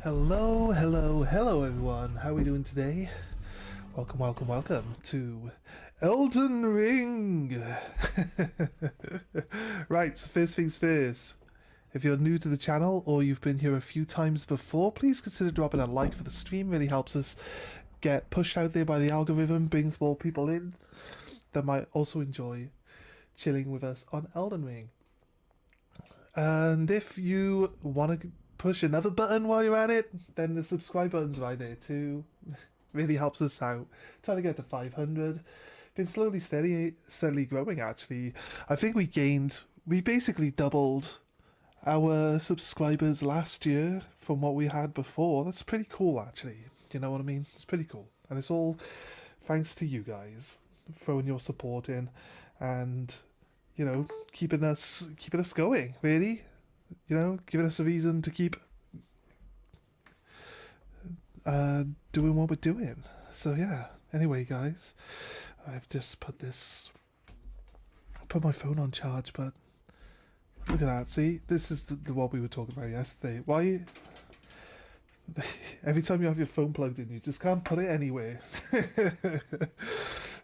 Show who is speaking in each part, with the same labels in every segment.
Speaker 1: Hello, hello, hello everyone. How are we doing today? Welcome, welcome, welcome to Elden Ring! Right, first things first. If you're new to the channel or you've been here a few times before, please consider dropping a like for the stream. Really helps us get pushed out there by the algorithm, brings more people in that might also enjoy chilling with us on Elden Ring. And if you want to push another button while you're at it, then the subscribe button's right there too. Really helps us out. Trying to get to 500. Been slowly, steadily growing actually. I think we basically doubled our subscribers last year from what we had before. That's pretty cool actually. You know what I mean? It's pretty cool. And it's all thanks to you guys throwing your support in and, you know, keeping us going, really. You know, giving us a reason to keep doing what we're doing. So yeah, anyway guys, I've just put my phone on charge, but look at that. See, this is the what we were talking about yesterday. Why every time you have your phone plugged in, you just can't put it anywhere.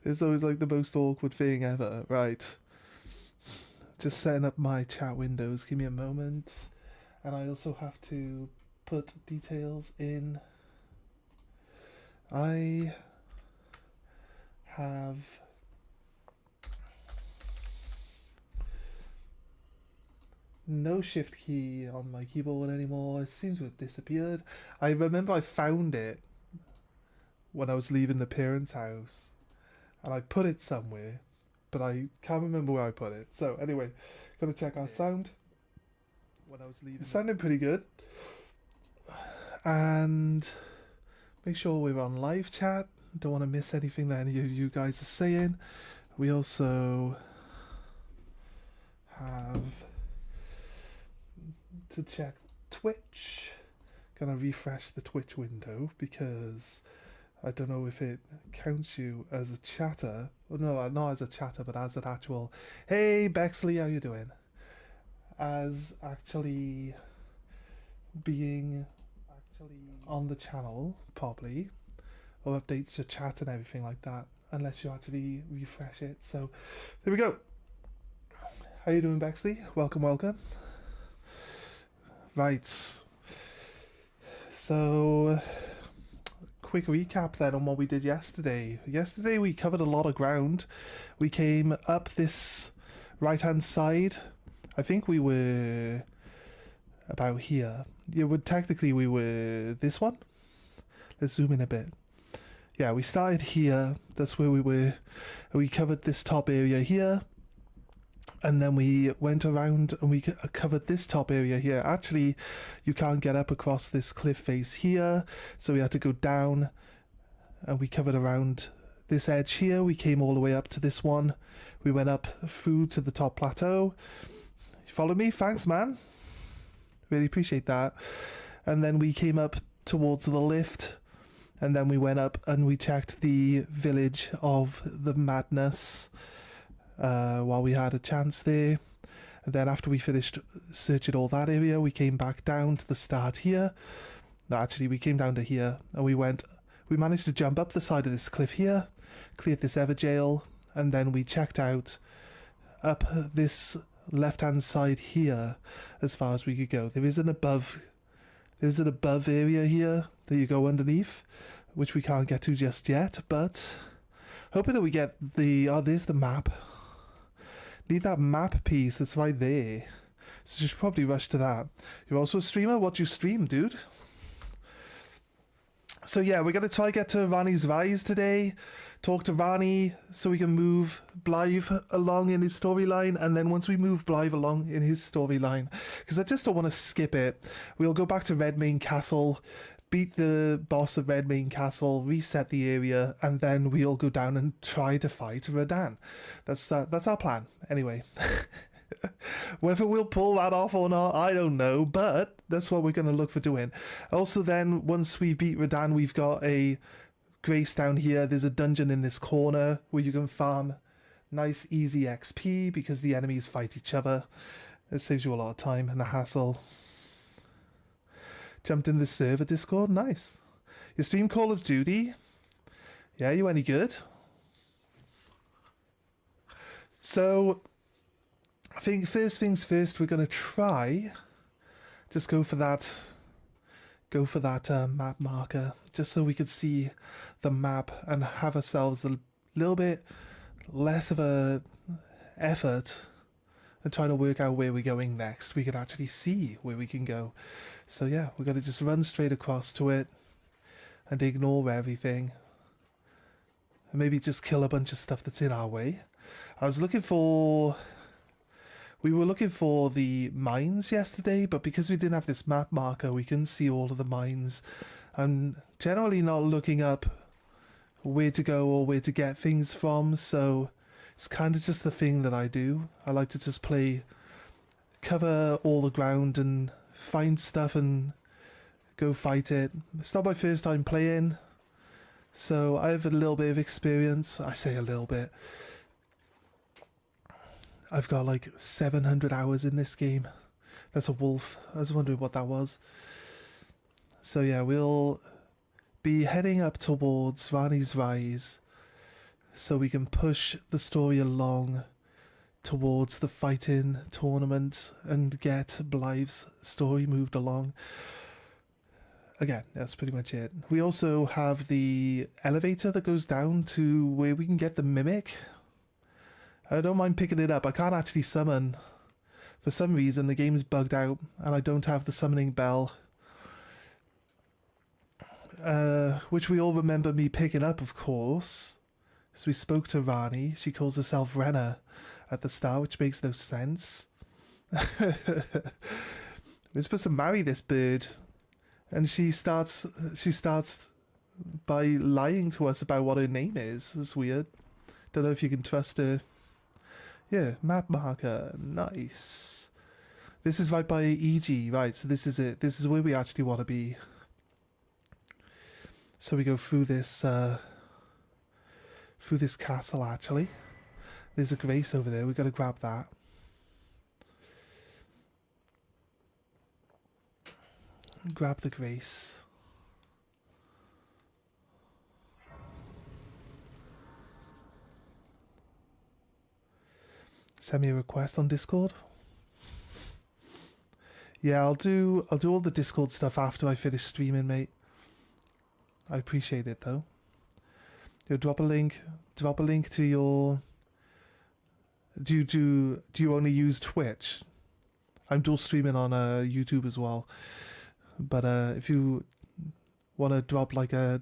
Speaker 1: It's always like the most awkward thing ever. Right, just setting up my chat windows. Give me a moment. And I also have to put details in. I have no shift key on my keyboard anymore. It seems to have disappeared. I remember I found it when I was leaving the parents' house and I put it somewhere, but I can't remember where I put it. So anyway, gonna check our sound. When I was leaving, it sounded pretty good. And make sure we're on live chat. Don't want to miss anything that any of you guys are saying. We also have to check Twitch. Gonna refresh the Twitch window because I don't know if it counts you as a chatter. Oh, no, not as a chatter, but as an actual, hey Bexley, how you doing? As actually being on the channel properly, or updates your chat and everything like that, unless you actually refresh it. So there we go. How you doing, Bexley? Welcome, welcome. Right, so quick recap then on what we did yesterday. Yesterday we covered a lot of ground. We came up this right hand side. I think we were about here. Yeah, well, technically we were this one. Let's zoom in a bit. Yeah, we started here. That's where we were. We covered this top area here. And then we went around and we covered this top area here. Actually, you can't get up across this cliff face here. So we had to go down and we covered around this edge here. We came all the way up to this one. We went up through to the top plateau. You follow me? Thanks, man. Really appreciate that. And then we came up towards the lift. And then we went up and we checked the village of the madness while we had a chance there. And then after we finished searching all that area, we came back down to the start here. No, actually, we came down to here and we managed to jump up the side of this cliff here, cleared this Everjail, and then we checked out up this left-hand side here as far as we could go. There's an above area here that you go underneath, which we can't get to just yet, but hoping that we get there's the map. Need that map piece that's right there. So you should probably rush to that. You're also a streamer? What do you stream, dude? So yeah, we're going to try to get to Rani's Rise today, talk to Rani so we can move Blythe along in his storyline, and then once we move Blythe along in his storyline, because I just don't want to skip it, we'll go back to Redmane Castle, beat the boss of Redmane Castle, reset the area, and then we'll go down and try to fight Radahn. That's our plan, anyway. Whether we'll pull that off or not, I don't know, but that's what we're going to look for doing. Also then, once we beat Radahn, we've got a grace down here. There's a dungeon in this corner where you can farm nice easy XP because the enemies fight each other. It saves you a lot of time and a hassle. Jumped in the server Discord. Nice. You stream Call of Duty? Yeah, you any good? So, I think first things first, we're going to try just go for that map marker, just so we could see the map and have ourselves a little bit less of a effort and trying to work out where we're going next. We can actually see where we can go. So yeah, we're going to just run straight across to it and ignore everything. And maybe just kill a bunch of stuff that's in our way. We were looking for the mines yesterday, but because we didn't have this map marker, we couldn't see all of the mines. I'm generally not looking up where to go or where to get things from, so it's kind of just the thing that I do. I like to just cover all the ground and find stuff and go fight it. It's not my first time playing, so I have a little bit of experience. I say a little bit. I've got like 700 hours in this game. That's a wolf. I was wondering what that was. So yeah, we'll be heading up towards Rani's Rise so we can push the story along towards the fighting tournament and get Blythe's story moved along. Again, that's pretty much it. We also have the elevator that goes down to where we can get the mimic. I don't mind picking it up. I can't actually summon. For some reason, the game's bugged out and I don't have the summoning bell. Which we all remember me picking up, of course. So we spoke to Rani. She calls herself Renna at the start, which makes no sense. We're supposed to marry this bird. And she starts by lying to us about what her name is. It's weird. Don't know if you can trust her. Yeah, map marker. Nice. This is right by EG, right, so this is it. This is where we actually want to be. So we go through this castle, actually. There's a grace over there. We've got to grab that. Grab the grace. Send me a request on Discord. Yeah, I'll do all the Discord stuff after I finish streaming, mate. I appreciate it though. You drop a link to your. Do you only use Twitch? I'm dual streaming on YouTube as well. But if you want to drop like a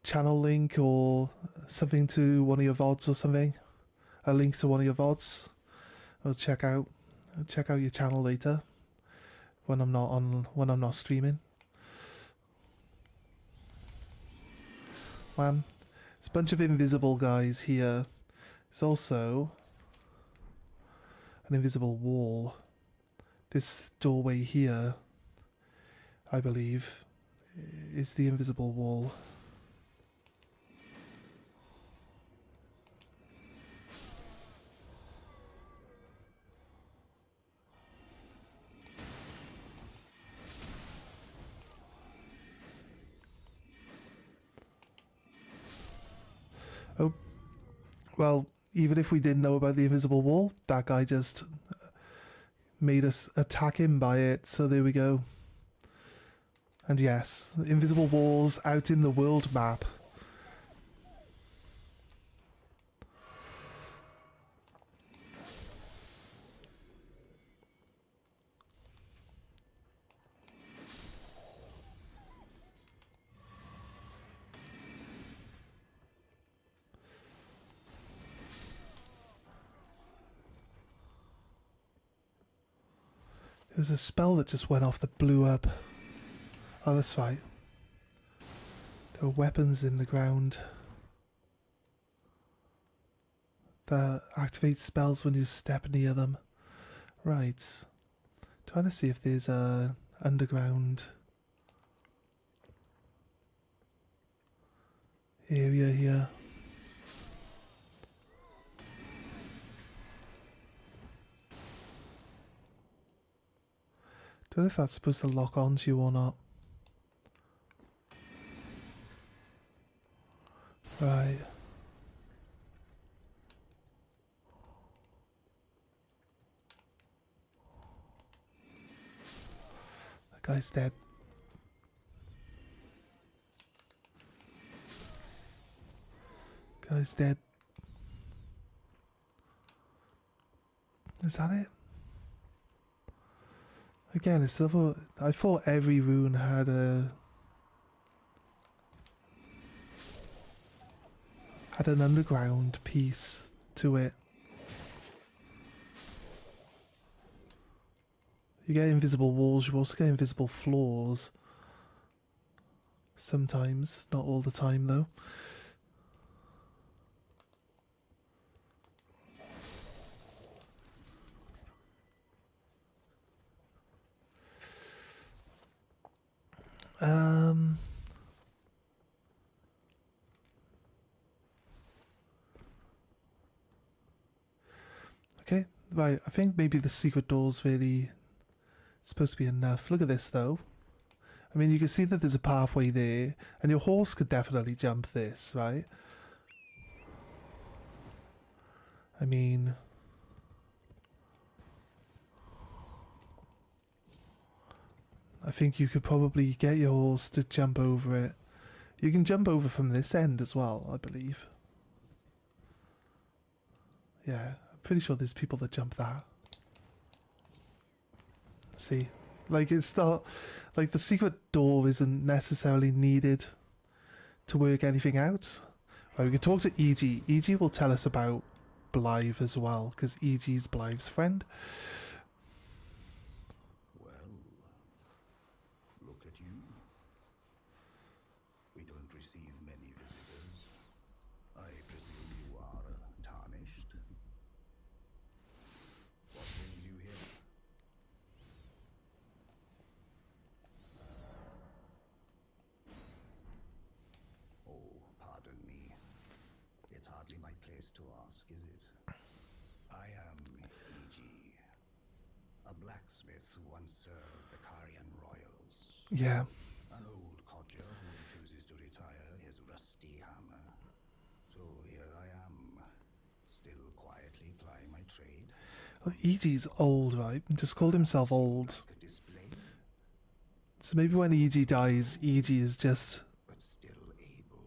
Speaker 1: channel link or something to one of your VODs or something, a link to one of your VODs, I'll check out your channel later when I'm not streaming. Man, there's a bunch of invisible guys here. There's also an invisible wall. This doorway here, I believe, is the invisible wall. Oh, well, even if we didn't know about the invisible wall, that guy just made us attack him by it, so there we go. And yes, invisible walls out in the world map. There's a spell that just went off that blew up. Oh, that's right. There are weapons in the ground that activate spells when you step near them. Right. Trying to see if there's a underground area here. Don't know if that's supposed to lock onto you or not. Right. That guy's dead. Guy's dead. Is that it? Again, it's level. I thought every rune had an underground piece to it. You get invisible walls, you also get invisible floors. Sometimes, not all the time though. Okay, right, I think maybe the secret door's really supposed to be enough. Look at this though. I mean, you can see that there's a pathway there, and your horse could definitely jump this, right? I mean... I think you could probably get your horse to jump over it. You can jump over from this end as well, I believe. Yeah, I'm pretty sure there's people that jump that. See? Like, it's not... Like, the secret door isn't necessarily needed to work anything out. Right, we can talk to EG. EG will tell us about Blythe as well, because EG's Blythe's friend. Yeah.
Speaker 2: An old codger who refuses to retire his rusty hammer. So here I am, still quietly plying my trade.
Speaker 1: Well, EG's old, right? He just called himself old. So maybe when EG dies, EG is just...
Speaker 2: But still able.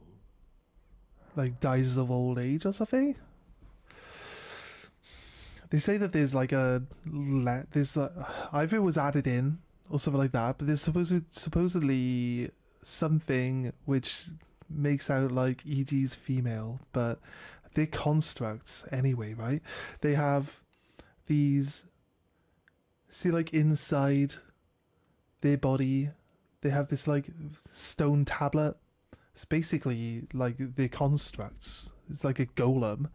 Speaker 1: Like, dies of old age or something? They say that there's like a... There's like, either it was added in or something like that, but there's supposedly something which makes out like EG's female, but they're constructs anyway, right? They have these, see, like inside their body, they have this like stone tablet. It's basically like they're constructs. It's like a golem,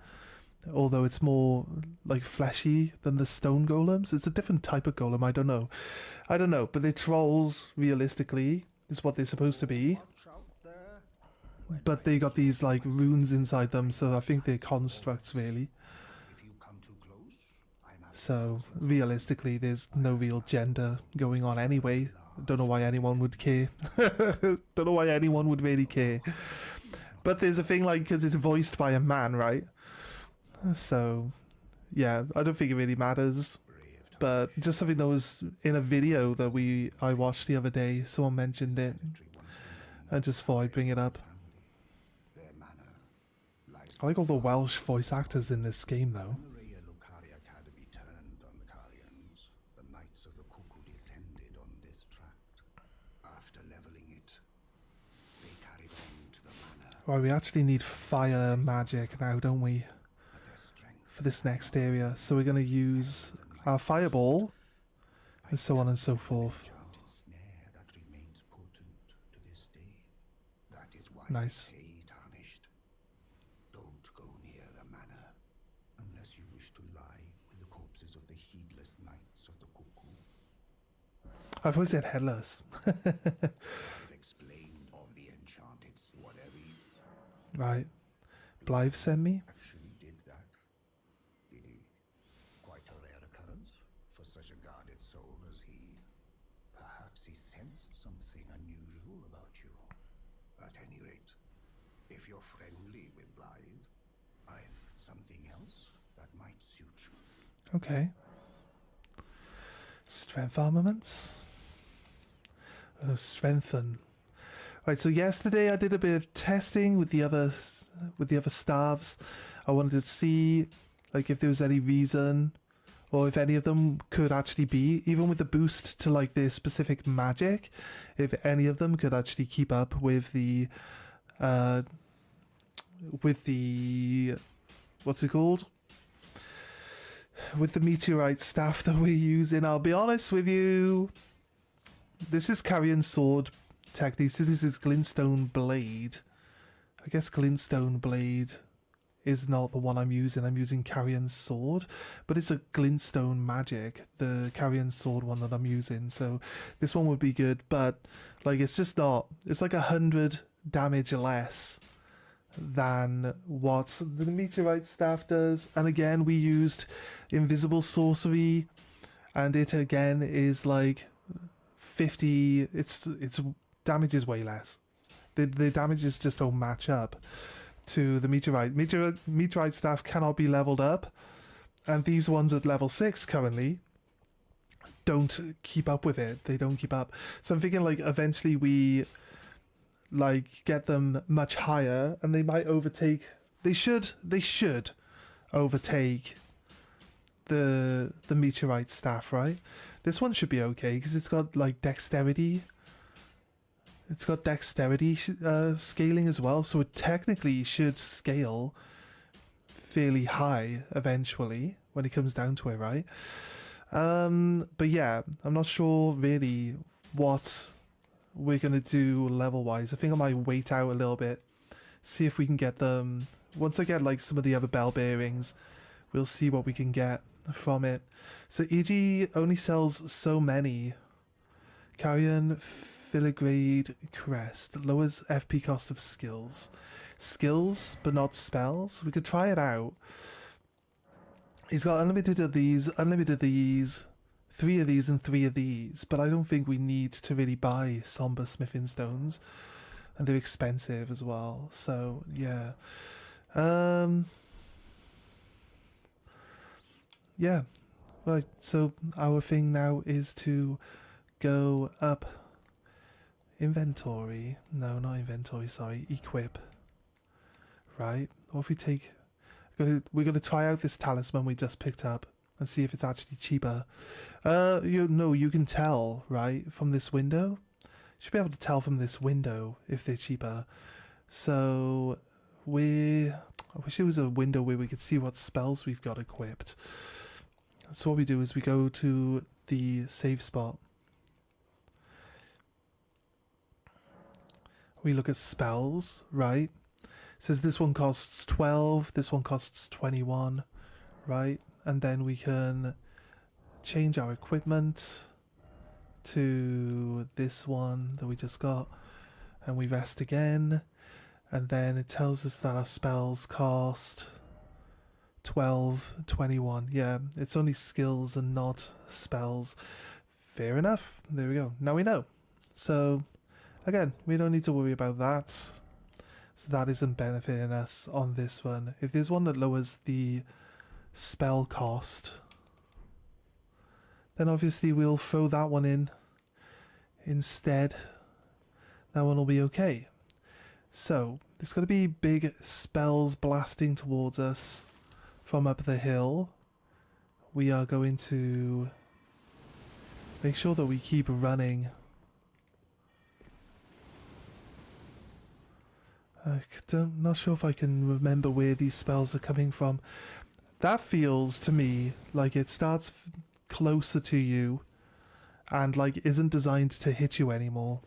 Speaker 1: although it's more like fleshy than the stone golems. It's a different type of golem. I don't know, but they're trolls, realistically, is what they're supposed to be. But they got these like runes inside them, so I think they're constructs, really. So realistically, there's no real gender going on anyway. Don't know why anyone would care. Don't know why anyone would really care. But there's a thing, like, because it's voiced by a man, right? So, yeah, I don't think it really matters. But just something that was in a video that I watched the other day, someone mentioned it. I just thought I'd bring it up. I like all the Welsh voice actors in this game, though. Right, we actually need fire magic now, don't we? For this next area. So we're going to use our fireball and so on and so forth. Nice.
Speaker 2: Don't go near the manor unless you wish to lie with the corpses of the heedless knights of the cuckoo.
Speaker 1: I've always said headless.
Speaker 2: I've explained of the enchanted whatever you...
Speaker 1: Right. Blythe sent me?
Speaker 2: Actually did that. Did he? Quite a rare occurrence for such a guarded soul as he. nothing unusual about you. At any rate, if you're friendly with Blythe, I've something else that might suit you.
Speaker 1: Okay. Strength armaments? Oh, strengthen. Right, so yesterday I did a bit of testing with the other staves. I wanted to see like if there was any reason or if any of them could actually be, even with the boost to like their specific magic, if any of them could actually keep up with the what's it called? With the meteorite staff that we're using. I'll be honest with you, this is carrion sword technique, so this is glintstone blade. I guess glintstone blade is not the one I'm using carrion sword, but it's a glintstone magic, the carrion sword one that I'm using, so this one would be good, but like it's just not, it's like 100 damage less than what the meteorite staff does. And again, we used invisible sorcery, and it again is like 50. Its damage is way less. The damages just don't match up to the meteorite staff cannot be leveled up, and these ones at level 6 currently don't keep up with it. They don't keep up. So I'm thinking like eventually we like get them much higher and they might overtake, they should overtake the meteorite staff, right? This one should be okay because it's got like dexterity. It's got dexterity scaling as well, so it technically should scale fairly high eventually when it comes down to it, right? But yeah, I'm not sure really what we're gonna do level wise. I think I might wait out a little bit, see if we can get them. Once I get like some of the other bell bearings, we'll see what we can get from it. So EG only sells so many. Carrion filigrade crest lowers FP cost of skills, but not spells. We could try it out. He's got unlimited of these, 3 of these and 3 of these, but I don't think we need to really buy somber smithing stones, and they're expensive as well, so yeah. Yeah, right, so our thing now is to go up inventory, no, not inventory, sorry, equip, right? What if we take, we're gonna try out this talisman we just picked up and see if it's actually cheaper. You can tell, right, from this window. Should be able to tell from this window if they're cheaper. So I wish there was a window where we could see what spells we've got equipped. So what we do is we go to the save spot. We look at spells, right? It says this one costs 12, this one costs 21, right? And then we can change our equipment to this one that we just got, and we rest again, and then it tells us that our spells cost 12, 21. Yeah, it's only skills and not spells. Fair enough. There we go. Now we know. So again, we don't need to worry about that. So that isn't benefiting us on this one. If there's one that lowers the spell cost, then obviously we'll throw that one in instead. That one will be okay. So there's going to be big spells blasting towards us from up the hill. We are going to make sure that we keep running. Not sure if I can remember where these spells are coming from. That feels to me like it starts closer to you and like isn't designed to hit you anymore,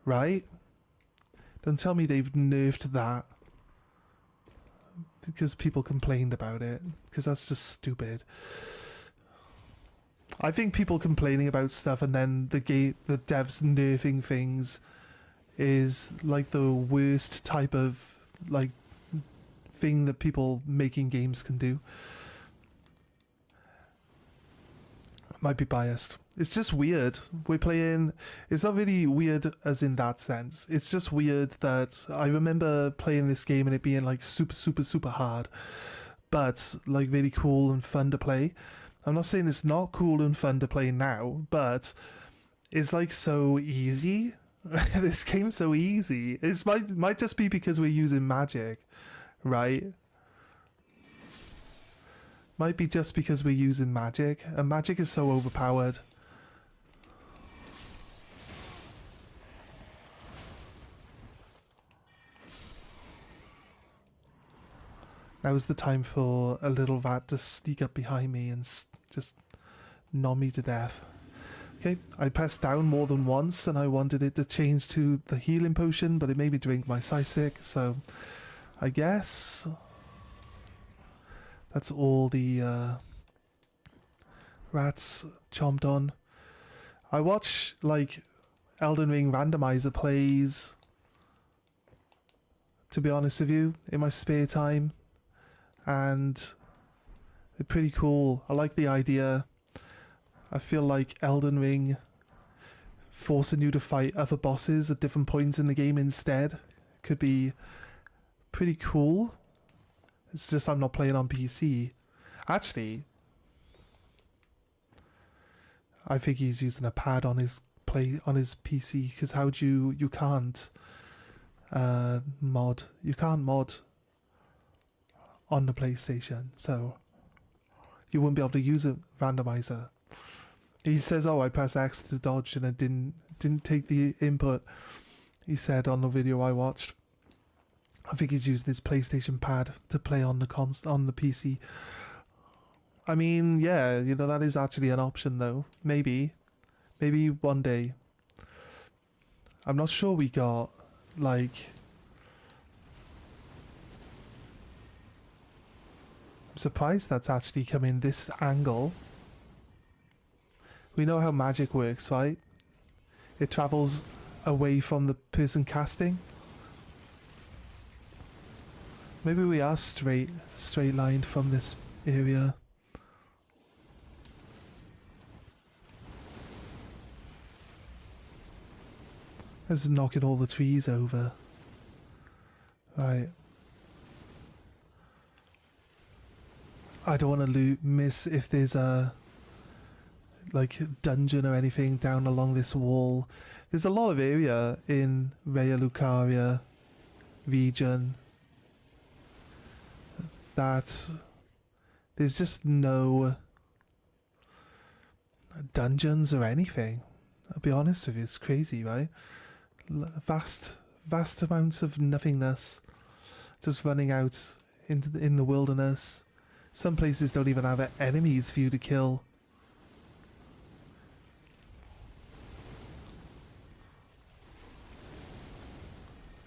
Speaker 1: right? Don't tell me they've nerfed that because people complained about it, because that's just stupid. I think people complaining about stuff and then the devs nerfing things is like the worst type of like thing that people making games can do. Might be biased. It's just weird. We're playing. It's not really weird as in that sense. It's just weird that I remember playing this game and it being like super, super, super hard, but like really cool and fun to play. I'm not saying it's not cool and fun to play now, but it's like so easy. This game's so easy. It might just be because we're using magic, right? Might be just because we're using magic, and magic is so overpowered. Now's the time for a little rat to sneak up behind me and just gnaw me to death. Okay, I pressed down more than once and I wanted it to change to the healing potion, but it made me drink my Psysic, so I guess that's all the rats chomped on. I watch like Elden Ring randomizer plays, to be honest with you, in my spare time, and they're pretty cool. I like the idea. I feel like Elden Ring forcing you to fight other bosses at different points in the game instead could be pretty cool. It's just I'm not playing on PC. Actually, I think he's using a pad on his PC, because how do you can't mod. You can't mod on the PlayStation, so you wouldn't be able to use a randomizer. He says, "Oh, I pressed X to dodge and it didn't take the input." He said on the video I watched. I think he's using his PlayStation pad to play on the PC. I mean, yeah, you know, that is actually an option though. Maybe one day. I'm not sure we got like. I'm surprised that's actually come in this angle. We know how magic works, right? It travels away from the person casting. Maybe we are straight lined from this area. Let's knocking all the trees over. Right. I don't want to miss if there's a like dungeon or anything down along this wall. There's a lot of area in Raya Lucaria region that there's just no dungeons or anything. I'll be honest with you, it's crazy, right? Vast amounts of nothingness just running out in the wilderness. Some places don't even have enemies for you to kill.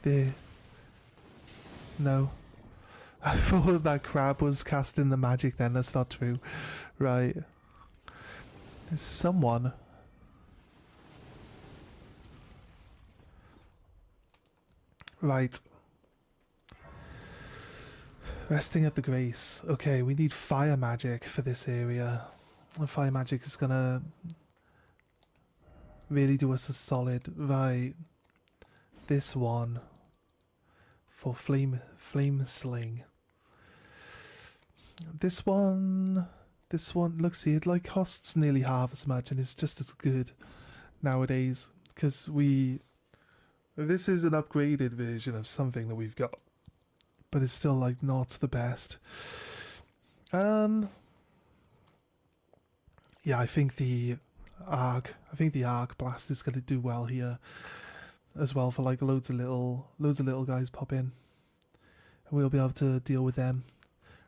Speaker 1: There. No. I thought that crab was casting the magic then, that's not true. Right. There's someone. Right. Resting at the Grace. Okay, we need fire magic for this area. And fire magic is gonna really do us a solid. Right. This one. For flame sling. This one, look, see, it like costs nearly half as much and it's just as good nowadays, because this is an upgraded version of something that we've got, but it's still like not the best. Yeah, I think the arc blast is going to do well here as well, for like loads of little guys pop in and we'll be able to deal with them.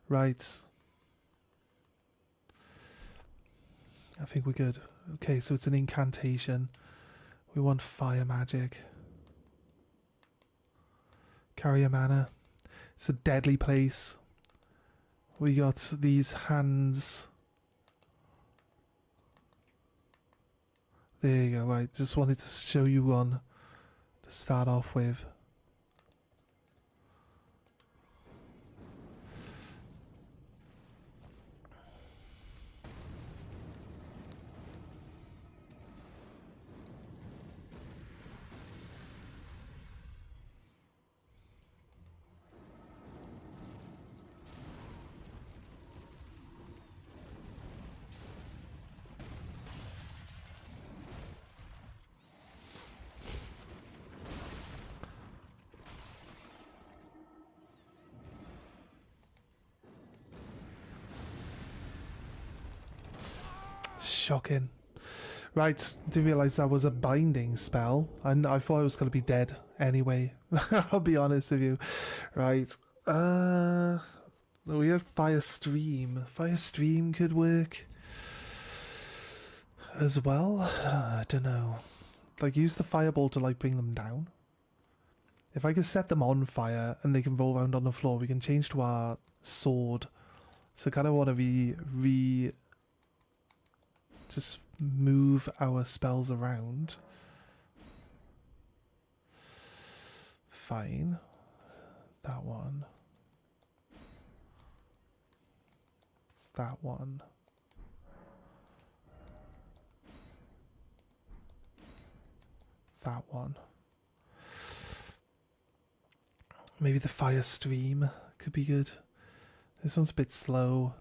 Speaker 1: Right. I think we're good. Okay, so it's an incantation. We want fire magic. Carrier mana. It's a deadly place. We got these hands. There you go, right. Just wanted to show you one to start off with. shocking. Right, didn't realise that was a binding spell. And I thought I was going to be dead anyway. I'll be honest with you. Right. We have Fire Stream. Fire Stream could work as well. I don't know. Like, use the fireball to, like, bring them down. If I can set them on fire and they can roll around on the floor, we can change to our sword. So I kind of want to just move our spells around. Fine. That one. That one. That one. Maybe the Fire Stream could be good. This one's a bit slow.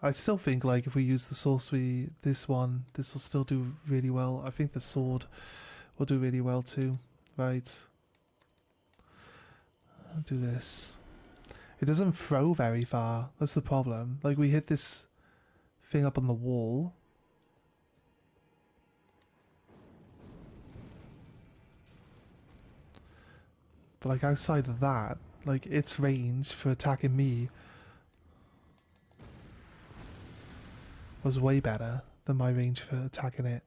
Speaker 1: I still think, like, if we use the sorcery, this will still do really well. I think the sword will do really well too. Right. I'll do this. It doesn't throw very far. That's the problem. Like, we hit this thing up on the wall. But, like, outside of that, like, its range for attacking me was way better than my range for attacking it.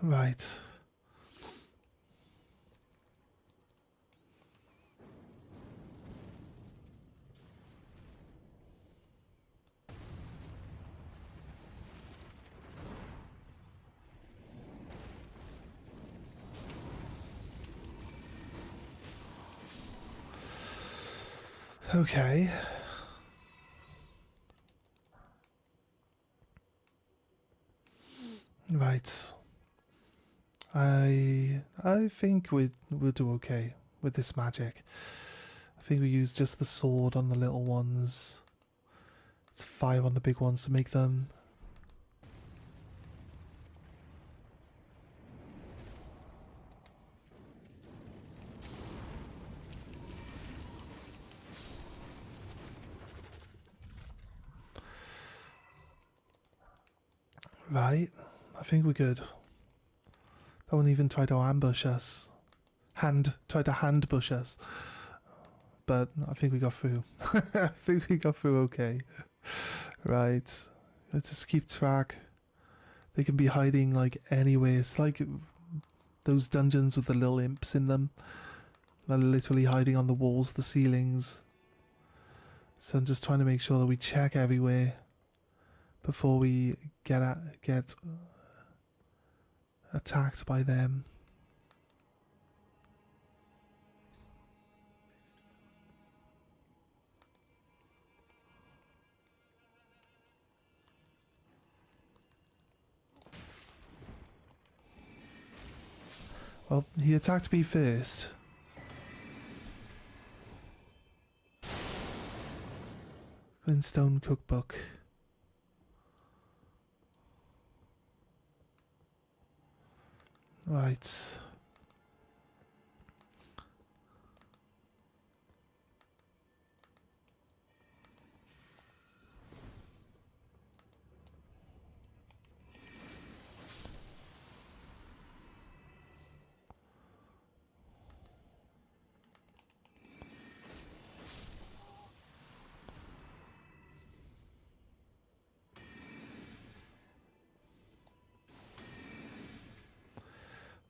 Speaker 1: Right. Okay. Right. I think we'll do okay with this magic. I think we use just the sword on the little ones. It's 5 on the big ones to make them. Right. I think we're good. That one even tried to ambush us. Tried to handbush us. But I think we got through. I think we got through okay. Right. Let's just keep track. They can be hiding like anywhere. It's like those dungeons with the little imps in them. They're literally hiding on the walls, the ceilings. So I'm just trying to make sure that we check everywhere before we get attacked by them. Well, he attacked me first. Glintstone cookbook. Right.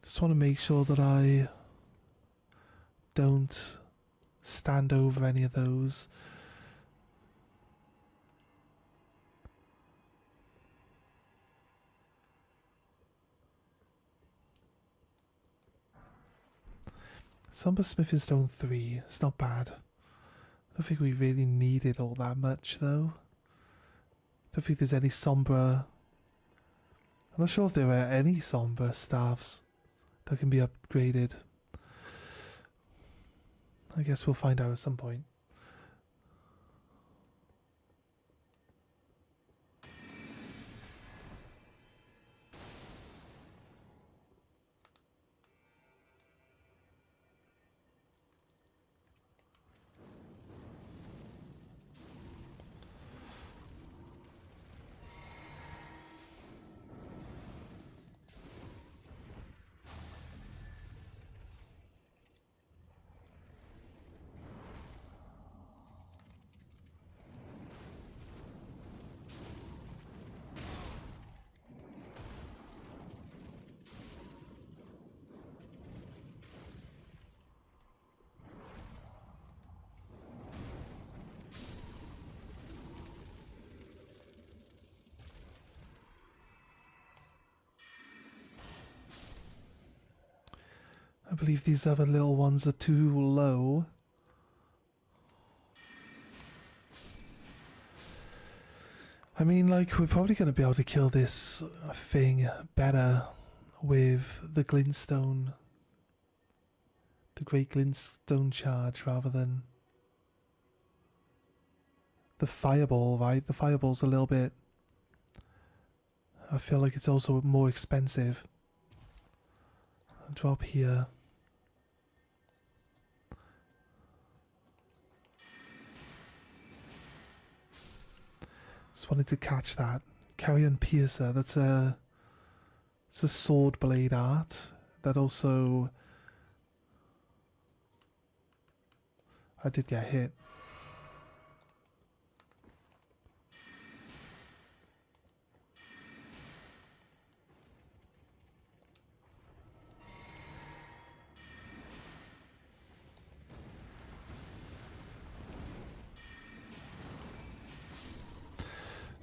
Speaker 1: Just want to make sure that I don't stand over any of those. Somber Smithing Stone 3, it's not bad. I don't think we really need it all that much though. Don't think there's any Sombra. I'm not sure if there are any Sombra staffs that can be upgraded. I guess we'll find out at some point. I believe these other little ones are too low. I mean, like, we're probably going to be able to kill this thing better with the glintstone, the great glintstone charge, rather than the fireball, right? The fireball's a little bit... I feel like it's also more expensive. I'll drop here. Just wanted to catch that. Carrion Piercer, it's a sword blade art that also... I did get hit.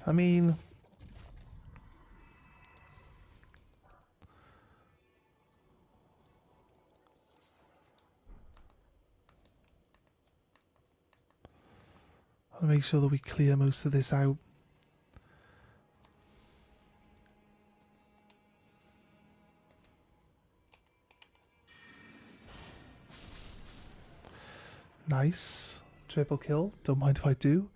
Speaker 1: I mean... I'll make sure that we clear most of this out. Nice. Triple kill. Don't mind if I do.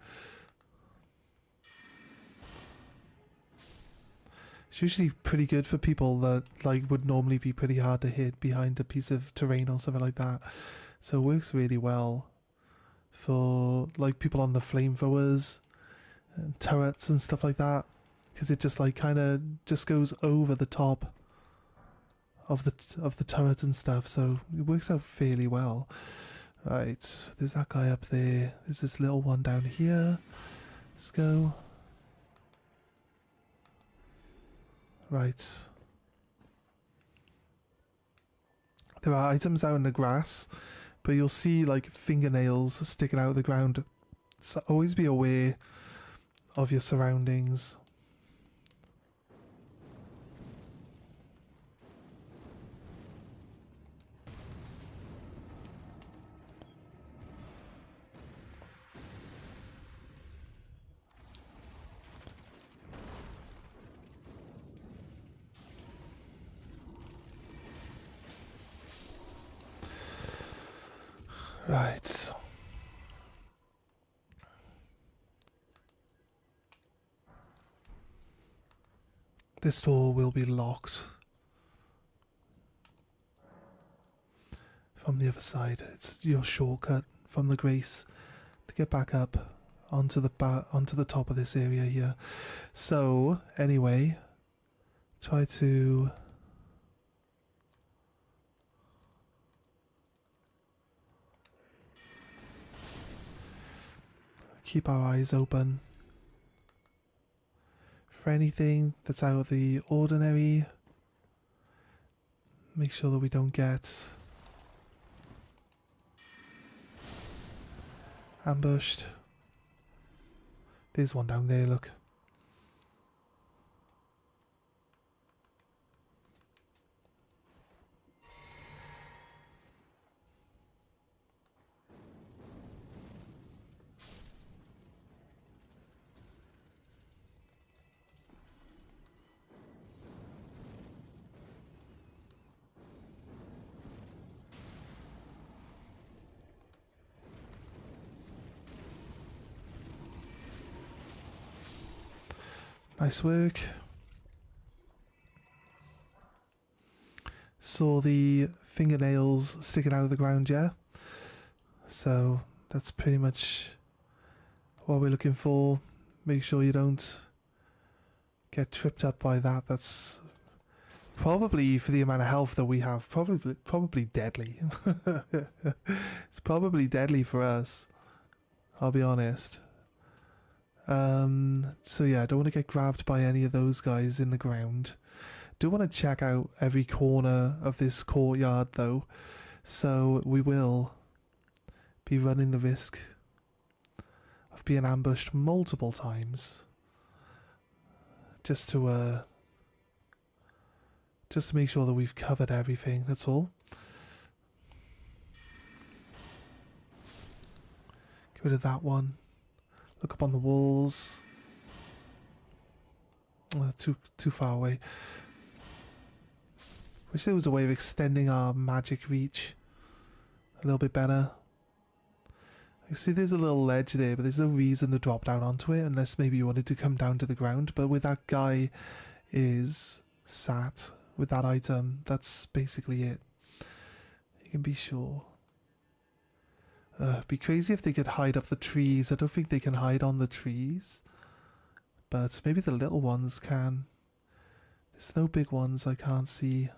Speaker 1: It's usually pretty good for people that like would normally be pretty hard to hit behind a piece of terrain or something like that. So it works really well for like people on the flamethrowers and turrets and stuff like that, because it just like kind of just goes over the top of the turret and stuff. So it works out fairly well. Right, there's that guy up there. There's this little one down here. Let's go. Right. There are items out in the grass, but you'll see like fingernails sticking out of the ground. So always be aware of your surroundings. Right. This door will be locked from the other side. It's your shortcut from the Grace to get back up onto the top of this area here. So anyway, try to keep our eyes open for anything that's out of the ordinary. Make sure that we don't get ambushed. There's one down there, look. Nice work. Saw the fingernails sticking out of the ground, yeah? So that's pretty much what we're looking for. Make sure you don't get tripped up by that. That's probably, for the amount of health that we have, probably deadly. It's probably deadly for us, I'll be honest. So yeah, I don't want to get grabbed by any of those guys in the ground. Do want to check out every corner of this courtyard though, so we will be running the risk of being ambushed multiple times, just to make sure that we've covered everything. That's all. Get rid of that one. Look up on the walls. Too far away. Wish there was a way of extending our magic reach a little bit better. I see there's a little ledge there, but there's no reason to drop down onto it unless maybe you wanted to come down to the ground. But where that guy is sat with that item, that's basically it. You can be sure. It'd be crazy if they could hide up the trees. I don't think they can hide on the trees, but maybe the little ones can. There's no big ones I can't see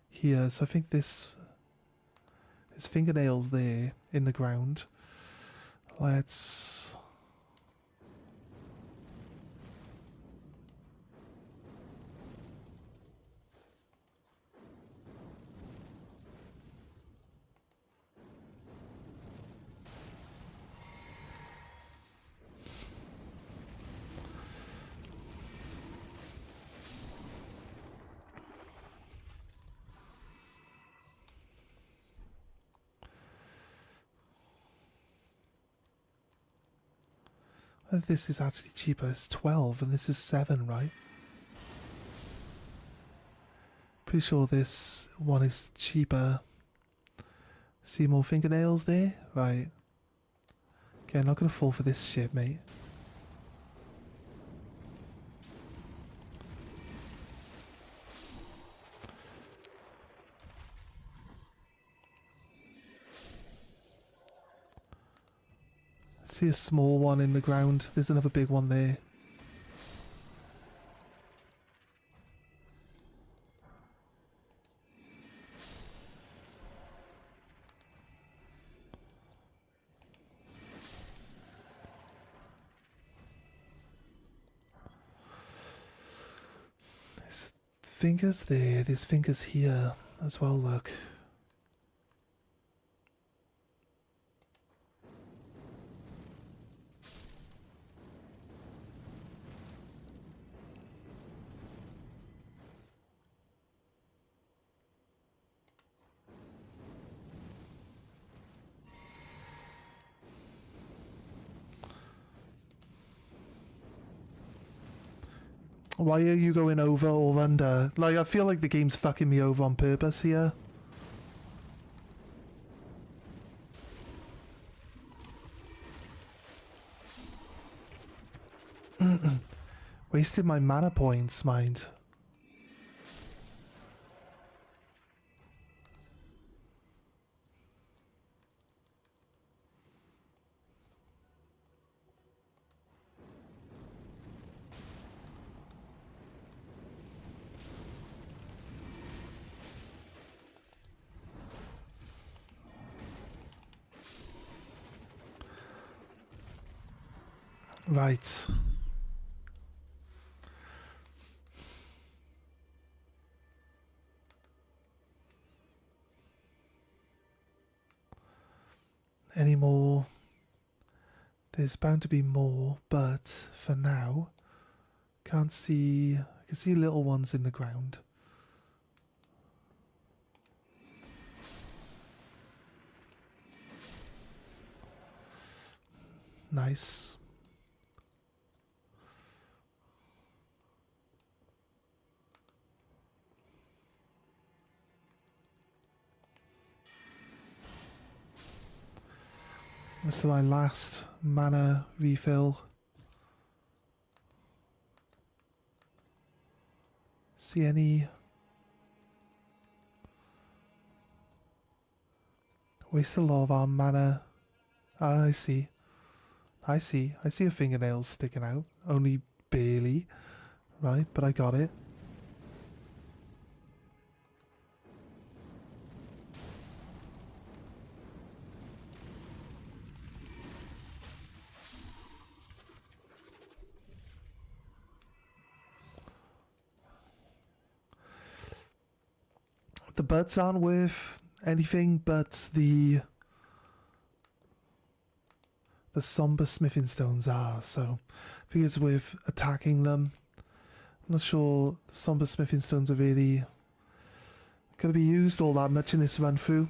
Speaker 1: here, so I think there's fingernails there in the ground. Let's... This is actually cheaper. It's 12 and this is 7, right? Pretty sure this one is cheaper. See more fingernails there? Right. Okay, I'm not going to fall for this shit, mate. See a small one in the ground. There's another big one there. There's fingers there. There's fingers here as well, look. Why are you going over or under? Like, I feel like the game's fucking me over on purpose here. Wasted my mana points, mind. Right. Any more? There's bound to be more, but for now, can't see. I can see little ones in the ground. Nice. This is my last mana refill. See any... Waste a lot of our mana. Ah, I see. I see a fingernail sticking out. Only barely. Right, but I got it. The buds aren't worth anything but the somber smithing stones are, so I think it's worth attacking them. I'm not sure the somber smithing stones are really going to be used all that much in this run through.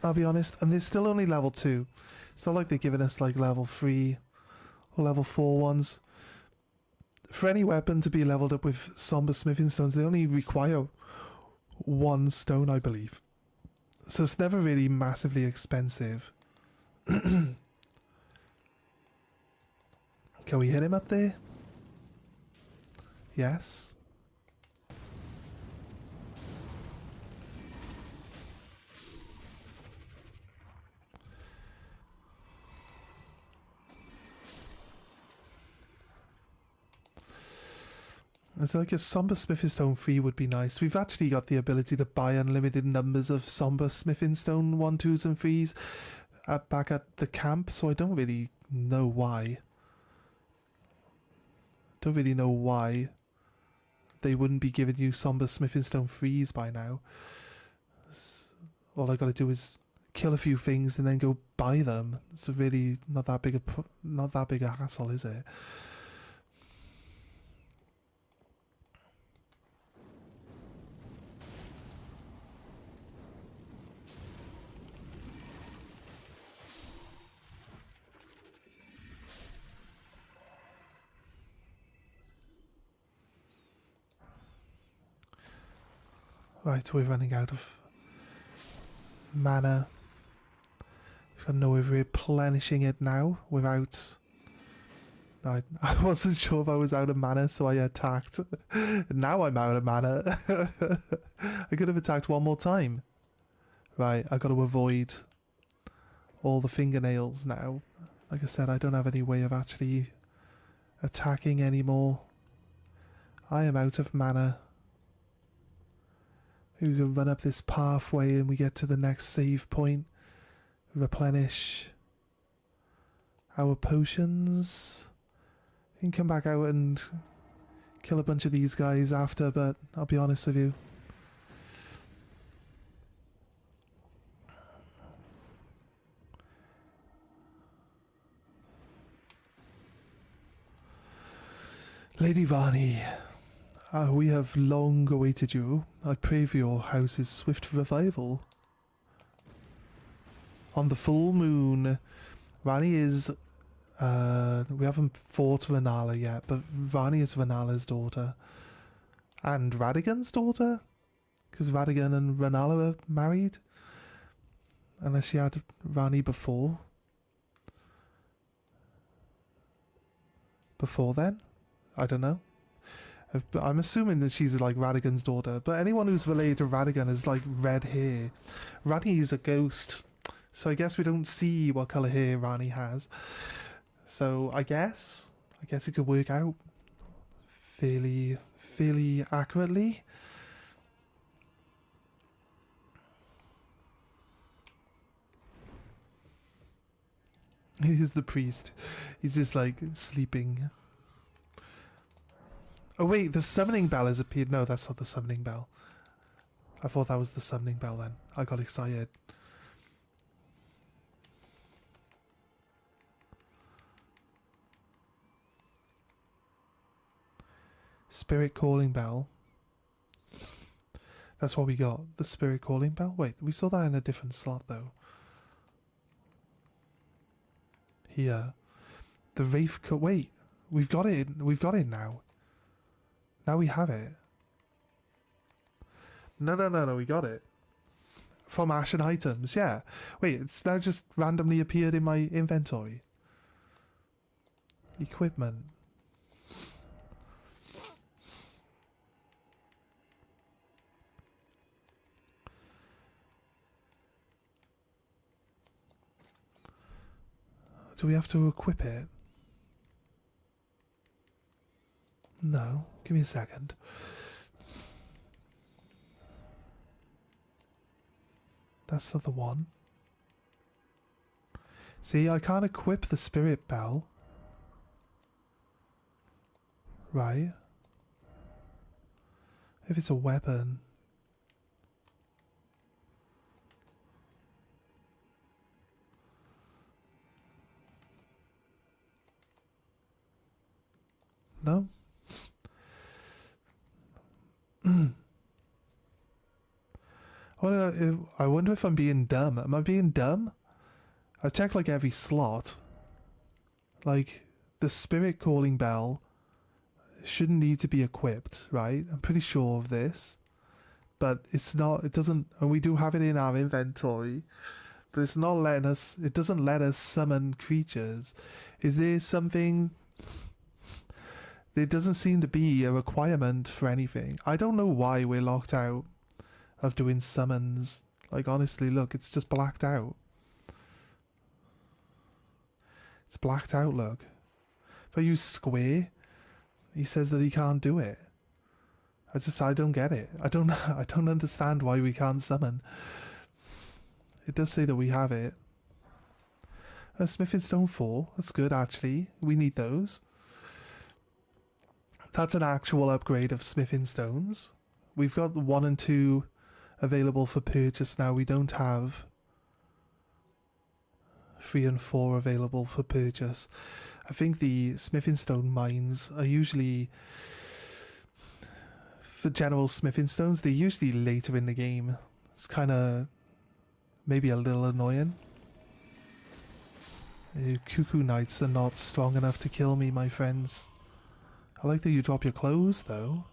Speaker 1: I'll be honest, and they're still only level 2. It's not like they're giving us like level 3 or level 4 ones. For any weapon to be leveled up with somber smithing stones, they only require 1 stone, I believe. So it's never really massively expensive. Can we hit him up there? Yes. It's like a somber smithing stone free would be nice. We've actually got the ability to buy unlimited numbers of somber smithing stone 1, 2s and 3s back at the camp, so I don't really know why. Don't really know why they wouldn't be giving you somber smithing stone 3s by now. All I gotta do is kill a few things and then go buy them. It's really not that big a hassle, is it? Right, we're running out of mana. We've got no way of replenishing it now without... I wasn't sure if I was out of mana, so I attacked. Now I'm out of mana. I could have attacked one more time. Right, I've got to avoid all the fingernails now. Like I said, I don't have any way of actually attacking anymore. I am out of mana. We can run up this pathway and we get to the next save point. Replenish our potions. We can come back out and kill a bunch of these guys after, but I'll be honest with you. Lady Varney, we have long awaited you. I pray for your house's swift revival. On the full moon, Rani is... we haven't fought Renala yet, but Rani is Renala's daughter. And Radagon's daughter? Because Radagon and Renala are married? Unless she had Rani before. Before then? I don't know. I'm assuming that she's like Radagon's daughter, but anyone who's related to Radagon is like red hair. Rani is a ghost, so I guess we don't see what colour hair Rani has. So I guess it could work out fairly accurately. He's the priest. He's just like sleeping. Oh wait, the summoning bell has appeared. No, that's not the summoning bell. I thought that was the summoning bell then. I got excited. Spirit calling bell. That's what we got. The spirit calling bell. Wait, we saw that in a different slot though. Here. The Wraith... Wait, we've got it. We've got it now. Now we have it. No, we got it. From Ashen items, yeah. Wait, it's now just randomly appeared in my inventory. Equipment. Do we have to equip it? No. Give me a second. That's the other one. See, I can't equip the spirit bell. Right. If it's a weapon. No? I wonder if I'm being dumb. Am I being dumb? I checked like every slot. Like, the spirit calling bell shouldn't need to be equipped, right? I'm pretty sure of this. But it's not, it doesn't, and we do have it in our inventory, but it's not letting us, it doesn't let us summon creatures. Is there something, there doesn't seem to be a requirement for anything. I don't know why we're locked out of doing summons. Like, honestly, look, it's just blacked out. It's blacked out, look. If I use square, he says that he can't do it. I don't get it. I don't understand why we can't summon. It does say that we have it. A smithing stone 4. That's good, actually. We need those. That's an actual upgrade of smithing stones. We've got the 1 and 2 available for purchase now. We don't have 3 and 4 available for purchase. I think the smithing stone mines are usually, for general smithing stones, they're usually later in the game. It's kind of maybe a little annoying. Cuckoo knights are not strong enough to kill me, my friends. I like that you drop your clothes, though.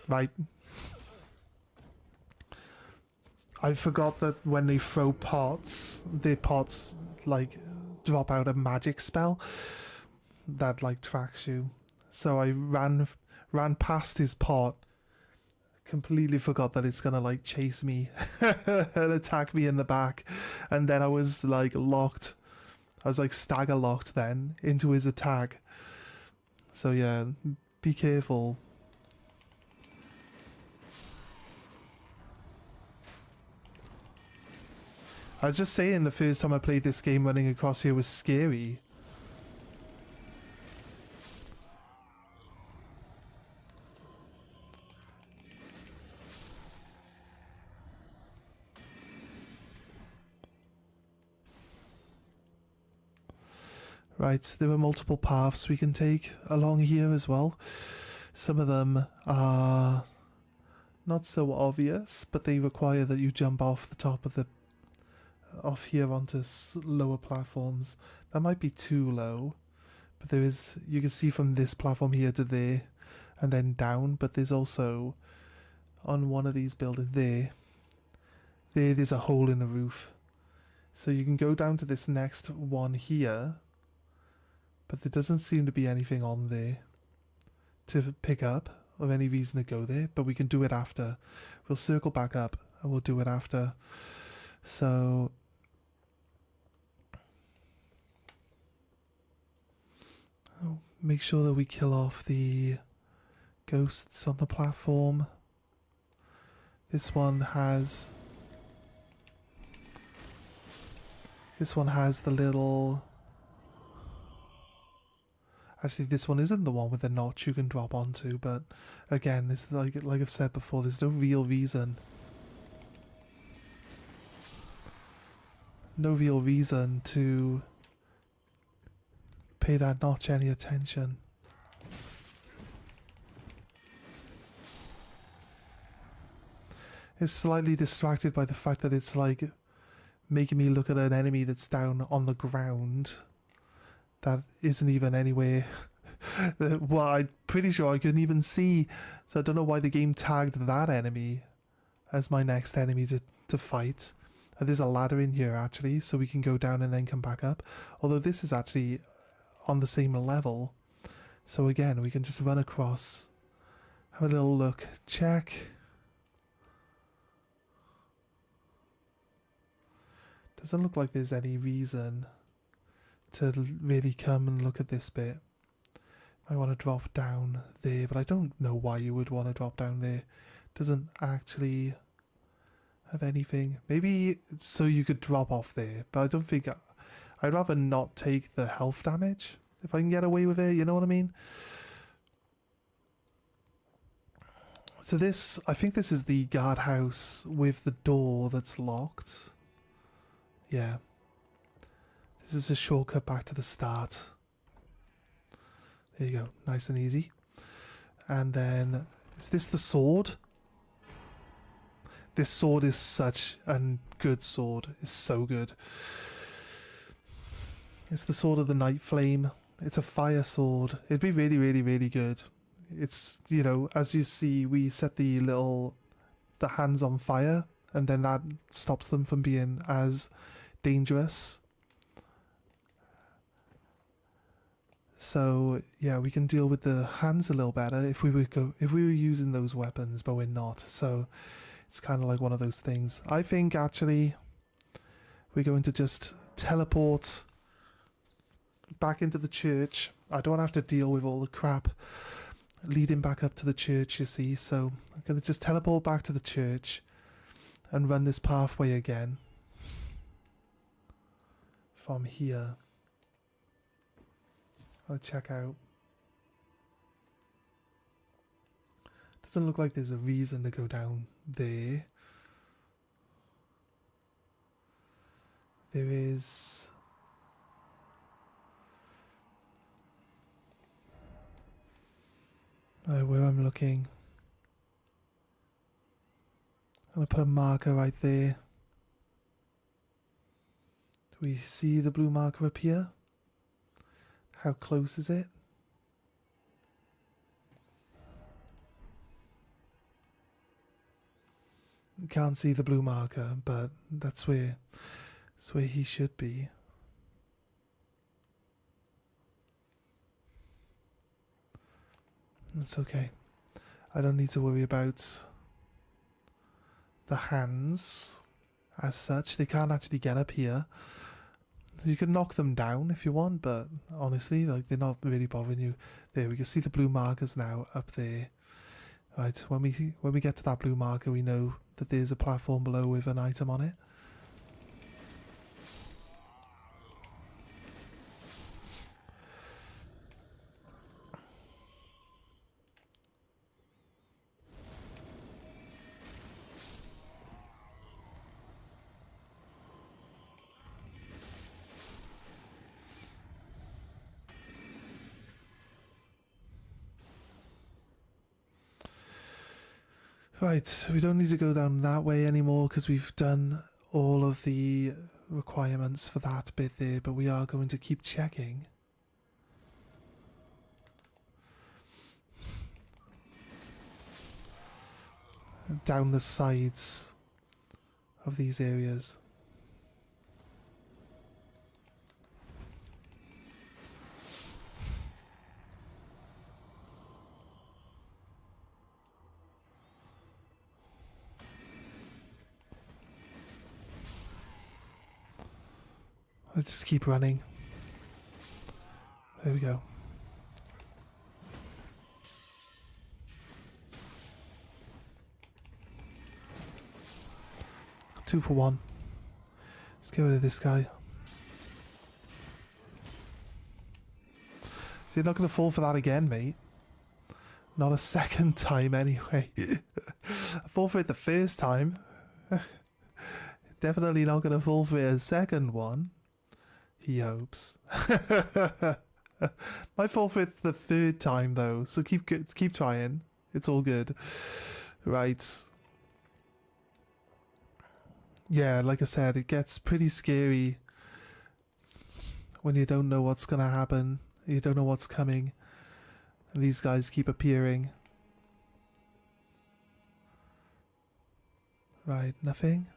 Speaker 1: Right. I forgot that when they throw pots, the pots, like, drop out a magic spell that, like, tracks you. So I ran past his pot, completely forgot that it's gonna, like, chase me and attack me in the back. And then I was, like, locked. I was, like, stagger locked then into his attack. So, yeah, be careful. I was just saying the first time I played this game, running across here was scary. Right, there are multiple paths we can take along here as well. Some of them are not so obvious, but they require that you jump off the top of the off here onto lower platforms. That might be too low, but there is, you can see from this platform here to there and then down, but there's also on one of these buildings there's a hole in the roof, so you can go down to this next one here, but there doesn't seem to be anything on there to pick up of any reason to go there, but we can do it after. We'll circle back up and we'll do it after. So make sure that we kill off the ghosts on the platform. This one has the little, actually this one isn't the one with the notch you can drop onto, but again, it's like I've said before, there's no real reason to pay that notch any attention. It's slightly distracted by the fact that it's like making me look at an enemy that's down on the ground that isn't even anywhere. Well, I'm pretty sure I couldn't even see, so I don't know why the game tagged that enemy as my next enemy to fight. There's a ladder in here actually, so we can go down and then come back up. Although this is actually on the same level. So again, we can just run across Have a little look. Check. Doesn't look like there's any reason to really come and look at this bit. I want to drop down there, but I don't know why you would want to drop down there. Doesn't actually have anything. Maybe so you could drop off there, but I don't think... I'd rather not take the health damage if I can get away with it, you know what I mean? So this, I think this is the guardhouse with the door that's locked. Yeah. This is a shortcut back to the start. There you go, nice and easy. And then, is this the sword? This sword is such a good sword. It's so good. It's the sword of the Night Flame. It's a fire sword. It'd be really, really, really good. It's, you know, as you see, we set the hands on fire, and then that stops them from being as dangerous. So yeah, we can deal with the hands a little better if we were using those weapons, but we're not. So it's kind of like one of those things. I think actually we're going to just teleport back into the church. I don't have to deal with all the crap leading back up to the church, you see. So I'm going to just teleport back to the church and run this pathway again from here. I'll check out. Doesn't look like there's a reason to go down there. There is... where I'm looking. I'm going to put a marker right there. Do we see the blue marker appear? How close is it? Can't see the blue marker, but that's where he should be. It's okay. I don't need to worry about the hands as such. They can't actually get up here. You can knock them down if you want, but honestly, like, they're not really bothering you. There, we can see the blue markers now up there. Right, when we get to that blue marker, we know that there's a platform below with an item on it. Right, we don't need to go down that way anymore because we've done all of the requirements for that bit there, but we are going to keep checking. Down the sides of these areas. Let's just keep running. There we go. Two for one. Let's get rid of this guy. So you're not going to fall for that again, mate. Not a second time anyway. I fall for it the first time. Definitely not going to fall for a second one. He hopes. Might fall for it the third time though, so keep trying. It's all good. Right. Yeah, like I said, it gets pretty scary when you don't know what's gonna happen. You don't know what's coming. And these guys keep appearing. Right, nothing.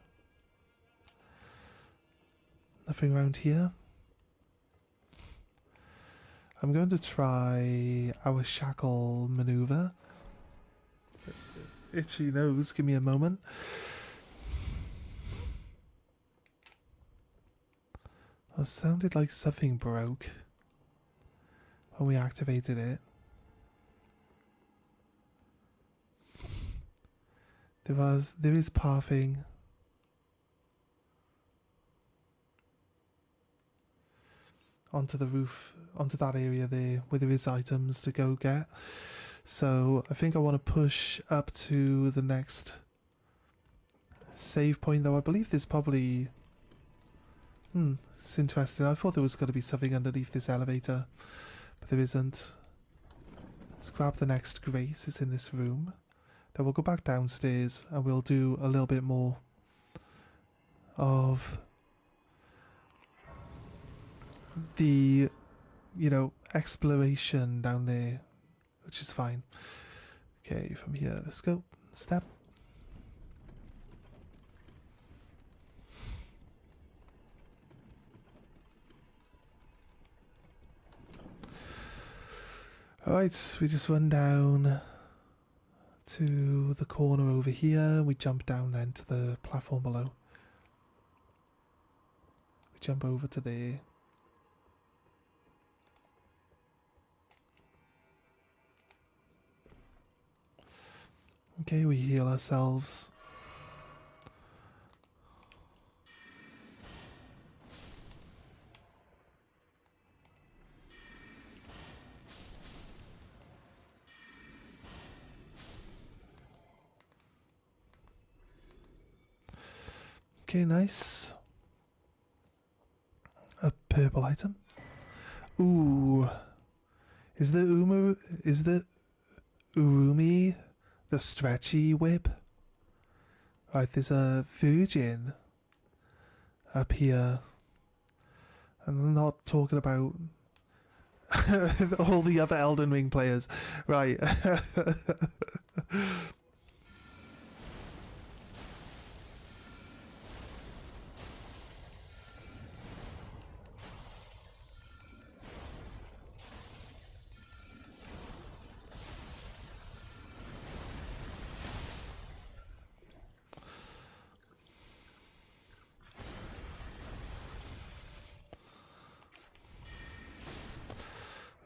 Speaker 1: Nothing around here. I'm going to try our shackle maneuver. itchy nose. Give me a moment. That sounded like something broke when we activated it. There is pathing. Onto the roof, onto that area there where there is items to go get. So I think I want to push up to the next save point, though I believe there's probably... it's interesting. I thought there was going to be something underneath this elevator, but there isn't. Let's grab the next grace. It's in this room. Then we'll go back downstairs and we'll do a little bit more of the, you know, exploration down there, which is fine. Okay, from here, let's go. Step. Alright, we just run down to the corner over here. We jump down then to the platform below. We jump over to there. Okay, we heal ourselves. Okay, nice. A purple item. Ooh. Is the Urumi the stretchy whip? Right, there's a virgin up here. I'm not talking about all the other Elden Ring players. Right.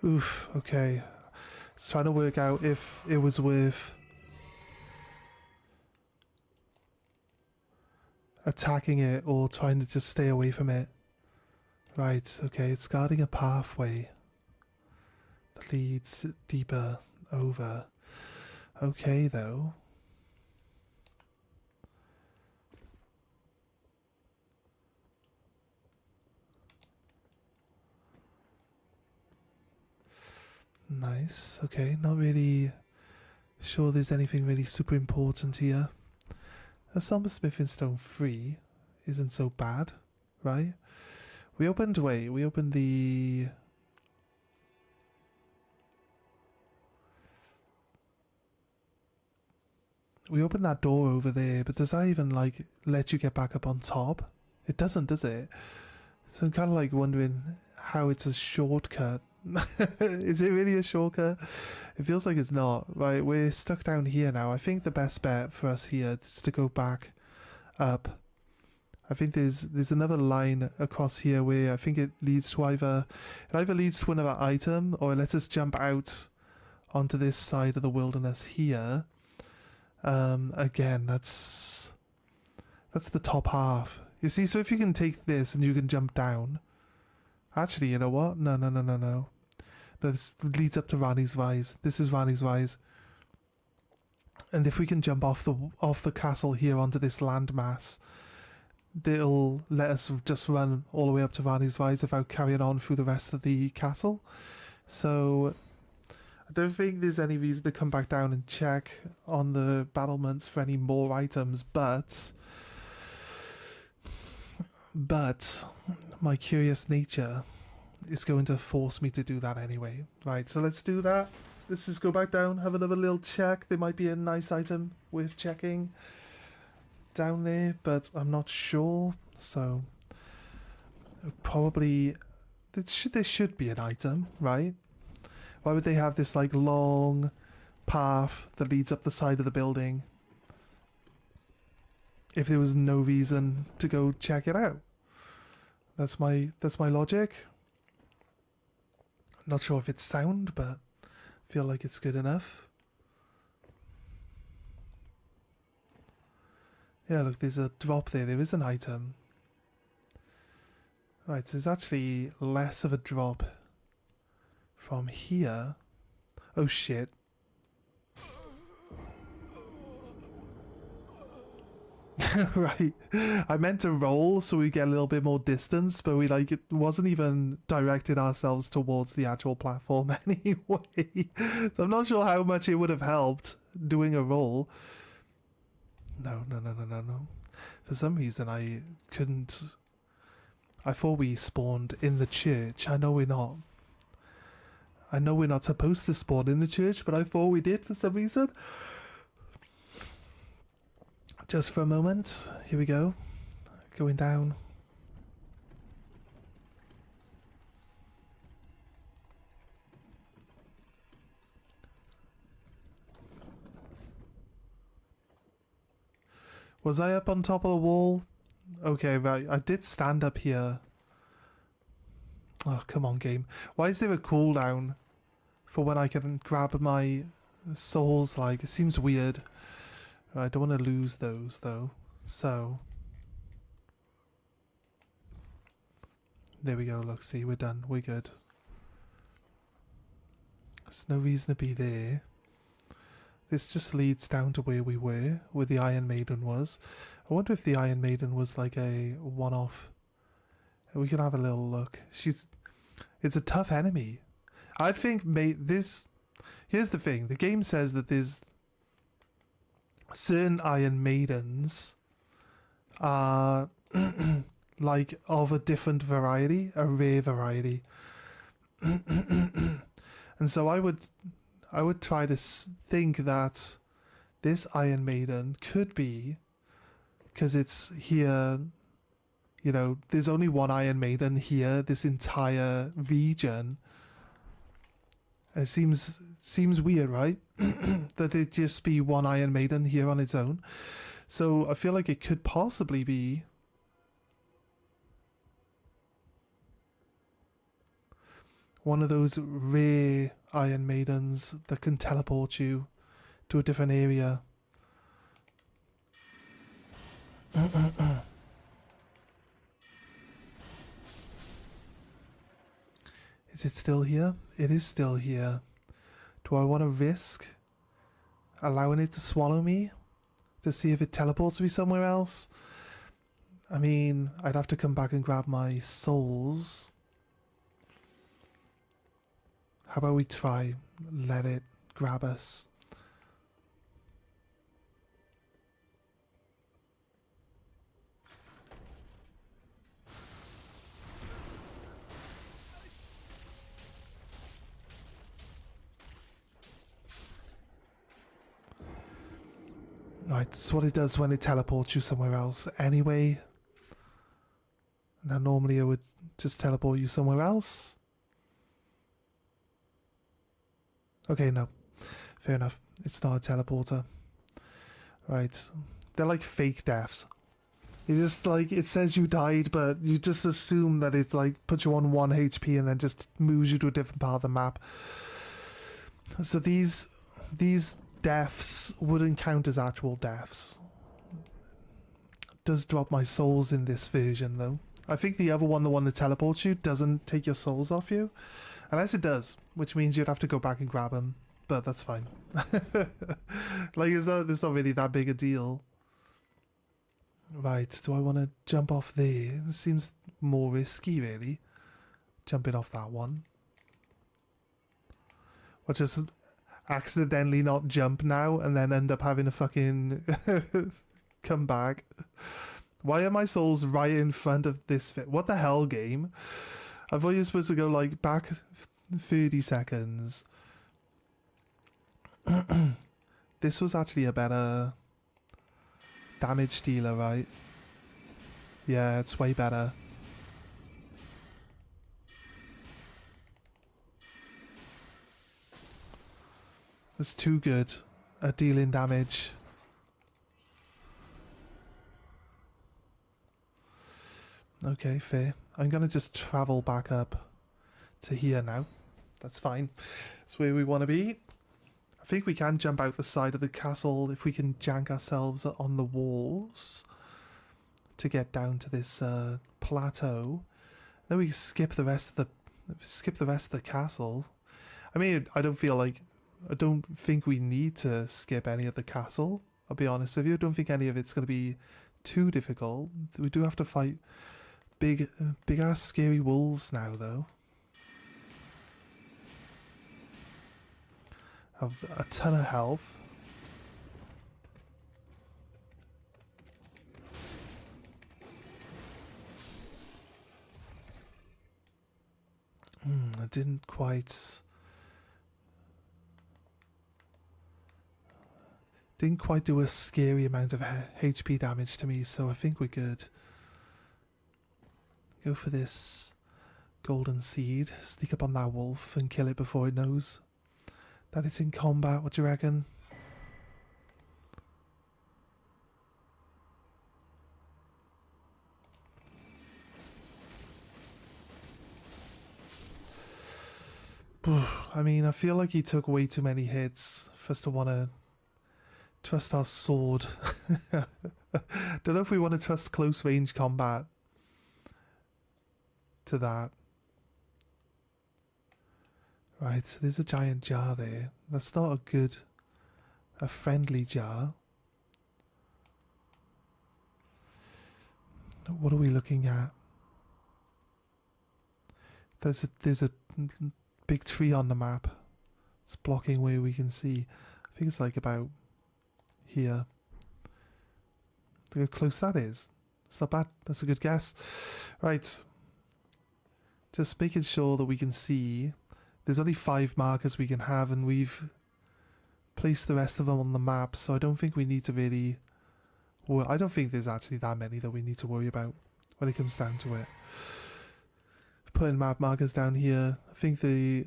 Speaker 1: Oof, okay. It's trying to work out if it was worth attacking it or trying to just stay away from it. Right, okay, it's guarding a pathway that leads deeper over. Okay, though. Nice, okay, not really sure there's anything really super important here. A Somber Smithing Stone 3 isn't so bad, right? We opened the... We opened that door over there, but does that even, like, let you get back up on top? It doesn't, does it? So I'm kind of, like, wondering how it's a shortcut. Is it really a shortcut? It feels like it's not. Right, we're stuck down here now. I think the best bet for us here is to go back up. I think there's another line across here where I think it leads to it either leads to another item or it lets us jump out onto this side of the wilderness here. Again, that's the top half. You see, so if you can take this and you can jump down. Actually, you know what? No, this leads up to Rani's Rise. This is Rani's Rise. And if we can jump off the castle here onto this landmass, they'll let us just run all the way up to Rani's Rise without carrying on through the rest of the castle. So I don't think there's any reason to come back down and check on the battlements for any more items, but my curious nature is going to force me to do that anyway. Right, so let's do that. Let's just go back down, have another little check. There might be a nice item worth checking down there, but I'm not sure. So probably there should be an item, right? Why would they have this like long path that leads up the side of the building if there was no reason to go check it out. That's my logic. Not sure if it's sound, but I feel like it's good enough. Yeah, look, there's a drop there. There is an item. Right, so there's actually less of a drop from here. Oh shit. Right, I meant to roll so we get a little bit more distance, but we like it wasn't even directed ourselves towards the actual platform anyway. So I'm not sure how much it would have helped doing a roll. No. For some reason I couldn't. I thought we spawned in the church. I know we're not. I know we're not supposed to spawn in the church, but I thought we did for some reason. Just for a moment. Here we go. Going down. Was I up on top of the wall? Okay, right. I did stand up here. Oh, come on, game. Why is there a cooldown for when I can grab my souls? Like, it seems weird. I don't want to lose those, though. So. There we go. Look, see, we're done. We're good. There's no reason to be there. This just leads down to where we were, where the Iron Maiden was. I wonder if the Iron Maiden was like a one-off. We can have a little look. It's a tough enemy. I think this. Here's the thing. The game says that there's certain Iron Maidens are like of a different variety, a rare variety. And so I would try to think that this Iron Maiden could be, because it's here, you know, there's only one Iron Maiden here, this entire region. It seems weird, right? That it just be one Iron Maiden here on its own. So I feel like it could possibly be one of those rare Iron Maidens that can teleport you to a different area. Is it still here? It is still here. Do I want to risk allowing it to swallow me to see if it teleports me somewhere else? I mean, I'd have to come back and grab my souls. How about we try let it grab us? Right, that's what it does when it teleports you somewhere else anyway. Now normally it would just teleport you somewhere else. Okay, no. Fair enough. It's not a teleporter. Right. They're like fake deaths. You just like, it says you died, but you just assume that it like puts you on 1 HP and then just moves you to a different part of the map. So these deaths wouldn't count as actual deaths. It does drop my souls in this version though. I think the other one, the one that teleports you, doesn't take your souls off you. Unless it does, which means you'd have to go back and grab them. But that's fine. Like, it's not really that big a deal. Right, do I want to jump off there? It seems more risky, really. Jumping off that one. Or just accidentally not jump now and then end up having to fucking come back. Why are my souls right in front of this fit? What the hell, game? I thought you were supposed to go like back 30 seconds. This was actually a better damage dealer, right? Yeah, it's way better. It's too good at dealing damage. Okay, fair. I'm gonna just travel back up to here now. That's fine. That's where we want to be. I think we can jump out the side of the castle if we can jank ourselves on the walls to get down to this plateau. Then we skip the rest of the castle. I mean, I don't think we need to skip any of the castle. I'll be honest with you. I don't think any of it's going to be too difficult. We do have to fight big ass scary wolves now, though. Have a ton of health. I didn't quite do a scary amount of HP damage to me, so I think we're good. Go for this golden seed, sneak up on that wolf and kill it before it knows that it's in combat. What do you reckon? I mean, I feel like he took way too many hits for us to want to trust our sword. Don't know if we want to trust close range combat to that. Right, so there's a giant jar there. That's not a friendly jar. What are we looking at? There's a big tree on the map. It's blocking where we can see. I think it's like about here. Look how close that is. It's not bad. That's a good guess. Right. Just making sure that we can see. There's only 5 markers we can have, and we've placed the rest of them on the map, so I don't think we need to really... Well, I don't think there's actually that many that we need to worry about when it comes down to it. Putting map markers down here. I think there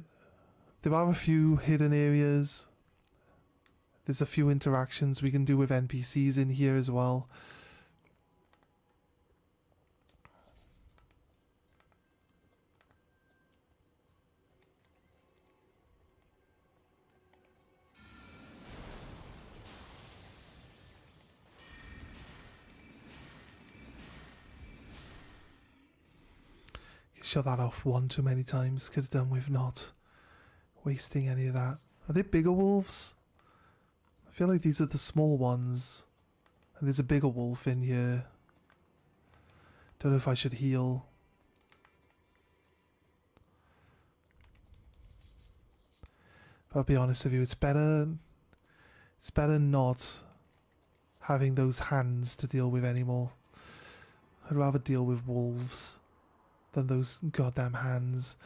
Speaker 1: are a few hidden areas. There's a few interactions we can do with NPCs in here as well. Shut that off one too many times. Could have done with not wasting any of that. Are they bigger wolves? I feel like these are the small ones. And there's a bigger wolf in here. Don't know if I should heal. But I'll be honest with you, it's better not having those hands to deal with anymore. I'd rather deal with wolves than those goddamn hands.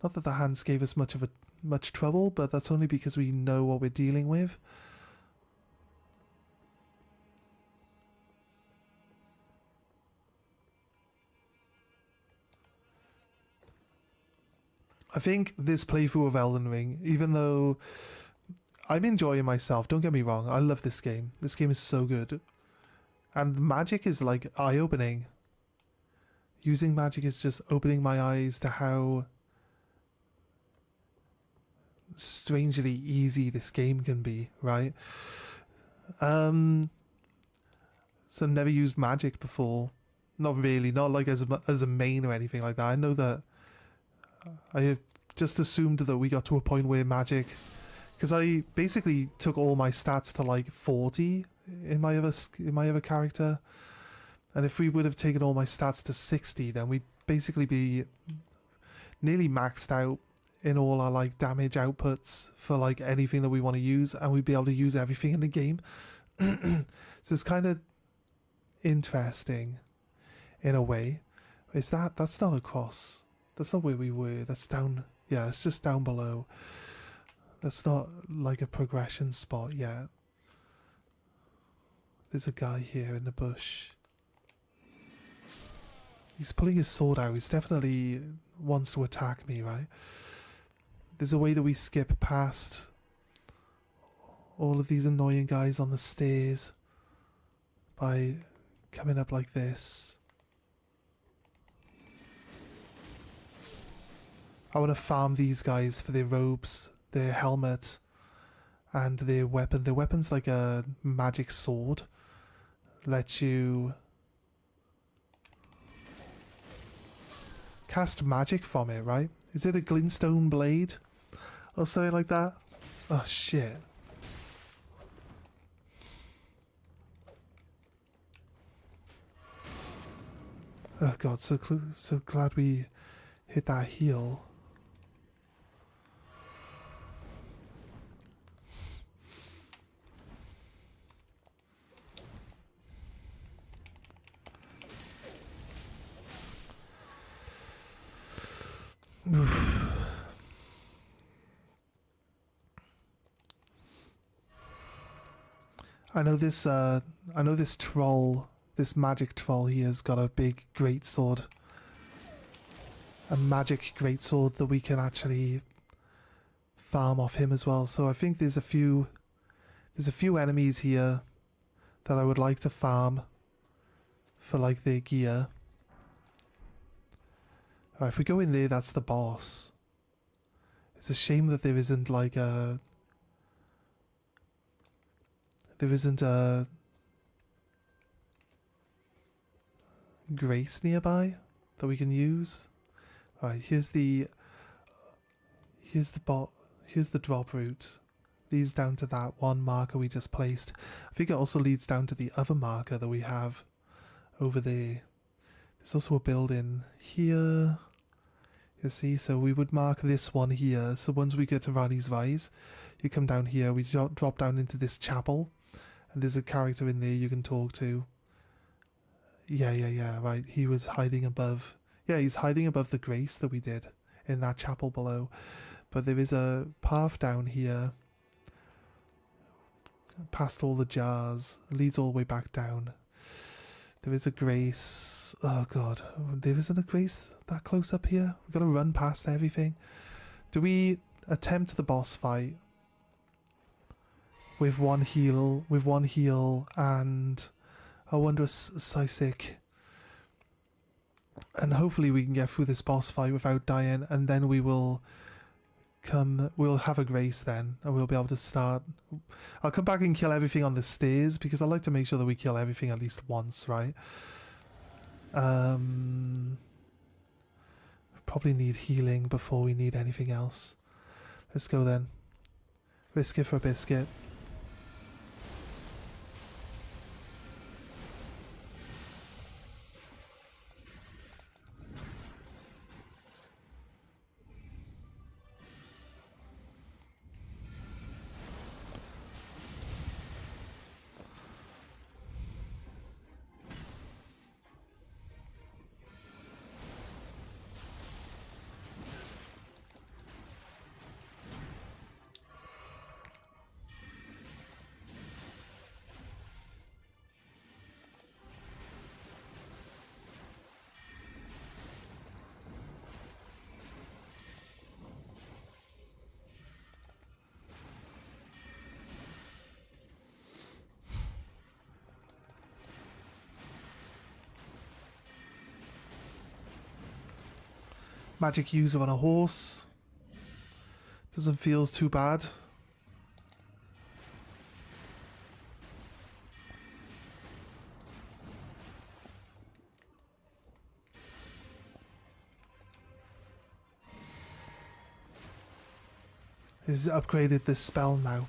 Speaker 1: Not that the hands gave us much trouble, but that's only because we know what we're dealing with. I think this playthrough of Elden Ring, even though I'm enjoying myself, don't get me wrong, I love this game. This game is so good. And magic is like eye-opening. Using magic is just opening my eyes to how strangely easy this game can be, right? So I've never used magic before. Not really, not like as a main or anything like that. I know that I just assumed that we got to a point where magic... Because I basically took all my stats to like 40 in my other character. And if we would have taken all my stats to 60, then we'd basically be nearly maxed out in all our like damage outputs for like anything that we want to use, and we'd be able to use everything in the game. So it's kind of interesting in a way. That's not across. That's not where we were. That's down. Yeah, it's just down below. That's not like a progression spot yet. There's a guy here in the bush. He's pulling his sword out. He's definitely wants to attack me, right? There's a way that we skip past all of these annoying guys on the stairs by coming up like this. I want to farm these guys for their robes, their helmet, and their weapon. Their weapon's like a magic sword. Lets you cast magic from it, right? Is it a glintstone blade? Or something like that? Oh shit. Oh god, so glad we hit that heal. I know this troll, this magic troll here has got a big greatsword. A magic greatsword that we can actually farm off him as well. So I think there's a few enemies here that I would like to farm for like their gear. Alright, if we go in there, that's the boss. It's a shame that there isn't like a grace nearby that we can use. Alright, here's the drop route. Leads down to that one marker we just placed. I think it also leads down to the other marker that we have over there. There's also a building here. You see, so we would mark this one here. So once we get to Rani's Rise, you come down here, we drop down into this chapel, and there's a character in there you can talk to. Yeah, right. He was hiding above. Yeah, he's hiding above the grace that we did in that chapel below. But there is a path down here, past all the jars, leads all the way back down. There is a grace. Oh god, there isn't a grace that close up here. We've got to run past everything. Do we attempt the boss fight with one heal, and a wondrous Sisik, and hopefully we can get through this boss fight without dying, and then we'll have a grace then, and we'll be able to start. I'll come back and kill everything on the stairs, because I like to make sure that we kill everything at least once, right? Probably need healing before we need anything else. Let's go then. Risk it for a biscuit. Magic user on a horse. Doesn't feel too bad. He's upgraded this spell now.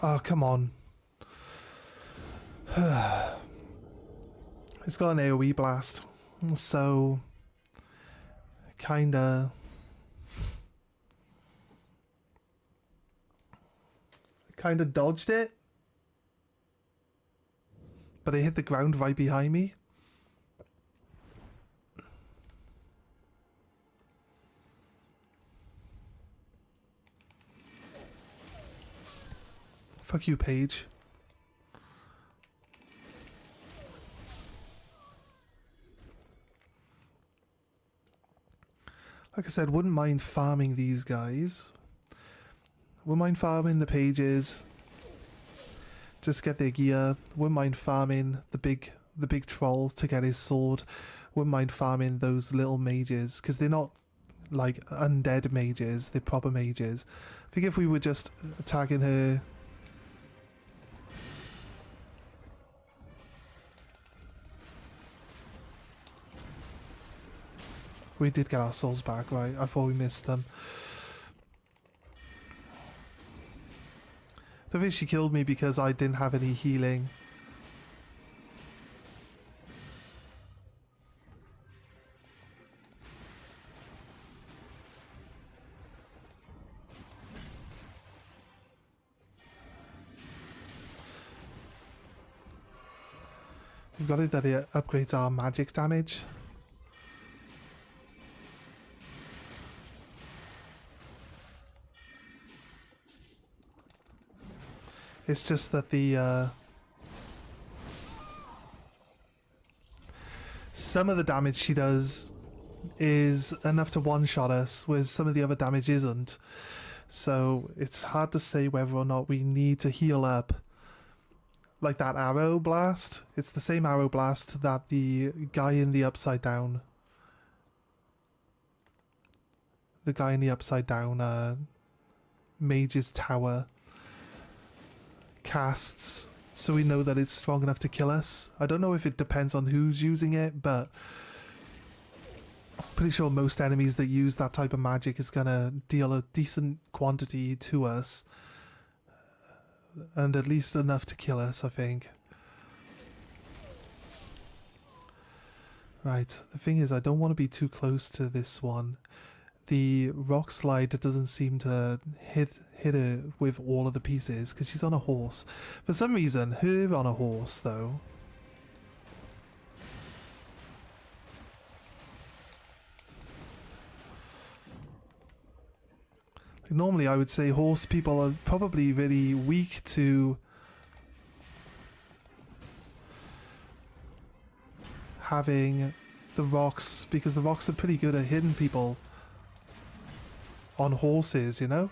Speaker 1: Oh, come on. It's got an AoE blast, so kinda dodged it, but it hit the ground right behind me. Fuck you, Paige. Like I said, wouldn't mind farming these guys. Wouldn't mind farming the pages. Just get their gear. Wouldn't mind farming the big troll to get his sword. Wouldn't mind farming those little mages, because they're not like undead mages, they're proper mages. I think if we were just attacking her... We did get our souls back, right? I thought we missed them. I don't think she killed me because I didn't have any healing. We've got it that it upgrades our magic damage. It's just that the some of the damage she does is enough to one-shot us, whereas some of the other damage isn't. So it's hard to say whether or not we need to heal up. Like that arrow blast, it's the same arrow blast that the guy in the upside down... The guy in the upside down mage's tower casts, so we know that it's strong enough to kill us. I don't know if it depends on who's using it, but I'm pretty sure most enemies that use that type of magic is gonna deal a decent quantity to us, and at least enough to kill us, I think. Right, the thing is, I don't want to be too close to this one. The rock slide doesn't seem to hit her with all of the pieces because she's on a horse. For some reason, her on a horse though. Normally I would say horse people are probably really weak to having the rocks, because the rocks are pretty good at hitting people on horses, you know?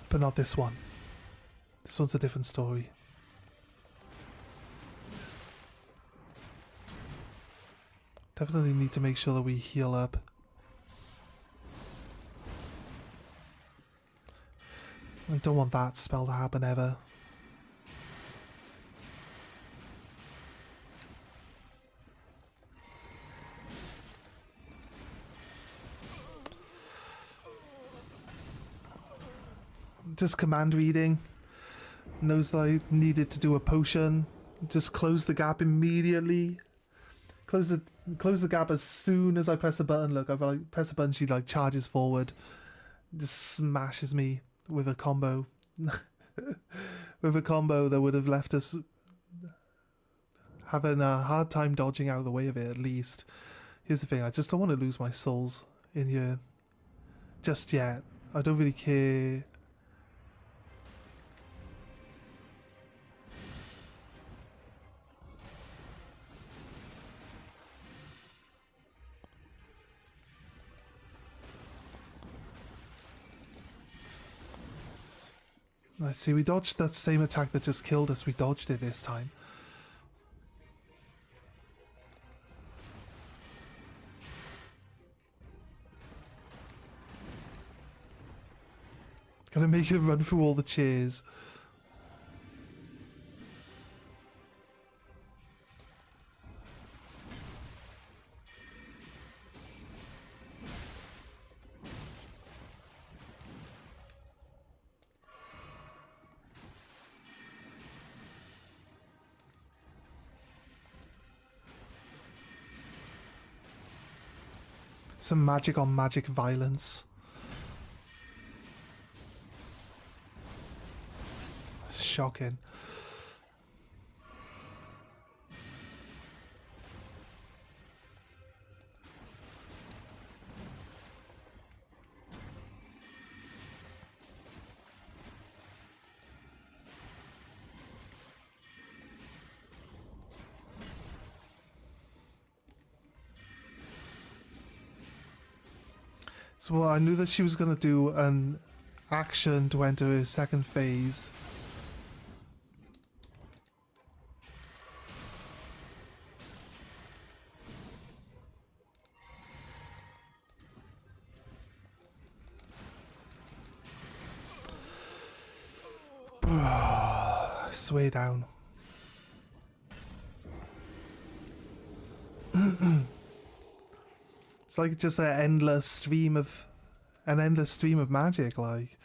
Speaker 1: But not this one. This one's a different story. Definitely need to make sure that we heal up. I don't want that spell to happen ever. Just command reading. Knows that I needed to do a potion. Just close the gap immediately. Close the gap as soon as I press the button. Look, I press the button, she like charges forward. Just smashes me with a combo. With a combo that would have left us having a hard time dodging out of the way of it, at least. Here's the thing, I just don't want to lose my souls in here just yet. I don't really care. Let's see, we dodged that same attack that just killed us. We dodged it this time. Gotta make it run through all the chairs. Some magic on magic violence. Shocking. So I knew that she was going to do an action to enter her second phase. Sway down. It's like just an endless stream of magic, like.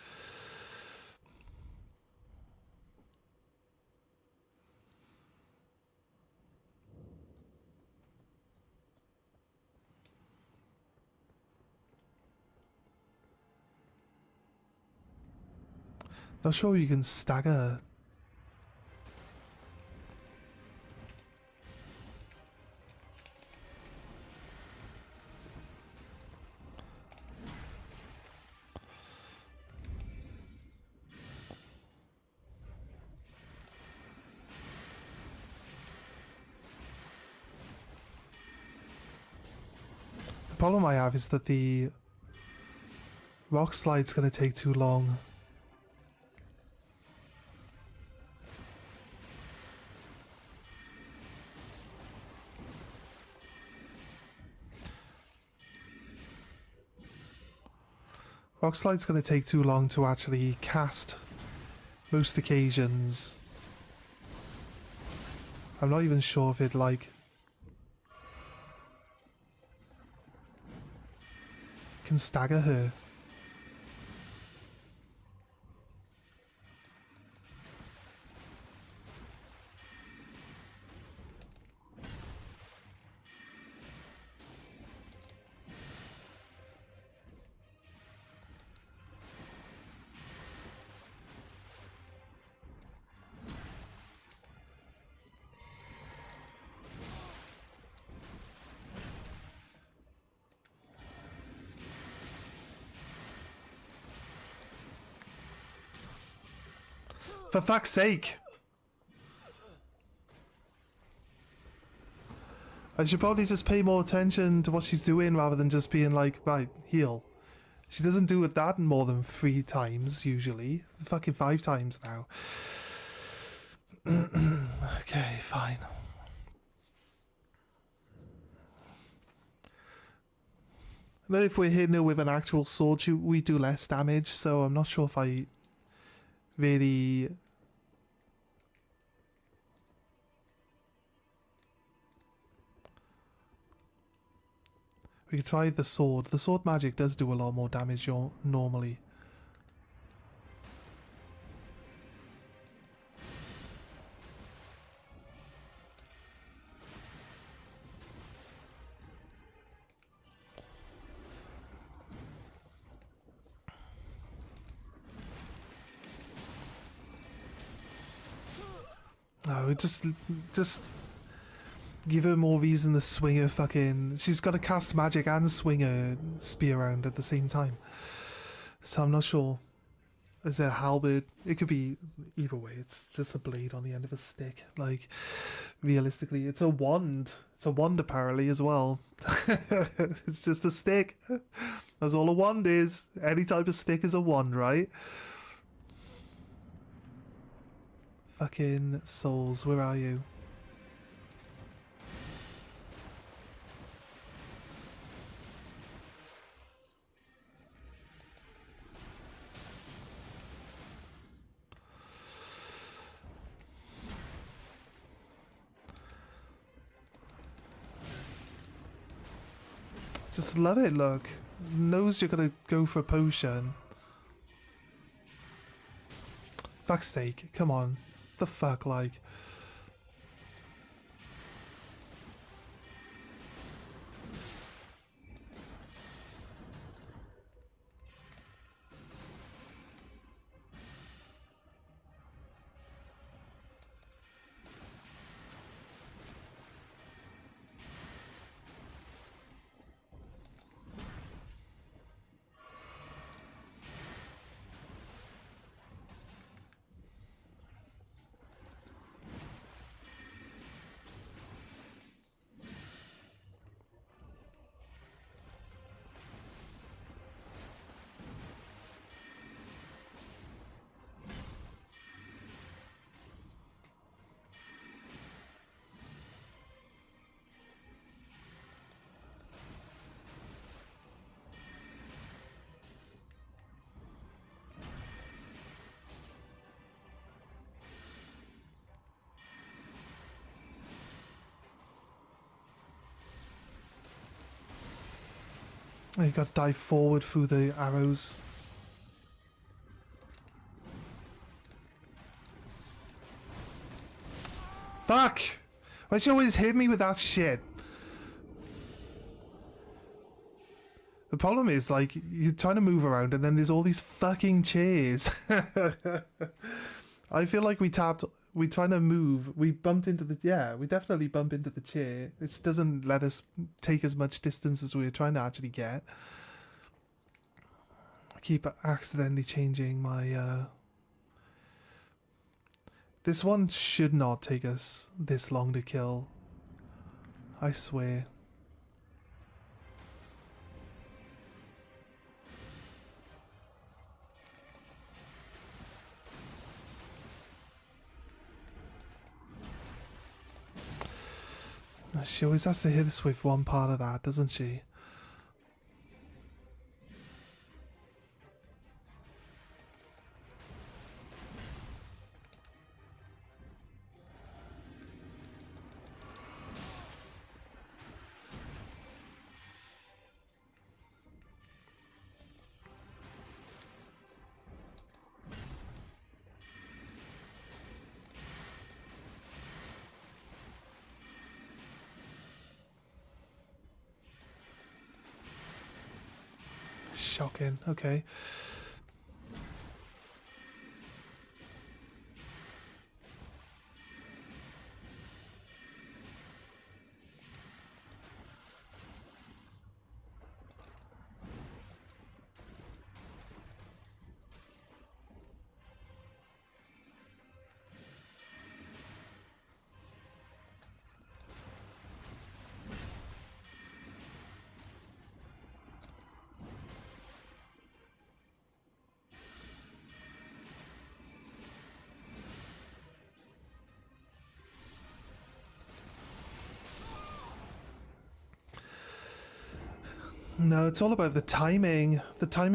Speaker 1: Not sure you can stagger. The problem I have is that the rock slide's going to take too long. Rock slide's going to take too long to actually cast most occasions. I'm not even sure if it like can stagger her. For fuck's sake! I should probably just pay more attention to what she's doing rather than just being like, right, heal. She doesn't do that more than 3 times, usually. Fucking 5 times now. Okay, fine. I know if we're hitting her with an actual sword, we do less damage, so I'm not sure if I really... We could try the sword. The sword magic does do a lot more damage normally. No, just give her more reason to swing her fucking... She's got to cast magic and swing her spear around at the same time. So I'm not sure. Is it a halberd? It could be either way. It's just a blade on the end of a stick. Like, realistically, it's a wand. It's a wand apparently as well. It's just a stick. That's all a wand is. Any type of stick is a wand, right? Fucking souls, where are you? Just love it, look. Knows you're gonna go for a potion. Fuck's sake, come on. The fuck, like... You gotta dive forward through the arrows. Fuck! Why she always hit me with that shit? The problem is, like, you're trying to move around and then there's all these fucking chairs. I feel like we're trying to move, we bumped into the, yeah, we definitely bump into the chair, which doesn't let us take as much distance as we were trying to actually get. I keep accidentally changing my, This one should not take us this long to kill. I swear. She always has to hit us with one part of that, doesn't she? Shocking, okay. No, it's all about the timing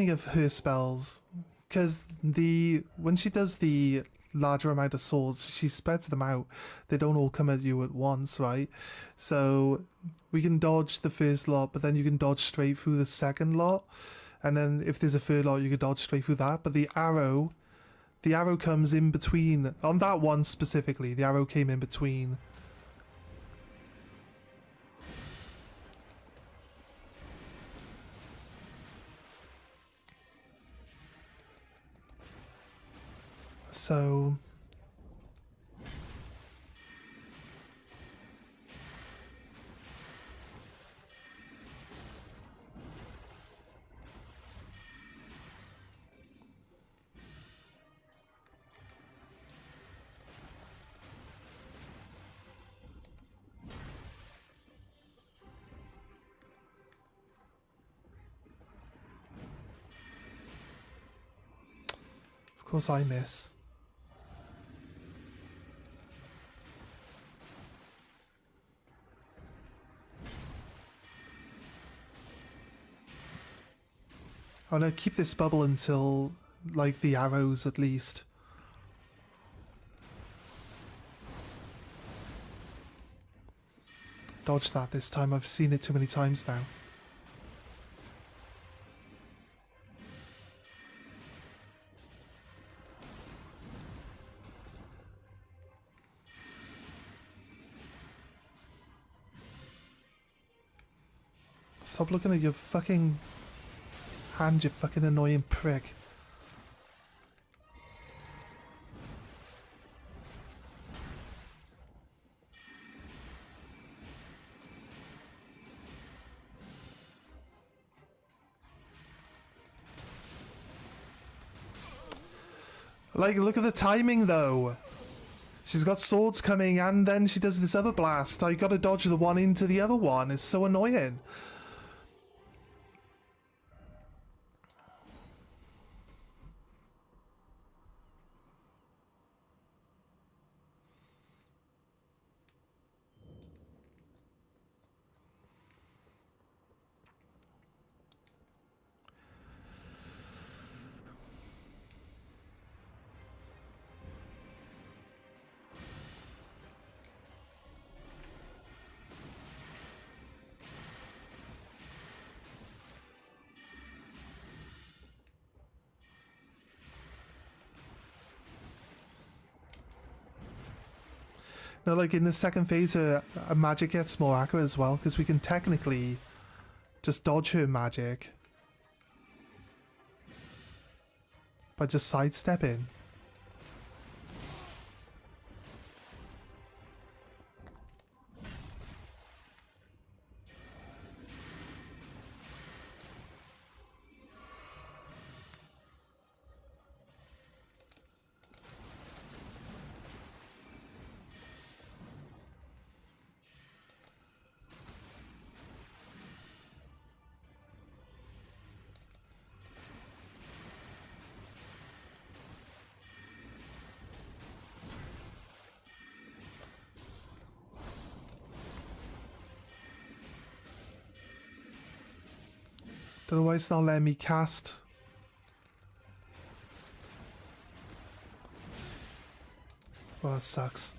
Speaker 1: of her spells. Because when she does the larger amount of swords, she spreads them out. They don't all come at you at once, right? So we can dodge the first lot, but then you can dodge straight through the second lot. And then if there's a third lot, you can dodge straight through that. But the arrow comes in between. On that one specifically, the arrow came in between. So of course I miss. Oh no, keep this bubble until, like, the arrows at least. Dodge that this time, I've seen it too many times now. Stop looking at your fucking hand, you fucking annoying prick. Like, look at the timing though. She's got swords coming and then she does this other blast. I gotta dodge the one into the other one. It's so annoying. No, like in the second phase, a magic gets more accurate as well, because we can technically just dodge her magic by just sidestepping. Don't know why it's not letting me cast. Well, that sucks.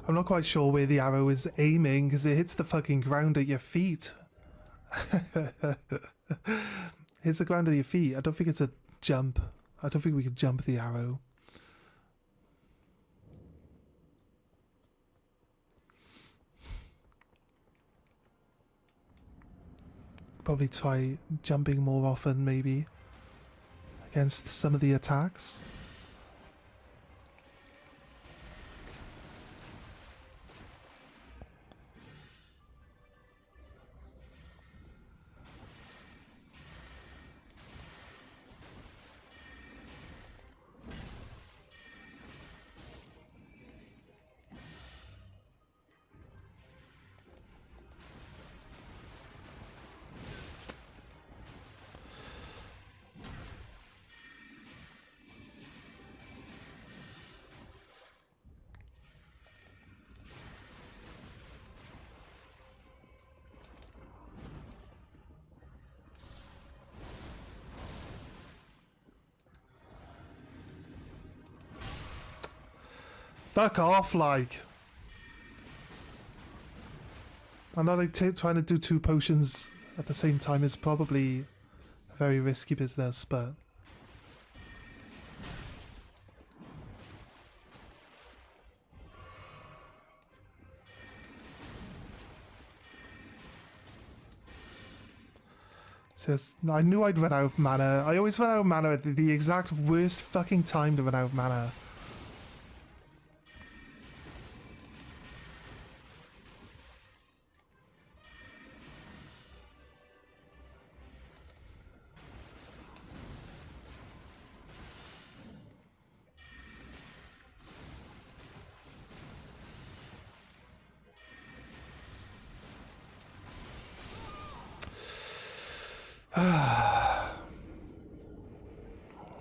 Speaker 1: I'm not quite sure where the arrow is aiming because it hits the fucking ground at your feet. Hits the ground at your feet. I don't think it's a jump. I don't think we can jump the arrow. Probably try jumping more often, maybe, against some of the attacks. Fuck off, like. I know like trying to do 2 potions at the same time is probably a very risky business, but... Says, I knew I'd run out of mana. I always run out of mana at the exact worst fucking time to run out of mana.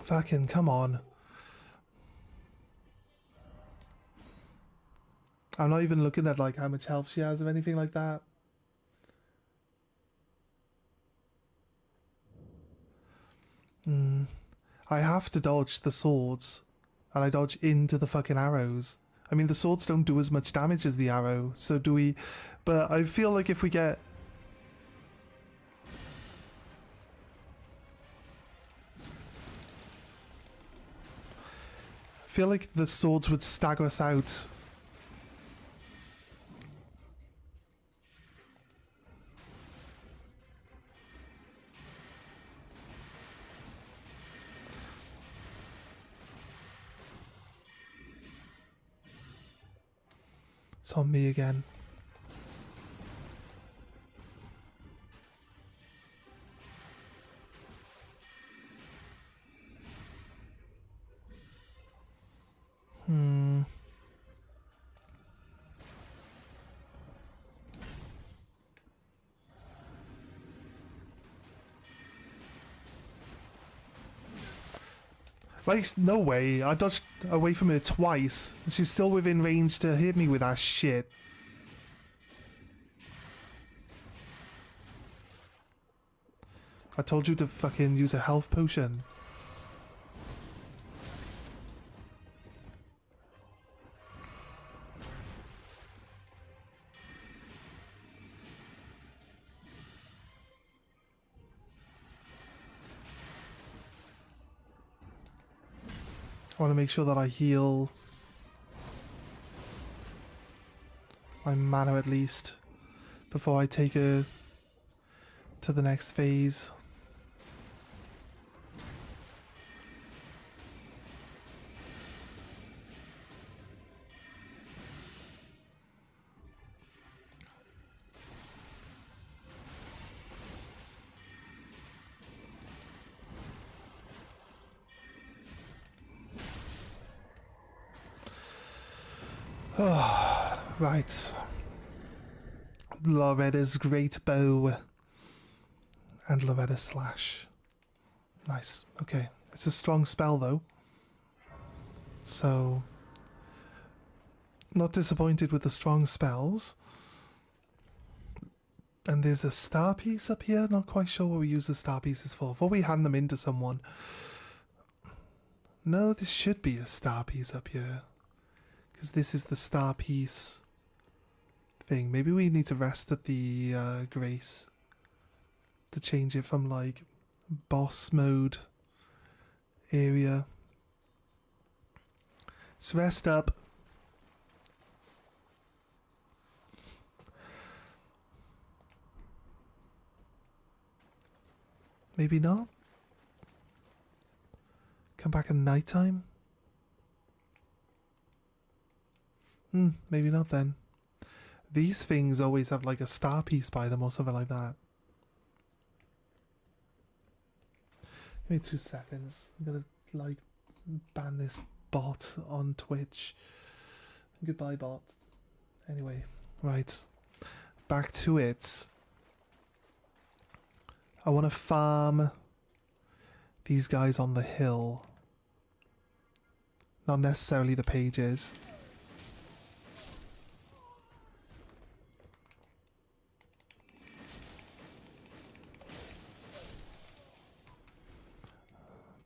Speaker 1: Fucking come on. I'm not even looking at like how much health she has or anything like that. I have to dodge the swords, and I dodge into the fucking arrows. I mean, the swords don't do as much damage as the arrow, so do we... But I feel like if we get... I feel like the swords would stagger us out. It's on me again. Like, no way. I dodged away from her twice. And she's still within range to hit me with that shit. I told you to fucking use a health potion. I want to make sure that I heal my mana at least before I take her to the next phase. Right. Loretta's Great Bow and Loretta Slash. Nice. Okay. It's a strong spell though. So, not disappointed with the strong spells. And there's a star piece up here. Not quite sure what we use the star pieces for. Before we hand them in to someone. No, this should be a star piece up here. Because this is the star piece thing. Maybe we need to rest at the Grace to change it from like boss mode area. Let's rest up. Maybe not. Come back at nighttime. Maybe not then. These things always have like a star piece by them or something like that. Give me 2 seconds. I'm gonna like ban this bot on Twitch. Goodbye, bot. Anyway, right. Back to it. I want to farm these guys on the hill. Not necessarily the pages.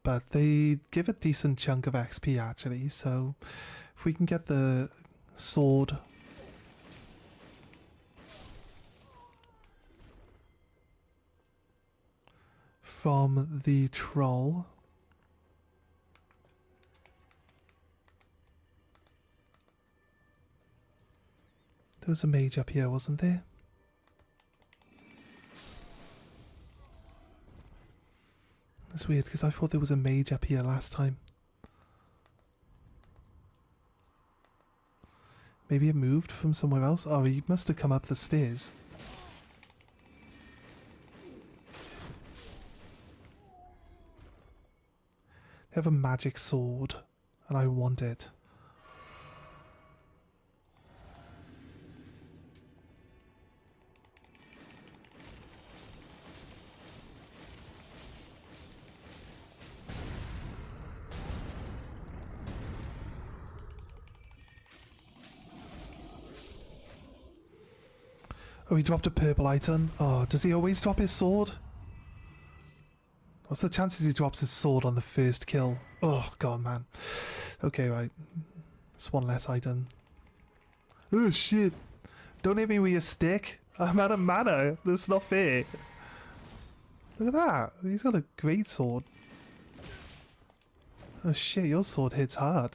Speaker 1: But they give a decent chunk of XP actually, so if we can get the sword from the troll. There was a mage up here, wasn't there? That's weird, because I thought there was a mage up here last time. Maybe it moved from somewhere else? Oh, he must have come up the stairs. They have a magic sword, and I want it. Oh, he dropped a purple item. Oh, does he always drop his sword? What's the chances he drops his sword on the first kill? Oh, God, man. Okay, right. It's one less item. Oh, shit. Don't hit me with your stick. I'm out of mana. That's not fair. Look at that. He's got a great sword. Oh, shit. Your sword hits hard.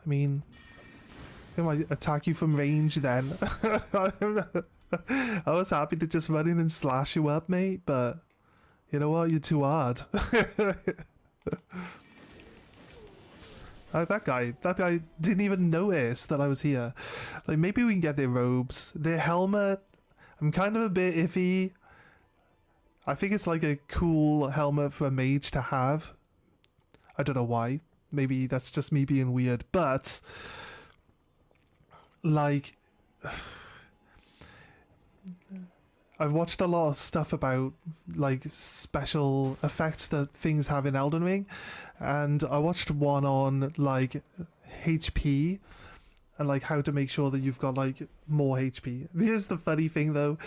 Speaker 1: I mean... I might attack you from range then. I was happy to just run in and slash you up, mate, but you know what? You're too hard. That guy didn't even notice that I was here. Like, maybe we can get their robes. Their helmet, I'm kind of a bit iffy. I think it's like a cool helmet for a mage to have. I don't know why. Maybe that's just me being weird, but... like, I've watched a lot of stuff about like special effects that things have in Elden Ring, and I watched one on like HP and like how to make sure that you've got like more HP. Here's the funny thing though,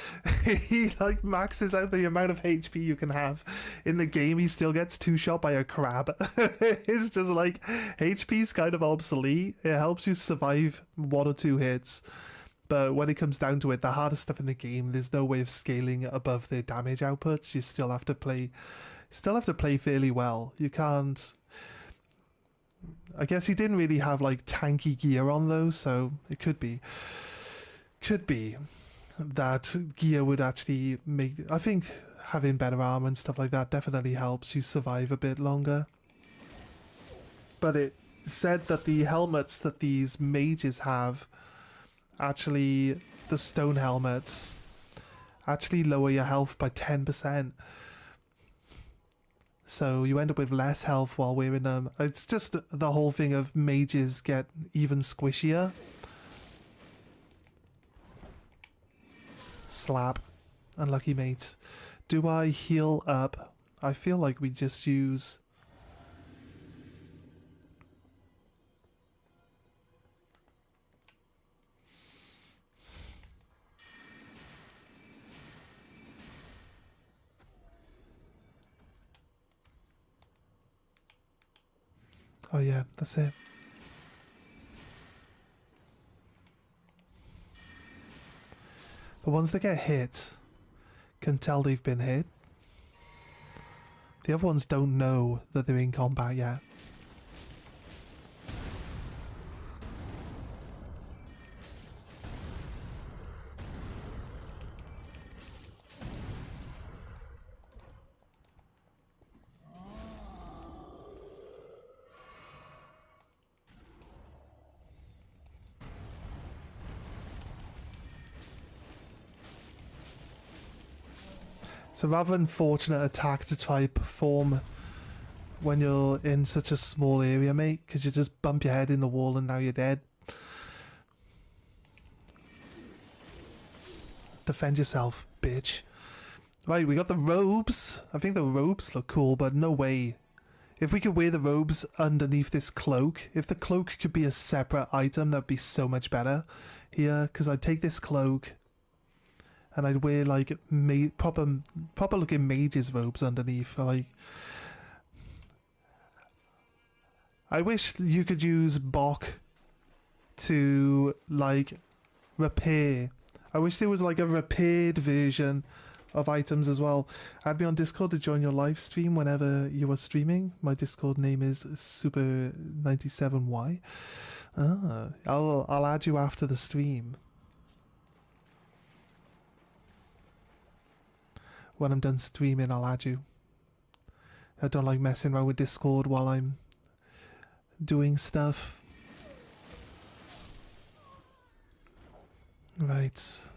Speaker 1: he like maxes out the amount of HP you can have in the game. He still gets 2-shot by a crab. It's just like HP's kind of obsolete. It helps you survive 1 or 2 hits, but when it comes down to it, the hardest stuff in the game, there's no way of scaling above their damage outputs. You still have to Still have to play fairly well. You can't... I guess he didn't really have like tanky gear on though, so it could be that gear would actually make... I think having better armor and stuff like that definitely helps you survive a bit longer. But it said that the helmets that these mages have, actually, the stone helmets, actually lower your health by 10%. So you end up with less health while wearing them. It's just the whole thing of mages get even squishier. Slap. Unlucky mate. Do I heal up? I feel like we just use... Oh yeah, that's it. The ones that get hit can tell they've been hit. The other ones don't know that they're in combat yet. It's a rather unfortunate attack to try perform when you're in such a small area, mate, because you just bump your head in the wall and now you're dead. Defend yourself, bitch. Right, we got the robes. I think the robes look cool, but no way. If we could wear the robes underneath this cloak, if the cloak could be a separate item, that'd be so much better here, because I'd take this cloak and I'd wear like proper looking mage's robes underneath. Like, I wish you could use Bok to like repair. I wish there was like a repaired version of items as well. Add me on Discord to join your live stream whenever you are streaming. My Discord name is Super97Y. I'll add you after the stream. When I'm done streaming, I'll add you. I don't like messing around with Discord while I'm doing stuff. Right.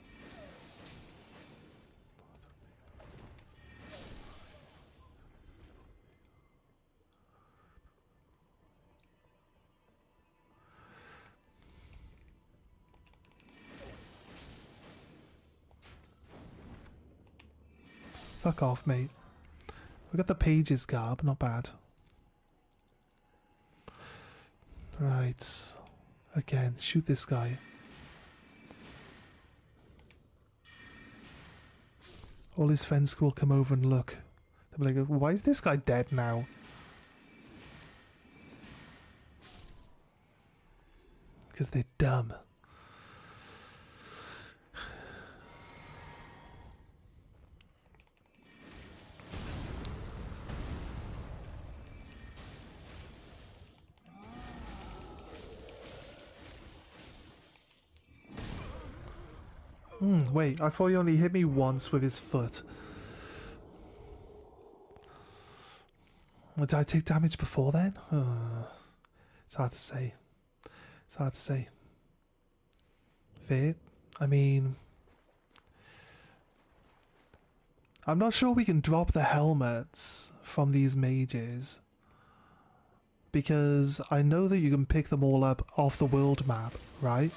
Speaker 1: Fuck off, mate. We got the page's garb, not bad. Right. Again, shoot this guy. All his friends will come over and look. They'll be like, why is this guy dead now? Because they're dumb. Wait, I thought he only hit me once with his foot. Did I take damage before then? It's hard to say. It's hard to say. Fair. I mean... I'm not sure we can drop the helmets from these mages. Because I know that you can pick them all up off the world map, right?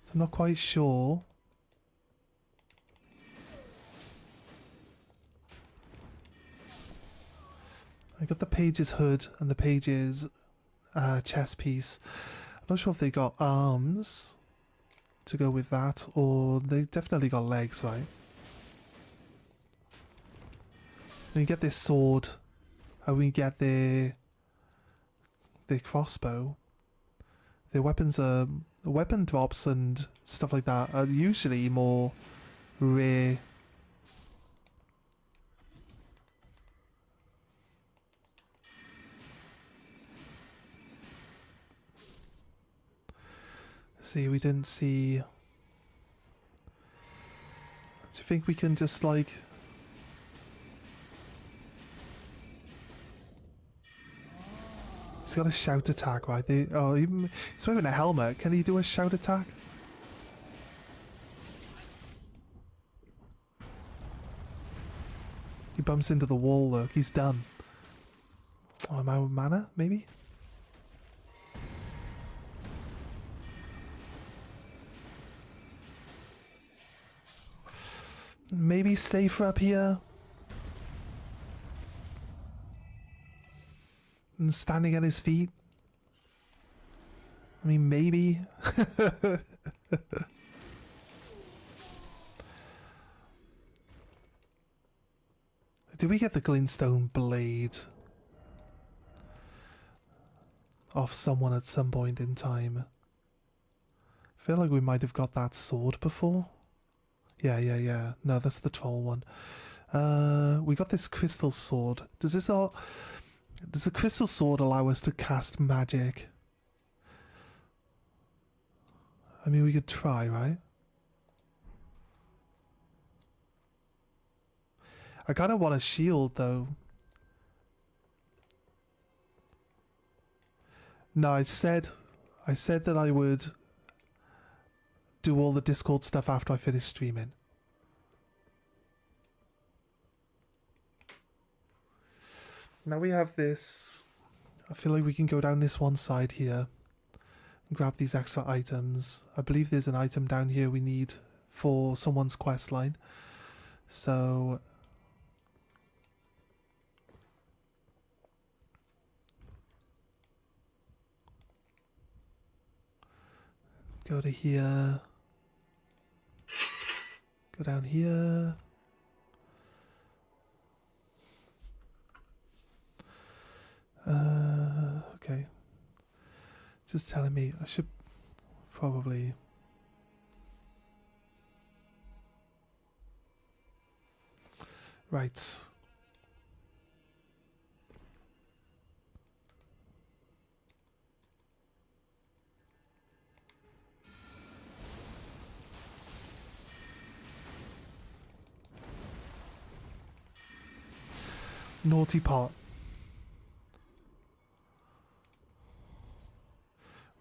Speaker 1: So I'm not quite sure. I got the page's hood and the page's chest piece. I'm not sure if they got arms to go with that, or they definitely got legs, right? And you get this sword, and we get their crossbow. Their weapons are... weapon drops and stuff like that are usually more rare. See, we didn't see... Do you think we can just, like... He's got a shout attack, right? Oh, he's wearing a helmet. Can he do a shout attack? He bumps into the wall, look. He's done. Oh, am I out of mana, maybe? Maybe safer up here. And standing at his feet. I mean, maybe. Did we get the glintstone blade off someone at some point in time? I feel like we might have got that sword before. Yeah. No, that's the troll one. We got this crystal sword. Does the crystal sword allow us to cast magic? I mean, we could try, right? I kind of want a shield, though. No, I said that I would do all the Discord stuff after I finish streaming. Now we have this. I feel like we can go down this one side here and grab these extra items. I believe there's an item down here we need for someone's quest line. So go to here. Go down here. Okay. Just telling me I should probably... Right. Naughty pot.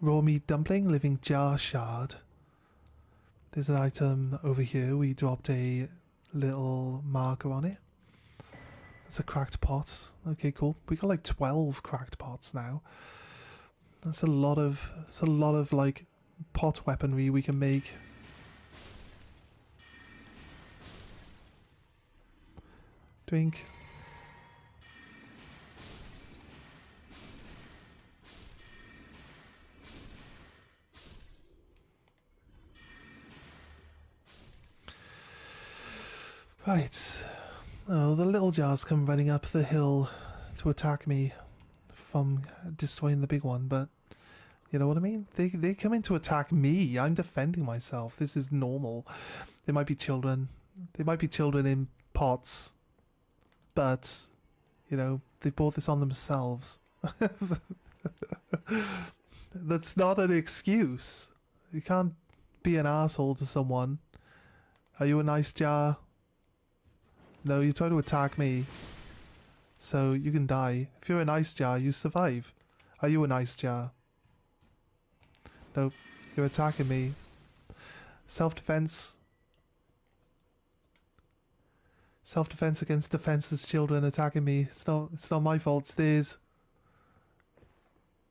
Speaker 1: Raw meat dumpling, living jar shard. There's an item over here. We dropped a little marker on it. That's a cracked pot. Okay, cool. We got like 12 cracked pots now. That's a lot of like pot weaponry we can make. Drink. Right. Oh, the little jars come running up the hill to attack me from destroying the big one, but you know what I mean? They come in to attack me. I'm defending myself. This is normal. There might be children. There might be children in pots, but you know, they brought this on themselves. That's not an excuse. You can't be an asshole to someone. Are you a nice jar? No, you try to attack me. So you can die. If you're a nice jar, you survive. Are you a nice jar? Nope. You're attacking me. Self-defense. Self-defense against defenseless children attacking me. It's not my fault, it's theirs.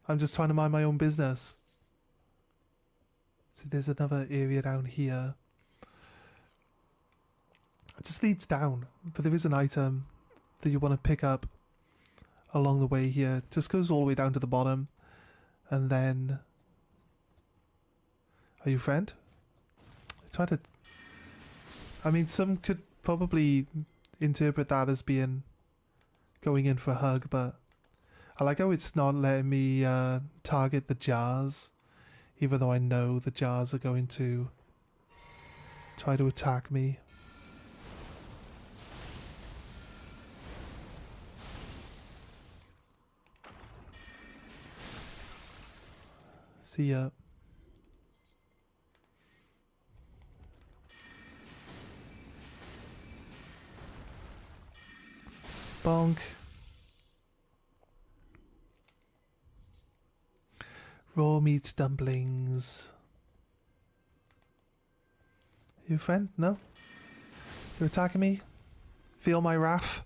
Speaker 1: I'm just trying to mind my own business. See, there's another area down here. It just leads down, but there is an item that you want to pick up along the way here. It just goes all the way down to the bottom, and then... Are you friend? Try to... I mean, some could probably interpret that as being going in for a hug, but I like how it's not letting me target the jars, even though I know the jars are going to try to attack me. See ya. bonk. Raw meat dumplings. You friend? No? You're attacking me? Feel my wrath?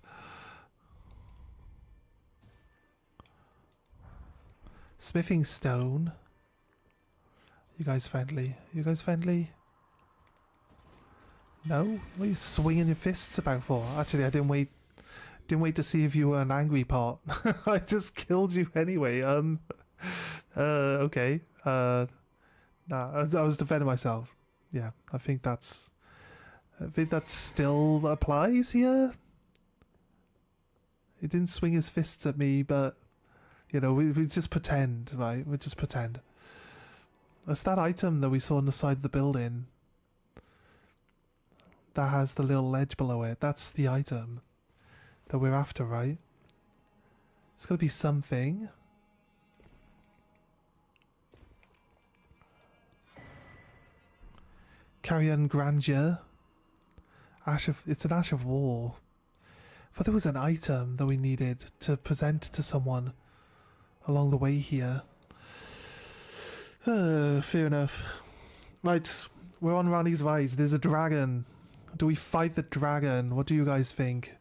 Speaker 1: Smithing stone. You guys friendly? You guys friendly? No? What are you swinging your fists about for? Actually, I didn't wait to see if you were an angry part. I just killed you anyway. Okay. Nah, I was defending myself. Yeah, I think that still applies here. He didn't swing his fists at me, but you know, we just pretend, right? We just pretend. That's that item that we saw on the side of the building. That has the little ledge below it. That's the item that we're after, right? It's gotta be something. Carrion Grandeur. It's an Ash of War. I thought there was an item that we needed to present to someone along the way here. Fair enough. Right, we're on Randy's Rise. There's a dragon. Do we fight the dragon? What do you guys think?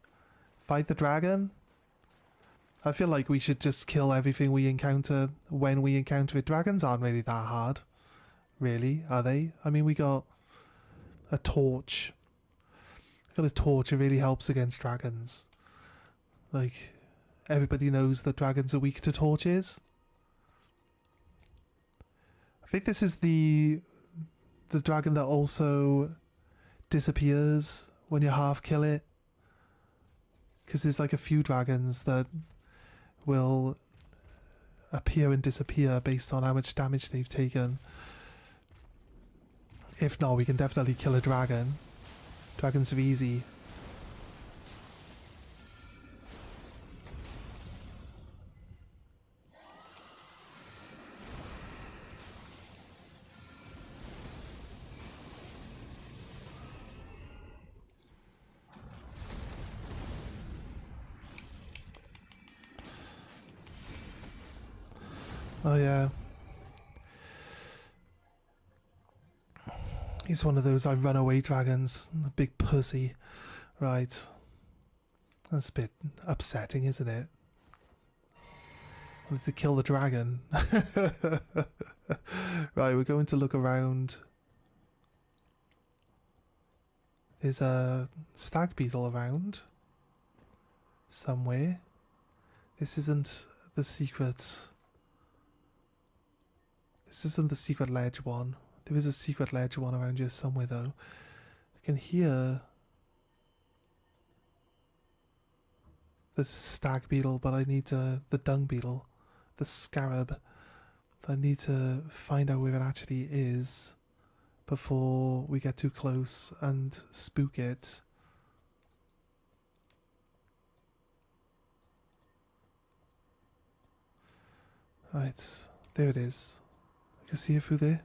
Speaker 1: Fight the dragon? I feel like we should just kill everything we encounter when we encounter it. Dragons aren't really that hard. Really, are they? I mean, we got a torch. We got a torch. It really helps against dragons. Like, everybody knows that dragons are weak to torches. I think this is the dragon that also disappears when you half kill it. Because there's like a few dragons that will appear and disappear based on how much damage they've taken. If not, we can definitely kill a dragon. Dragons are easy. Oh yeah. He's one of those I run away dragons. A big pussy. Right. That's a bit upsetting, isn't it? I have to kill the dragon. Right, we're going to look around. There's a stag beetle around. Somewhere. This isn't the secret. This isn't the secret ledge one. There is a secret ledge one around here somewhere though. I can hear the stag beetle, but I need the dung beetle, the scarab. I need to find out where it actually is before we get too close and spook it. Right, there it is. I can see it through there.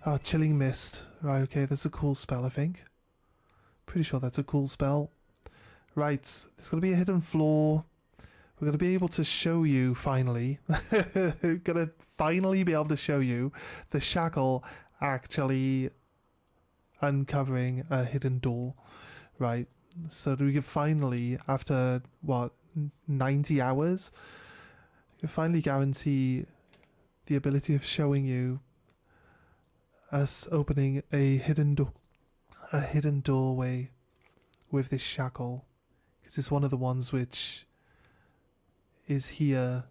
Speaker 1: Oh, Chilling Mist. Right, okay, that's a cool spell, I think. Pretty sure that's a cool spell. Right, there's going to be a hidden floor. We're going to be able to show you, finally. We're going to finally be able to show you the shackle actually uncovering a hidden door. Right, so we can finally, after, what, 90 hours? We can finally guarantee the ability of showing you us opening a hidden doorway with this shackle, because it's one of the ones which is here.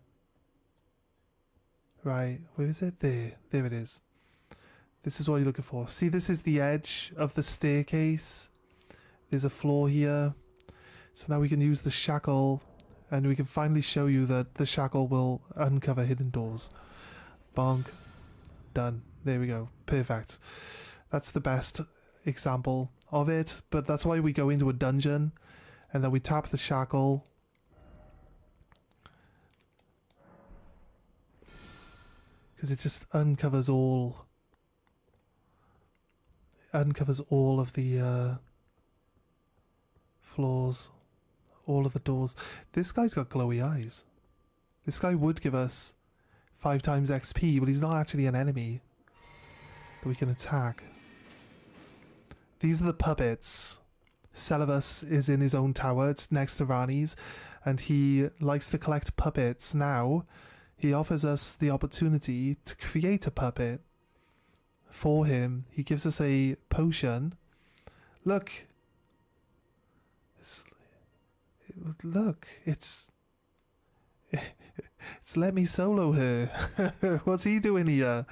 Speaker 1: Right, where is it? There it is. This is what you're looking for. See, this is the edge of the staircase. There's a floor here, so now we can use the shackle and we can finally show you that the shackle will uncover hidden doors. Bonk. Done. There we go. Perfect. That's the best example of it, but that's why we go into a dungeon and then we tap the shackle because it just uncovers all of the floors, all of the doors. This guy's got glowy eyes. This guy would give us 5 times XP, but he's not actually an enemy that we can attack. These are the puppets. Celavus is in his own tower. It's next to Rani's, and he likes to collect puppets. Now, he offers us the opportunity to create a puppet for him. He gives us a potion. Look. It's let me solo her. What's he doing here?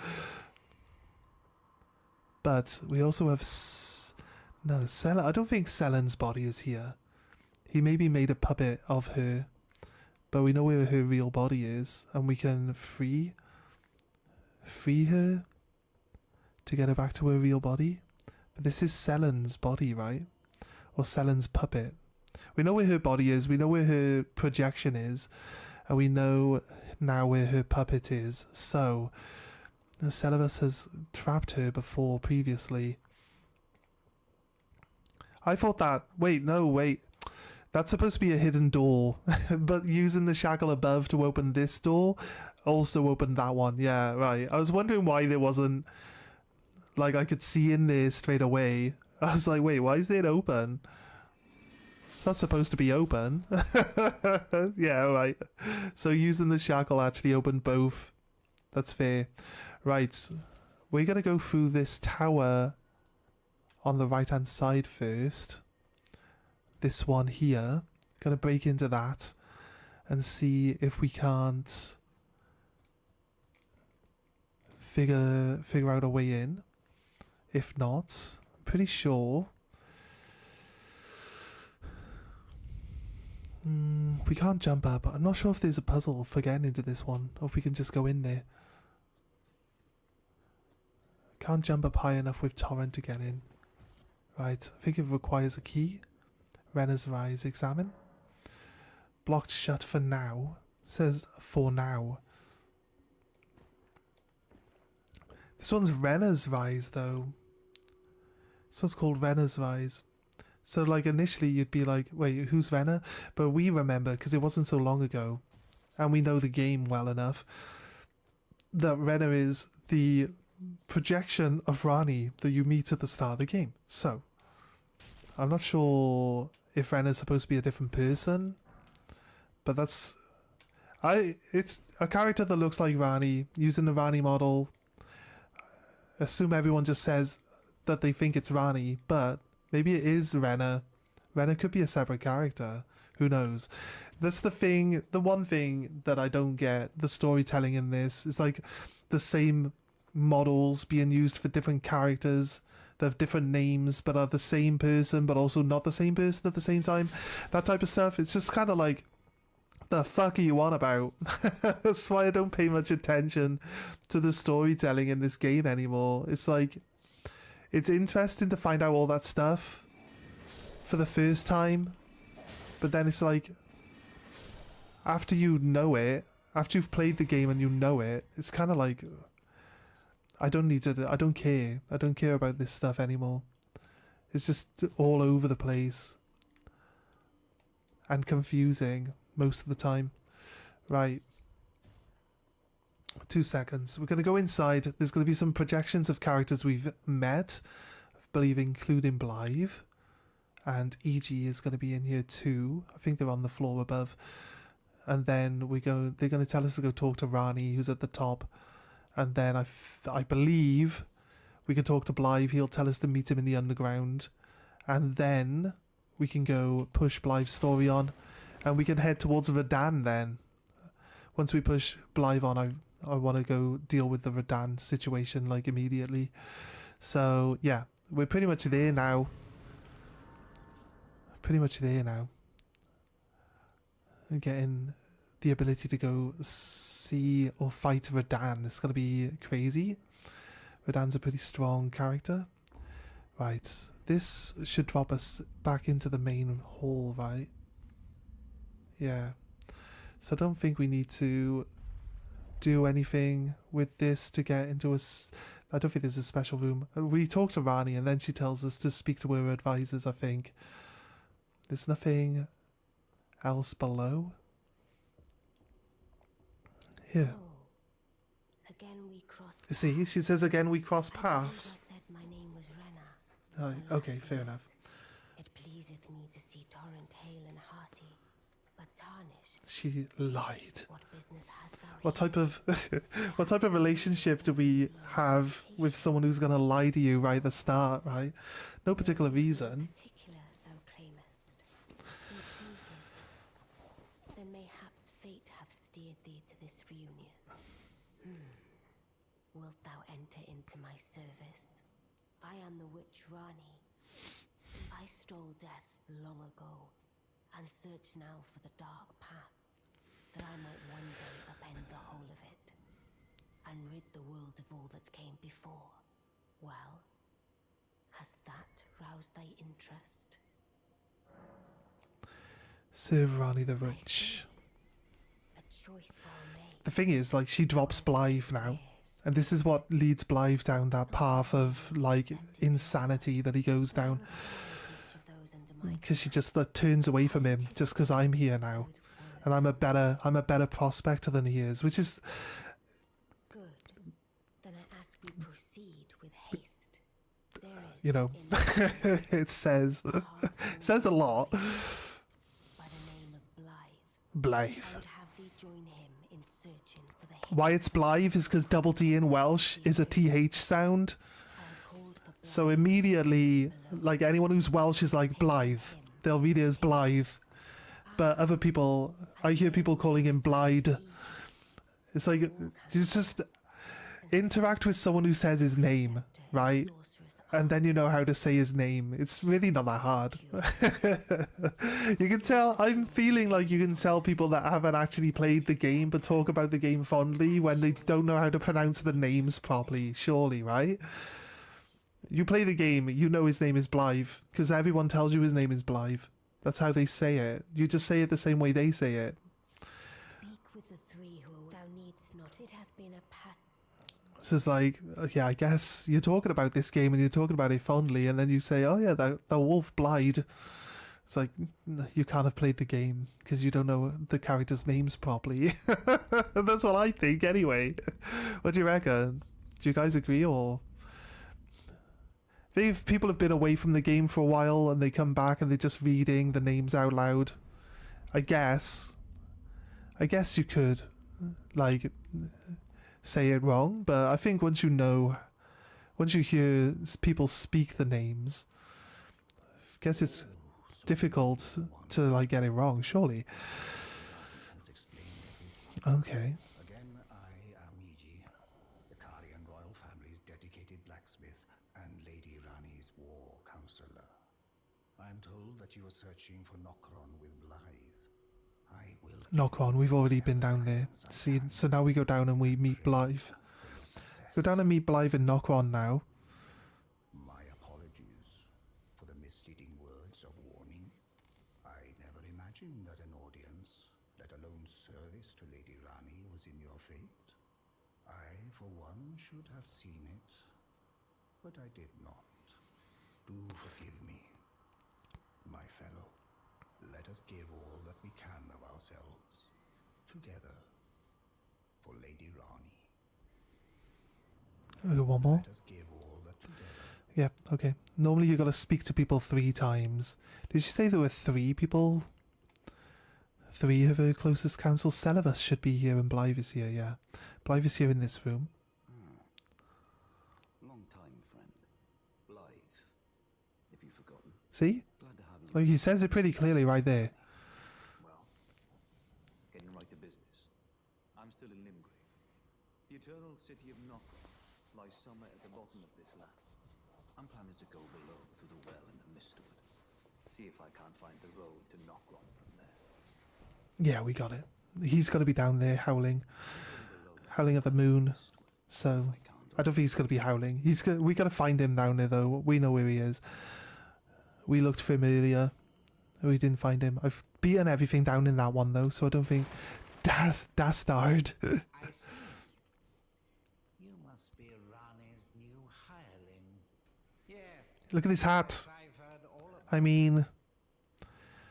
Speaker 1: But we also have no, Selen. I don't think Selen's body is here. He maybe made a puppet of her, but we know where her real body is, and we can free her to get her back to her real body. But this is Selen's body, right? Or Selen's puppet. We know where her body is, we know where her projection is, and we know now where her puppet is. So, Celavus has trapped her before previously. I thought that... Wait. That's supposed to be a hidden door, but using the shackle above to open this door also opened that one. Yeah, right. I was wondering why there wasn't... Like, I could see in there straight away. I was like, wait, why is it open? It's not supposed to be open. Yeah, right. So using the shackle actually opened both. That's fair. Right. We're going to go through this tower on the right hand side first. This one here. Going to break into that and see if we can't figure out a way in. If not, I'm pretty sure we can't jump up. I'm not sure if there's a puzzle for getting into this one, or if we can just go in there. Can't jump up high enough with Torrent to get in. Right, I think it requires a key. Renner's Rise, examine. Blocked shut for now. Says for now. This one's Renner's Rise though. This one's called Renner's Rise. So like initially you'd be like, wait, who's Renner? But we remember, because it wasn't so long ago, and we know the game well enough, that Renner is the projection of Rani that you meet at the start of the game. So, I'm not sure if Renner's supposed to be a different person, but that's... It's a character that looks like Rani, using the Rani model. Assume everyone just says that they think it's Rani, but maybe it is Renner. Renner could be a separate character. Who knows? That's the thing, the one thing that I don't get, the storytelling in this, is like the same models being used for different characters that have different names but are the same person but also not the same person at the same time. That type of stuff. It's just kind of like, the fuck are you on about? That's why I don't pay much attention to the storytelling in this game anymore. It's like, it's interesting to find out all that stuff for the first time, but then it's like, after you know it, after you've played the game and you know it, it's kind of like, I don't care. I don't care about this stuff anymore. It's just all over the place and confusing most of the time. Right. 2 seconds. We're going to go inside. There's going to be some projections of characters we've met, I believe including Blythe. And E.G. is going to be in here too. I think they're on the floor above. And then they're going to tell us to go talk to Rani, who's at the top. And then I believe we can talk to Blythe. He'll tell us to meet him in the underground. And then we can go push Blythe's story on. And we can head towards Radahn then. Once we push Blythe on, I want to go deal with the Radahn situation like immediately. So yeah, we're pretty much there now. And getting the ability to go see or fight Radahn. It's going to be crazy. Radahn's a pretty strong character. Right, this should drop us back into the main hall, right? Yeah. So I don't think we need to do anything with this to get into I don't think there's a special room. We talk to Rani and then she tells us to speak to her advisors, I think. There's nothing else below. Yeah.
Speaker 3: Oh, again we cross.
Speaker 1: See, she says again we cross
Speaker 3: I believe
Speaker 1: paths.
Speaker 3: I said my name was Rena.
Speaker 1: Oh, okay, fair enough.
Speaker 3: It pleaseth me to see Torrent hale and hearty, but tarnished.
Speaker 1: She lied.
Speaker 3: What business hast thou
Speaker 1: What
Speaker 3: here?
Speaker 1: type of what type of relationship do we have with someone who's gonna lie to you right at the start, right? No particular reason.
Speaker 3: Particular thou claimest. Intriguing. Then mayhaps fate hath steered thee to this reunion. Wilt thou enter into my service? I am the witch Rani. I stole death long ago, and search now for the dark path, that I might one day upend the whole of it, and rid the world of all that came before. Well, has that roused thy interest?
Speaker 1: Serve Rani the Rich.
Speaker 3: A choice well made.
Speaker 1: The thing is, like, she drops Blythe now. And this is what leads Blythe down that path of, like, insanity that he goes down. Because she just turns away from him just because I'm here now. And I'm a better prospector than he is, which is...
Speaker 3: Good. Then I ask we proceed with haste. There is,
Speaker 1: You know,
Speaker 3: in
Speaker 1: it says a lot.
Speaker 3: by the name of Blythe.
Speaker 1: Blythe.
Speaker 3: I would have thee join him in searching for the
Speaker 1: Why it's Blythe is because double T in Welsh is a TH sound.
Speaker 3: I have called for
Speaker 1: So immediately, like, anyone who's Welsh is like Blythe. They'll read it as Blythe. But other people, I hear people calling him Blyde. It's like, you just interact with someone who says his name, right? And then you know how to say his name. It's really not that hard. You can tell, I'm feeling like you can tell people that haven't actually played the game but talk about the game fondly when they don't know how to pronounce the names properly, surely, right? You play the game, you know his name is Blythe, because everyone tells you his name is Blythe. That's how they say it. You just say it the same way they say it.
Speaker 3: speak with the three who thou needst not. It hath been a path.
Speaker 1: This is like, yeah, I guess you're talking about this game and you're talking about it fondly, and then you say, oh yeah, the wolf Blythe. It's like, you can't have played the game because you don't know the characters' names properly. That's what I think anyway. What do you reckon? Do you guys agree, or... If people have been away from the game for a while and they come back and they're just reading the names out loud, I guess you could, like, say it wrong, but I think once you hear people speak the names, I guess it's difficult to, like, get it wrong, surely.
Speaker 2: Has explained everything.
Speaker 1: Okay.
Speaker 2: Again, I am mage, the Karian royal family's dedicated blacksmith and Lady Rani's war counselor. I am told that you are searching for Nokron with Blythe. I will
Speaker 1: Knock on, we've already been down there. See, so now we go down and we meet Blythe.
Speaker 2: for your success.
Speaker 1: Go down and meet Blythe and knock on now.
Speaker 2: My apologies for the misleading words of warning. I never imagined that an audience, let alone service to Lady Rani, was in your fate. I, for one, should have seen it, but I did not. Do forgive me, my fellow. Let us give all that we can of ourselves, together, for Lady Rani.
Speaker 1: One more.
Speaker 2: Let us give all that together.
Speaker 1: Yep, okay. Normally you gotta speak to people 3 times. Did you say there were 3 people? 3 of her closest counsel? Celebus should be here and Blythe is here, yeah. Blythe is here in this room.
Speaker 4: Long time, friend. Blythe. Have you forgotten?
Speaker 1: See?
Speaker 4: Glad to have you.
Speaker 1: Like, he says it pretty clearly right there.
Speaker 4: Well, getting right to business. I'm still in Limgrave. The eternal city of Nokron lies somewhere at the bottom of this land. I'm planning to go below through the well in the mistwood. See if I can't find the road to Nokron from there.
Speaker 1: Yeah, we got it. He's gonna be down there howling. Howling at the moon. So, I don't think he's gonna be howling. We gotta find him down there though. We know where he is. We looked for him earlier. We didn't find him. I've beaten everything down in that one though, so I don't think... Dastard.
Speaker 5: must be Rani's new hireling. Yes.
Speaker 1: Look at this hat.
Speaker 5: yes, I've heard all of
Speaker 1: I mean,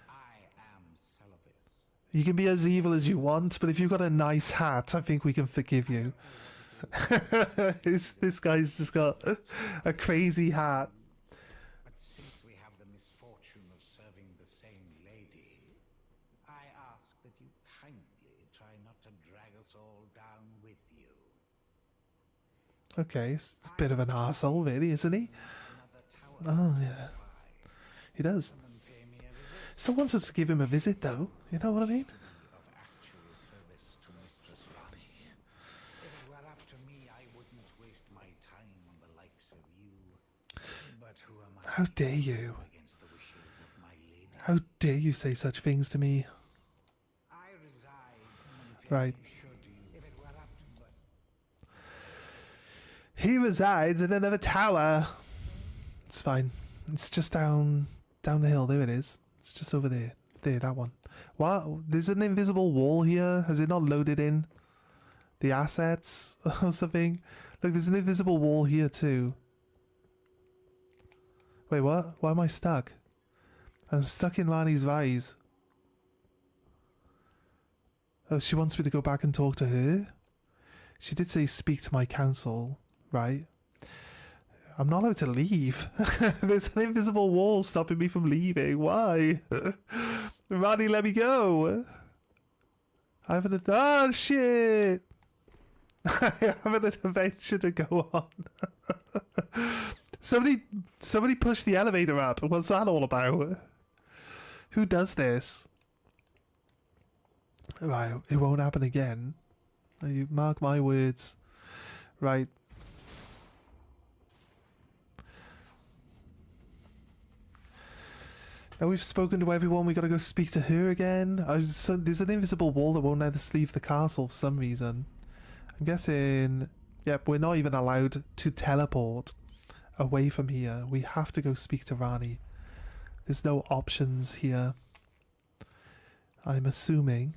Speaker 5: I am Celavis.
Speaker 1: you can be as evil as you want, but if you've got a nice hat, I think we can forgive you. This guy's just got a crazy hat.
Speaker 5: But since we have the misfortune of serving the same lady, I ask that you kindly try not to drag us all down with you.
Speaker 1: Okay, it's a bit of an arsehole, really, isn't he?
Speaker 5: Another tower
Speaker 1: Oh, yeah. He does. Still wants us to give him a visit, though. You know what I mean?
Speaker 5: of actual service to Mistress Rani. If it were up to me, I wouldn't waste my time on the likes of you. But who am I
Speaker 1: How dare you?
Speaker 5: against the wishes of my lady?
Speaker 1: How dare you say such things to me?
Speaker 5: I reside in
Speaker 1: Right.
Speaker 5: should you, if it were up to but
Speaker 1: He resides in another tower. It's fine. It's just down the hill. There it is. It's just over there. There, that one. Wow, there's an invisible wall here. Has it not loaded in the assets or something? Look, there's an invisible wall here too. Wait, what? Why am I stuck? I'm stuck in Rani's vise. Oh, she wants me to go back and talk to her? She did say speak to my council, right? I'm not allowed to leave. There's an invisible wall stopping me from leaving. Why? Rani, let me go. I have an... Oh, shit! I have an adventure to go on. Somebody pushed the elevator up. What's that all about? Who does this? Right, it won't happen again. You mark my words. Right. Now we've spoken to everyone, we gotta go speak to her again. So there's an invisible wall that won't let us leave the castle for some reason. I'm guessing... Yep, we're not even allowed to teleport away from here. We have to go speak to Rani. There's no options here. I'm assuming.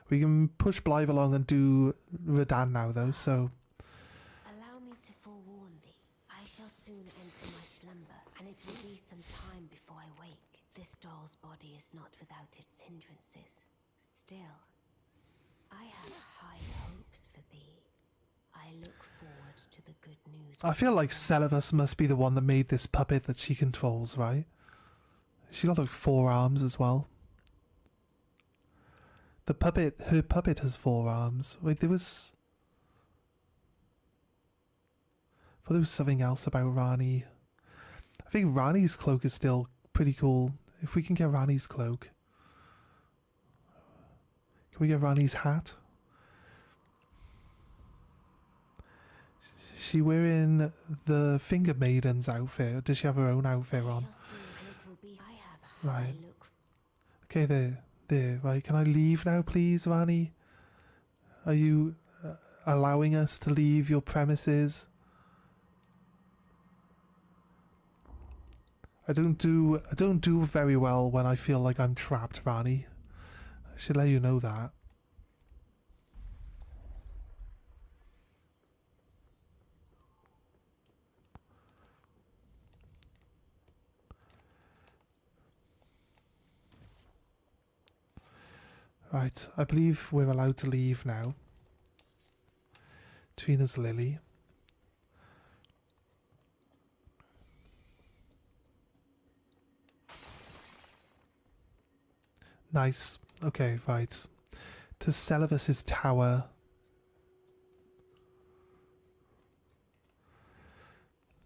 Speaker 1: We can push Blythe along and do radahn now though, so...
Speaker 3: Allow me to forewarn thee. I shall soon enter my slumber, and it will be some time before I wake. This doll's body is not without its hindrances. Still, I have high hopes for thee. I look forward to the good news.
Speaker 1: I feel like Celavis must be the one that made this puppet that she controls, right? She got like 4 arms as well. The puppet, her puppet has 4 arms. Wait, there was... I thought there was something else about Rani. I think Rani's cloak is still pretty cool. If we can get Rani's cloak. Can we get Rani's hat? Is she wearing the Finger Maiden's outfit? Or does she have her own outfit on? Right. Okay, there, right. Can I leave now, please, Rani? Are you allowing us to leave your premises? I don't do very well when I feel like I'm trapped, Rani. I should let you know that. Right, I believe we're allowed to leave now. Trina's Lily. Nice. Okay, right. To Celavis's tower.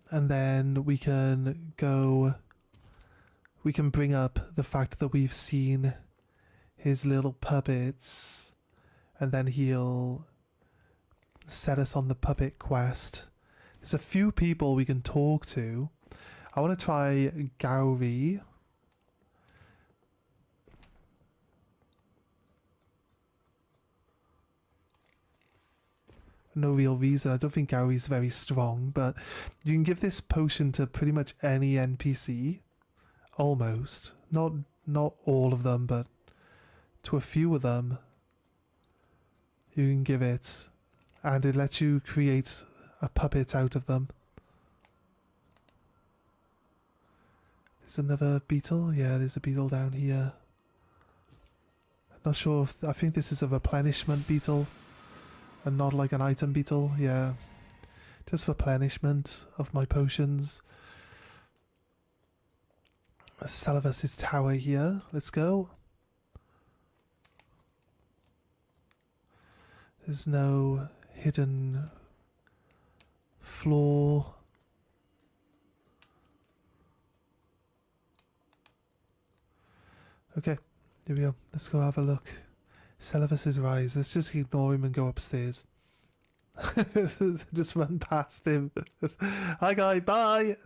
Speaker 1: And then we can go... We can bring up the fact that we've seen his little puppets. And then he'll set us on the puppet quest. There's a few people we can talk to. I want to try Gowrie. No real reason. I don't think Gary's very strong, but you can give this potion to pretty much any NPC. Almost. Not all of them, but to a few of them you can give it. And it lets you create a puppet out of them. There's another beetle. Yeah, there's a beetle down here. Not sure if... I think this is a replenishment beetle and not like an item beetle. Yeah. Just replenishment of my potions. Salavus' tower here. Let's go. There's no hidden floor. Okay, here we go. Let's go have a look. Salavus' rise. Let's just ignore him and go upstairs. Just run past him. Hi guy, bye!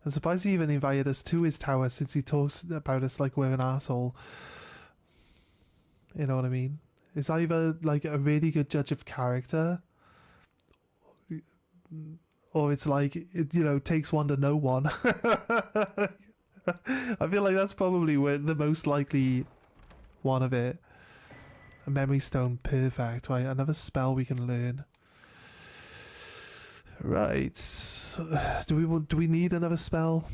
Speaker 1: I'm surprised he even invited us to his tower since he talks about us like we're an asshole. You know what I mean? It's either like a really good judge of character, or it's like, it, takes one to know one. I feel like that's probably the most likely one of it. A memory stone, perfect. Right, another spell we can learn. Right, do we need another spell?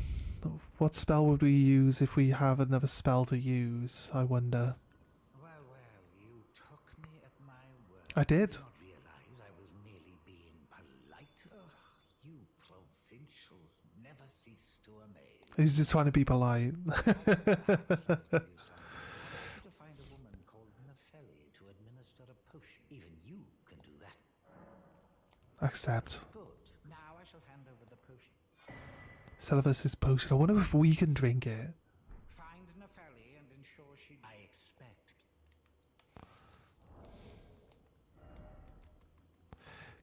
Speaker 1: What spell would we use if we have another spell to use? I wonder.
Speaker 5: Well, you took me at my word.
Speaker 1: I did.
Speaker 5: Did not realize I was merely being polite. You provincials never cease to amaze.
Speaker 1: He's just trying to be polite.
Speaker 5: To find a woman called Nepheli to administer a potion. Even you can do that.
Speaker 1: Accept.
Speaker 5: Good. Now I shall hand over the potion.
Speaker 1: Salavus' potion. I wonder if we can drink it.
Speaker 5: Find Nepheli and ensure she... I expect.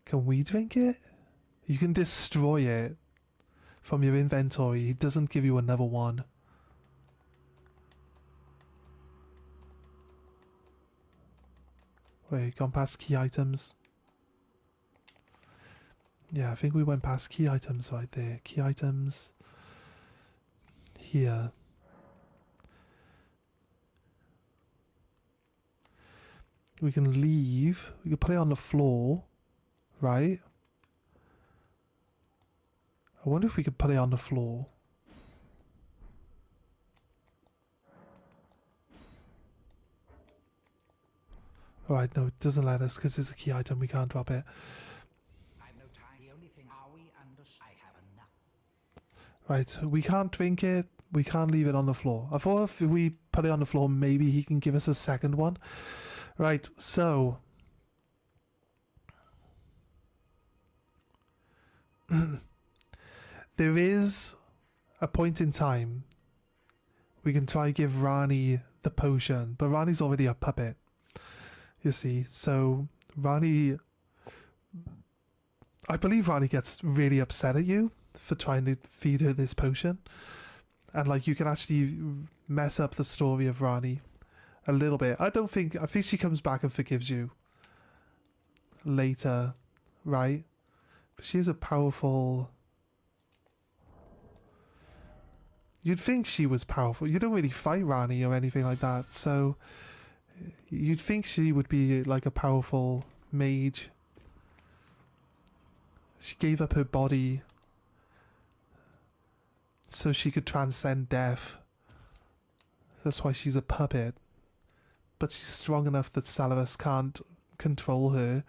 Speaker 1: Can we drink it? You can destroy it from your inventory. It doesn't give you another one. Wait, gone past key items. Yeah, I think we went past key items right there. Key items. Here. We can leave. We can put it on the floor. Right? I wonder if we could put it on the floor. Alright, no, it doesn't let us because it's a key item. We can't drop it.
Speaker 5: I've no time. The only thing... Are we under... I have enough.
Speaker 1: Right, we can't drink it. We can't leave it on the floor. I thought if we put it on the floor, maybe he can give us a second one. Right, so... there is a point in time we can try give Rani the potion, but Rani's already a puppet. You see, so Rani... I believe Rani gets really upset at you for trying to feed her this potion. And like you can actually mess up the story of Rani a little bit. I think she comes back and forgives you later, right? But she's a powerful... You'd think she was powerful. You don't really fight Rani or anything like that, so you'd think she would be like a powerful mage. She gave up her body so she could transcend death. That's why she's a puppet. But she's strong enough that Salavus can't control her.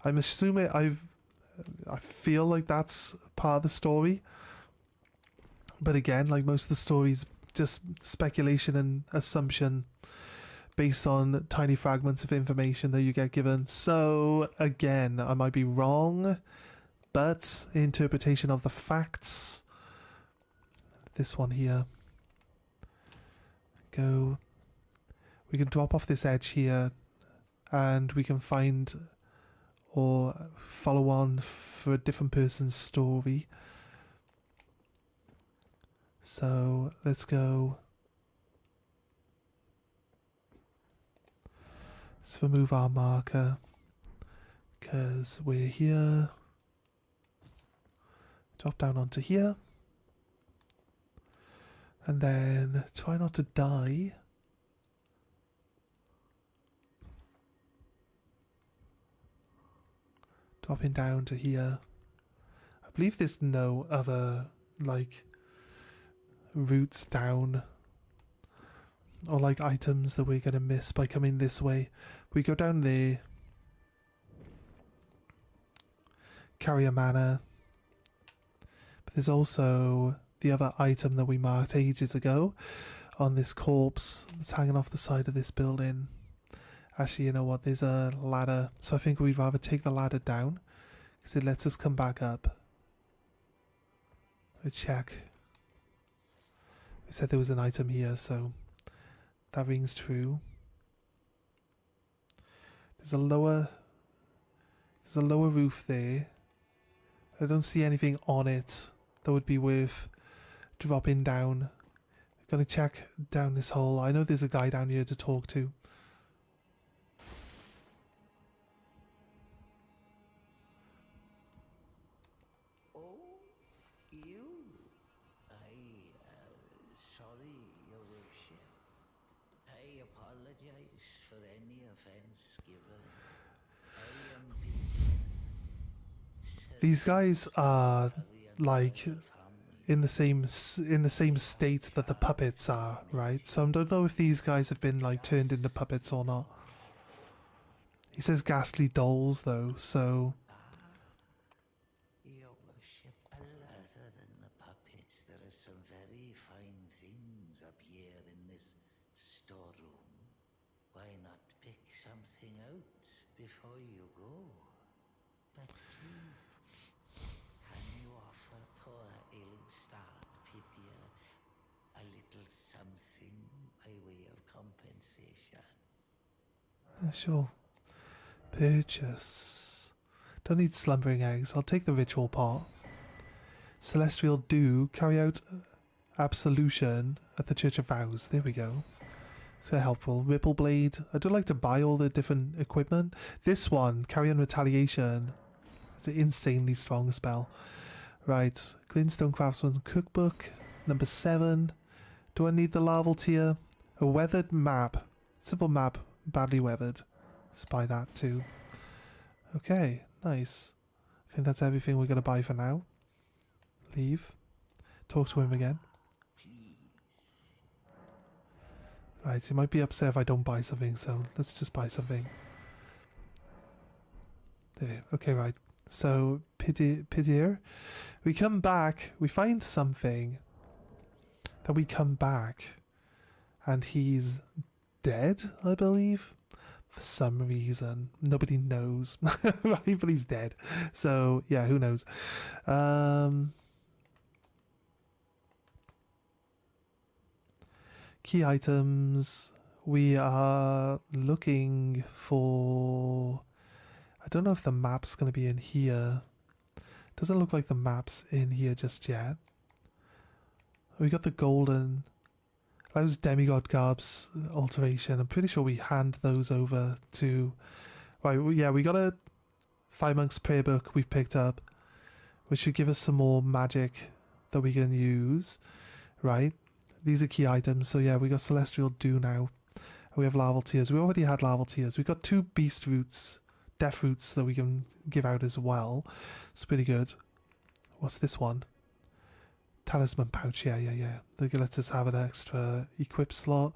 Speaker 1: I'm assuming I feel like that's part of the story. But again, like most of the stories, just speculation and assumption based on tiny fragments of information that you get given. So again, I might be wrong, but interpretation of the facts. This one here. Go. We can drop off this edge here and we can find or follow on for a different person's story. So let's go. Let's remove our marker because we're here. Drop down onto here. And then try not to die. Dropping down to here. I believe there's no other, like, routes down. Or, like, items that we're going to miss by coming this way. We go down there. Carry a mana. But there's also the other item that we marked ages ago on this corpse that's hanging off the side of this building. Actually, you know what? There's a ladder. So I think we'd rather take the ladder down because it lets us come back up. Let's check. We said there was an item here, so that rings true. There's a lower roof there. I don't see anything on it that would be worth dropping down. Gonna check down this hole. I know there's a guy down here to talk to.
Speaker 5: Oh, you? Sorry, Your Worship. I apologize for any offense given. I am
Speaker 1: These guys are like in the same state that the puppets are, right? So I don't know if these guys have been like turned into puppets or not. He says ghastly dolls though, so
Speaker 5: Your Worship, other than the puppets, there are some very fine things up here in this storeroom. Why not pick something out before you go? But please, can you offer poor ill-starred Pythia a little something by way of compensation?
Speaker 1: sure. Purchase. Don't need slumbering eggs. I'll take the ritual part. Celestial Dew. Carry out absolution at the Church of Vows. There we go. So helpful. Ripple Blade. I do like to buy all the different equipment. This one, Carry on Retaliation. It's an insanely strong spell. Right. Glintstone Craftsman's Cookbook. Number 7. Do I need the larval tier? A weathered map. Simple map. Badly weathered. Let's buy that too. Okay. Nice. I think that's everything we're going to buy for now. Leave. Talk to him again. Right, he might be upset if I don't buy something, so let's just buy something. There. Okay, right. So, Pidir. We come back, we find something. Then we come back. And he's dead, I believe. For some reason. Nobody knows. Right, but he's dead. So, yeah, who knows. Key items. We are looking for... I don't know if the map's going to be in here. Doesn't look like the map's in here just yet. We got the golden... Allows demigod garbs alteration. I'm pretty sure we hand those over to... Right, yeah, we got a Fire Monk's Prayer Book we've picked up, which should give us some more magic that we can use. Right? These are key items. So yeah, we got Celestial Dew now. We have Larval Tears. We already had Larval Tears. We got 2 Beast Roots, Death Roots that we can give out as well. It's pretty good. What's this one? Talisman Pouch. Yeah. They let us have an extra equip slot.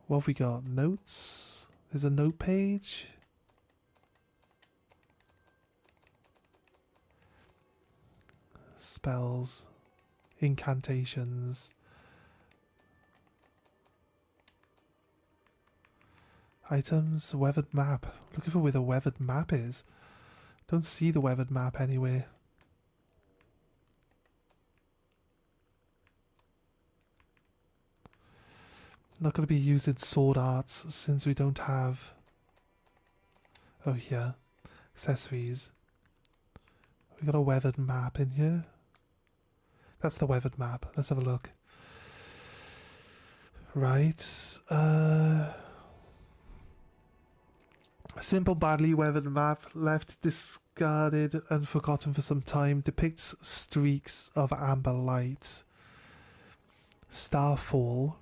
Speaker 1: What have we got? Notes. There's a note page. Spells. Incantations. Items, weathered map. Looking for where the weathered map is. Don't see the weathered map anywhere. Not going to be using sword arts since we don't have... Oh, yeah. Accessories. We got a weathered map in here. That's the weathered map. Let's have a look. Right. A simple, badly weathered map, left discarded and forgotten for some time, depicts streaks of amber light. Starfall.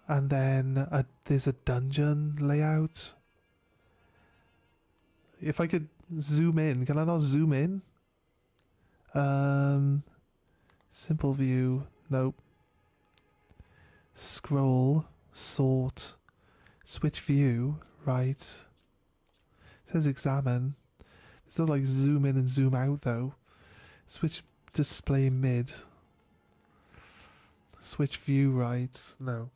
Speaker 1: And then there's a dungeon layout. If I could zoom in. Can I not zoom in? Simple view. Nope. Scroll. Sort. Switch view. Right. It says examine. It's not like zoom in and zoom out though. Switch display mid. Switch view right. No.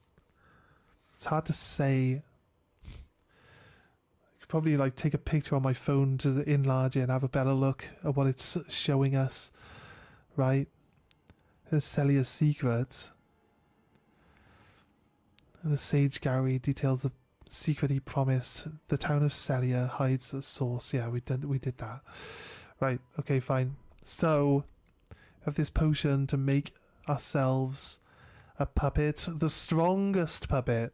Speaker 1: It's hard to say. I could probably like take a picture on my phone to enlarge it and have a better look at what it's showing us. Right. There's Celia's secret. The Sage Gallery details the secret he promised. The town of Celia hides a source. Yeah, we did that. Right, okay, fine. So, we have this potion to make ourselves a puppet. The strongest puppet,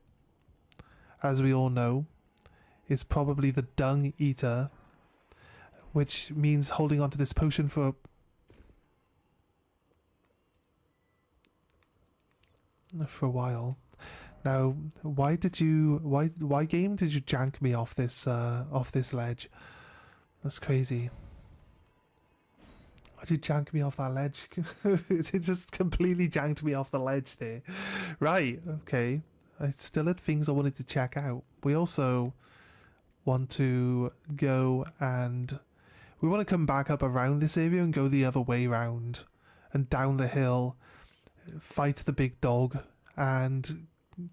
Speaker 1: as we all know, is probably the Dung Eater, which means holding onto this potion for a while. Now, why game did you jank me off this ledge? That's crazy. Why did you jank me off that ledge? It just completely janked me off the ledge there. Right, okay. I still had things I wanted to check out. We also want to go and we want to come back up around this area and go the other way round and down the hill, fight the big dog, and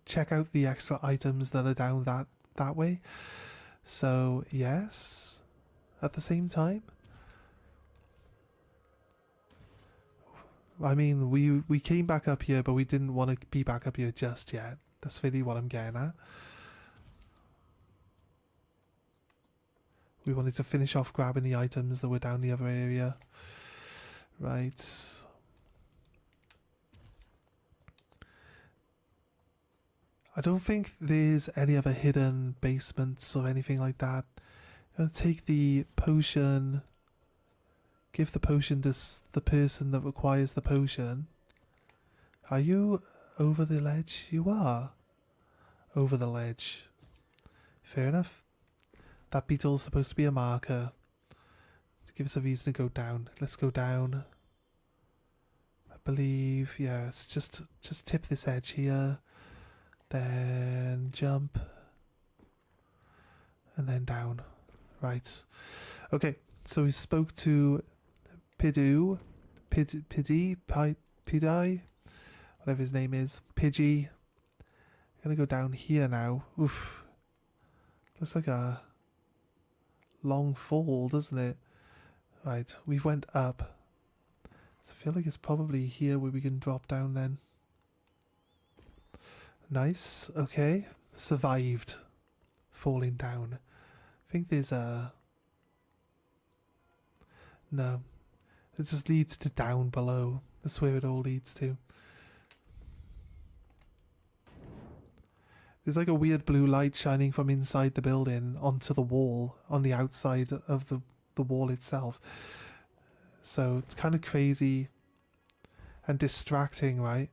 Speaker 1: check out the extra items that are down that way. So yes, at the same time, I mean, we came back up here, but we didn't want to be back up here just yet. That's really what I'm getting at. We wanted to finish off grabbing the items that were down the other area. Right. I don't think there's any other hidden basements or anything like that. I'm going to take the potion, give the potion to the person that requires the potion. Are you over the ledge? You are over the ledge. Fair enough. That beetle's supposed to be a marker to give us a reason to go down. Let's go down. I believe, yeah, it's just tip this edge here. Then jump. And then down. Right. Okay, so we spoke to Piddy, whatever his name is. Pidgey. I'm gonna go down here now. Oof. Looks like a long fall, doesn't it? Right, we went up. So I feel like it's probably here where we can drop down then. Nice, okay. Survived falling down. I think there's a... No. It just leads to down below. That's where it all leads to. There's like a weird blue light shining from inside the building onto the wall, on the outside of the wall itself. So it's kind of crazy and distracting, right?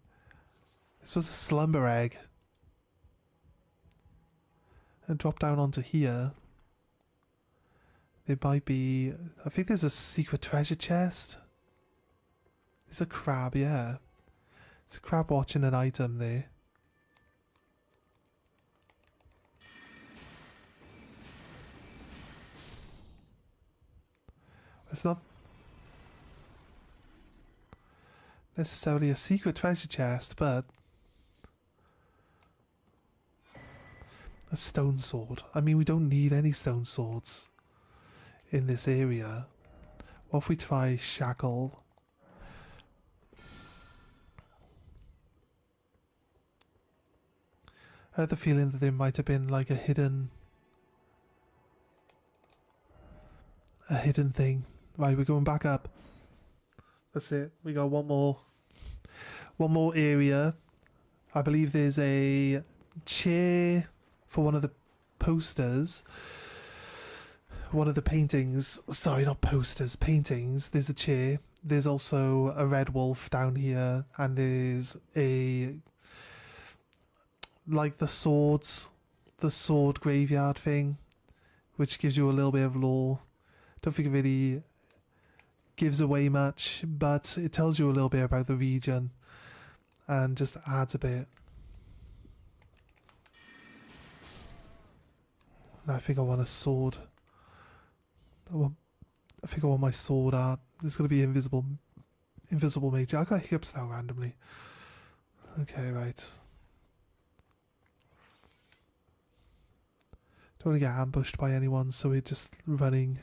Speaker 1: This was a slumber egg. And drop down onto here. There might be... I think there's a secret treasure chest. There's a crab, yeah. There's a crab watching an item there. It's not necessarily a secret treasure chest, but a stone sword. I mean, we don't need any stone swords in this area. What if we try shackle? I had the feeling that there might have been like a hidden thing. Right, we're going back up. That's it. We got one more area. I believe there's a chair for one of the posters. One of the paintings. Sorry, not posters, paintings. There's a chair. There's also a red wolf down here, and there's a like the sword graveyard thing, which gives you a little bit of lore Don't think it really gives away much, but it tells you a little bit about the region and just adds a bit. And I think I want a sword. I think I want my sword art. There's going to be invisible mage. I got hips now randomly. Okay, right. Don't want to get ambushed by anyone, so we're just running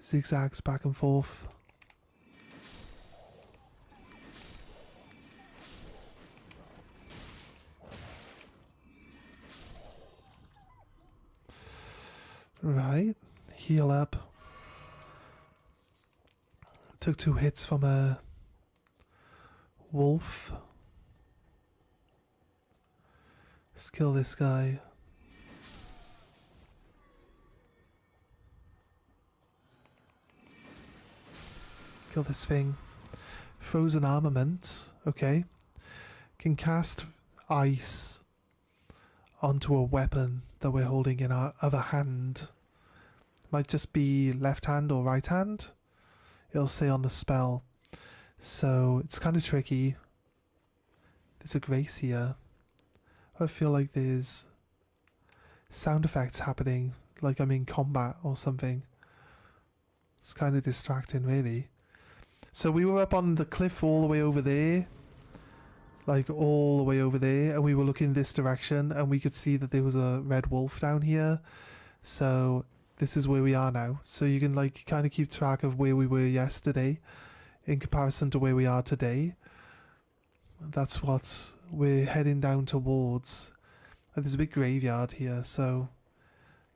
Speaker 1: zigzags back and forth. Right, heal up. Took 2 hits from a wolf. Let's kill this guy. Kill this thing. Frozen armament. Okay. Can cast ice onto a weapon that we're holding in our other hand. Might just be left hand or right hand. It'll say on the spell. So it's kind of tricky. There's a grace here. I feel like there's sound effects happening, like I'm in combat or something. It's kind of distracting, really. So we were up on the cliff all the way over there, like all the way over there, and we were looking this direction, and we could see that there was a red wolf down here. So this is where we are now. So you can like kind of keep track of where we were yesterday in comparison to where we are today. That's what we're heading down towards. There's a big graveyard here, so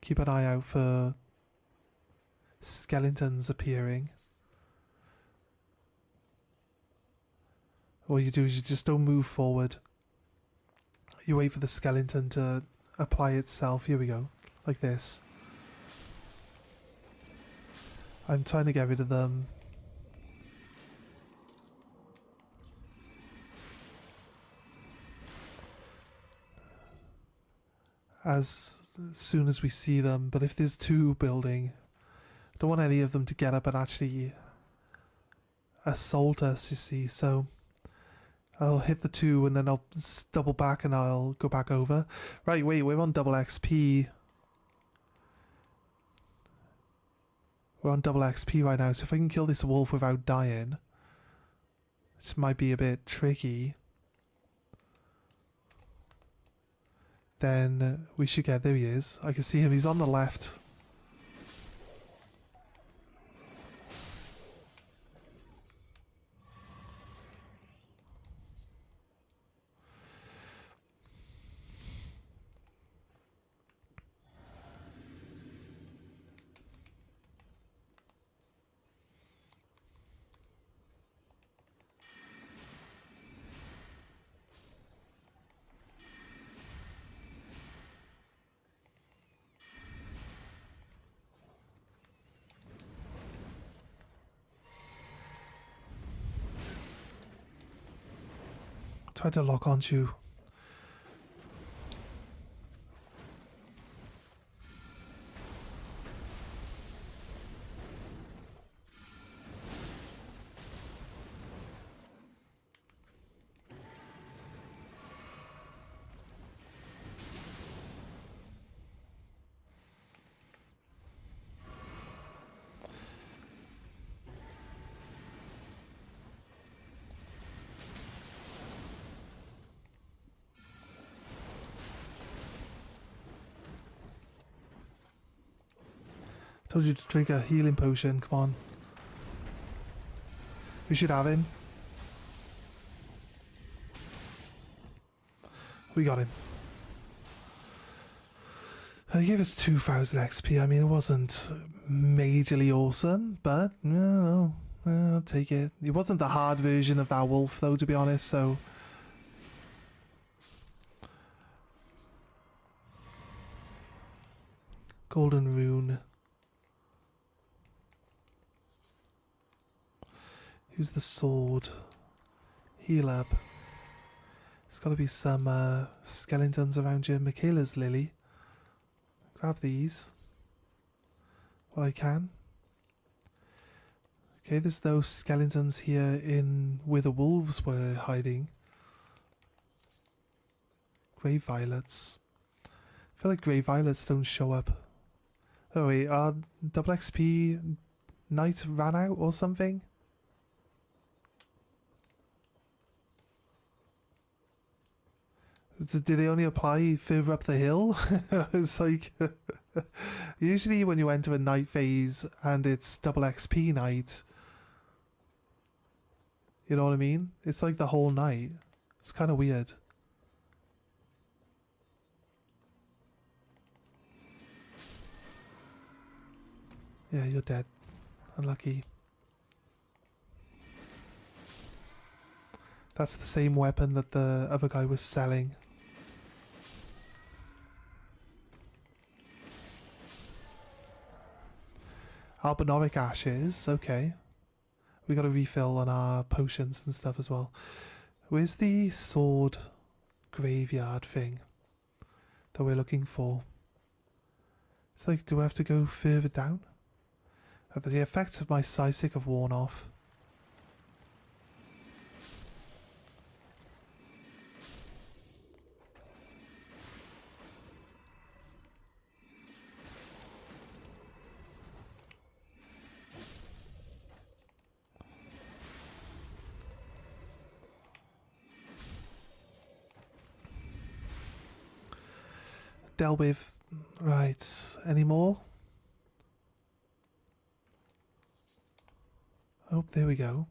Speaker 1: keep an eye out for skeletons appearing. All you do is you just don't move forward. You wait for the skeleton to apply itself. Here we go. Like this. I'm trying to get rid of them. As soon as we see them. But if there's 2 building, I don't want any of them to get up and actually assault us, you see. So I'll hit the 2 and then I'll double back and I'll go back over. Right, wait, we're on double XP. We're on double XP right now, so if I can kill this wolf without dying, this might be a bit tricky. Then we should get... There he is. I can see him. He's on the left. Try to lock onto you. Told you to drink a healing potion, come on. We should have him. We got him. He gave us 2000 XP. I mean, it wasn't majorly awesome, but no, I'll take it. It wasn't the hard version of that wolf, though, to be honest, so... Golden rune. Use the sword. Heal up. There's got to be some skeletons around here. Michaela's lily. Grab these while I can. Okay, there's those skeletons here in where the wolves were hiding. Grey violets. I feel like grey violets don't show up. Oh wait, double XP night ran out or something? Did they only apply further up the hill? It's like usually when you enter a night phase and it's double XP night, you know what I mean? It's like the whole night. It's kind of weird. Yeah, you're dead. Unlucky. That's the same weapon that the other guy was selling. Albinoric ashes, okay. We got a refill on our potions and stuff as well. Where's the sword graveyard thing that we're looking for? It's like, do I have to go further down? The effects of my Psysic have worn off. Dealt with. Right, any more? Oh, there we go.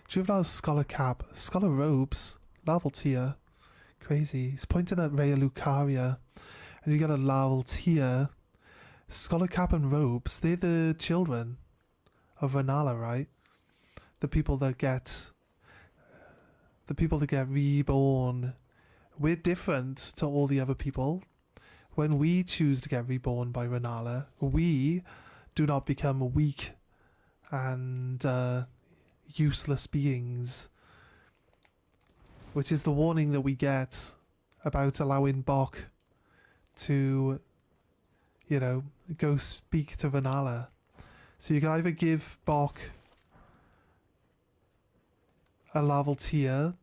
Speaker 1: Juvenile Scholar Cap, Scholar Robes, Larval Tier. Crazy. He's pointing at Rhea Lucaria. And you get a Larval Tier. Scholar Cap and Robes, they're the children of Renala, right? The people that get reborn. We're different to all the other people. When we choose to get reborn by Renala, we do not become weak and useless beings. Which is the warning that we get about allowing Bok to, you know, go speak to Renala. So you can either give Bok a Larval Tier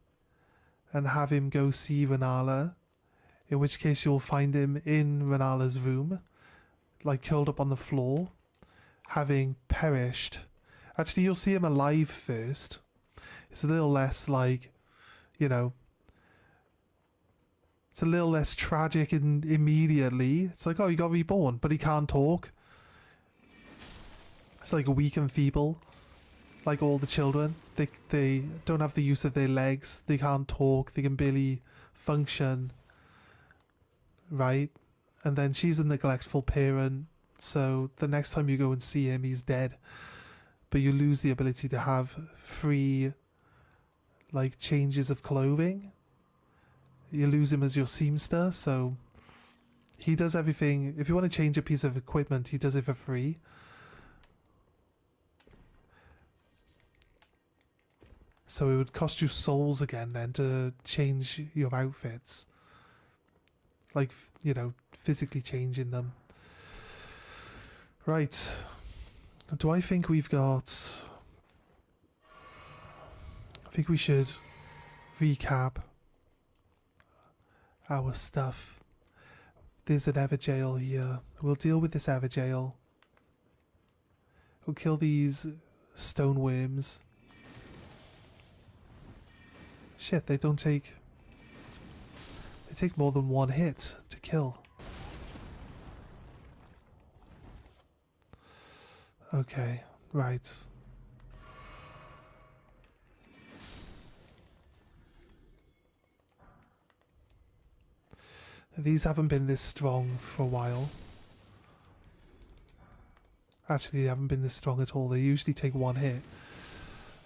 Speaker 1: and have him go see Renala, in which case you'll find him in Renala's room, like curled up on the floor, having perished. Actually, you'll see him alive first. It's a little less like, you know, it's a little less tragic and immediately. It's like, oh, he got reborn, but he can't talk. It's like weak and feeble, like all the children. They don't have the use of their legs. They can't talk. They can barely function. Right? And then she's a neglectful parent. So the next time you go and see him, he's dead. But you lose the ability to have free, like, changes of clothing. You lose him as your seamster. So he does everything. If you want to change a piece of equipment, he does it for free. So it would cost you souls again then to change your outfits. Like, you know, physically changing them. Right. Do I think we've got... I think we should recap our stuff. There's an Everjail here. We'll deal with this Everjail. We'll kill these stone worms. Shit, they don't take... They take more than one hit to kill. Okay, right. These haven't been this strong for a while. Actually, they haven't been this strong at all. They usually take one hit.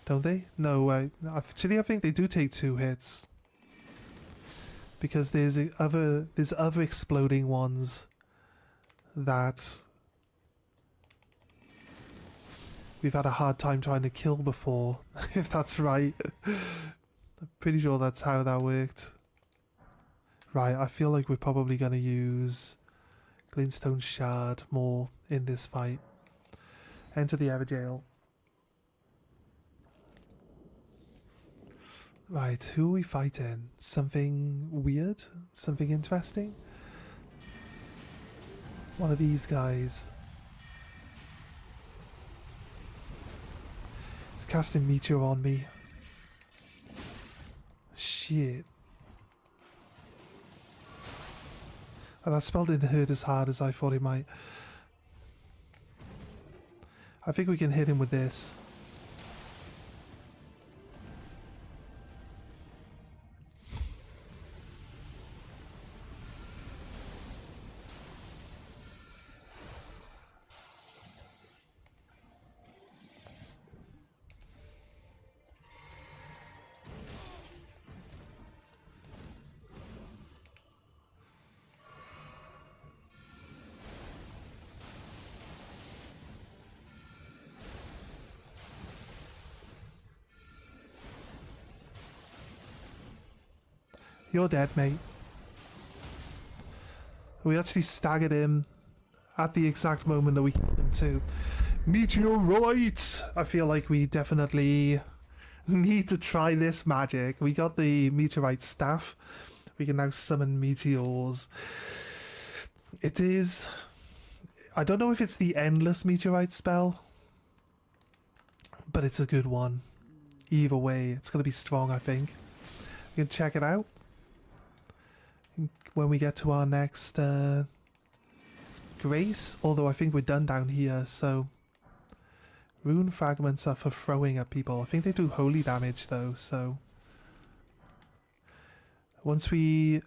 Speaker 1: Don't they? No, actually I think they do take 2 hits. Because there's other exploding ones that we've had a hard time trying to kill before, if that's right. I'm pretty sure that's how that worked. Right, I feel like we're probably going to use Glintstone shard more in this fight. Enter the Everjail. Right, who are we fighting? Something weird? Something interesting? One of these guys. It's casting Meteor on me. Shit. And that spell didn't hurt as hard as I thought it might. I think we can hit him with this. You're dead, mate. We actually staggered him at the exact moment that we killed him too. Meteorite! I feel like we definitely need to try this magic. We got the meteorite staff. We can now summon meteors. It is... I don't know if it's the endless meteorite spell, but it's a good one. Either way, it's going to be strong, I think. We can check it out when we get to our next grace, although I think we're done down here. So rune fragments are for throwing at people. I think they do holy damage though, so once we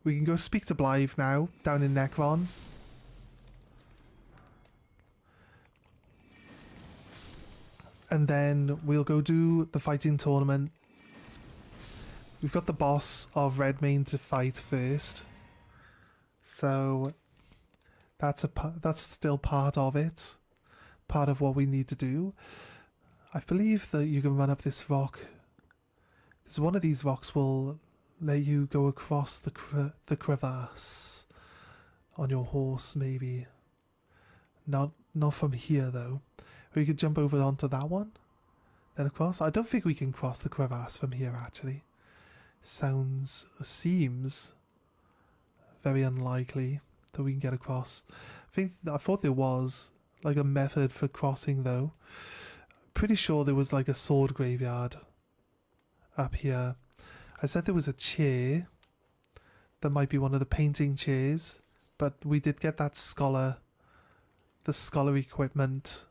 Speaker 1: can go speak to Blythe now down in Necron. And then we'll go do the fighting tournament. We've got the boss of Redmane to fight first, so that's still part of it, part of what we need to do. I believe that you can run up this rock. There's one of these rocks will let you go across the crevasse on your horse, maybe. Not from here though. Or you could jump over onto that one, then across. I don't think we can cross the crevasse from here actually. Seems very unlikely that we can get across. I thought there was like a method for crossing though. Pretty sure there was like a sword graveyard up here. I said there was a chair. That might be one of the painting chairs, but we did get that the scholar equipment.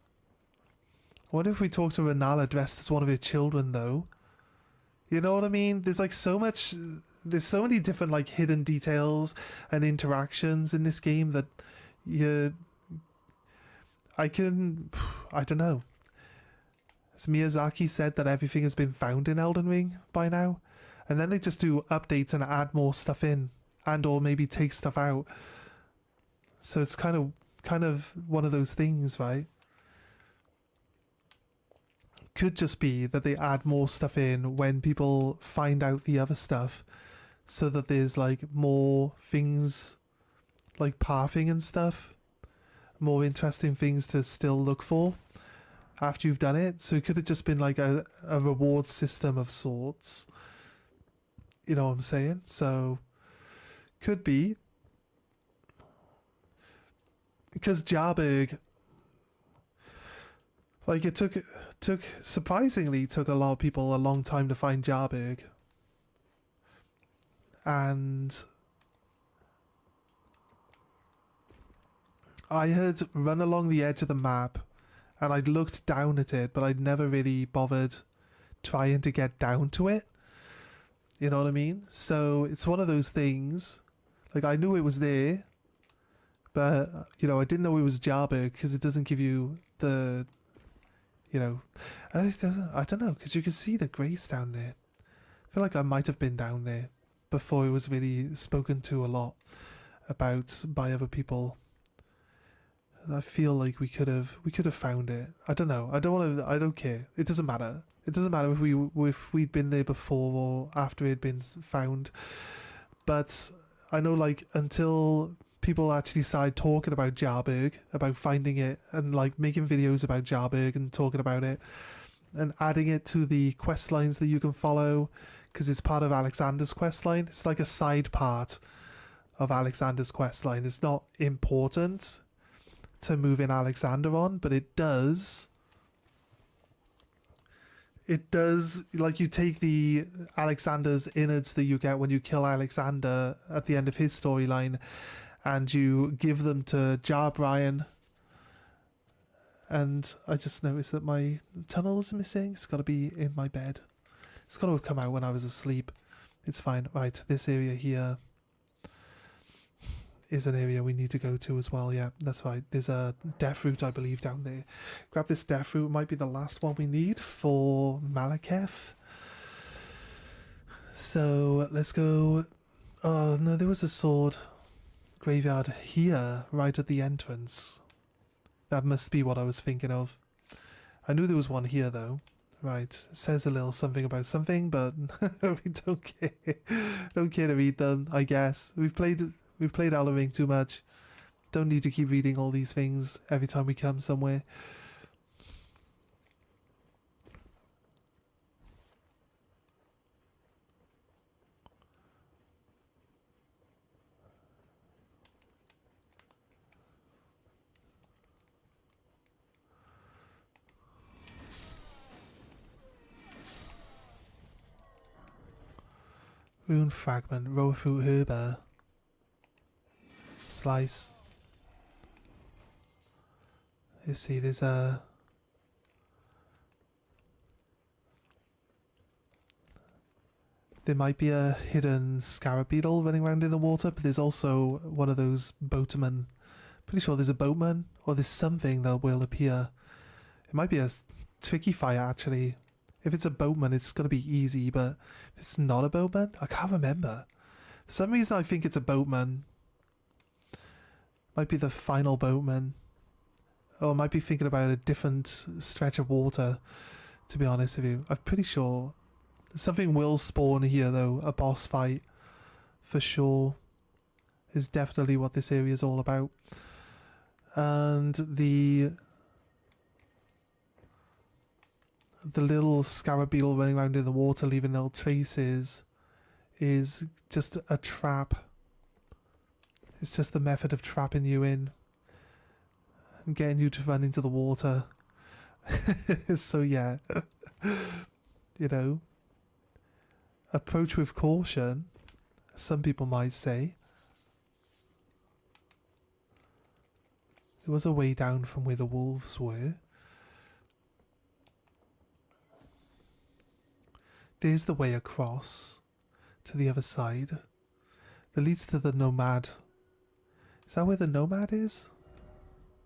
Speaker 1: I wonder if we talk to Renala dressed as one of her children though. You know what I mean? There's like so many different like hidden details and interactions in this game that I don't know. As Miyazaki said that everything has been found in Elden Ring by now, and then they just do updates and add more stuff in, and or maybe take stuff out. So it's kind of one of those things, right? Could just be that they add more stuff in when people find out the other stuff, so that there's like more things like pathing and stuff, more interesting things to still look for after you've done it. So it could have just been like a reward system of sorts, you know what I'm saying? So could be because Jarberg, like it took surprisingly took a lot of people a long time to find Jarberg. And I had run along the edge of the map and I'd looked down at it, but I'd never really bothered trying to get down to it. You know what I mean? So it's one of those things, like I knew it was there, but you know, I didn't know it was Jarberg because it doesn't give you the, you know, I don't know, because you can see the grace down there. I feel like I might have been down there before it was really spoken to a lot about by other people. I feel like we could have found it. I don't know. I don't care. It doesn't matter. It doesn't matter if we'd been there before or after it had been found. But I know, like, until people actually started talking about Jarberg, about finding it, and like making videos about Jarberg and talking about it, and adding it to the quest lines that you can follow, because it's part of Alexander's quest line. It's like a side part of Alexander's quest line. It's not important to move in Alexander on, but it does, like, you take the Alexander's innards that you get when you kill Alexander at the end of his storyline, and you give them to Jarbrian. And I just noticed that my tunnel is missing. It's got to be in my bed. It's got to have come out when I was asleep. It's fine. Right, this area here is an area we need to go to as well. Yeah, that's right. There's a death root, I believe, down there. Grab this death root. It might be the last one we need for Malekith. So let's go. Oh no, there was a sword graveyard here, right at the entrance. That must be what I was thinking of. I knew there was one here though. Right, it says a little something about something, but we don't care. Don't care to read them, I guess. We've played Elden Ring too much. Don't need to keep reading all these things every time we come somewhere. Rune fragment, row fruit herba. Slice. You see, there's a... There might be a hidden scarab beetle running around in the water, but there's also one of those boatmen. Pretty sure there's a boatman, or there's something that will appear. It might be a tricky fight, actually. If it's a boatman, it's going to be easy, but if it's not a boatman, I can't remember. For some reason, I think it's a boatman. Might be the final boatman. Or I might be thinking about a different stretch of water, to be honest with you. I'm pretty sure something will spawn here, though. A boss fight, for sure, is definitely what this area is all about. And the little scarab beetle running around in the water, leaving little traces, is just a trap. It's just the method of trapping you in and getting you to run into the water. So yeah, you know, approach with caution, some people might say. There was a way down from where the wolves were. There's the way across to the other side that leads to the nomad. Is that where the nomad is?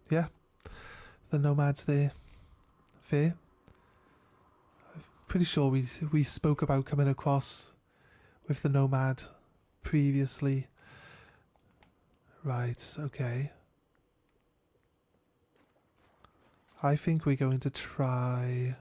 Speaker 1: Yeah, the nomad's there. Fair. I'm pretty sure we spoke about coming across with the nomad previously. Right, okay. I think we're going to try...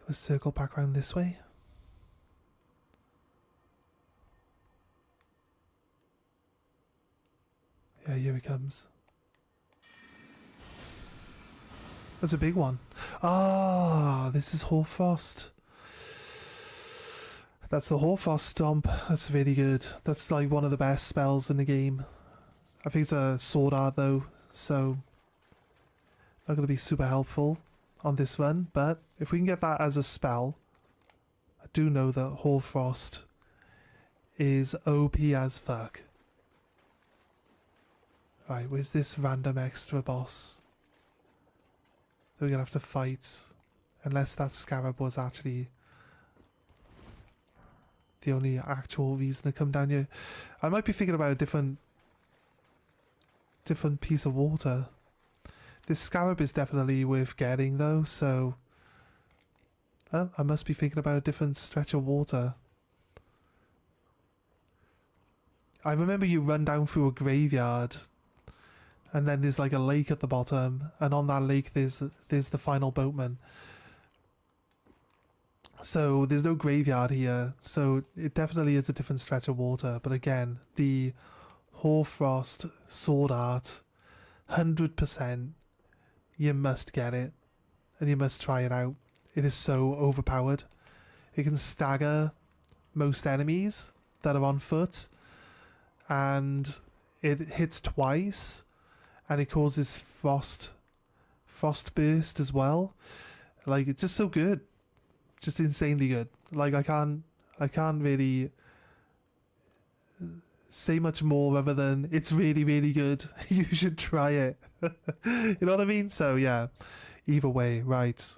Speaker 1: Let's circle back around this way. Yeah, here he comes. That's a big one. Ah, this is Hoarfrost. That's the Hoarfrost Stomp. That's really good. That's like one of the best spells in the game. I think it's a sword art though, so not going to be super helpful on this run, but if we can get that as a spell, I do know that Hoarfrost is OP as fuck. Right, where's this random extra boss that we're going to have to fight? Unless that scarab was actually the only actual reason to come down here. I might be thinking about a different piece of water. This scarab is definitely worth getting though, so I must be thinking about a different stretch of water. I remember you run down through a graveyard, and then there's like a lake at the bottom, and on that lake there's the final boatman. So there's no graveyard here, so it definitely is a different stretch of water. But again, the Hoarfrost sword art, 100%, you must get it, and you must try it out. It is so overpowered. It can stagger most enemies that are on foot, and it hits twice, and it causes frost burst as well. Like, it's just so good. Just insanely good. Like, I can't really say much more other than it's really, really good. You should try it. You know what I mean? So yeah, either way, right,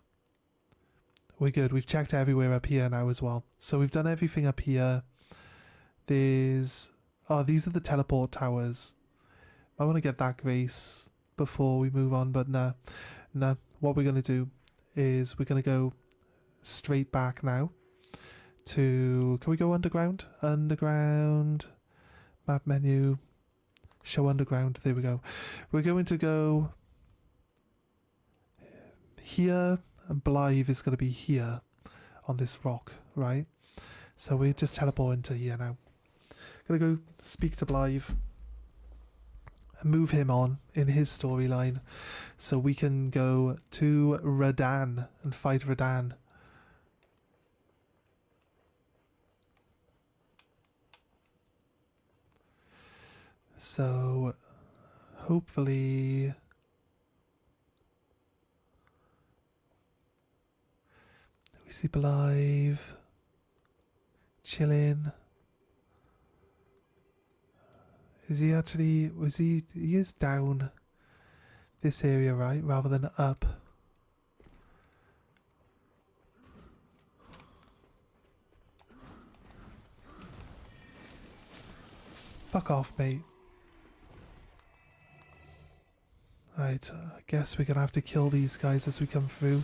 Speaker 1: we're good. We've checked everywhere up here now as well, so we've done everything up here. There's these are the teleport towers. I want to get that grace before we move on, but no, what we're going to do is we're going to go straight back now to, can we go underground? Underground, map menu, show underground, there we go. We're going to go here, and Blythe is going to be here on this rock, right? So we just teleport into here now. Gonna go speak to Blythe and move him on in his storyline so we can go to Radahn and fight Radahn. So hopefully we see Blythe chilling. Is he actually, he is down this area, right, rather than up. Fuck off, mate. Right, I guess we're gonna have to kill these guys as we come through.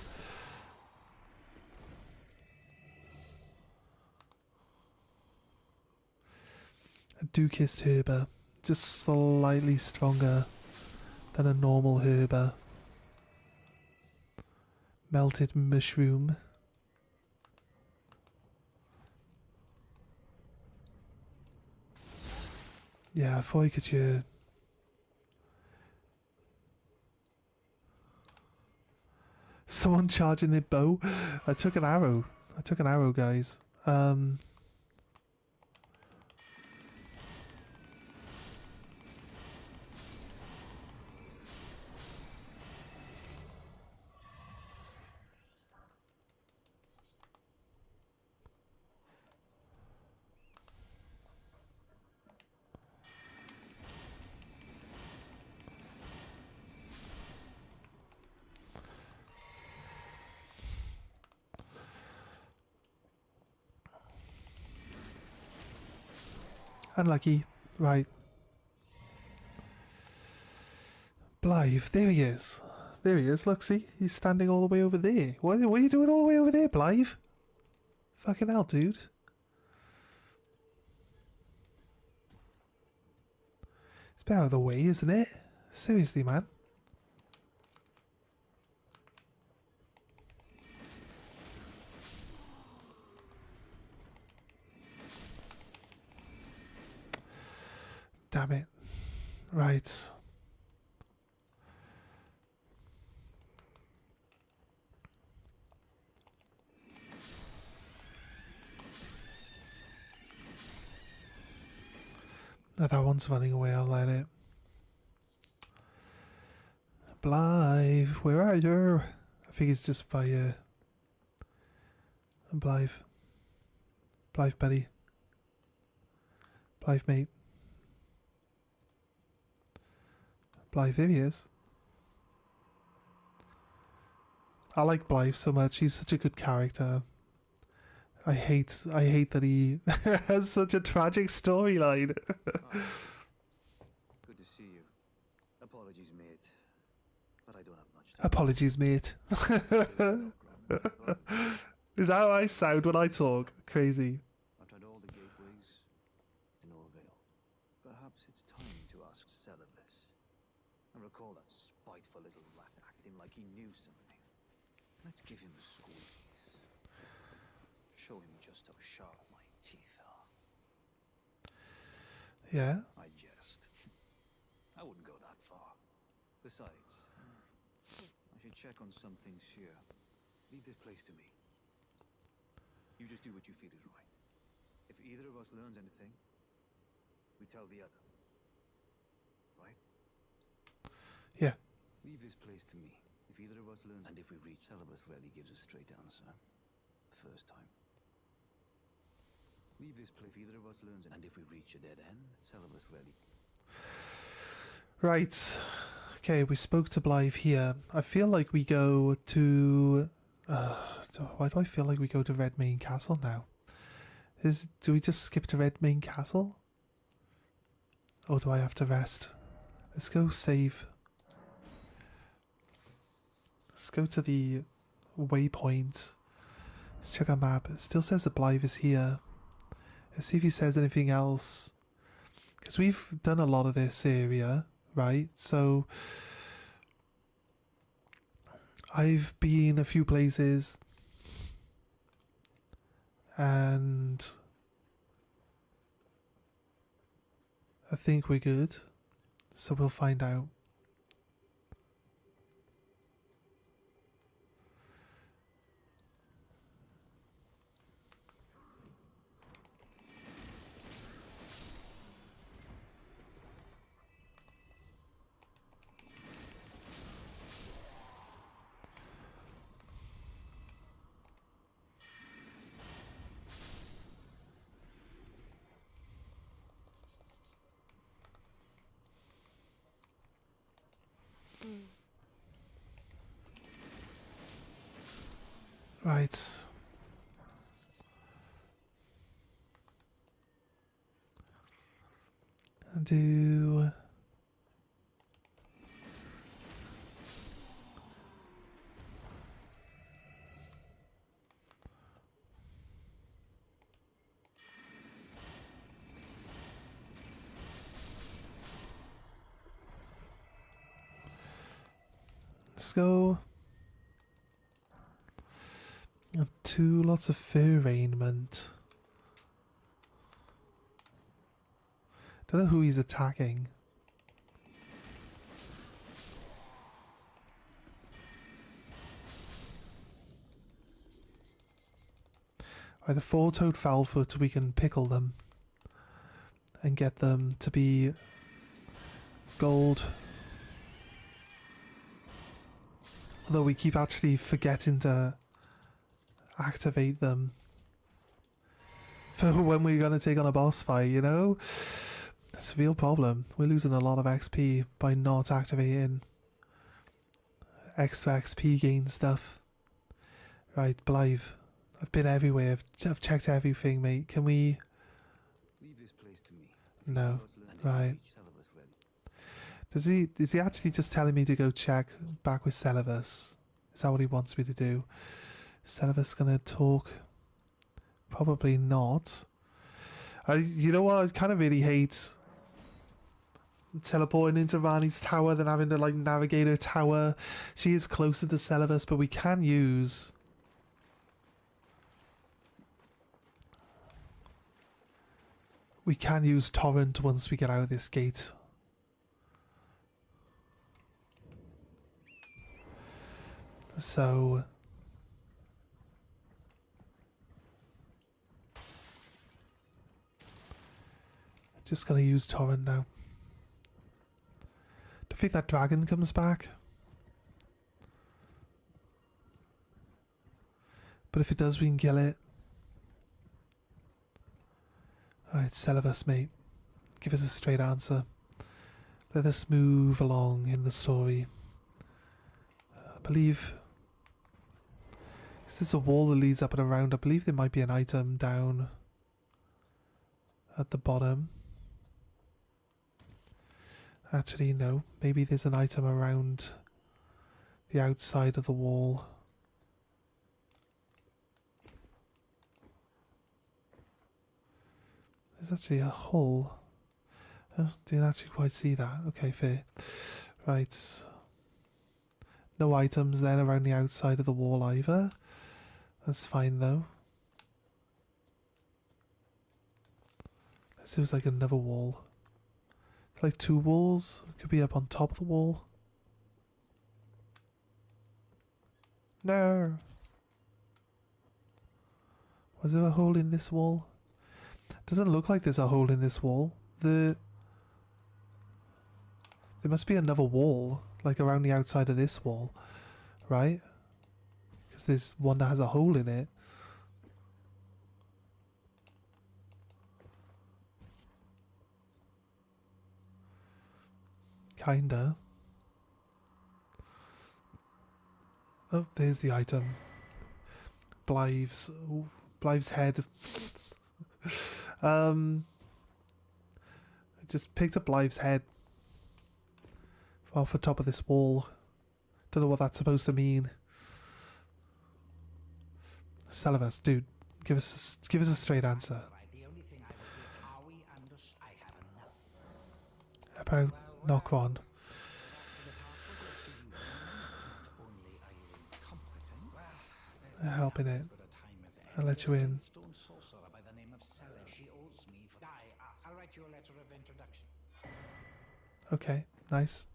Speaker 1: A Dukist Herber, just slightly stronger than a normal Herber. Melted mushroom. Yeah, I thought I could hear. Someone charging their bow. I took an arrow. Guys. Unlucky. Right. Blythe, there he is. There he is. Look, see? He's standing all the way over there. What are you doing all the way over there, Blythe? Fucking hell, dude. It's a bit out of the way, isn't it? Seriously, man. Damn it. Right. No, that one's running away, I'll let it. Blythe, where are you? I think he's just by Blythe. Blythe, buddy. Blythe, mate. Blythe, there he is. I like Blythe so much. He's such a good character. I hate that he has such a tragic storyline.
Speaker 4: Good to see you. Apologies, mate. But I don't have much time.
Speaker 1: Apologies, mate. Is that how I sound when I talk? Crazy.
Speaker 4: I've tried all the gateways to no avail. Perhaps it's time to ask Celibus. I recall that spiteful little rat acting like he knew something. Let's give him a squeeze. Show him just how sharp my teeth are.
Speaker 1: Yeah.
Speaker 4: I jest. I wouldn't go that far. Besides, I should check on some things here. Leave this place to me. You just do what you feel is right. If either of us learns anything, we tell the other. Right?
Speaker 1: Yeah.
Speaker 4: Leave this place to me. If either of us learns, and if we reach, Celibus rarely gives a straight answer. The first time. Leave this place. If either of us learns, and if we reach a dead end, Celibus rarely.
Speaker 1: Right. Okay, we spoke to Blythe here. I feel like we go to... why do I feel like we go to Redmane Castle now? Do we just skip to Redmane Castle? Or do I have to rest? Let's go save. Let's go to the waypoint. Let's check our map. It still says that Blythe is here. Let's see if he says anything else. Because we've done a lot of this area, right? So I've been a few places and I think we're good. So we'll find out. Right. Do... Let's go. Lots of fur raiment. Don't know who he's attacking. Right, the four-toed foulfoot, we can pickle them and get them to be gold. Although we keep actually forgetting to activate them for when we're going to take on a boss fight, you know? That's a real problem. We're losing a lot of XP by not activating extra XP gain stuff. Right, Blythe. I've been everywhere. I've checked everything, mate. Can we...
Speaker 4: Leave this place to me.
Speaker 1: No. Right. Is he actually just telling me to go check back with Celibus? Is that what he wants me to do? Celibus gonna talk? Probably not. You know what? I kind of really hate teleporting into Rani's tower than having to like navigate her tower. She is closer to Celibus, but we can use... We can use Torrent once we get out of this gate. So... Just gonna use Torrent now. Don't think that dragon comes back. But if it does, we can kill it. Alright, Celibus, mate. Give us a straight answer. Let us move along in the story. I believe... Is this a wall that leads up and around? I believe there might be an item down at the bottom. Actually, no. Maybe there's an item around the outside of the wall. There's actually a hole. Oh, didn't actually quite see that. Okay, fair. Right. No items then around the outside of the wall either. That's fine though. This was like another wall. It's like two walls. It could be up on top of the wall. No. Was there a hole in this wall? Doesn't look like there's a hole in this wall. There must be another wall, like around the outside of this wall, right? Because there's one that has a hole in it. Kinda. Oh, there's the item. Blythe's. Ooh, Blythe's head. I just picked up Blythe's head off the top of this wall. Don't know what that's supposed to mean. Salavas, dude, give us a straight answer. About Nokron. Helping it. I'll let you in. Okay, nice.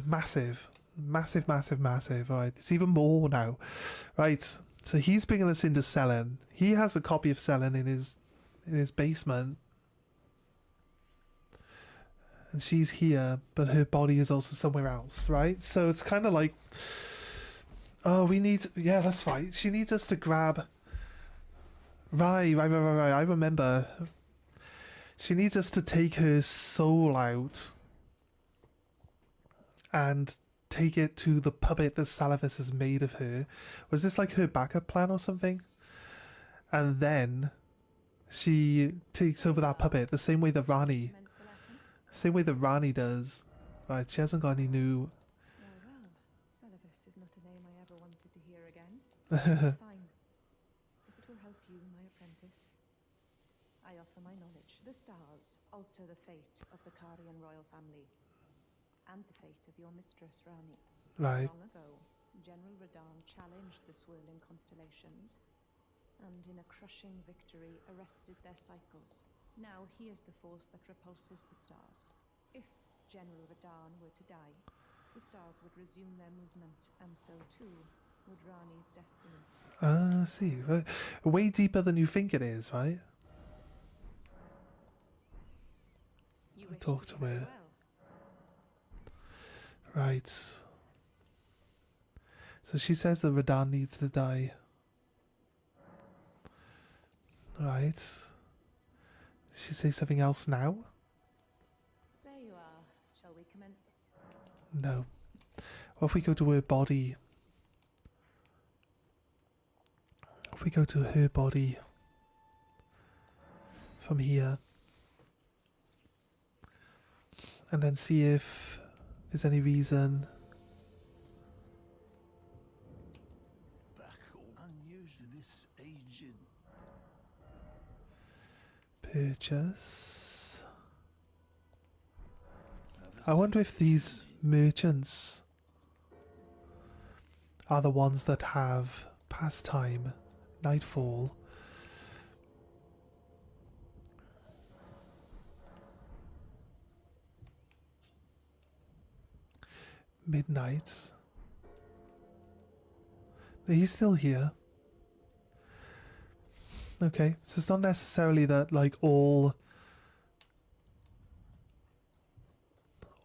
Speaker 1: Massive. Massive. Alright, it's even more now. Right, so he's bringing us into Selen. He has a copy of Selen in his basement. And she's here, but her body is also somewhere else, right? So it's kind of like, oh, we need, yeah, that's right. She needs us to grab, right. I remember. She needs us to take her soul out and take it to the puppet that Salavis has made of her. Was this like her backup plan or something? And then she takes over that puppet the same way that Rani does. Right, she hasn't got any new...
Speaker 6: Well, Salavis is not a name I ever wanted to hear again. Fine. If it will help you, my apprentice, I offer my knowledge. The stars alter the fate of the Karian royal family, and the fate of your mistress, Rani.
Speaker 1: Right.
Speaker 6: Long ago, General Radahn challenged the swirling constellations, and in a crushing victory arrested their cycles. Now he is the force that repulses the stars. If General Radahn were to die, the stars would resume their movement, and so too would Rani's destiny.
Speaker 1: I see. Way deeper than you think it is, right?
Speaker 6: You
Speaker 1: I'll
Speaker 6: wish
Speaker 1: talk
Speaker 6: to
Speaker 1: to
Speaker 6: do very
Speaker 1: her.
Speaker 6: well.
Speaker 1: Right. So she says that Radahn needs to die. Right. She say something else now?
Speaker 6: There you are. Shall we commence?
Speaker 1: No. What if we go to her body? If we go to her body from here and then see if there's any reason. Purchase. I wonder if these merchants are the ones that have pastime, nightfall. Midnight. He's still here. Okay, so it's not necessarily that like all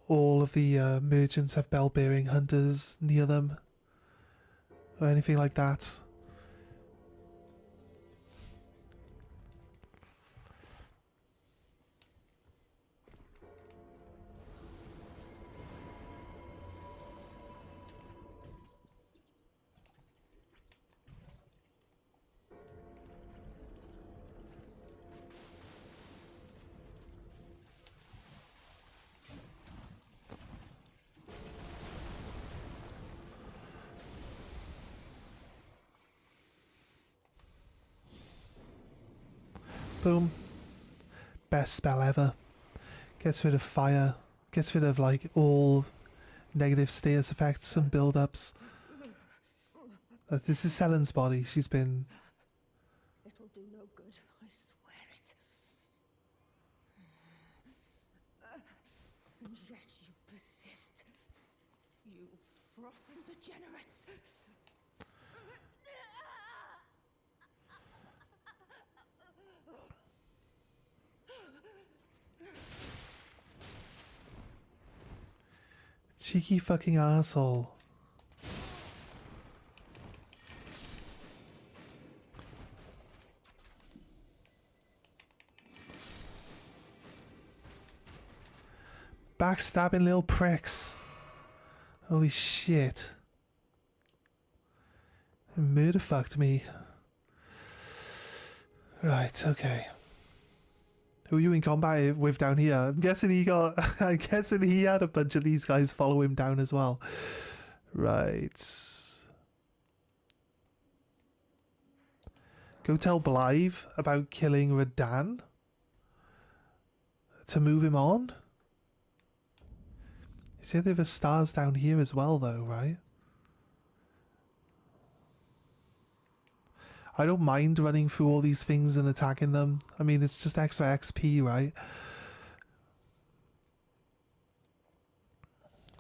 Speaker 1: of the merchants have bell-bearing hunters near them or anything like that. Boom. Best spell ever. Gets rid of fire. Gets rid of like all negative status effects and build-ups. This is Selen's body. She's been...
Speaker 6: It will do no good, I swear it. And yet you persist. You frothing degenerates.
Speaker 1: Cheeky fucking asshole. Backstabbing little pricks. Holy shit. Murder fucked me. Right, okay. Who are you in combat with down here? I'm guessing he got... I'm guessing he had a bunch of these guys follow him down as well. Right. Go tell Blythe about killing Radahn? To move him on? You see there were stars down here as well though, right? I don't mind running through all these things and attacking them. I mean, it's just extra XP, right?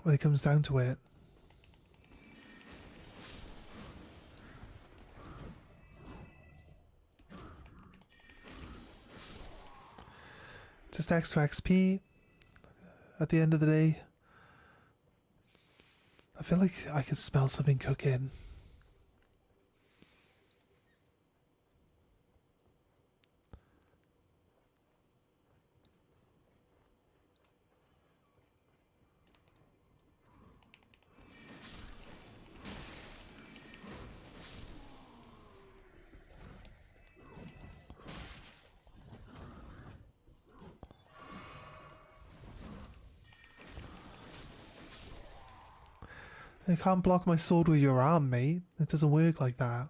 Speaker 1: When it comes down to it. Just extra XP at the end of the day. I feel like I can smell something cooking. You can't block my sword with your arm, mate. It doesn't work like that.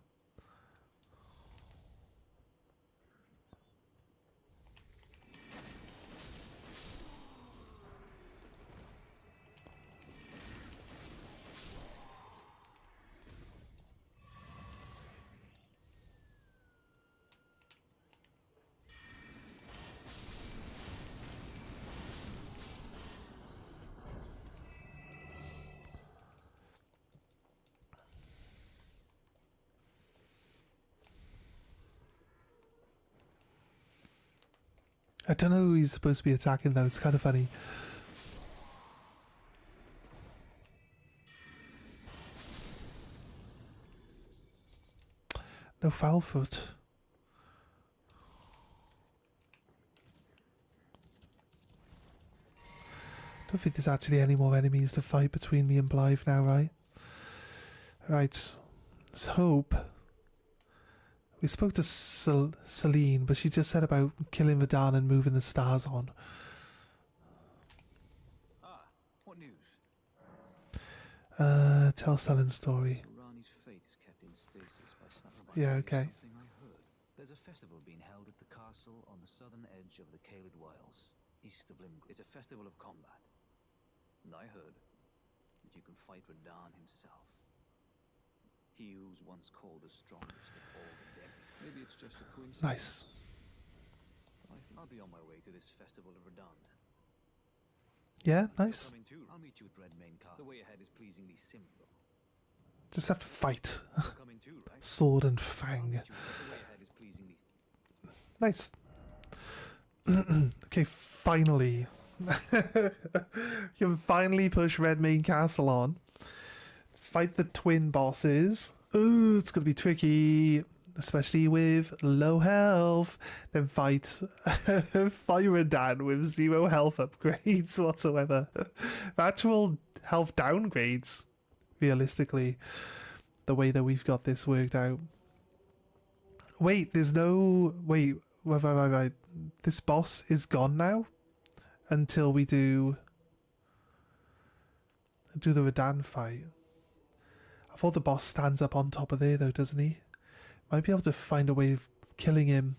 Speaker 1: I don't know who he's supposed to be attacking though, it's kind of funny. No foul foot. Don't think there's actually any more enemies to fight between me and Blythe now, right? Right, let's hope. We spoke to Celine, but she just said about killing Radahn and moving the stars on.
Speaker 4: Ah, what news?
Speaker 1: Tell Selen's story.
Speaker 4: Rani's fate is kept in stasis by
Speaker 1: Yeah, okay.
Speaker 4: something I heard. There's a festival being held at the castle on the southern edge of the Caelid Wilds, east of Limgrave. It's a festival of combat. And I heard that you can fight Radahn himself. He who's once called the strongest of all the dead. Maybe it's just a coincidence.
Speaker 1: Nice.
Speaker 4: I think I'll be on my way to this festival of Radahn then.
Speaker 1: Yeah, nice.
Speaker 4: Coming too. I'll meet you at Redmane Castle. The way ahead is pleasingly simple.
Speaker 1: Just have to fight.
Speaker 4: Coming too, right?
Speaker 1: Sword and
Speaker 4: I'll
Speaker 1: fang.
Speaker 4: meet you. The way ahead is pleasingly.
Speaker 1: Nice. Okay, finally. You can finally push Redmane Castle on. Fight the twin bosses. Ooh, it's gonna be tricky, especially with low health. Then fight Radahn with 0 health upgrades whatsoever. Actual health downgrades, realistically, the way that we've got this worked out. Wait, there's no... Wait, right. This boss is gone now? Until we do the Radahn fight. I thought the boss stands up on top of there though, doesn't he? Might be able to find a way of killing him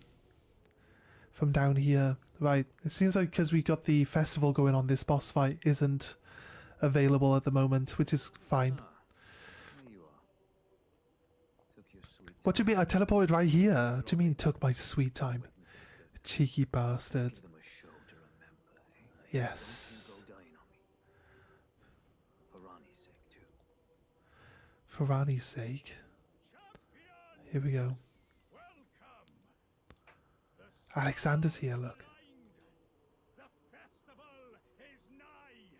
Speaker 1: from down here. Right, it seems like because we got the festival going on, this boss fight isn't available at the moment, which is fine.
Speaker 4: There you are. Took your sweet
Speaker 1: What do you mean? I teleported right here. What do you mean took my sweet time?
Speaker 4: waiting for the curtain.
Speaker 1: Cheeky bastard.
Speaker 4: Give them a show to remember, eh?
Speaker 1: Yes.
Speaker 4: Don't you go dying on me. For Rani's sake, too.
Speaker 1: For Rani's sake. Here we go. Alexander's here, look.
Speaker 7: The festival is nigh.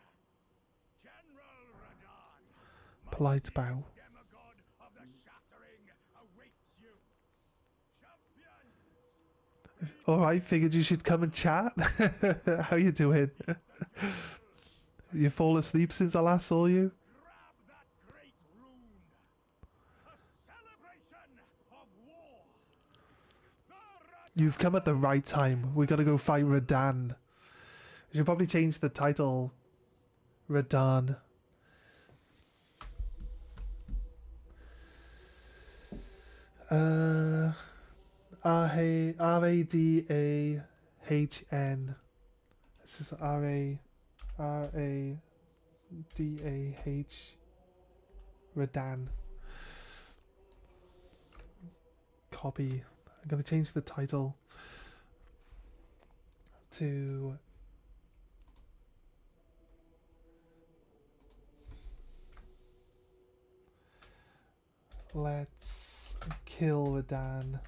Speaker 7: General Radahn,
Speaker 1: Polite bow.
Speaker 7: demigod of the shattering, awaits you. Champions,
Speaker 1: Alright, figured you should come and chat. How you doing? You fall asleep since I last saw you?
Speaker 7: grab that great rune. A celebration of war.
Speaker 1: You've come at the right time. We gotta go fight radahn. We should probably change the title. Radahn. Radahn. It's just Radah. Radahn. Copy. I'm gonna change the title to Let's Kill Radahn.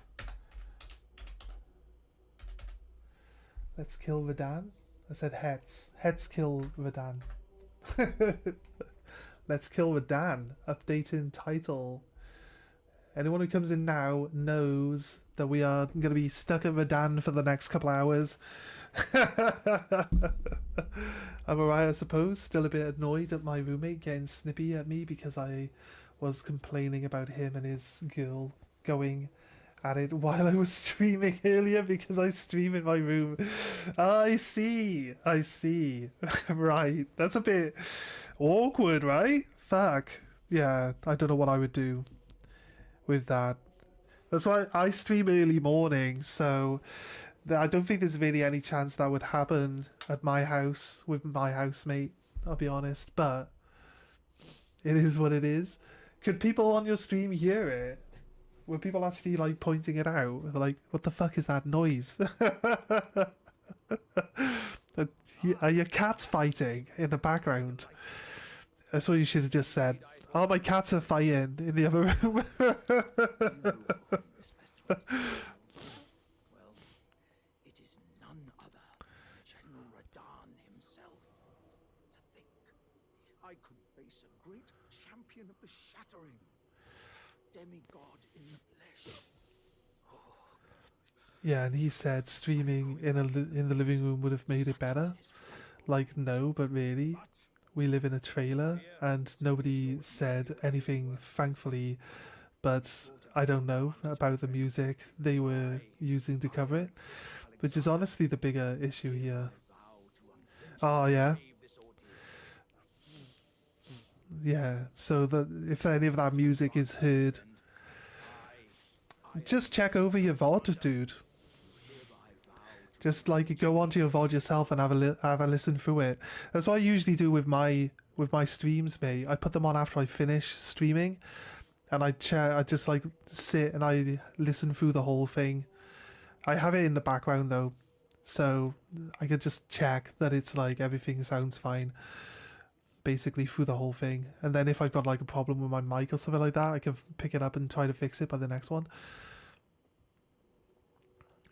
Speaker 1: Let's kill Radahn? I said Hetz. Hetz kill Radahn. Let's kill Radahn. Updating title. Anyone who comes in now knows that we are going to be stuck at Radahn for the next couple hours. I'm alright, I suppose. Still a bit annoyed at my roommate getting snippy at me because I was complaining about him and his girl going at it while I was streaming earlier because I stream in my room. I see. Right. That's a bit awkward, right? Fuck. Yeah, I don't know what I would do with that. That's why I stream early morning, so I don't think there's really any chance that would happen at my house with my housemate, I'll be honest, but it is what it is. Could people on your stream hear it? Were people actually like pointing it out? They're like, what the fuck is that noise? Are your cats fighting in the background? That's what you should have just said. Oh, my cats are fighting in the other room.
Speaker 7: Well, it is none other than General Radahn himself. To think, I could face a great champion of the shattering, demigod in the flesh.
Speaker 1: Yeah, and he said streaming in the living room would have made it better. Like, no, but really, we live in a trailer, and nobody said anything, thankfully. But I don't know about the music they were using to cover it, which is honestly the bigger issue here. Oh yeah. Yeah, so that if any of that music is heard, just check over your VOD, dude. Just like go onto your VOD yourself and have a listen through it. That's what I usually do with my streams, mate. I put them on after I finish streaming, and I just like sit and I listen through the whole thing. I have it in the background though, so I could just check that it's like everything sounds fine. Basically through the whole thing, and then if I've got like a problem with my mic or something like that, I can pick it up and try to fix it by the next one.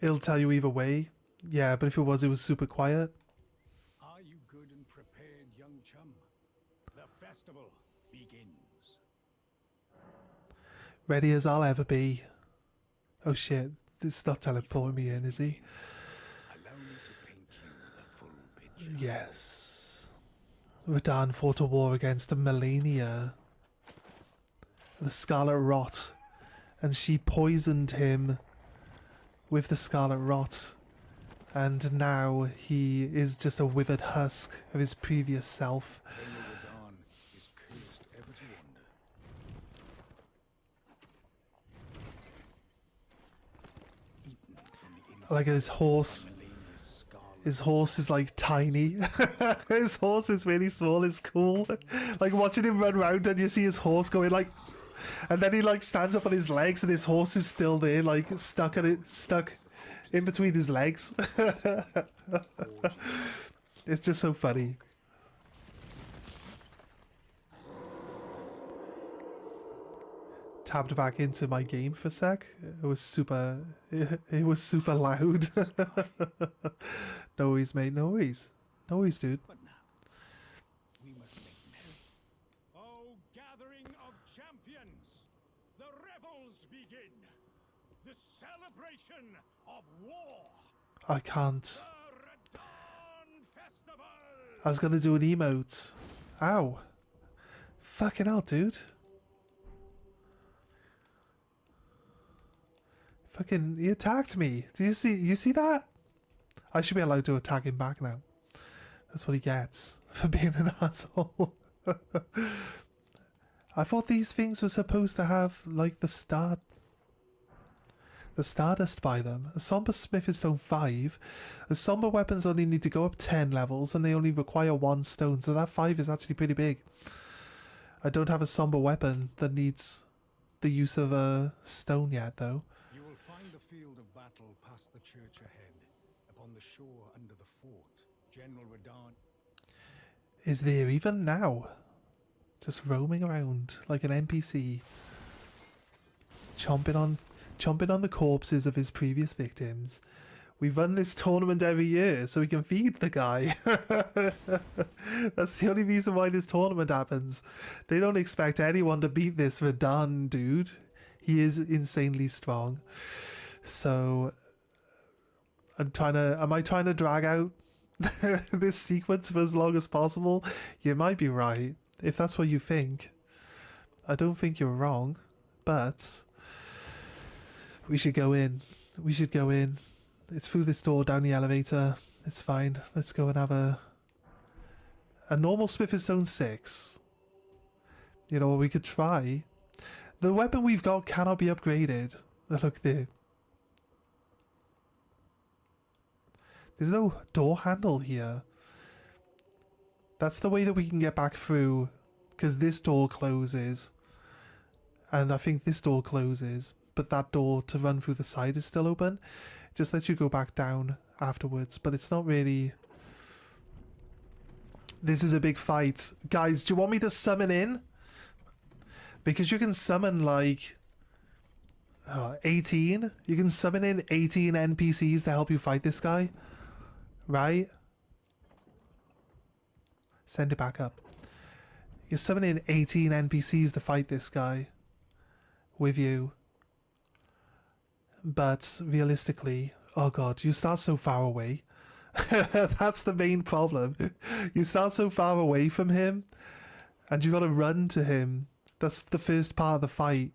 Speaker 1: It'll tell you either way. Yeah, but if it was super quiet.
Speaker 7: Are you good and prepared, young chum? The festival begins.
Speaker 1: Ready as I'll ever be. Oh shit, it's not teleporting me in, is he?
Speaker 2: Allow me to paint you the full picture.
Speaker 1: Yes. Radahn fought a war against Melania, the Scarlet Rot, and she poisoned him with the Scarlet Rot, and now he is just a withered husk of his previous self.
Speaker 7: General Radahn is cursed ever to wander. Eaten from the
Speaker 1: Like his horse. His horse is like tiny. His horse is really small. It's cool. Like watching him run around and you see his horse going like, and then he like stands up on his legs and his horse is still there, like stuck in between his legs. It's just so funny. Tapped back into my game for a sec. It was super loud. No worries, mate. No worries. No worries, dude.
Speaker 7: But now, we must make merry.
Speaker 8: O gathering of champions, the revels begin. The celebration of war.
Speaker 1: I can't.
Speaker 8: The radahn festival.
Speaker 1: I was gonna do an emote. Ow. Fucking hell, dude. Fucking, he attacked me. Do you see that? I should be allowed to attack him back now. That's what he gets for being an asshole. I thought these things were supposed to have like the stardust by them. A somber smith is stone 5. The somber weapons only need to go up 10 levels and they only require 1 stone, so that 5 is actually pretty big. I don't have a somber weapon that needs the use of a stone yet though.
Speaker 8: You will find the field of battle past the church ahead, upon the shore under the fort. General radahn.
Speaker 1: Is there even now? Just roaming around like an NPC, chomping on the corpses of his previous victims. We run this tournament every year so we can feed the guy. That's the only reason why this tournament happens. They don't expect anyone to beat this radahn dude. He is insanely strong. So am I trying to drag out this sequence for as long as possible? You might be right, if that's what you think. I don't think you're wrong, but we should go in. We should go in. It's through this door, down the elevator. It's fine. Let's go and have a normal Smith & Stone 6. You know what we could try? The weapon we've got cannot be upgraded. Look there. There's no door handle here. That's the way that we can get back through, because this door closes. And I think this door closes, but that door to run through the side is still open. It just lets you go back down afterwards, but it's not really... This is a big fight. Guys, do you want me to summon in? Because you can summon like 18. You can summon in 18 NPCs to help you fight this guy. Right? Send it back up. You're summoning 18 NPCs to fight this guy with you. But realistically, oh god, you start so far away. That's the main problem. You start so far away from him and you gotta run to him. That's the first part of the fight.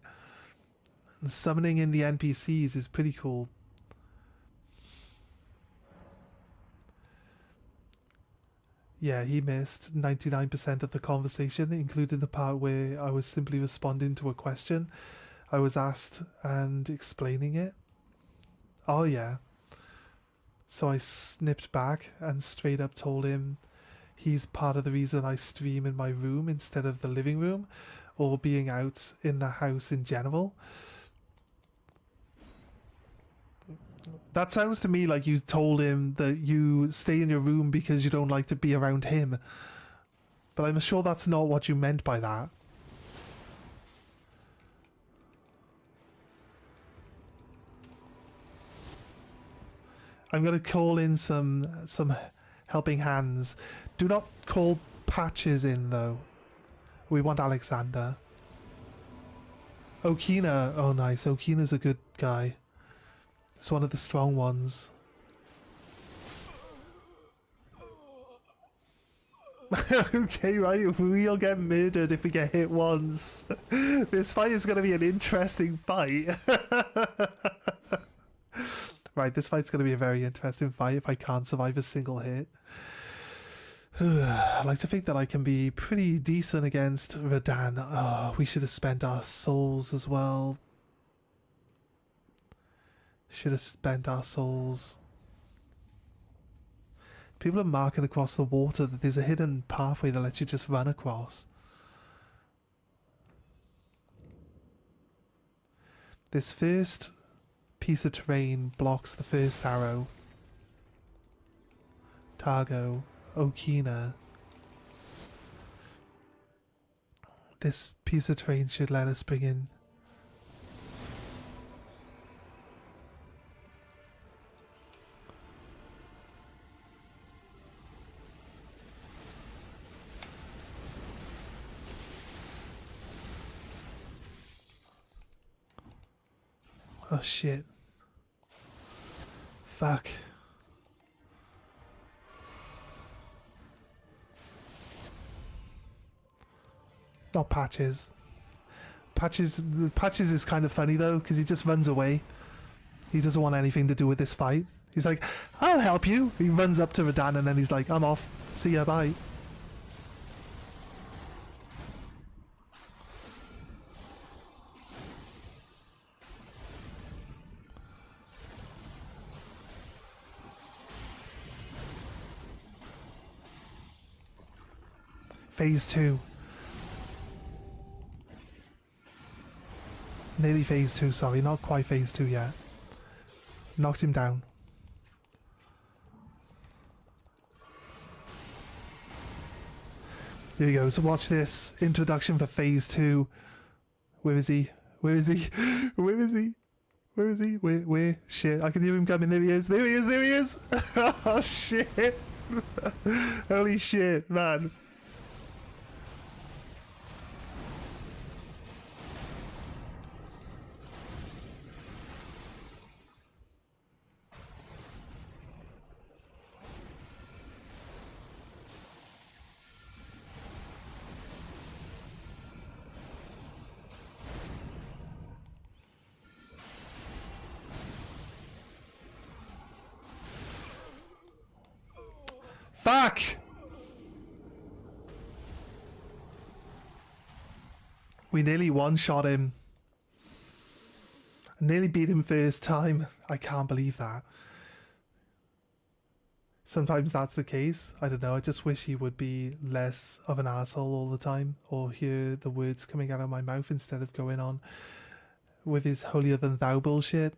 Speaker 1: And summoning in the NPCs is pretty cool. Yeah, he missed 99% of the conversation, including the part where I was simply responding to a question I was asked and explaining it. Oh yeah. So I snipped back and straight up told him he's part of the reason I stream in my room instead of the living room, or being out in the house in general. That sounds to me like you told him that you stay in your room because you don't like to be around him. But I'm sure that's not what you meant by that. I'm going to call in some helping hands. Do not call Patches in though. We want Alexander. Okina. Oh nice. Okina's a good guy. It's one of the strong ones. Okay, right. We'll get murdered if we get hit once. This fight is going to be an interesting fight. Right, this fight's going to be a very interesting fight if I can't survive a single hit. I like to think that I can be pretty decent against radahn. Oh, we should have spent our souls as well. Should have spent our souls. People are marking across the water that there's a hidden pathway that lets you just run across. This first piece of terrain blocks the first arrow. Targo, Okina. This piece of terrain should let us bring in. Oh shit. Fuck. Not Patches. Patches is kind of funny though, because he just runs away. He doesn't want anything to do with this fight. He's like, I'll help you. He runs up to Radahn and then he's like, I'm off. See ya, bye. Phase 2. Nearly phase 2, sorry, not quite phase 2 yet. Knocked him down. Here we go, so watch this. Introduction for phase 2. Where is he? Where is he? Where is he? Where is he? Where? Shit, I can hear him coming. There he is. There he is. There he is. Oh, shit. Holy shit, man. Fuck! We nearly one-shot him. Nearly beat him first time. I can't believe that. Sometimes that's the case. I don't know. I just wish he would be less of an asshole all the time, or hear the words coming out of my mouth instead of going on with his holier than thou bullshit.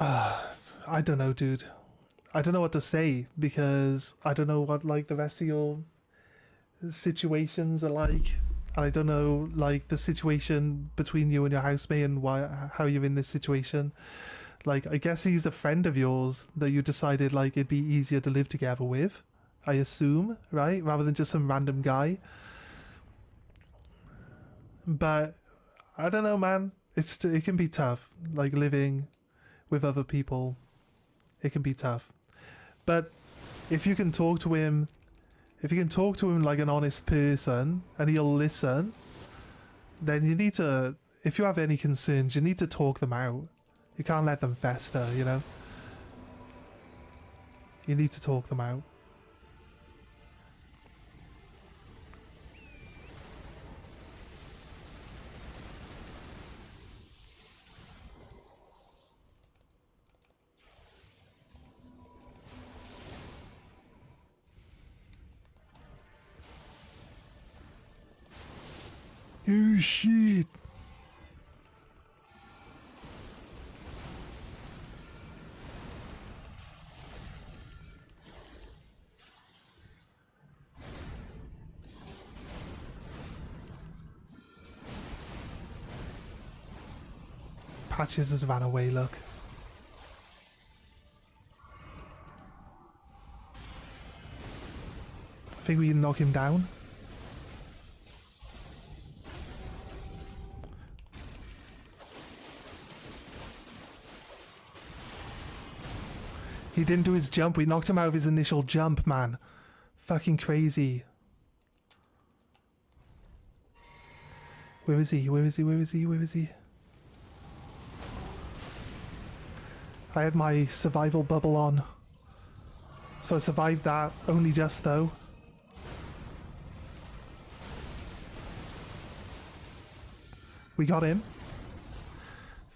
Speaker 1: I don't know, dude. I don't know what to say, because I don't know what like the rest of your situations are like, and I don't know like the situation between you and your housemate and how you're in this situation. Like, I guess he's a friend of yours that you decided like it'd be easier to live together with, I assume, right? Rather than just some random guy. But I don't know, man. It can be tough, like living with other people. It can be tough. But if you can talk to him, like an honest person and he'll listen, then you need to, if you have any concerns, you need to talk them out. You can't let them fester, you know? You need to talk them out. Oh shit. Patches has ran away, look. I think we can knock him down. He didn't do his jump. We knocked him out of his initial jump, man. Fucking crazy. Where is he? Where is he? Where is he? Where is he? I had my survival bubble on. So I survived that. Only just, though. We got him.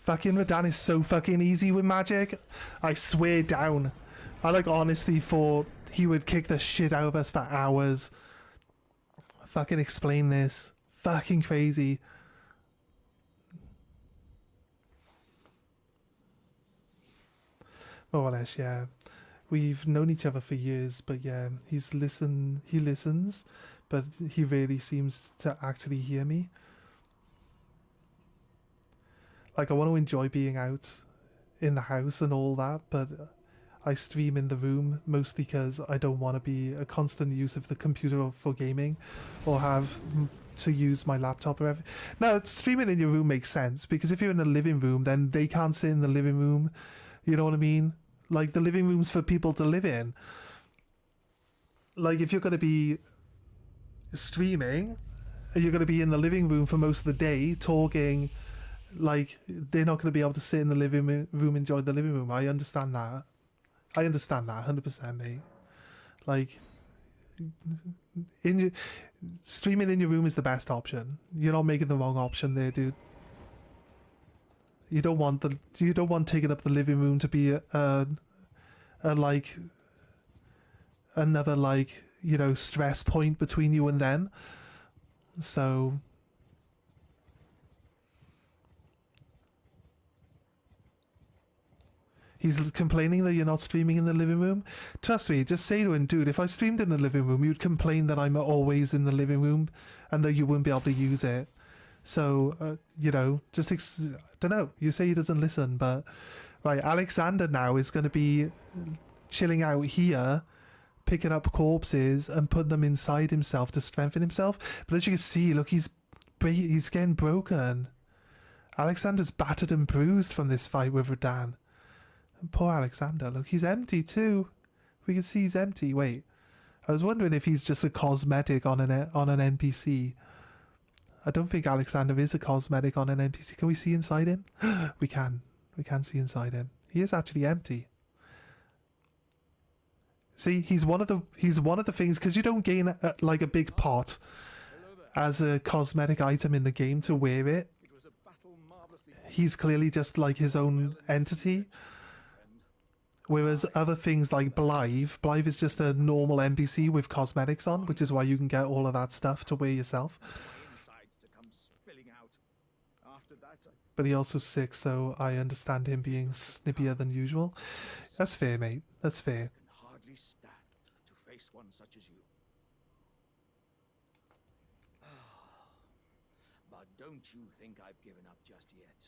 Speaker 1: Fucking Radahn is so fucking easy with magic. I swear down. I like honestly thought he would kick the shit out of us for hours. Fucking explain this. Fucking crazy. More or less, yeah. We've known each other for years, but yeah, he listens, but he really seems to actually hear me. Like, I want to enjoy being out in the house and all that, but I stream in the room mostly because I don't want to be a constant use of the computer for gaming or have to use my laptop or everything. Now, streaming in your room makes sense because if you're in a living room, then they can't sit in the living room. You know what I mean? Like, the living room's for people to live in. Like, if you're going to be streaming, you're going to be in the living room for most of the day talking. Like, they're not going to be able to sit in the living room, enjoy the living room. I understand that. 100%, mate. Like, streaming in your room is the best option. You're not making the wrong option there, dude. You don't want taking up the living room to be like another, like, you know, stress point between you and them. So he's complaining that you're not streaming in the living room. Trust me, just say to him, dude, if I streamed in the living room, you'd complain that I'm always in the living room and that you wouldn't be able to use it. So, you know, just, don't know, you say he doesn't listen, but, right, Alexander now is going to be chilling out here, picking up corpses and putting them inside himself to strengthen himself. But as you can see, look, he's getting broken. Alexander's battered and bruised from this fight with Radahn. And poor Alexander, look, he's empty too. We can see he's empty. Wait, I was wondering if he's just a cosmetic on an NPC. I don't think Alexander is a cosmetic on an NPC. Can we see inside him? We can see inside him. He is actually empty. See, he's one of the things, because you don't gain like a big pot as a cosmetic item in the game to wear it. He's clearly just like his own entity. Whereas other things like Blythe is just a normal NPC with cosmetics on, which is why you can get all of that stuff to wear yourself. But he also sick, so I understand him being snippier than usual. That's fair, mate. That's fair.
Speaker 7: Can hardly stand to face one such as you. But don't you think I've given up just yet?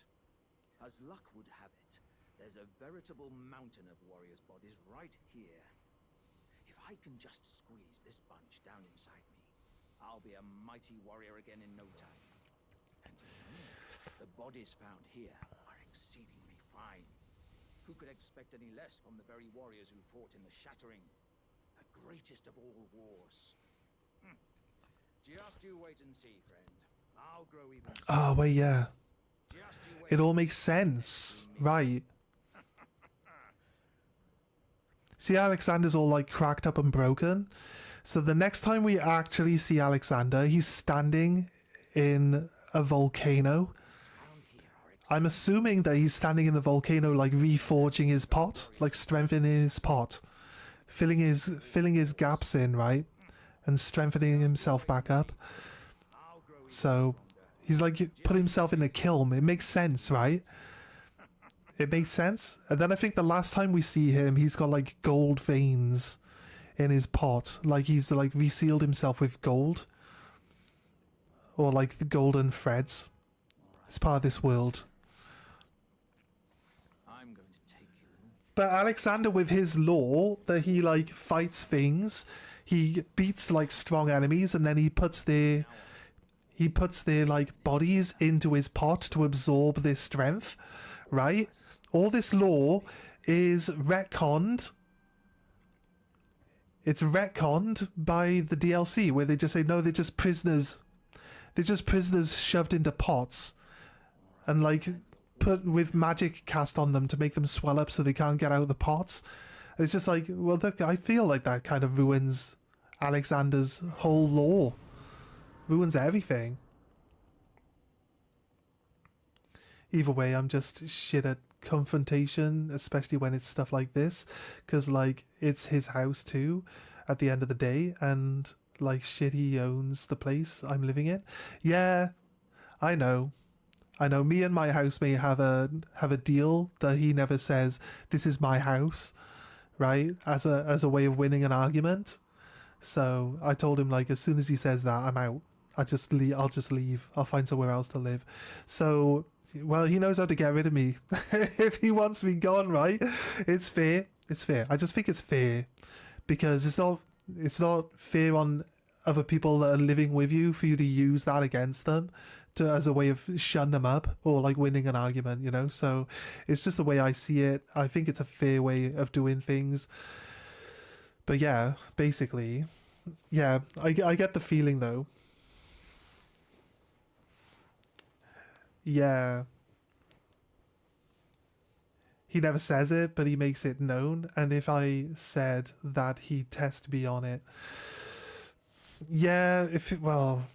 Speaker 7: As luck would have it, there's a veritable mountain of warriors' bodies right here. If I can just squeeze this bunch down inside me, I'll be a mighty warrior again in no time. And you know, the bodies found here are exceedingly fine. Who could expect any less from the very warriors who fought in the Shattering, the greatest of all wars? Just you wait and see, friend. I'll grow even.
Speaker 1: Oh, wait, yeah. It all makes sense, right? See, Alexander's all like cracked up and broken. So the next time we actually see Alexander, he's standing in a volcano. I'm assuming that he's standing in the volcano, like reforging his pot, like strengthening his pot, filling his gaps in, right, and strengthening himself back up. So he's like put himself in a kiln. It makes sense, right? It makes sense. And then I think the last time we see him, he's got like gold veins in his pot, like he's like resealed himself with gold, or like the golden threads. It's part of this world. But Alexander, with his lore that he like fights things, he beats like strong enemies, and then he puts their like bodies into his pot to absorb their strength, right? All this lore is retconned. It's retconned by the DLC, where they just say no, they're just prisoners. They're just prisoners shoved into pots, and like put with magic cast on them to make them swell up so they can't get out of the pots. And it's just like, well, I feel like that kind of ruins Alexander's whole lore. Ruins everything. either way, I'm just shit at confrontation, especially when it's stuff like this, because like it's his house too at the end of the day, and like shit, he owns the place I'm living in. Yeah, I know. I know me and my housemate have a deal that he never says this is my house, right? As a way of winning an argument. So I told him like as soon as he says that, I'm out. I'll just leave. I'll find somewhere else to live. So well, he knows how to get rid of me. If he wants me gone, right? It's fair. It's fair. I just think it's fair because it's not fair on other people that are living with you for you to use that against them to as a way of shutting them up or like winning an argument, you know. So it's just the way I see it. I think it's a fair way of doing things. But yeah, basically, yeah, I get the feeling though. Yeah. He never says it, but he makes it known. And if I said that he'd test me on it, yeah, well,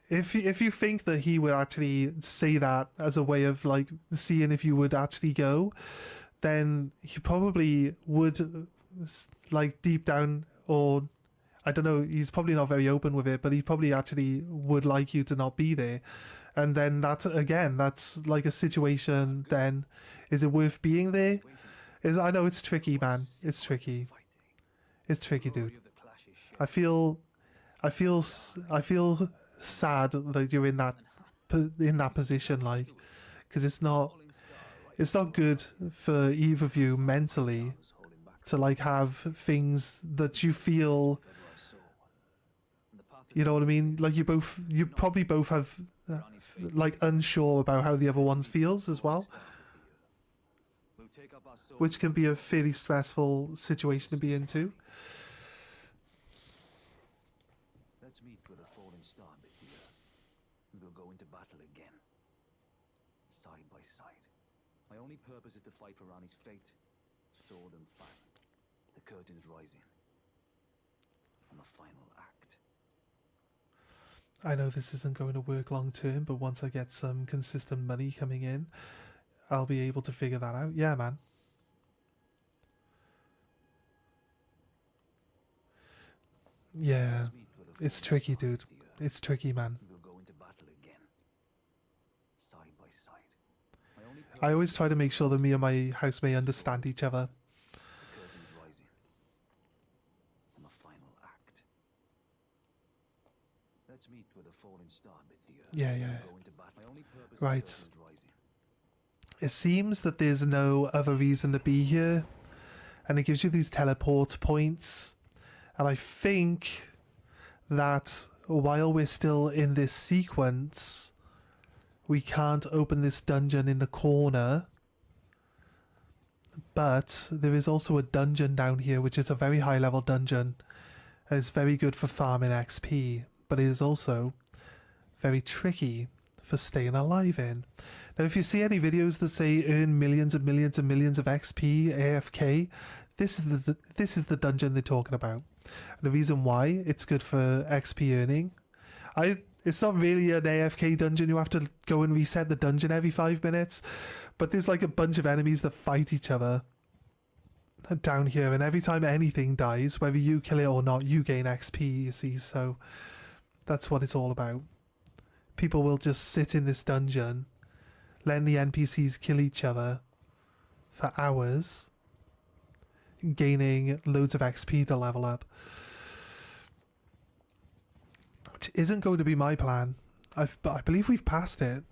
Speaker 1: if you think that he would actually say that as a way of like seeing if you would actually go, then he probably would, like deep down, or I don't know, he's probably not very open with it, but he probably actually would like you to not be there. And then that's like a situation then. Is it worth being there? I know it's tricky, man. It's tricky. It's tricky, dude. I feel sad that you're in that position, like, because it's not good for either of you mentally to like have things that you feel, you know what I mean, like you probably both have like unsure about how the other one feels as well, which can be a fairly stressful situation to be into.
Speaker 4: Let's meet with a falling star, Bithia. We will go into battle again, side by side. My only purpose is to fight for Rani's fate, sword and fang. The curtain's rising on the final act.
Speaker 1: I know this isn't going to work long term, but once I get some consistent money coming in, I'll be able to figure that out. Yeah, man. Yeah, it's tricky, dude. It's tricky, man.
Speaker 4: We will go into battle again, side by side.
Speaker 1: I always try to make sure that me and my housemate understand each other.
Speaker 4: The curtain's rising on the final act. Let's meet with a falling star, Bithia.
Speaker 1: Yeah, yeah.
Speaker 4: Go into battle. My only purpose
Speaker 1: Right.
Speaker 4: is the curtain's rising.
Speaker 1: It seems that there's no other reason to be here, and it gives you these teleport points. And I think that while we're still in this sequence, we can't open this dungeon in the corner. But there is also a dungeon down here, which is a very high level dungeon. And it's very good for farming XP, but it is also very tricky for staying alive in. Now, if you see any videos that say earn millions and millions and millions of XP AFK, this is the dungeon they're talking about. And the reason why it's good for XP earning, it's not really an AFK dungeon. You have to go and reset the dungeon every 5 minutes, but there's like a bunch of enemies that fight each other down here, and every time anything dies, whether you kill it or not, you gain XP, you see. So that's what it's all about. People will just sit in this dungeon, letting the NPCs kill each other for hours, gaining loads of XP to level up. Which isn't going to be my plan. I believe we've passed it.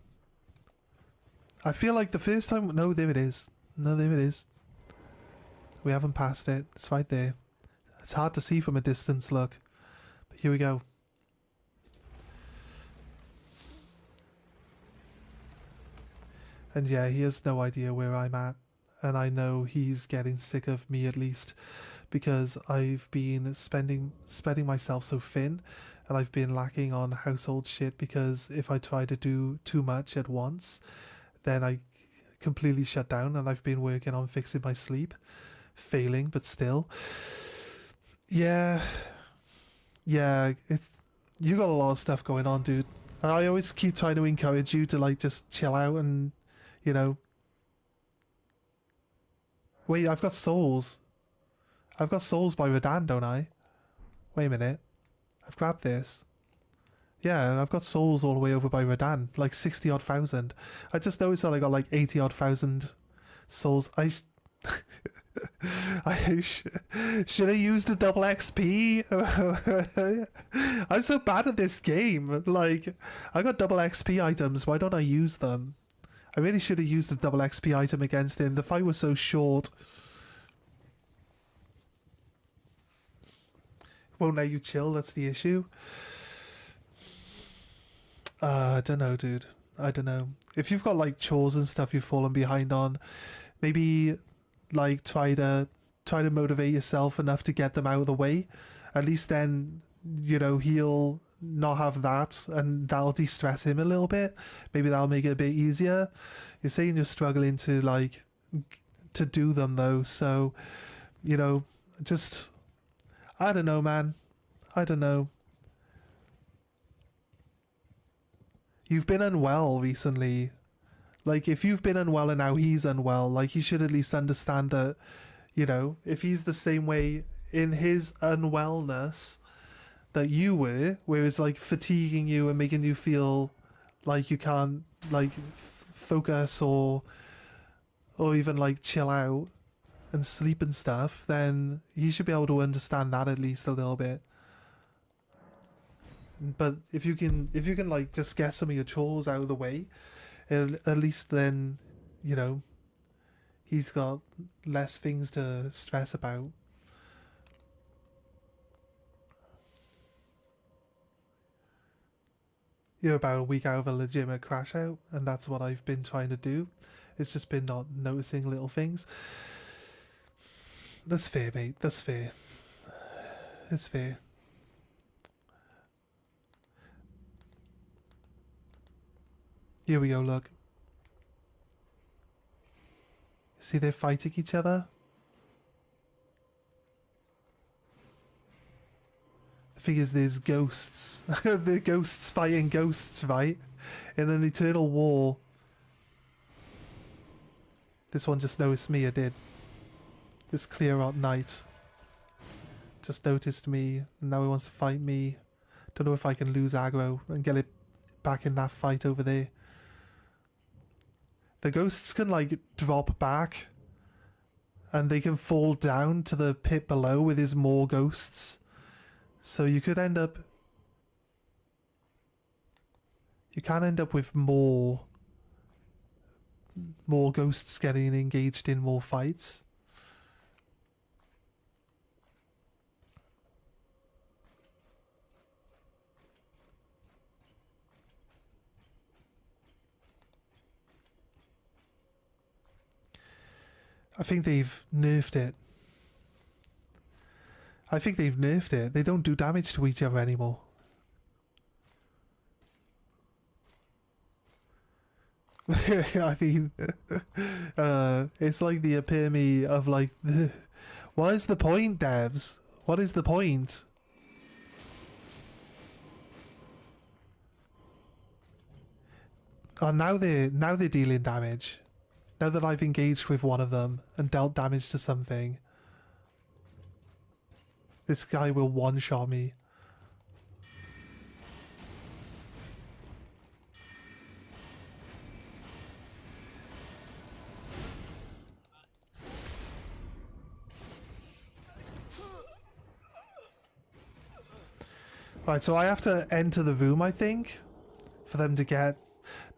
Speaker 1: I feel like the first time... No, there it is. No, there it is. We haven't passed it. It's right there. It's hard to see from a distance, look. But here we go. And yeah, he has no idea where I'm at. And I know he's getting sick of me, at least, because I've been spending myself so thin, and I've been lacking on household shit, because if I try to do too much at once, then I completely shut down. And I've been working on fixing my sleep, failing, but still. Yeah, you got a lot of stuff going on, dude. I always keep trying to encourage you to like just chill out and, you know. Wait, I've got souls. I've got souls by radahn, don't I? Wait a minute. I've grabbed this. Yeah, I've got souls all the way over by radahn, like 60 odd thousand. I just noticed that I got like 80 odd thousand souls. Should I use the double XP? I'm so bad at this game. Like, I got double XP items. Why don't I use them? I really should have used the double XP item against him. The fight was so short. Won't let you chill. That's the issue. I don't know, dude. I don't know. If you've got like chores and stuff you've fallen behind on, maybe like try to motivate yourself enough to get them out of the way. At least then, you know, he'll not have that, and that'll de-stress him a little bit. Maybe that'll make it a bit easier. You're saying you're struggling to like to do them though, so you know, just I don't know, man. I don't know. You've been unwell recently. Like, if you've been unwell and now he's unwell, like, he should at least understand that, you know, if he's the same way in his unwellness that you were, where it's, like, fatiguing you and making you feel like you can't, like, focus or even, like, chill out and sleep and stuff, then he should be able to understand that at least a little bit. But if you can like just get some of your chores out of the way, at least then, you know, he's got less things to stress about. You're about a week out of a legitimate crash out, and that's what I've been trying to do. It's just been not noticing little things. That's fair, mate. That's fair. It's fair. Here we go, look. See, they're fighting each other. The thing is, there's ghosts. The ghosts fighting ghosts, right? In an eternal war. This one just noticed me, it did. This clear-out knight just noticed me, and now he wants to fight me. Don't know if I can lose aggro and get it back in that fight over there. The ghosts can like drop back and they can fall down to the pit below with his more ghosts. So you could end up... You can end up with more ghosts getting engaged in more fights. I think they've nerfed it. I think they've nerfed it. They don't do damage to each other anymore. I mean, it's like the epitome of like, what is the point, devs? What is the point? Oh, now they're dealing damage. Now that I've engaged with one of them and dealt damage to something, this guy will one-shot me. Right, so I have to enter the room, I think, for them to get...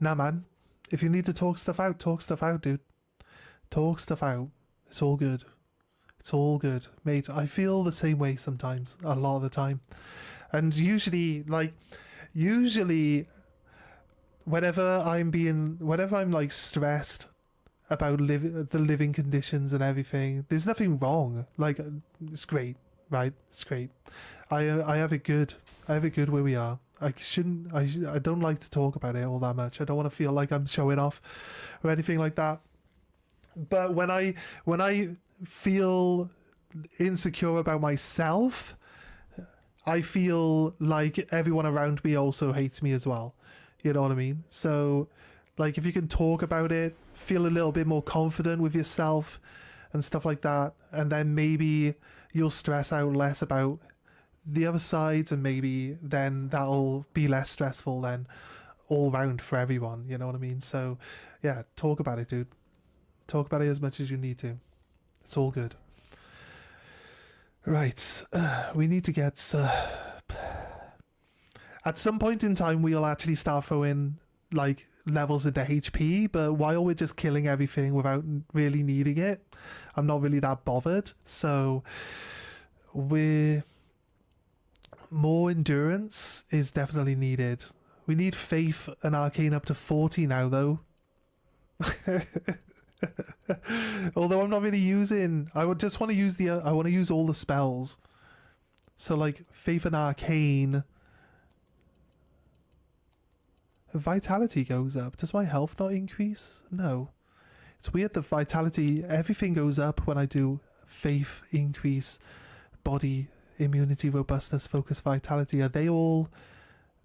Speaker 1: Nah, man. If you need to talk stuff out, dude. Talk stuff out. It's all good. It's all good. Mate, I feel the same way sometimes, a lot of the time. And usually, whenever I'm like stressed about the living conditions and everything, there's nothing wrong. Like, it's great, right? It's great. I have it good. I have it good where we are. I don't like to talk about it all that much. I don't want to feel like I'm showing off or anything like that. But when I feel insecure about myself, I feel like everyone around me also hates me as well. You know what I mean? So, like, if you can talk about it, feel a little bit more confident with yourself and stuff like that, and then maybe you'll stress out less about the other sides, and maybe then that'll be less stressful then all round for everyone. You know what I mean? So, yeah, talk about it, dude. Talk about it as much as you need to. It's all good. Right, we need to get... at some point in time, we'll actually start throwing, like, levels into HP, but while we're just killing everything without really needing it, I'm not really that bothered. So, more endurance is definitely needed. We need Faith and Arcane up to 40 now, though. Although I'm not really using... I would just want to use I want to use all the spells. So, like, Faith and Arcane... Vitality goes up. Does my health not increase? No. It's weird that Vitality... Everything goes up when I do Faith, increase, body, immunity, robustness, focus, vitality. Are they all...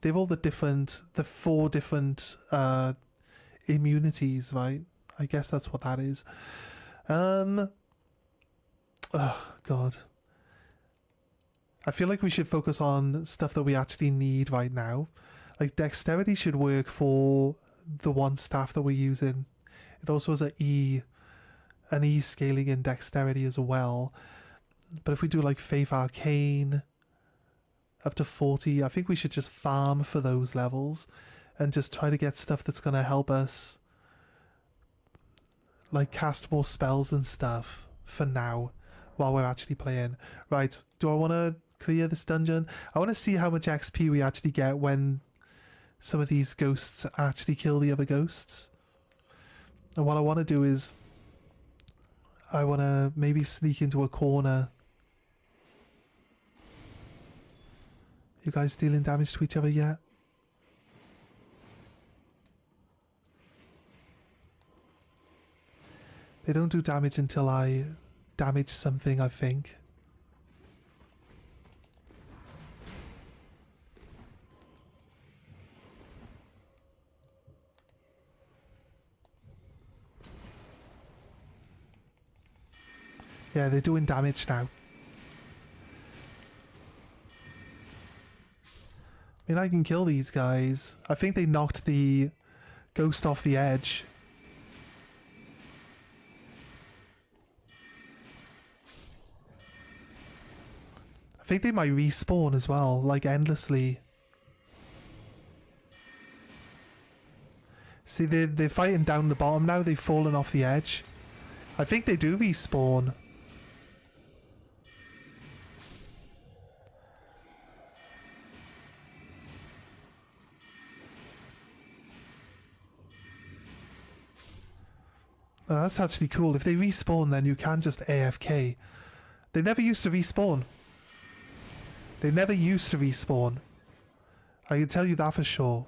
Speaker 1: They've all the 4 different immunities, right? I guess that's what that is. Oh, God. I feel like we should focus on stuff that we actually need right now. Like, dexterity should work for the one staff that we're using. It also has an E scaling in dexterity as well. But if we do, like, Faith Arcane up to 40, I think we should just farm for those levels and just try to get stuff that's going to help us, like, cast more spells and stuff for now while we're actually playing. Right, do I want to clear this dungeon? I want to see how much XP we actually get when some of these ghosts actually kill the other ghosts. And what I want to do is I want to maybe sneak into a corner. You guys dealing damage to each other yet? They don't do damage until I damage something, I think. Yeah, they're doing damage now. I mean, I can kill these guys. I think they knocked the ghost off the edge. I think they might respawn as well, like endlessly. See, they're fighting down the bottom now. They've fallen off the edge. I think they do respawn. Oh, that's actually cool. If they respawn, then you can just AFK. They never used to respawn. They never used to respawn. I can tell you that for sure.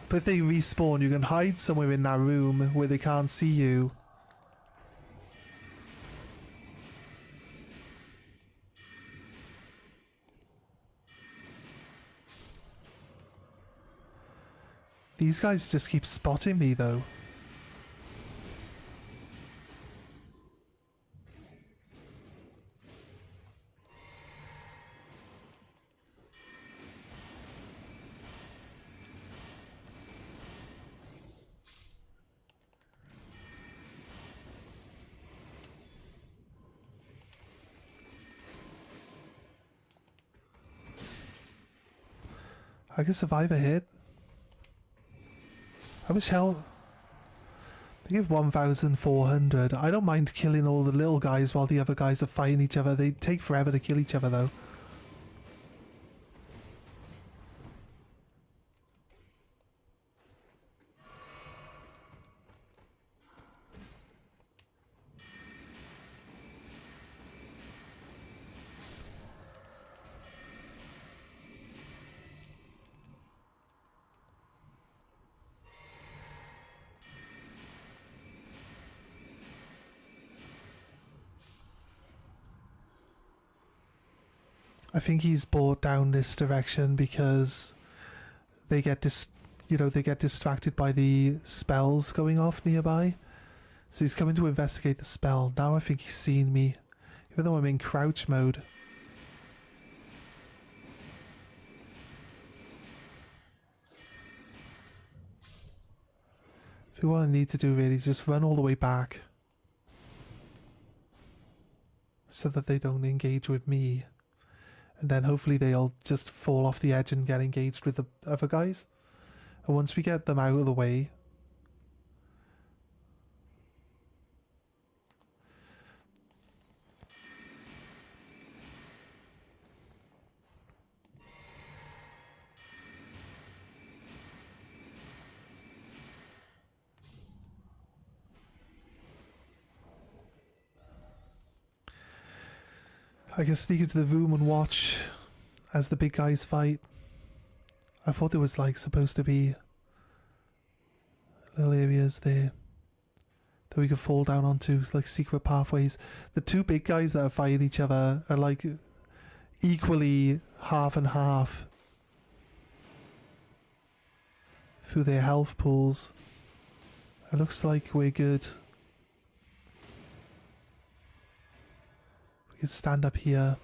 Speaker 1: But if they respawn, you can hide somewhere in that room where they can't see you. These guys just keep spotting me though. I can survive a hit. How much health? They give 1,400. I don't mind killing all the little guys while the other guys are fighting each other. They take forever to kill each other though. I think he's brought down this direction because they get they get distracted by the spells going off nearby. So he's coming to investigate the spell. Now I think he's seen me, even though I'm in crouch mode. I think what I need to do really is just run all the way back so that they don't engage with me. And then hopefully they'll just fall off the edge and get engaged with the other guys. And once we get them out of the way... I can sneak into the room and watch as the big guys fight. I thought there was like supposed to be little areas there that we could fall down onto, like secret pathways. The two big guys that are fighting each other are like equally half and half through their health pools. It looks like we're good. We can stand up here.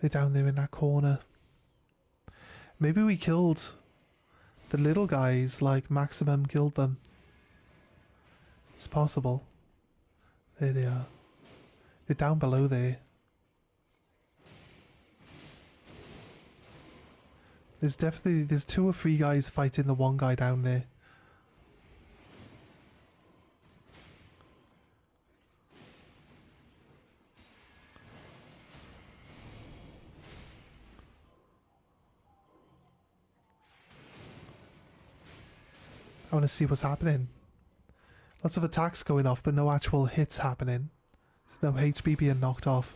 Speaker 1: They're down there in that corner. Maybe we killed the little guys like Maximum killed them. It's possible. There they are. They're down below there. There's 2 or 3 guys fighting the one guy down there. I want to see what's happening. Lots of attacks going off, but no actual hits happening. There's no HP being knocked off.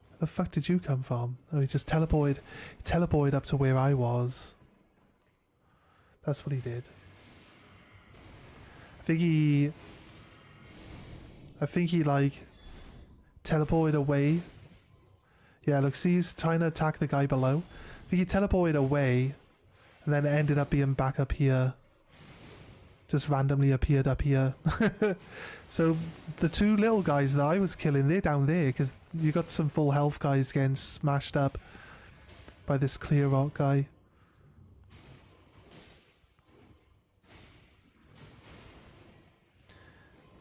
Speaker 1: Where the fuck did you come from? Oh, he just teleported up to where I was. That's what he did. I think he like teleported away. Yeah, look, see, he's trying to attack the guy below. I think he teleported away and then ended up being back up here. Just randomly appeared up here. So the 2 little guys that I was killing, they're down there because you got some full health guys getting smashed up by this clear rock guy.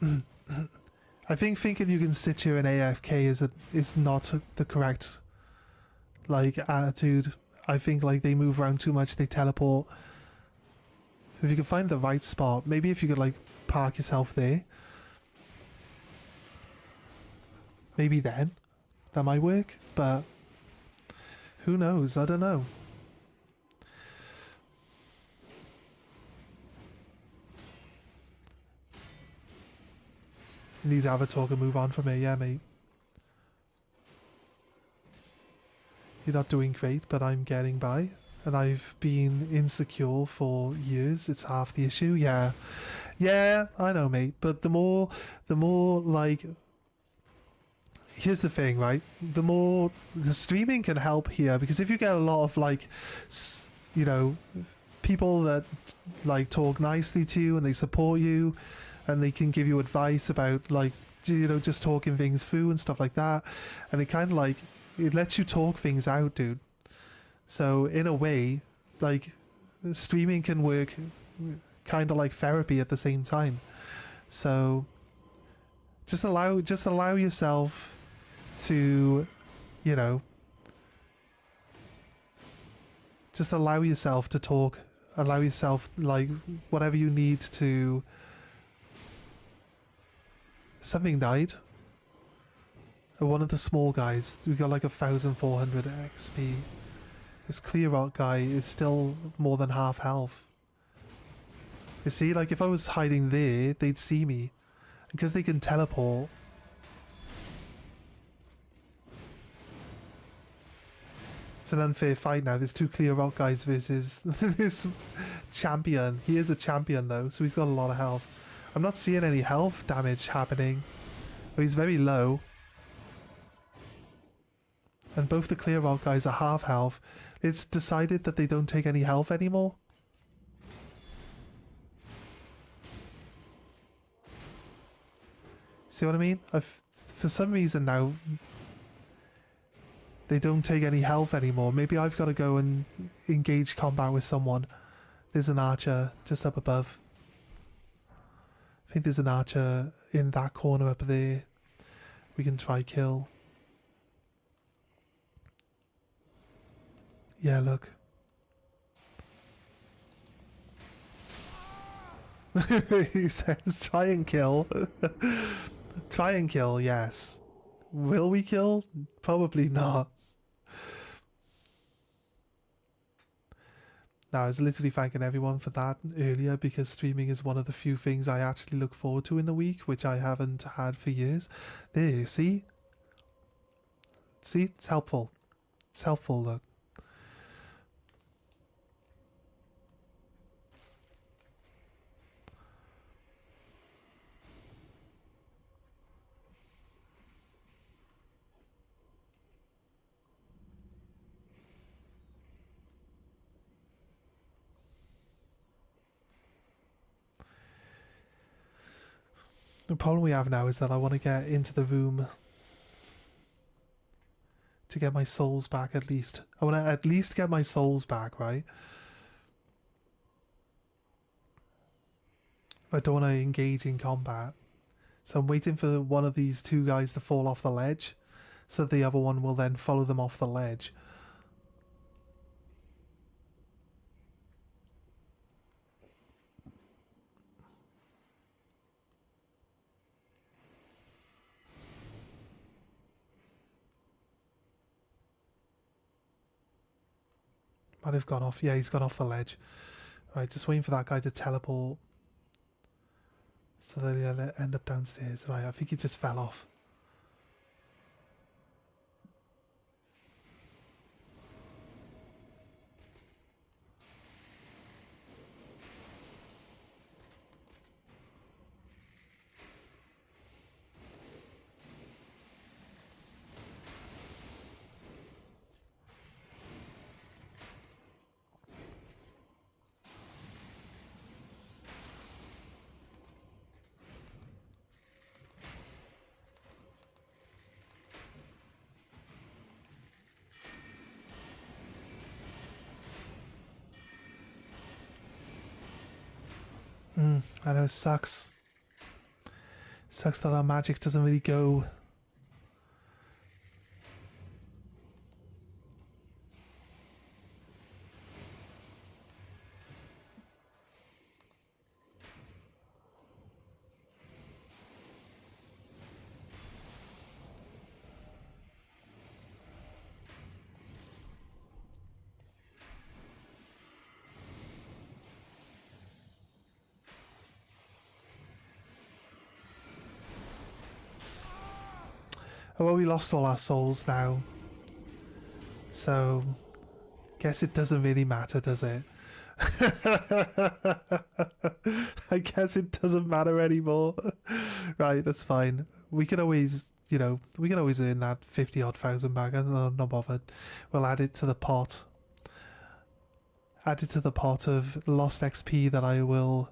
Speaker 1: I think thinking you can sit here in AFK is not the correct like attitude. I think like they move around too much, they teleport. If you can find the right spot, maybe if you could like park yourself there, maybe then that might work, but who knows? I don't know. You need to have a talk and move on from here, yeah, mate. You're not doing great, but I'm getting by. And I've been insecure for years. It's half the issue. Yeah, I know, mate. But the more like, here's the thing, right? The streaming can help here, because if you get a lot of like, you know, people that like talk nicely to you and they support you, and they can give you advice about like, you know, just talking things through and stuff like that, and it kind of like it lets you talk things out, dude. So in a way, like, streaming can work kind of like therapy at the same time. So just allow yourself to, you know, just allow yourself to talk. Allow yourself, like, whatever you need to. Something died. One of the small guys. We got like 1,400 XP. This clear rock guy is still more than half health. You see, like if I was hiding there, they'd see me. Because they can teleport. It's an unfair fight now. There's two clear rock guys versus this champion. He is a champion though, so he's got a lot of health. I'm not seeing any health damage happening. Oh, he's very low. And both the clear rock guys are half health. It's decided that they don't take any health anymore. See what I mean? For some reason now, they don't take any health anymore. Maybe I've got to go and engage combat with someone. There's an archer just up above. I think there's an archer in that corner up there. We can try kill. Yeah, look. He says try and kill. Try and kill, yes. Will we kill? Probably not. Now, I was literally thanking everyone for that earlier because streaming is one of the few things I actually look forward to in the week, which I haven't had for years. There, see? See? It's helpful. It's helpful, look. The problem we have now is that I want to get into the room to get my souls back at least. I want to at least get my souls back, right? I don't want to engage in combat. So I'm waiting for one of these two guys to fall off the ledge so that the other one will then follow them off the ledge. Might have gone off. Yeah, he's gone off the ledge. Right, just waiting for that guy to teleport. So that he'll end up downstairs. Right, I think he just fell off. I know it sucks. Sucks that our magic doesn't really go. Oh, well, we lost all our souls now. So, guess it doesn't really matter, does it? I guess it doesn't matter anymore. Right, that's fine. We can always, you know, we can always earn that 50-odd thousand back. I'm not bothered. We'll add it to the pot. Add it to the pot of lost XP that I will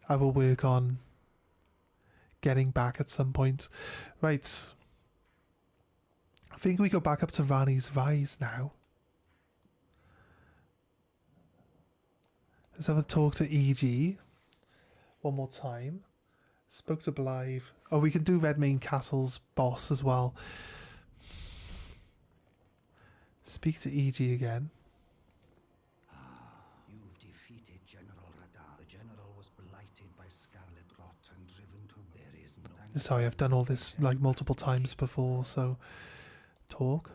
Speaker 1: work on getting back at some point. Right. I think we go back up to Rani's Rise now. Let's have a talk to EG one more time. Spoke to Blythe. Oh, we can do Redmane Castle's boss as well. Speak to EG again.
Speaker 2: You've defeated General Radahn. The general was blighted by scarlet rot and driven to... There is no...
Speaker 1: Sorry, I've done all this like multiple times before, so talk.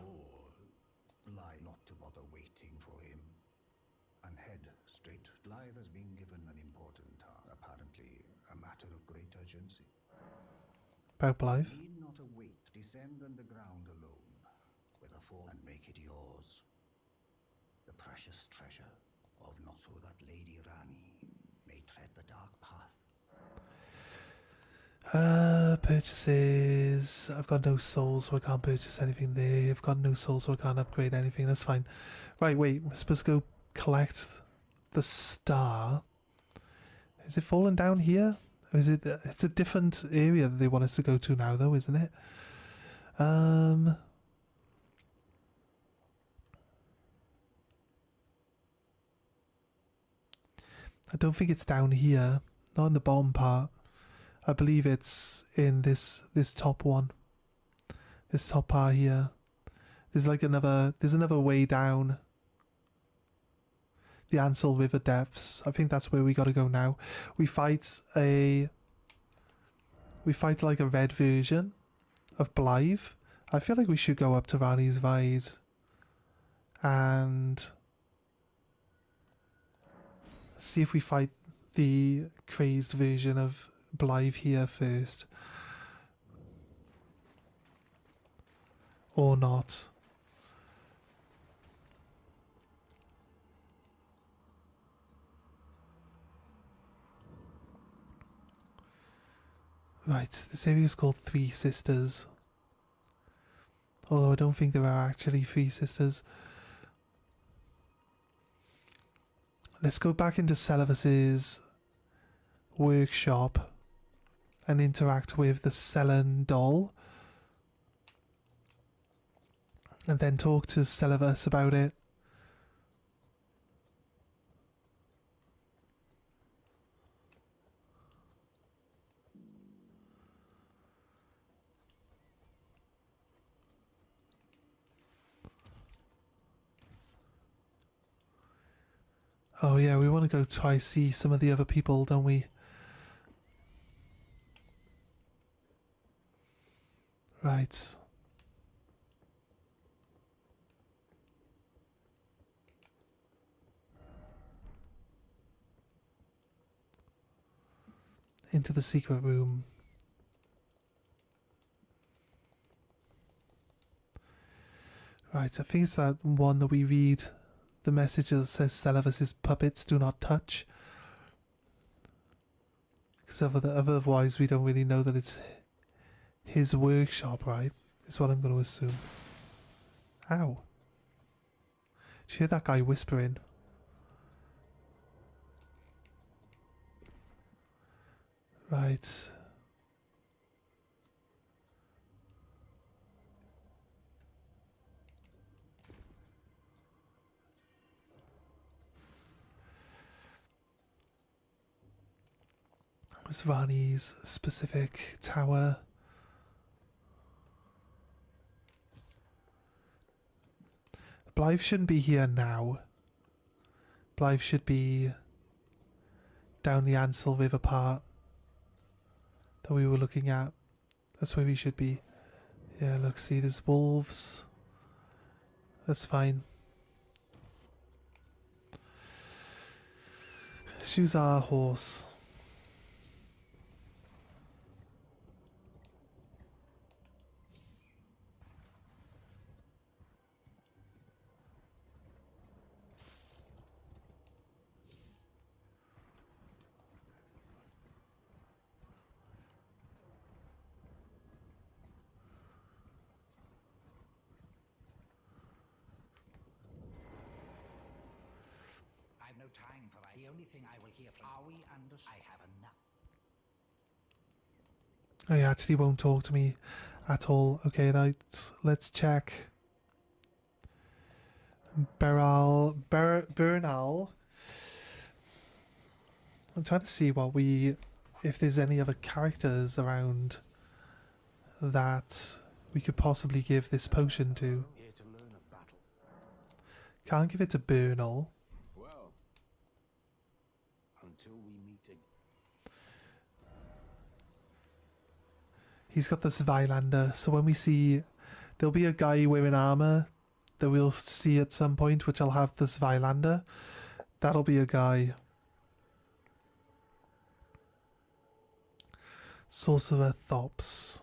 Speaker 2: Lie not to bother waiting for him. And head straight. Blythe has been given an important task, apparently a matter of great urgency.
Speaker 1: About Blythe.
Speaker 2: Need not await. Descend underground alone, with a fall and make it yours. The precious treasure of not so that Lady Rani may tread the dark path.
Speaker 1: Purchases. I've got no souls, so I can't purchase anything there. I've got no souls, so I can't upgrade anything. That's fine. Right, wait. We're supposed to go collect the star. Is it falling down here? Or is it? It's a different area that they want us to go to now, though, isn't it? I don't think it's down here. Not in the bottom part. I believe it's in this top one. This top part here. There's like another way down. The Ansel River depths. I think that's where we gotta go now. We fight like a red version of Blythe. I feel like we should go up to Rani's Vise and see if we fight the crazed version of Blythe here first. Or not. Right, this area is called Three Sisters. Although I don't think there are actually three sisters. Let's go back into Celavus's workshop and interact with the Selen doll. And then talk to Celavus about it. Oh yeah, we want to go try see some of the other people, don't we? Right. Into the secret room. Right, I think it's that one that we read. The message that says Celavus's puppets do not touch. Because otherwise we don't really know that it's his workshop, right? Is what I'm going to assume. Ow. Did you hear that guy whispering? Right. Was Rani's specific tower. Blythe shouldn't be here now. Blythe should be down the Ansel River part that we were looking at. That's where we should be. Yeah, look, see, there's wolves. That's fine. Let's use our horse.
Speaker 5: I've no time for that. The only thing I will hear from are we under I have enough.
Speaker 1: Oh, he actually won't talk to me at all. Okay, right, let's check. Bernal. I'm trying to see if there's any other characters around that we could possibly give this potion to.
Speaker 8: Here to learn a battle.
Speaker 1: Can't give it to Bernal.
Speaker 8: Well, until we meet again.
Speaker 1: He's got this Vilander, so when we see, there'll be a guy wearing armor that we'll see at some point, which I'll have this Vilander. That'll be a guy. Sorcerer Thops.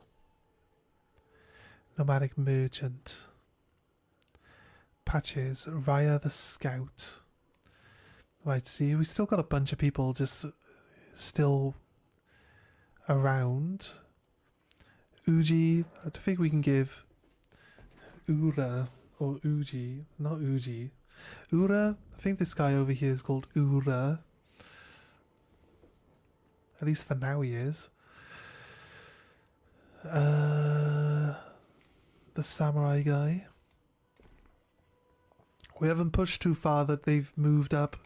Speaker 1: Nomadic merchant. Patches. Raya the scout. Right, see, we still got a bunch of people just still around. Uji, I think we can give Ura or Uji, not Uji. Ura, I think this guy over here is called Ura. At least for now he is. The samurai guy. We haven't pushed too far that they've moved up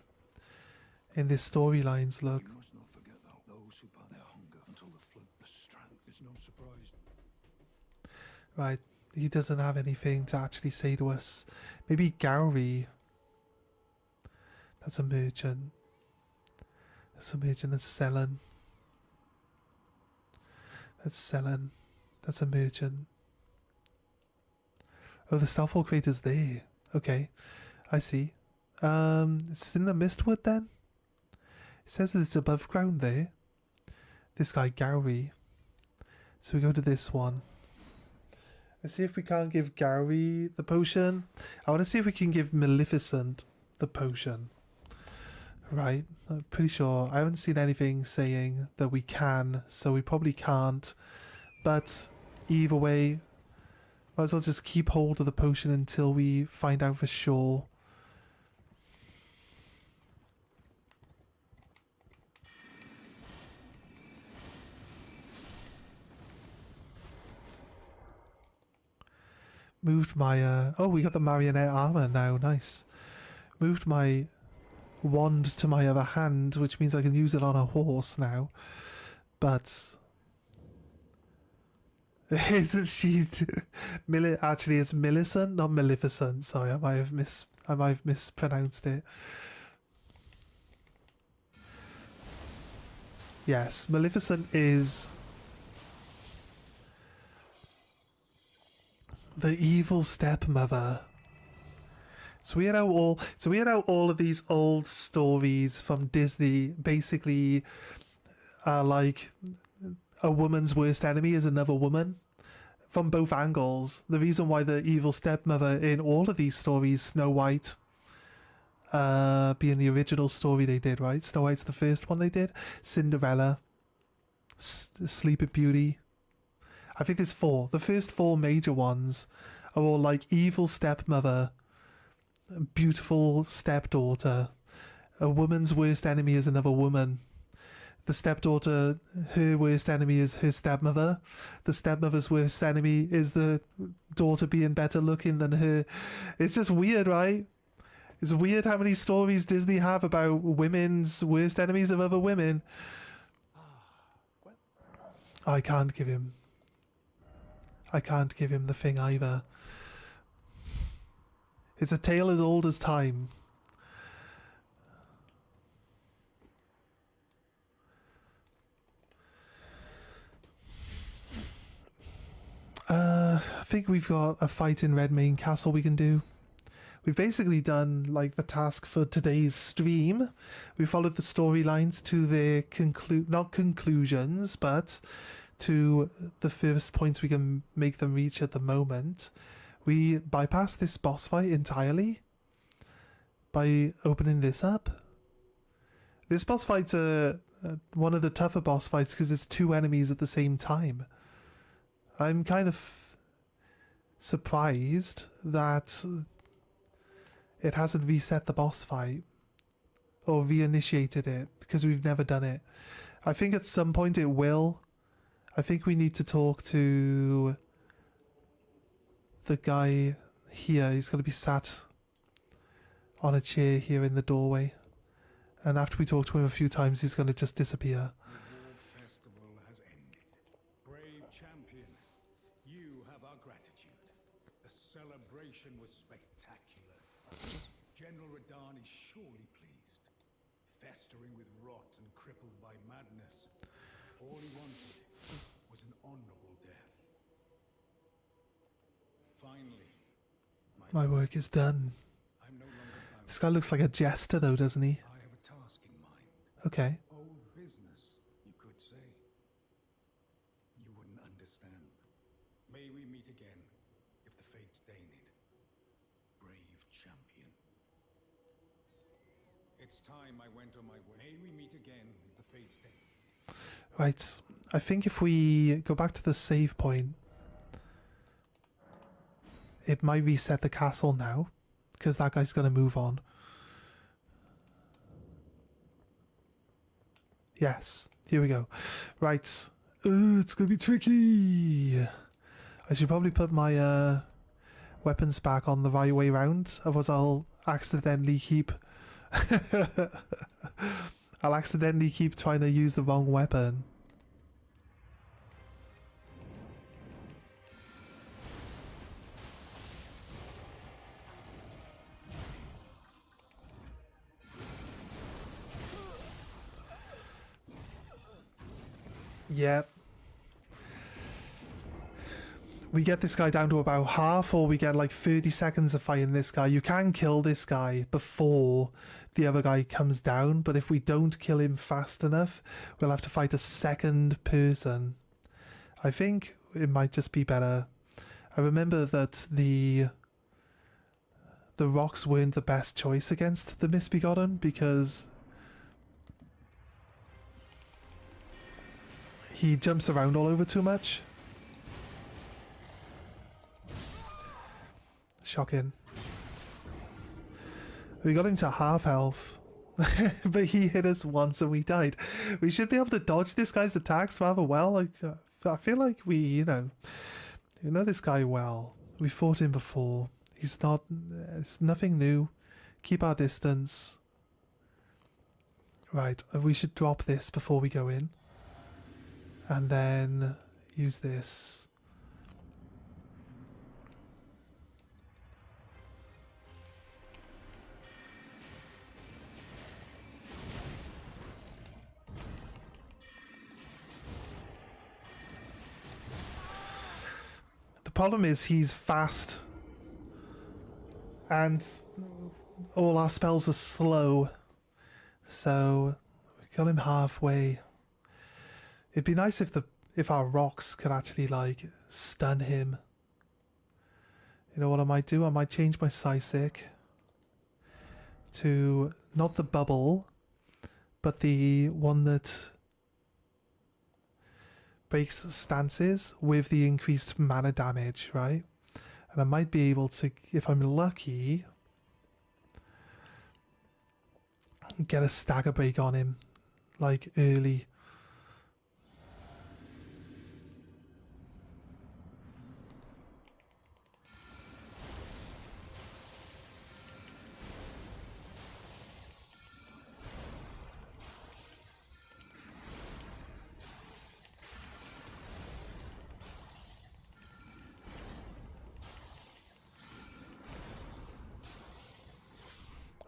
Speaker 1: in their storylines, look.
Speaker 7: You must not forget that those who pat their hunger until the flood the strength is no surprise.
Speaker 1: Right, he doesn't have anything to actually say to us. Maybe Gowrie. That's a merchant. That's a merchant that's selling. That's selling. That's a merchant. Oh, the Starfall crater's there. Okay, I see. It's in the Mistwood then? It says that it's above ground there. This guy, Gowrie. So we go to this one. Let's see if we can't give Gowrie the potion. I want to see if we can give Maleficent the potion. Right, I'm pretty sure. I haven't seen anything saying that we can, so we probably can't. But either way, might as well just keep hold of the potion until we find out for sure. Moved my, oh, we got the marionette armor now, nice. Moved my wand to my other hand, which means I can use it on a horse now. But isn't she actually it's Millicent, not Maleficent. Sorry, I might have mispronounced it. Yes, Maleficent is the evil stepmother. So we had out all of these old stories from Disney, basically like a woman's worst enemy is another woman, from both angles. The reason why the evil stepmother in all of these stories, Snow White being the original story they did, right? Snow White's the first one they did. Cinderella, Sleeping Beauty. I think there's 4. The first 4 major ones are all like evil stepmother, beautiful stepdaughter. A woman's worst enemy is another woman. The stepdaughter, her worst enemy is her stepmother. The stepmother's worst enemy is the daughter being better looking than her. It's just weird, right? It's weird how many stories Disney have about women's worst enemies of other women. I can't give him the thing either. It's a tale as old as time. I think we've got a fight in Redmane Castle we can do. We've basically done like the task for today's stream. We followed the storylines to their not conclusions, but to the furthest points we can make them reach at the moment. We bypassed this boss fight entirely by opening this up. This boss fight's one of the tougher boss fights because it's 2 enemies at the same time. I'm kind of surprised that it hasn't reset the boss fight or reinitiated it, because we've never done it. I think at some point it will. I think we need to talk to the guy here. He's going to be sat on a chair here in the doorway. And after we talk to him a few times, he's going to just disappear.
Speaker 8: The war festival has ended. Brave champion, you have our gratitude. The celebration was spectacular. General Radahn is surely pleased. Festering with rot and crippled by madness, all he wanted was an honorable death. Finally,
Speaker 1: My work is done.
Speaker 8: I'm no longer bound.
Speaker 1: This guy looks like a jester though, doesn't he?
Speaker 8: I have a task in mind.
Speaker 1: Okay.
Speaker 8: Old business, you could say. You wouldn't understand. May we meet again if the fates deign it. Brave champion. It's time I went on my way. May we meet again if the fates deign.
Speaker 1: Right, I think if we go back to the save point, it might reset the castle now, because that guy's going to move on. Yes, here we go. Right, it's going to be tricky. I should probably put my weapons back on the right way round, otherwise I'll accidentally keep... I'll accidentally keep trying to use the wrong weapon. Yep. We get this guy down to about half, or we get like 30 seconds of fighting this guy. You can kill this guy before the other guy comes down, but if we don't kill him fast enough, we'll have to fight a second person. I think it might just be better. I remember that the rocks weren't the best choice against the Misbegotten, because he jumps around all over too much. Shocking. We got him to half health, but he hit us once and we died. We should be able to dodge this guy's attacks rather well. Like, I feel like we, you know this guy well. We fought him before. He's not, it's nothing new. Keep our distance. Right, we should drop this before we go in. And then use this. The problem is he's fast. And all our spells are slow. So we got him halfway. It'd be nice if our rocks could actually like stun him. You know what I might do? I might change my Psysic to not the bubble, but the one that breaks stances with the increased mana damage, right? And I might be able to, if I'm lucky, get a stagger break on him, like early.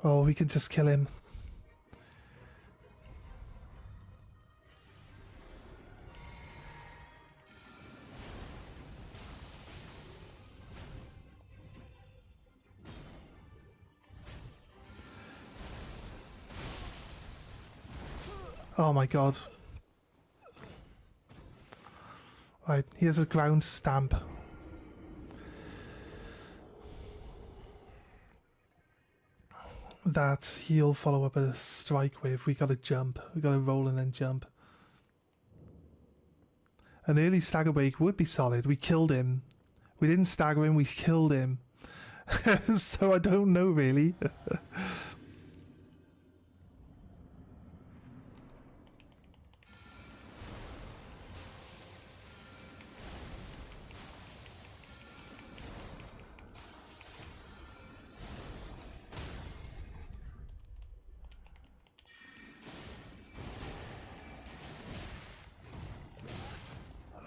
Speaker 1: Oh, we can just kill him. Oh my god. Right, here's a ground stamp. That he'll follow up a strike with. We gotta jump. We gotta roll and then jump. An early stagger break would be solid. We killed him. We didn't stagger him, we killed him. So I don't know really.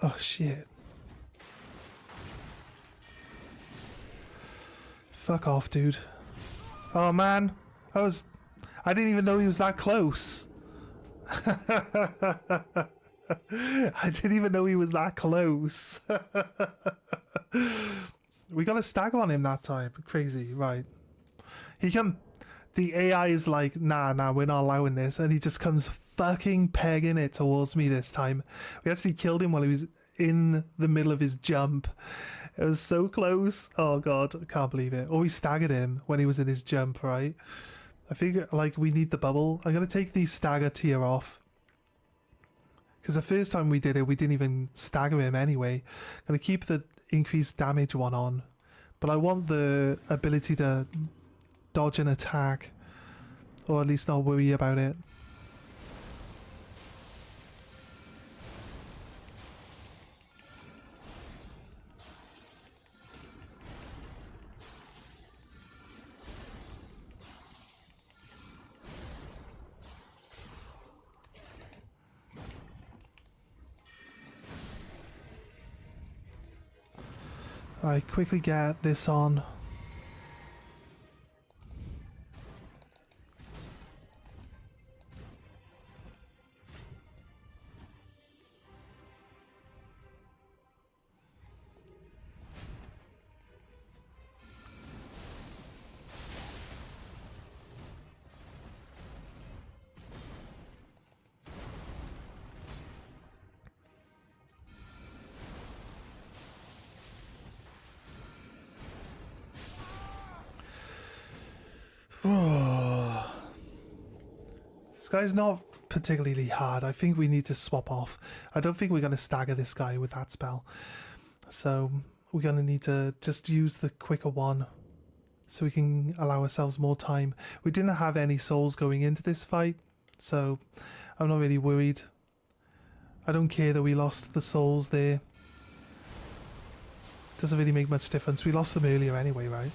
Speaker 1: Oh shit. Fuck off, dude. Oh man. I didn't even know he was that close. I didn't even know he was that close. We got a stagger on him that time. Crazy, right. The AI is like, nah, we're not allowing this. And he just comes fucking pegging it towards me this time. We actually killed him while he was in the middle of his jump. It was so close. Oh god, I can't believe it. Or we staggered him when he was in his jump, right? I think like we need the bubble. I'm gonna take the stagger tier off. Because the first time we did it, we didn't even stagger him anyway. I'm gonna keep the increased damage one on. But I want the ability to dodge an attack. Or at least not worry about it. Right, quickly get this on. This guy's not particularly hard. I think we need to swap off. I don't think we're going to stagger this guy with that spell. So we're going to need to just use the quicker one so we can allow ourselves more time. We didn't have any souls going into this fight, so I'm not really worried. I don't care that we lost the souls there. Doesn't really make much difference. We lost them earlier anyway, right?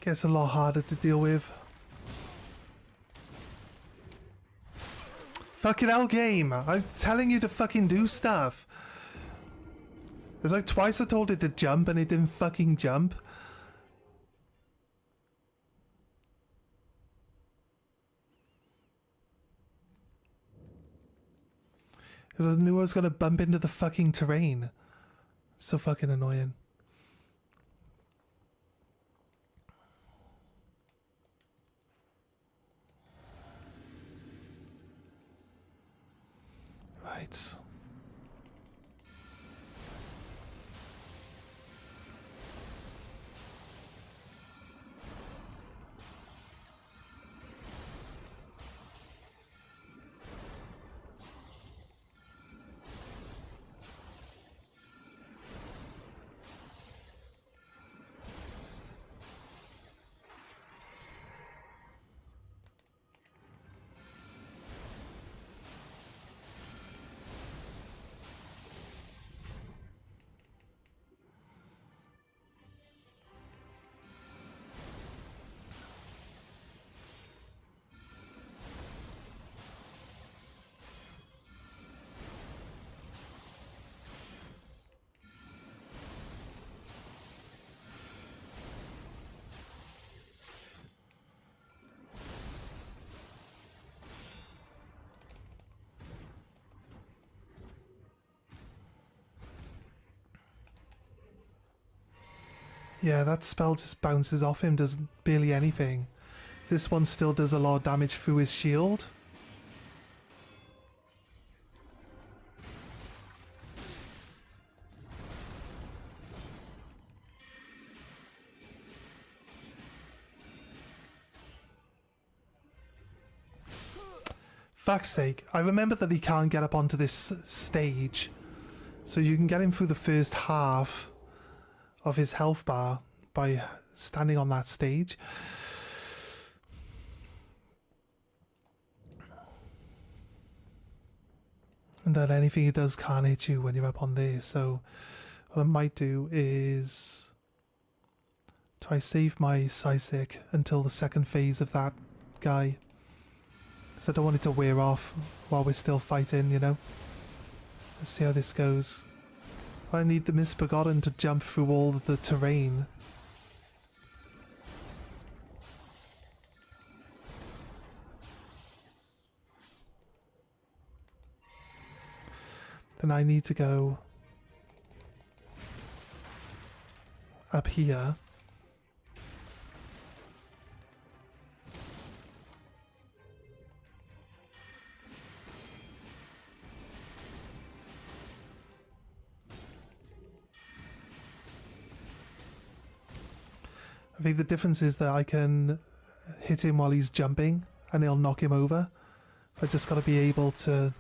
Speaker 1: Gets a lot harder to deal with. Fucking hell, game! I'm telling you to fucking do stuff. There's like twice I told it to jump and it didn't fucking jump. Because I knew I was gonna bump into the fucking terrain. So fucking annoying. Right. Yeah, that spell just bounces off him, does barely anything. This one still does a lot of damage through his shield. Fuck's sake, I remember that he can't get up onto this stage. So you can get him through the first half of his health bar by standing on that stage. And then anything it does can't hit you when you're up on there. So what I might do is try save my Psychic until the second phase of that guy. So I don't want it to wear off while we're still fighting, you know. Let's see how this goes. I need the Misbegotten to jump through all the terrain. Then I need to go up here. I think the difference is that I can hit him while he's jumping and it'll knock him over. I just got to be able to...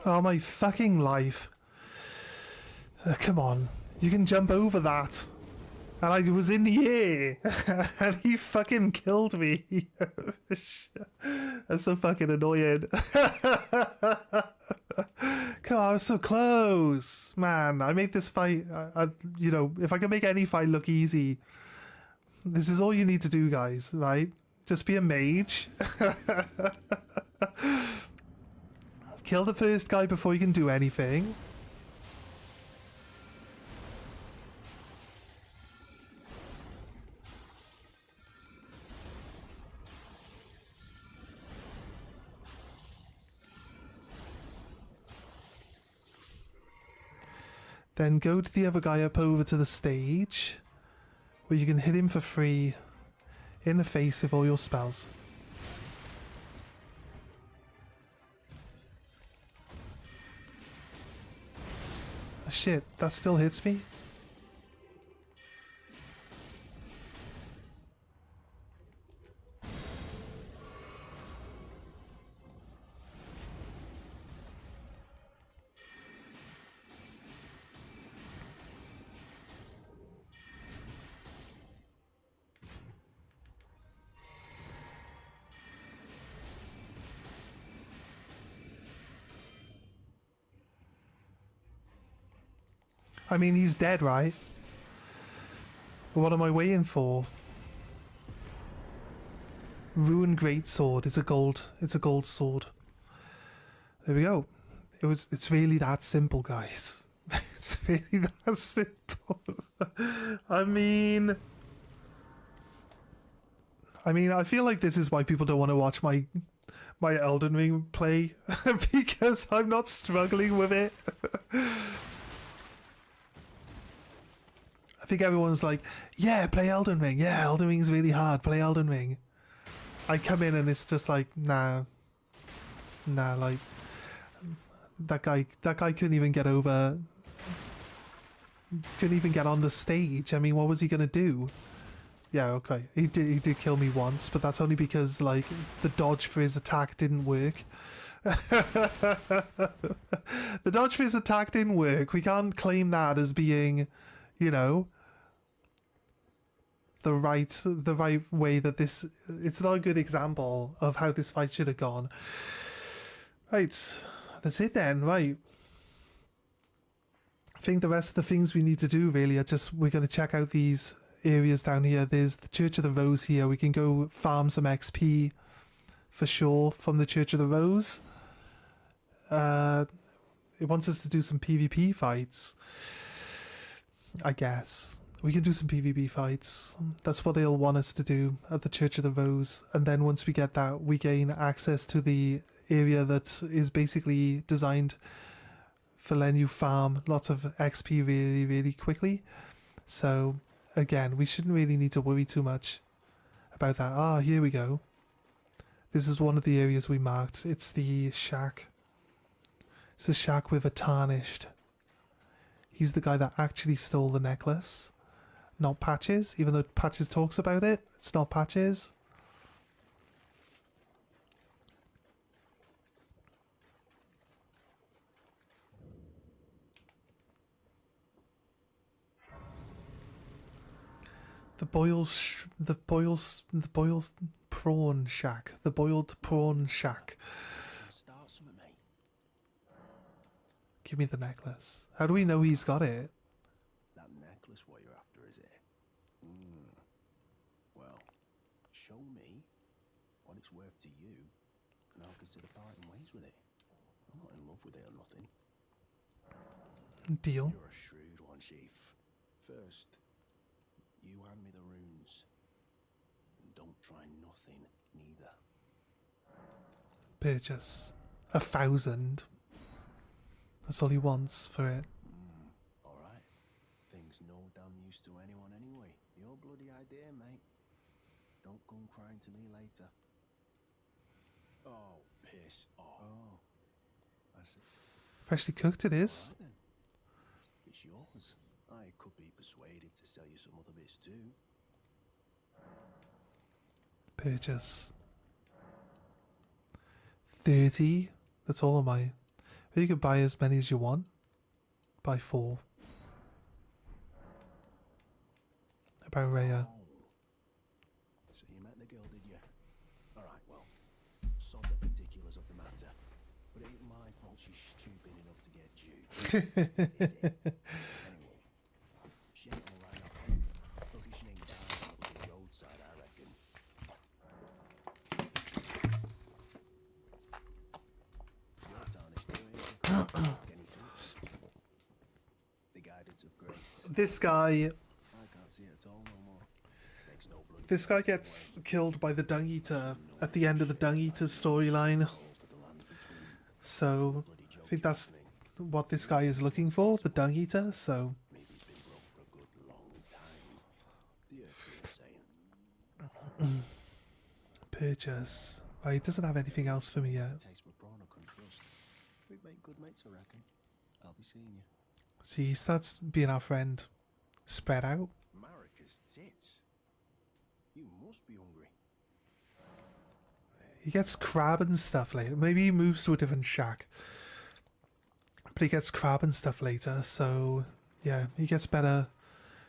Speaker 1: Oh, my fucking life. Come on. You can jump over that. And I was in the air. And he fucking killed me. That's so fucking annoying. Come on, I was so close. Man, I made this fight... you know, if I can make any fight look easy, this is all you need to do, guys, right? Just be a mage. Kill the first guy before you can do anything. Then go to the other guy up over to the stage, where you can hit him for free in the face with all your spells. Shit, that still hits me? I mean, he's dead, right? What am I waiting for? Ruined Greatsword. It's a gold sword. There we go. It's really that simple, guys. It's really that simple. I mean, I feel like this is why people don't want to watch my Elden Ring play because I'm not struggling with it. I think everyone's like, yeah, play Elden Ring. Yeah, Elden Ring's really hard. Play Elden Ring. I come in and it's just like, nah, like that guy couldn't even get on the stage. I mean, what was he gonna do? Yeah, okay, he did kill me once, but that's only because like the dodge for his attack didn't work. The dodge for his attack didn't work. We can't claim that as being, you know, the right way that this... It's not a good example of how this fight should have gone. Right, that's it then, right. I think the rest of the things we need to do really are just... We're going to check out these areas down here. There's the Church of the Rose here. We can go farm some XP for sure from the Church of the Rose. It wants us to do some PvP fights, I guess. We can do some PvP fights. That's what they'll want us to do at the Church of the Rose. And then once we get that, we gain access to the area that is basically designed for letting you farm lots of XP really, really quickly. So again, we shouldn't really need to worry too much about that. Ah, here we go. This is one of the areas we marked. It's the shack. It's the shack with a tarnished. He's the guy that actually stole the necklace, not Patches. Even though Patches talks about it, it's not Patches. The boiled prawn shack. The boiled prawn shack.
Speaker 9: Start something, mate.
Speaker 1: Give me the necklace. How do we know he's got it?
Speaker 9: That necklace what you're after, is it? Well, show me what it's worth to you, and I'll consider parting ways with it. I'm not in love with it or nothing.
Speaker 1: Deal.
Speaker 9: You're a shrewd one, Chief. First, you hand me the runes. And don't try nothing, neither.
Speaker 1: Purchase 1,000. That's all he wants for it.
Speaker 9: Alright. Thing's no damn use to anyone anyway. Your bloody idea, mate. Don't come crying to me later. Oh, piss off. Oh. I see.
Speaker 1: Freshly cooked it is.
Speaker 9: Alright then. It's yours. I could be persuaded to sell you some other bits too.
Speaker 1: Purchase 30. That's all of my. You could buy as many as you want. Buy 4. About Raya.
Speaker 9: Oh. So you met the girl, did you? Alright, well, sod the particulars of the matter. But it ain't my fault she's stupid enough to get duped. Is it? Anyway, she ain't alright enough. Lucky she ain't down out on the roadside, I reckon. You're tarnished too, ain't you? Can you see it? The guidance of grace.
Speaker 1: This guy.
Speaker 9: I can't see it at all no more. Makes no bloody
Speaker 1: This guy gets killed by the Dung Eater at the end of the Dung Eater storyline. So I think that's what this guy is looking for, the Dung Eater. So
Speaker 9: maybe he's been broke for a good long time. The Earth saying.
Speaker 1: purchase. Right, he doesn't have anything else for me yet.
Speaker 9: Taste for prawn I can trust. We'd make good mates, I reckon. I'll be seeing you.
Speaker 1: See, he starts being our friend. Spread out.
Speaker 9: Marika's tits. You must be hungry.
Speaker 1: He gets crab and stuff later. Maybe he moves to a different shack. But he gets crab and stuff later, so yeah, he gets better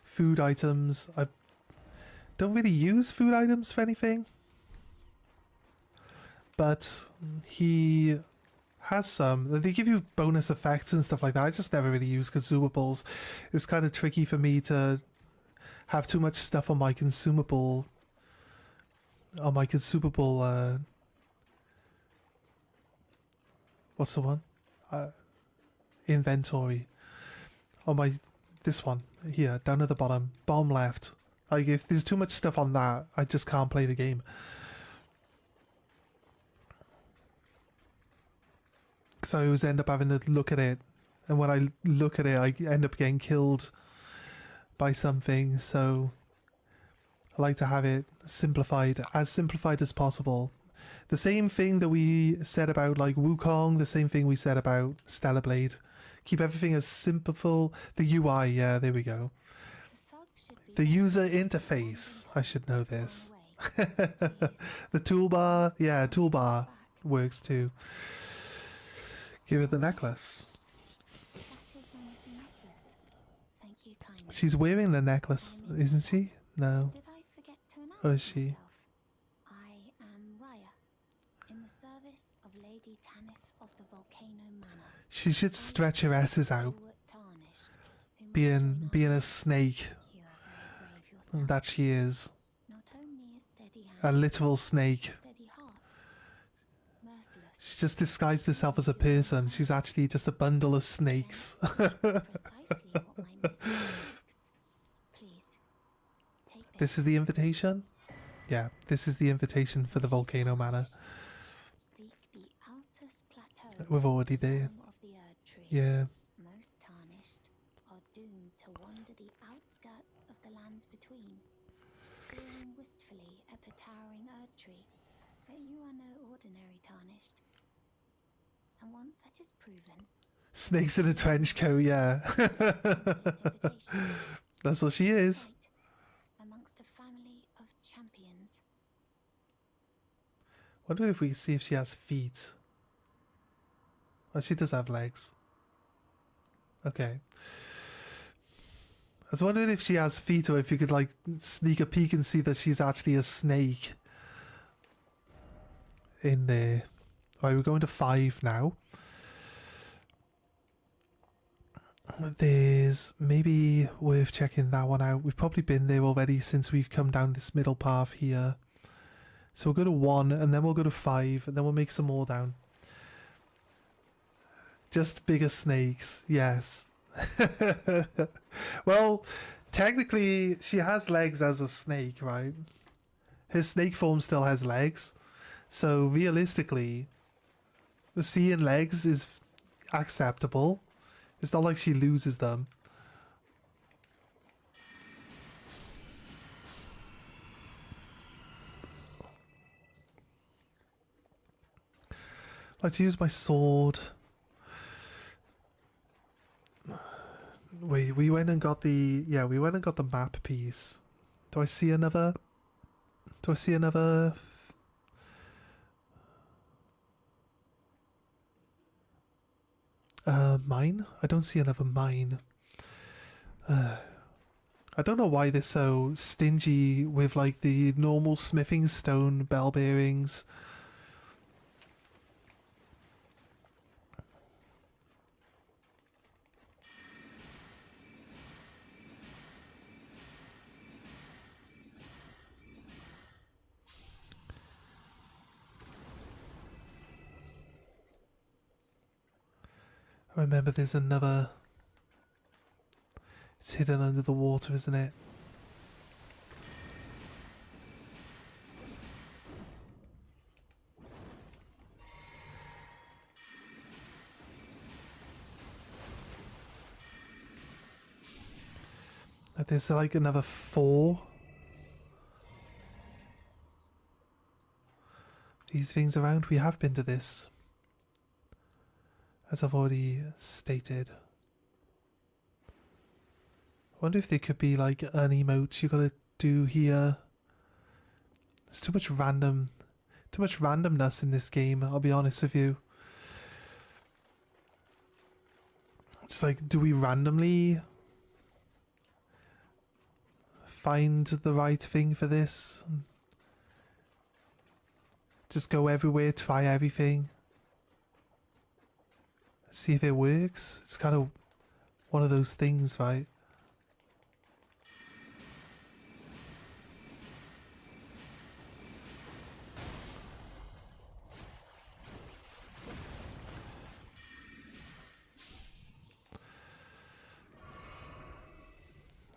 Speaker 1: food items. I don't really use food items for anything. But he has some. They give you bonus effects and stuff like that. I just never really use consumables. It's kind of tricky for me to have too much stuff on my consumable what's the one? Inventory. On my this one here, down at the bottom left. Like if there's too much stuff on that, I just can't play the game. So I always end up having to look at it, and when I look at it, I end up getting killed by something. So I like to have it simplified as possible. The same thing that we said about like Wukong, the same thing we said about Stellar Blade. Keep everything as simple. The UI, yeah, there we go. The user interface. I should know this. The toolbar, yeah, toolbar works too. Give her the necklace.
Speaker 3: Thank you kindly.
Speaker 1: She's wearing the necklace, isn't she? No.
Speaker 3: Did I forget to announce
Speaker 1: Or is she?
Speaker 3: myself? I am Raya, in the service of Lady Tanith of the Volcano Manor.
Speaker 1: She should stretch her S's out,
Speaker 3: Stalwart Tarnished, who may
Speaker 1: being
Speaker 3: join
Speaker 1: a
Speaker 3: us.
Speaker 1: snake
Speaker 3: You are very brave yourself.
Speaker 1: that she is.
Speaker 3: Not only a steady
Speaker 1: A
Speaker 3: hand,
Speaker 1: literal snake.
Speaker 3: steady heart. Merciless.
Speaker 1: She just disguised herself as a person. She's actually just a bundle of snakes.
Speaker 3: Precisely what my mission seeks. Please, take
Speaker 1: This is the invitation? Yeah, this is the invitation for the Volcano Manor.
Speaker 3: Seek the altar
Speaker 1: We're already there.
Speaker 3: Form of the Erd tree.
Speaker 1: Yeah.
Speaker 3: Most tarnished are doomed to wander the outskirts of the lands between, peering wistfully at the towering Erd tree. But you are no ordinary tarnished. And once that is proven,
Speaker 1: Snakes in a trench coat, yeah. That's what she is.
Speaker 3: fight amongst a family of champions.
Speaker 1: Wonder if we can see if she has feet. Oh, she does have legs. Okay. I was wondering if she has feet or if you could like sneak a peek and see that she's actually a snake in there. Alright, we're going to 5 now. There's maybe worth checking that one out. We've probably been there already since we've come down this middle path here. So we'll go to 1 and then we'll go to 5 and then we'll make some more down. Just bigger snakes, yes. Well, technically she has legs as a snake, right? Her snake form still has legs. So realistically, the seeing legs is acceptable. It's not like she loses them. I like to use my sword. Wait, we went and got the... Yeah, we went and got the map piece. Do I see another... Do I see another... Mine? I don't see another mine. I don't know why they're so stingy with like the normal smithing stone bell bearings. I remember there's another... It's hidden under the water, isn't it? There's like another 4. These things around. We have been to this, as I've already stated. I wonder if there could be like an emote you gotta do here. There's too much randomness in this game, I'll be honest with you. It's like, do we randomly find the right thing for this? Just go everywhere, try everything. See if it works. It's kind of one of those things, right?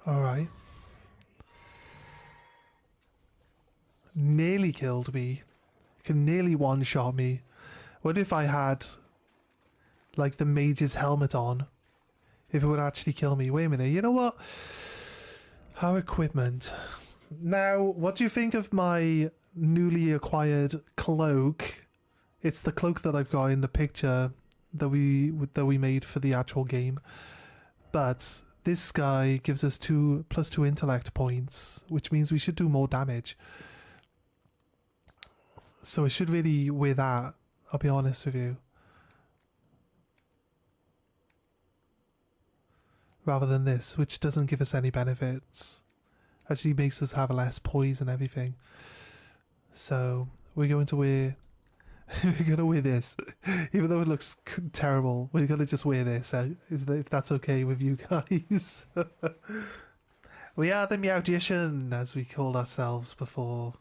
Speaker 1: Alright. Nearly killed me. Can nearly one-shot me. What if I had like the mage's helmet on? If it would actually kill me. Wait a minute, you know what? Our equipment. Now, what do you think of my newly acquired cloak? It's the cloak that I've got in the picture that we made for the actual game. But this guy gives us +2 intellect points, which means we should do more damage. So I should really wear that, I'll be honest with you. Rather than this, which doesn't give us any benefits. Actually makes us have less poise and everything. So we're going to wear we're gonna wear this. Even though it looks terrible, we're gonna just wear this, if that's okay with you guys. We are the Meowdician, as we called ourselves before.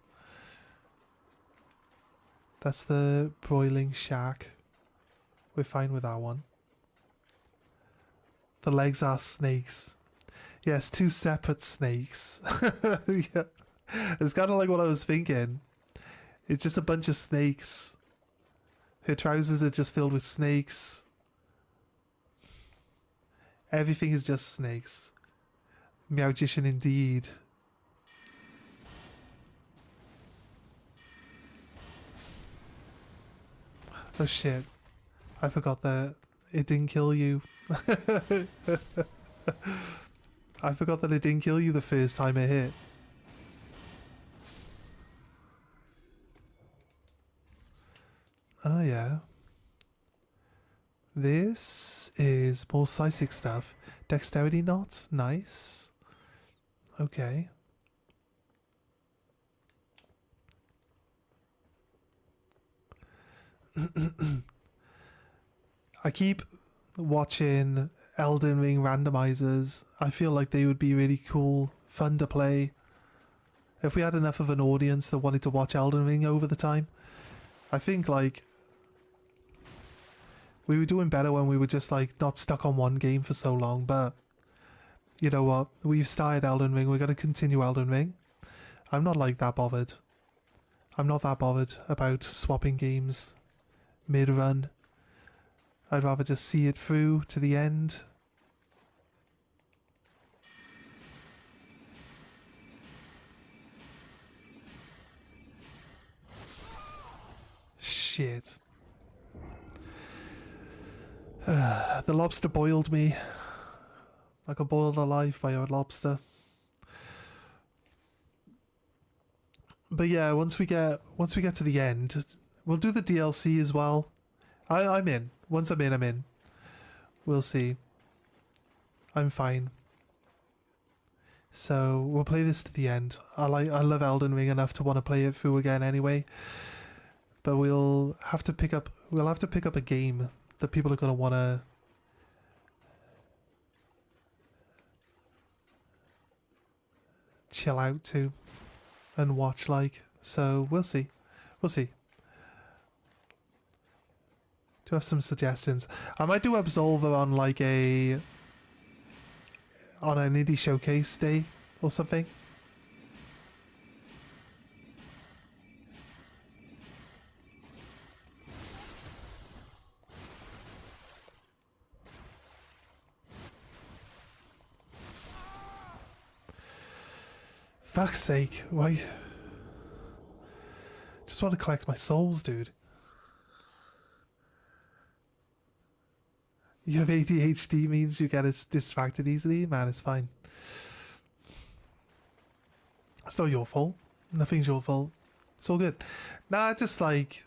Speaker 1: That's the broiling shack. We're fine with that one. The legs are snakes. Yes, 2 separate snakes. Yeah. It's kind of like what I was thinking. It's just a bunch of snakes Her trousers are just filled with snakes. Everything is just snakes. Magician indeed. Oh shit. I forgot that it didn't kill you. I forgot that it didn't kill you the first time it hit. Oh yeah. This is more Psychic stuff. Dexterity knot, nice. Okay. I keep watching Elden Ring randomizers. I feel like they would be really cool, fun to play. If we had enough of an audience that wanted to watch Elden Ring over the time, I think like we were doing better when we were just like not stuck on one game for so long. But you know what? We've started Elden Ring. We're going to continue Elden Ring. I'm not like that bothered. I'm not that bothered about swapping games mid-run. I'd rather just see it through to the end. Shit. The lobster boiled me. I got boiled alive by a lobster. But yeah, once we get to the end, we'll do the DLC as well. I'm in. Once I'm in, I'm in. We'll see. I'm fine. So we'll play this to the end. I love Elden Ring enough to want to play it through again anyway. But we'll have to pick up a game that people are gonna wanna chill out to and watch like. So we'll see. We'll see. Do have some suggestions. I might do Absolver on like an indie showcase day or something. Fuck's sake, why? Just want to collect my souls, dude. You have ADHD means you get distracted easily? Man, it's fine. It's not your fault. Nothing's your fault. It's all good. Nah, just like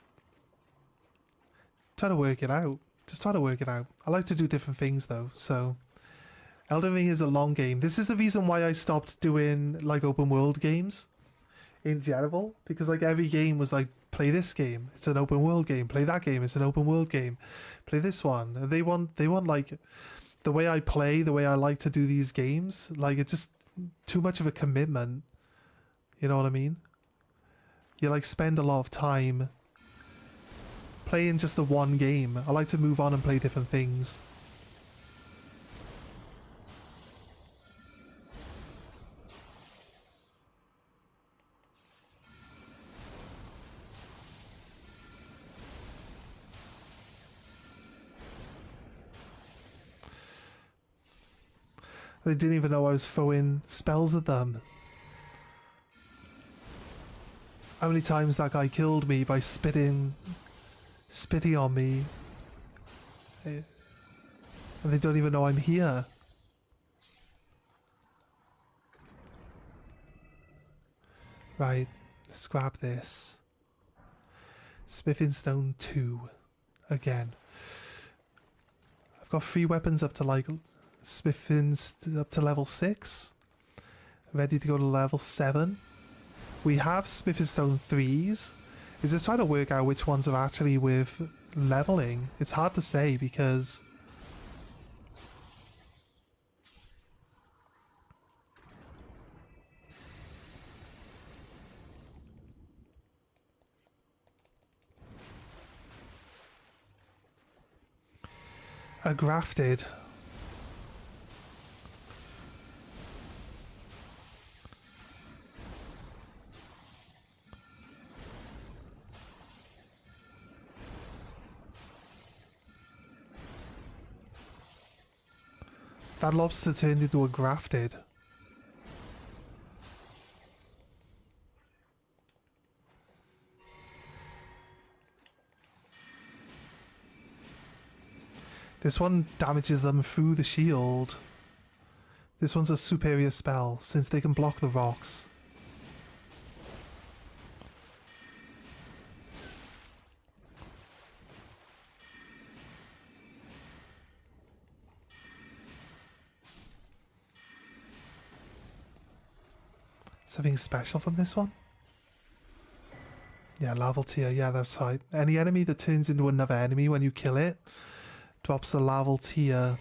Speaker 1: trying to work it out. Just trying to work it out. I like to do different things though, so Elden Ring is a long game. This is the reason why I stopped doing like open world games in general, because like every game was like, play this game, it's an open world game, play that game, it's an open world game, play this one. And they want like the way I play, the way I like to do these games, like it's just too much of a commitment. You know what I mean? You like spend a lot of time playing just the one game. I like to move on and play different things. They didn't even know I was throwing spells at them. How many times that guy killed me by spitting on me, and they don't even know I'm here. Right, let's grab this. Smithing Stone 2 again. I've got 3 weapons up to like Smithing's up to level 6, ready to go to level 7. We have Smithing Stone 3s. It's just trying to work out which ones are actually with leveling. It's hard to say because a grafted. That lobster turned into a grafted. This one damages them through the shield. This one's a superior spell, since they can block the rocks. Something special from this one? Yeah, larval tear, yeah, that's right. Any enemy that turns into another enemy when you kill it drops the larval tear.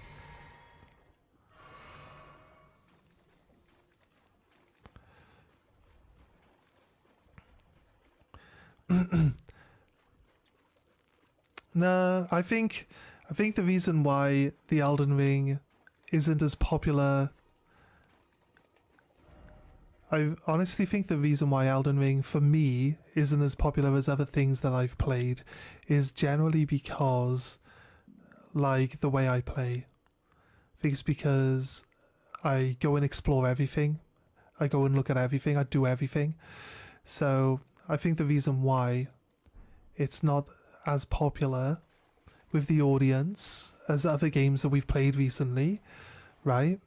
Speaker 1: No, I think the reason why the Elden Ring isn't as popular, I honestly think the reason why Elden Ring for me isn't as popular as other things that I've played is generally because, like, the way I play. I think it's because I go and explore everything. I go and look at everything. I do everything. So I think the reason why it's not as popular with the audience as other games that we've played recently, right?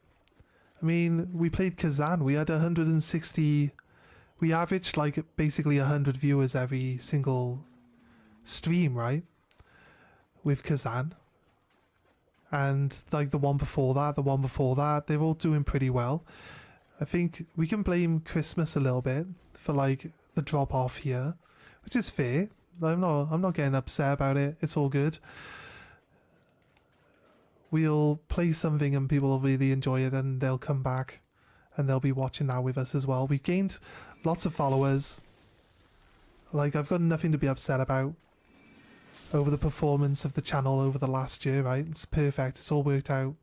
Speaker 1: I mean, we played Kazan. We had 160. We averaged like basically 100 viewers every single stream, right? With Kazan. And like the one before that, they're all doing pretty well. I think we can blame Christmas a little bit for like the drop off here, which is fair. I'm not getting upset about it. It's all good. We'll play something and people will really enjoy it and they'll come back and they'll be watching that with us as well. We've gained lots of followers. Like, I've got nothing to be upset about over the performance of the channel over the last year, right? It's perfect. It's all worked out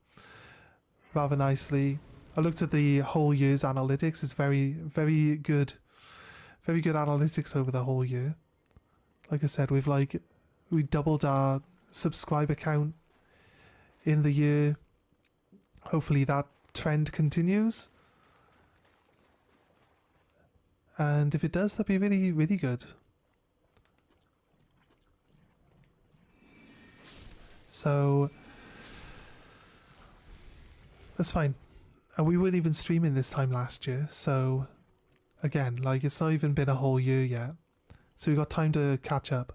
Speaker 1: rather nicely. I looked at the whole year's analytics. It's very, very good. Very good analytics over the whole year. Like I said, we doubled our subscriber count in the year. Hopefully that trend continues. And if it does, that'd be really, really good. So that's fine. And we weren't even streaming this time last year. So again, like, it's not even been a whole year yet. So we got time to catch up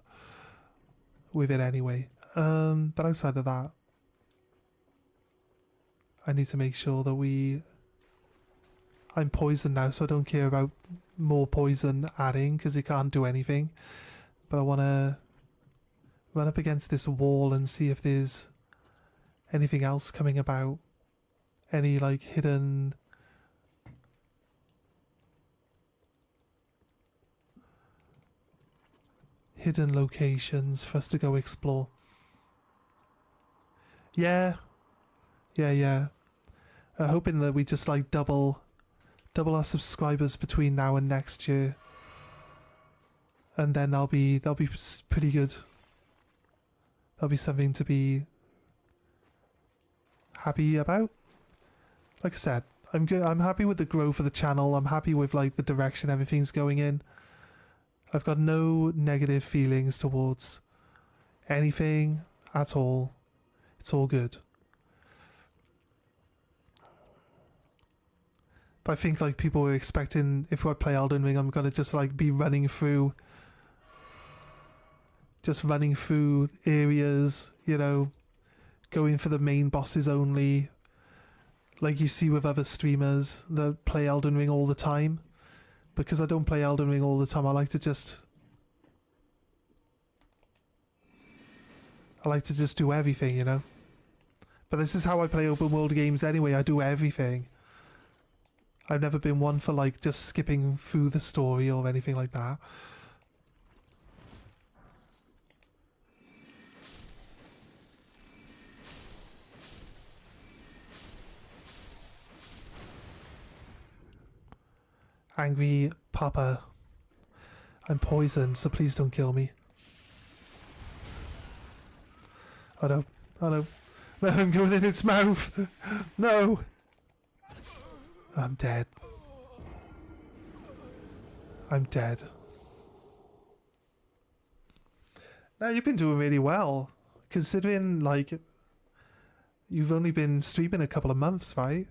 Speaker 1: with it anyway. But outside of that, I need to make sure that I'm poisoned now, so I don't care about more poison adding because it can't do anything. But I want to run up against this wall and see if there's anything else coming about. Any like hidden locations for us to go explore. Yeah. Hoping that we just like double our subscribers between now and next year, and then they'll be pretty good. That'll be something to be happy about. Like I said, I'm good. I'm happy with the growth of the channel. I'm happy with like the direction everything's going in. I've got no negative feelings towards anything at all. It's all good. But I think like people were expecting if I play Elden Ring, I'm gonna just like be running through areas, you know, going for the main bosses only, like you see with other streamers that play Elden Ring all the time. Because I don't play Elden Ring all the time, I like to just do everything, you know. But this is how I play open world games anyway. I do everything. I've never been one for like just skipping through the story or anything like that. Angry Papa. I'm poisoned, so please don't kill me. Oh no. I'm going in its mouth. No. I'm dead. I'm dead. Now you've been doing really well, considering like you've only been streaming a couple of months, right?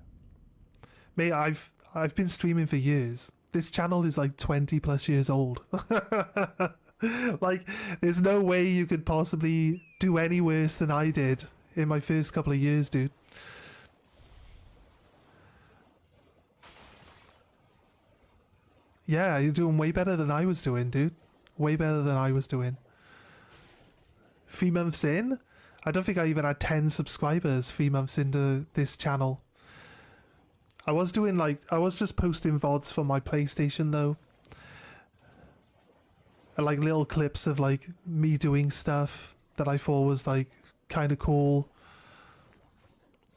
Speaker 1: Mate, I've been streaming for years. This channel is like 20 plus years old. Like, there's no way you could possibly do any worse than I did in my first couple of years, dude. Yeah, you're doing way better than I was doing, dude. Way better than I was doing. 3 months in? I don't think I even had 10 subscribers 3 months into this channel. I was doing I was just posting VODs for my PlayStation though. And like little clips of like me doing stuff that I thought was like kind of cool.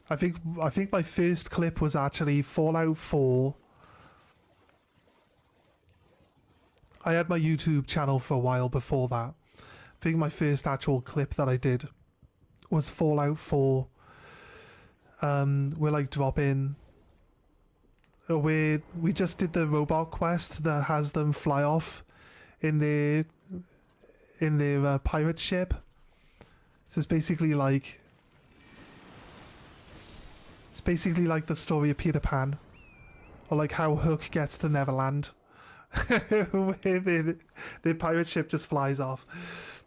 Speaker 1: I think my first clip was actually Fallout 4. I had my YouTube channel for a while before that. I think my first actual clip that I did was Fallout 4. We're like dropping. We just did the robot quest that has them fly off in their pirate ship. So it's basically like the story of Peter Pan, or like how Hook gets to Neverland. Where the pirate ship just flies off.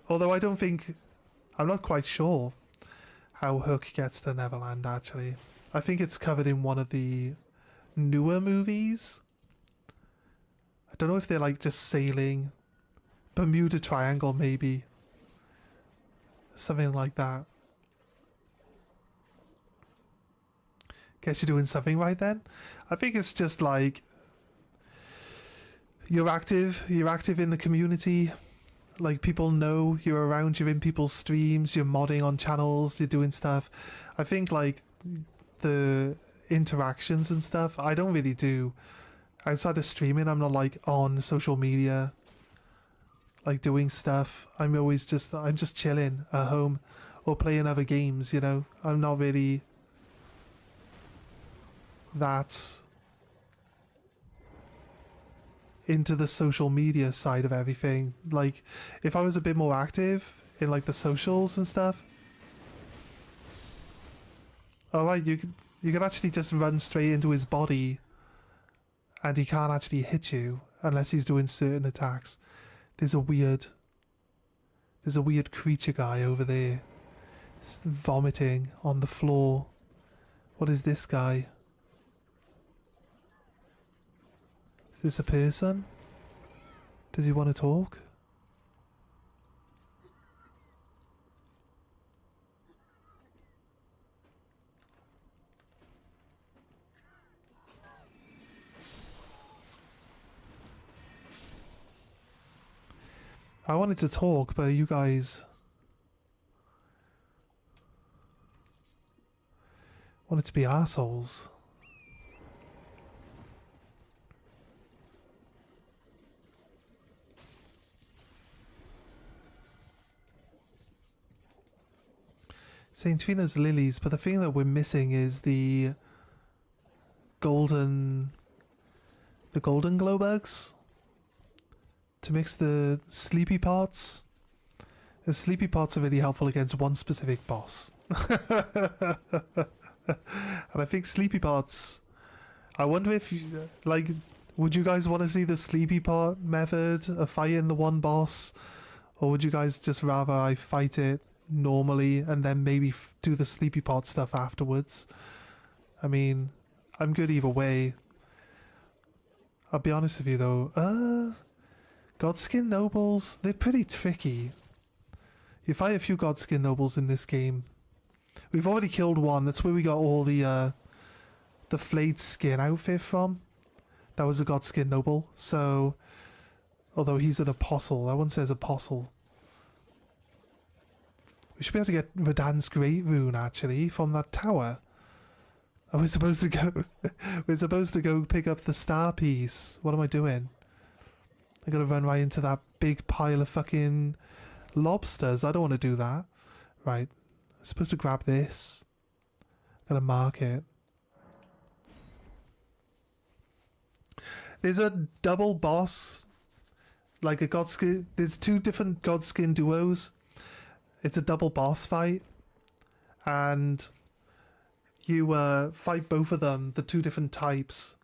Speaker 1: Although I'm not quite sure how Hook gets to Neverland actually. I think it's covered in one of the newer movies. I don't know if they're like just sailing Bermuda Triangle, maybe something like that. Guess you're doing something right then. I think it's just like you're active in the community, like people know you're around, you're in people's streams, you're modding on channels, you're doing stuff. I think like the interactions and stuff I don't really do outside of streaming. I'm not like on social media like doing stuff. I'm just chilling at home or playing other games, you know. I'm not really that into the social media side of everything. Like if I was a bit more active in like the socials and stuff. Alright, you can actually just run straight into his body and he can't actually hit you unless he's doing certain attacks. There's a weird creature guy over there vomiting on the floor. What is this guy? Is this a person? Does he want to talk? I wanted to talk, but you guys wanted to be assholes. St. Trina's lilies, but the thing that we're missing is the golden glow bugs to mix the sleepy parts. The sleepy parts are really helpful against one specific boss. And I think sleepy parts, I wonder if would you guys want to see the sleepy part method of fighting the one boss, or would you guys just rather I fight it normally and then maybe do the sleepy part stuff afterwards? I mean, I'm good either way. I'll be honest with you though, Godskin Nobles, they're pretty tricky. You fight a few Godskin Nobles in this game. We've already killed one, that's where we got all the flayed skin outfit from. That was a Godskin Noble, so although he's an apostle, that one says apostle. We should be able to get Radahn's Great Rune actually from that tower. Oh, we're supposed to go pick up the star piece. What am I doing? I gotta run right into that big pile of fucking lobsters. I don't want to do that. Right. I'm supposed to grab this. Gotta mark it. There's a double boss, like a godskin. There's two different godskin duos. It's a double boss fight, and you fight both of them, the two different types.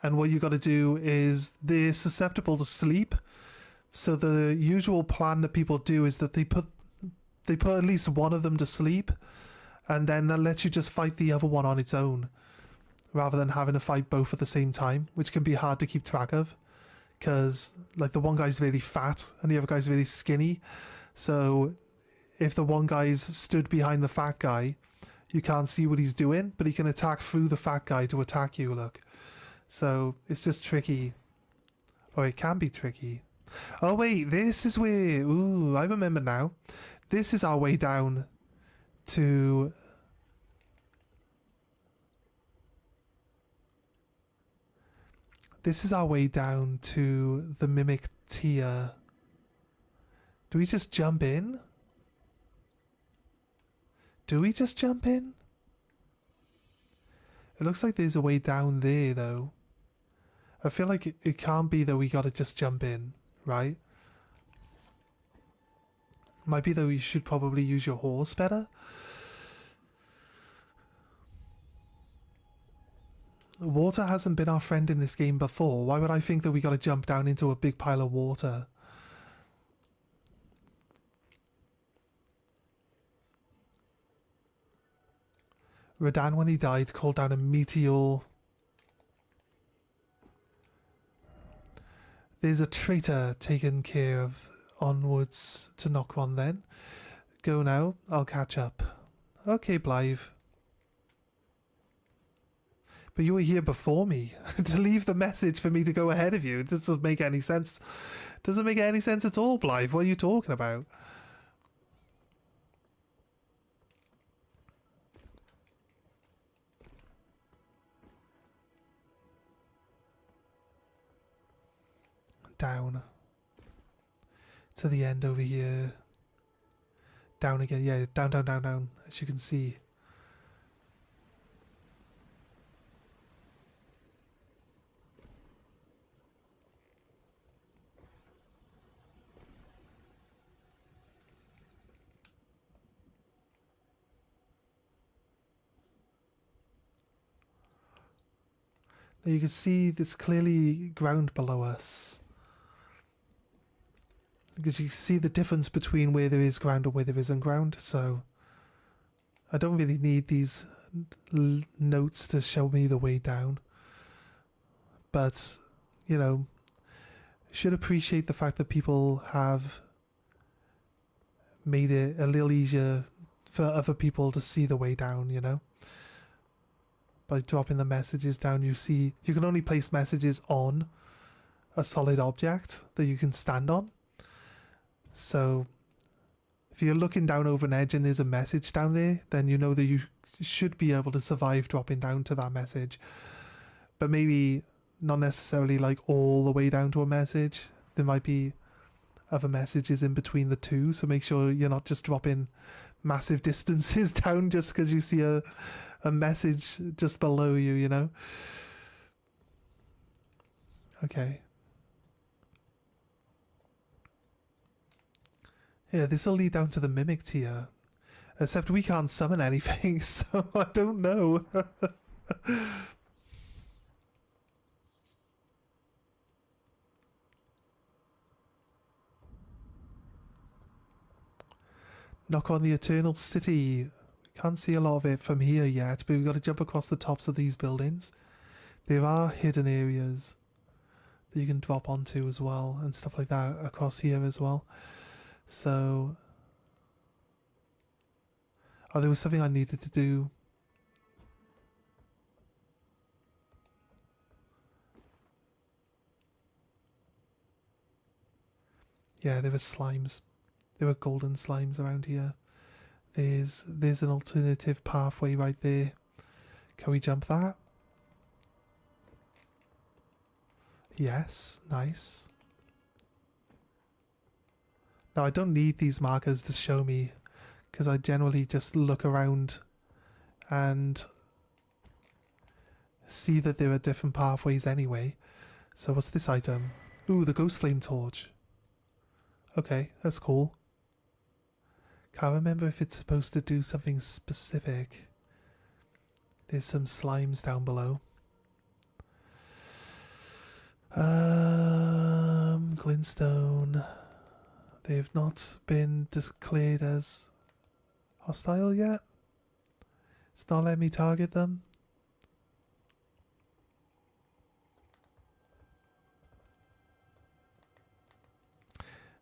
Speaker 1: And what you got to do is they're susceptible to sleep. So the usual plan that people do is that they put at least one of them to sleep, and then that lets you just fight the other one on its own, rather than having to fight both at the same time, which can be hard to keep track of, because like the one guy's really fat and the other guy's really skinny. So if the one guy's stood behind the fat guy, you can't see what he's doing, but he can attack through the fat guy to attack you, look. So it's just tricky. Or it can be tricky. Oh wait, this is where... Ooh, I remember now. This is our way down to... This is our way down to the Mimic tier. Do we just jump in? Do we just jump in? It looks like there's a way down there, though. I feel like it can't be that we gotta just jump in, right? Might be that you should probably use your horse better. Water hasn't been our friend in this game before. Why would I think that we gotta jump down into a big pile of water? Radahn, when he died, called down a meteor. There's a traitor taken care of. Onwards to Nokron then. Go now, I'll catch up. Okay, Blythe. But you were here before me. To leave the message for me to go ahead of you. It doesn't make any sense. Doesn't make any sense at all, Blythe. What are you talking about? Down. To the end over here. Down again. Yeah, down, down, down, down. As you can see. Now you can see there's clearly ground below us. Because you see the difference between where there is ground and where there isn't ground, so I don't really need these notes to show me the way down. But, you know, should appreciate the fact that people have made it a little easier for other people to see the way down, you know? By dropping the messages down, you see, you can only place messages on a solid object that you can stand on. So if you're looking down over an edge and there's a message down there, then you know that you should be able to survive dropping down to that message. But maybe not necessarily like all the way down to a message. There might be other messages in between the two, so make sure you're not just dropping massive distances down just because you see a message just below you, you know? Okay. Yeah, this will lead down to the Mimic tier. Except we can't summon anything, so I don't know. Knock on the Eternal City. Can't see a lot of it from here yet, but we've got to jump across the tops of these buildings. There are hidden areas that you can drop onto as well, and stuff like that across here as well. So, oh, there was something I needed to do. Yeah, there were slimes. There were golden slimes around here. There's an alternative pathway right there. Can we jump that? Yes, nice. Now I don't need these markers to show me because I generally just look around and see that there are different pathways anyway. So what's this item? Ooh, the ghost flame torch. Okay, that's cool. Can't remember if it's supposed to do something specific. There's some slimes down below. Glintstone. They've not been declared as hostile yet. It's not letting me target them.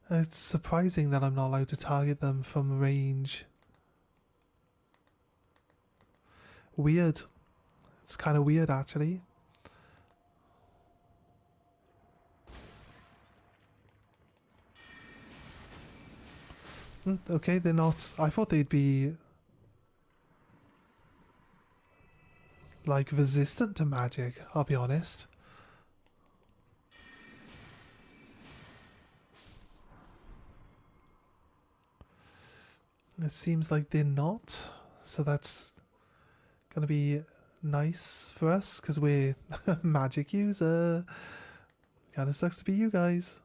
Speaker 1: It's surprising that I'm not allowed to target them from range. Weird. It's kind of weird, actually. Okay, they're not. I thought they'd be like resistant to magic, I'll be honest. It seems like they're not, so that's gonna be nice for us because we're magic user. Kinda sucks to be you guys.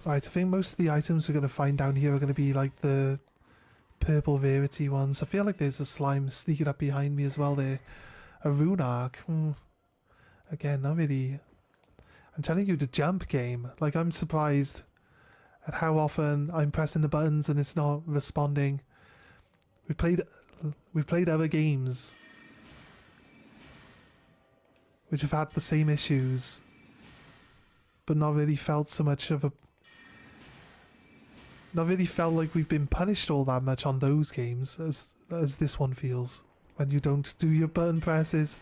Speaker 1: Right, I think most of the items we're going to find down here are going to be like the purple rarity ones. I feel like there's a slime sneaking up behind me as well there. A rune arc. Again, not really. I'm telling you, the jump game. Like, I'm surprised at how often I'm pressing the buttons and it's not responding. We've played other games which have had the same issues, but not really felt so much of a... Not really felt like we've been punished all that much on those games as this one feels when you don't do your button presses.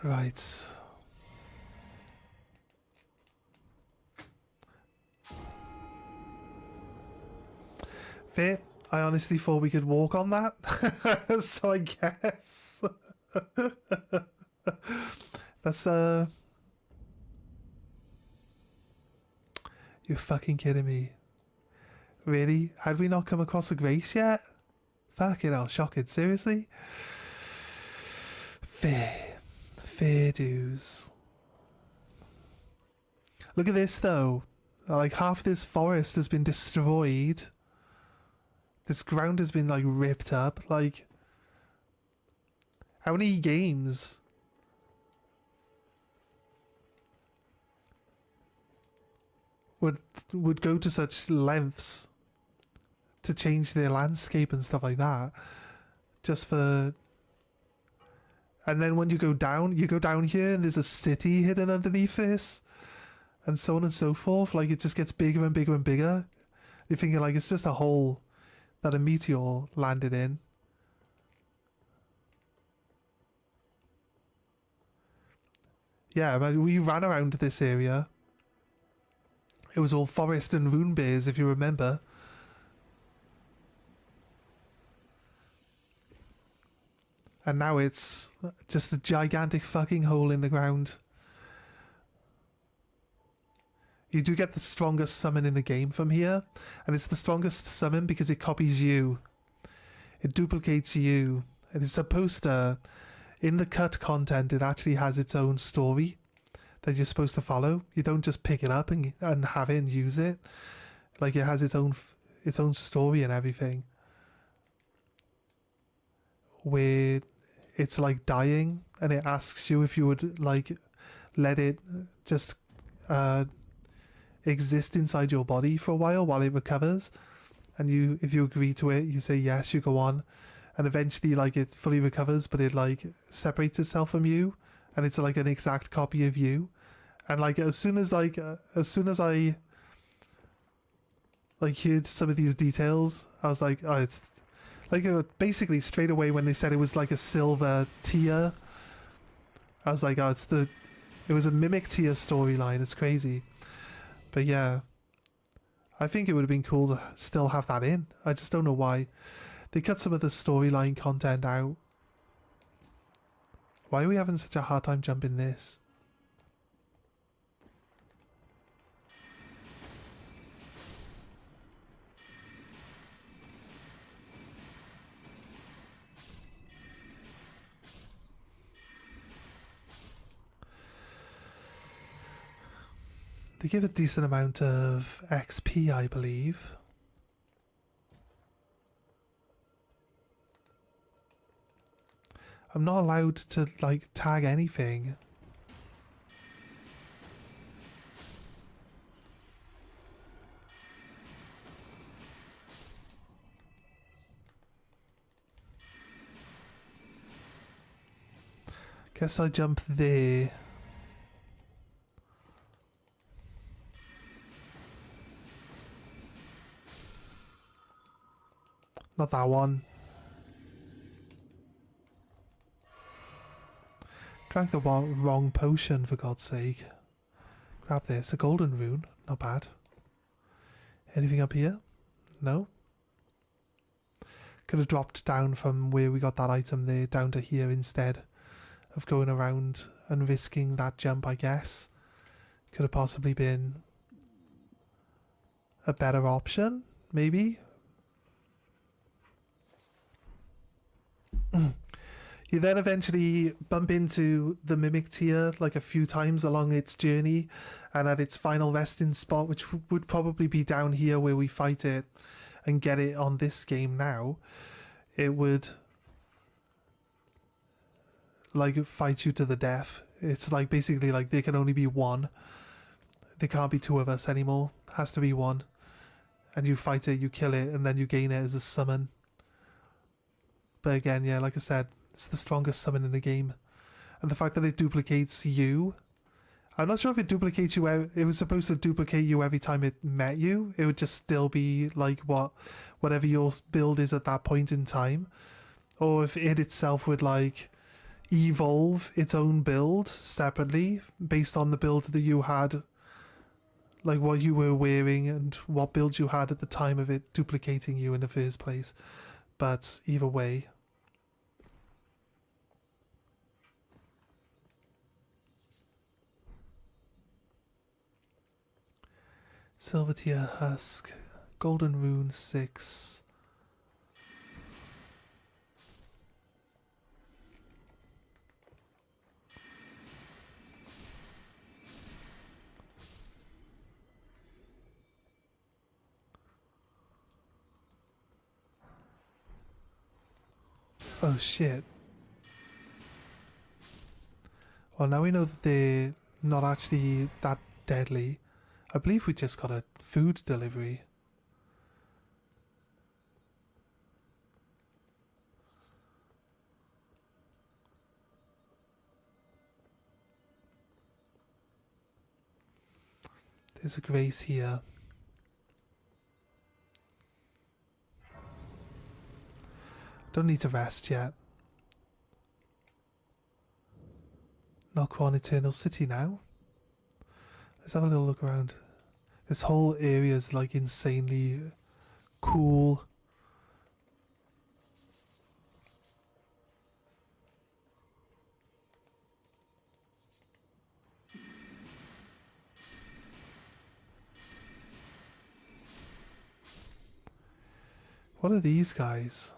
Speaker 1: Right. Fair. I honestly thought we could walk on that, so I guess that's You're fucking kidding me. Really? Had we not come across a grace yet? Fucking hell, shocking. Seriously? Fair dues. Look at this though. Like half this forest has been destroyed. This ground has been, like, ripped up. Like, how many games would go to such lengths to change their landscape and stuff like that? Just for... And then when you go down here and there's a city hidden underneath this. And so on and so forth. Like, it just gets bigger and bigger and bigger. You're thinking, like, it's just a hole that a meteor landed in. Yeah, but we ran around this area. It was all forest and rune bears, if you remember. And now it's just a gigantic fucking hole in the ground. You do get the strongest summon in the game from here, and it's the strongest summon because it copies you. It duplicates you, and it's supposed to... In the cut content, it actually has its own story that you're supposed to follow. You don't just pick it up and have it and use it. Like, it has its own story and everything. Where it's like dying, and it asks you if you would, like, let it just... exist inside your body for a while it recovers, and if you agree to it, you say yes, you go on, and eventually, like, it fully recovers, but it, like, separates itself from you, and it's like an exact copy of you, And like as soon as I like heard some of these details, I was like, oh, it's like basically straight away when they said it was like a silver tier, I was like, oh, it was a mimic tier storyline. It's crazy, but yeah, I think it would have been cool to still have that in. I just don't know why they cut some of the storyline content out. Why are we having such a hard time jumping this? They give a decent amount of XP, I believe. I'm not allowed to like tag anything. Guess I jump there. Not that one. Drank the wrong potion, for God's sake. Grab this. A golden rune. Not bad. Anything up here? No. Could have dropped down from where we got that item there down to here instead of going around and risking that jump, I guess. Could have possibly been a better option, maybe. You then eventually bump into the mimic tier like a few times along its journey, and at its final resting spot, which would probably be down here where we fight it and get it on this game now, it would like fight you to the death. It's like basically like there can only be one. There can't be two of us anymore. Has to be one. And you fight it, you kill it, and then you gain it as a summon. But again, yeah, like I said, it's the strongest summon in the game. And the fact that it duplicates you, I'm not sure if it duplicates you. It was supposed to duplicate you every time it met you. It would just still be like whatever your build is at that point in time. Or if it itself would like evolve its own build separately based on the build that you had, like what you were wearing and what build you had at the time of it duplicating you in the first place. But either way, silver tier husk, golden rune 6. Oh shit. Well, now we know that they're not actually that deadly. I believe we just got a food delivery. There's a grace here. Don't need to rest yet. Nocron Eternal City now. Let's have a little look around. This whole area is like insanely cool. What are these guys?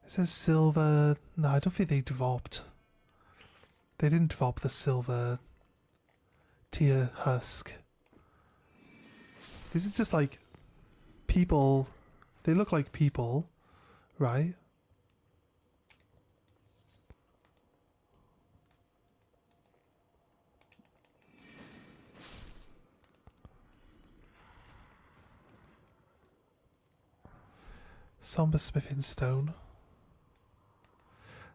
Speaker 1: It says silver. No, I don't think they dropped. They didn't drop the silver tier husk. This is just like people. They look like people. right? Somber smithing stone.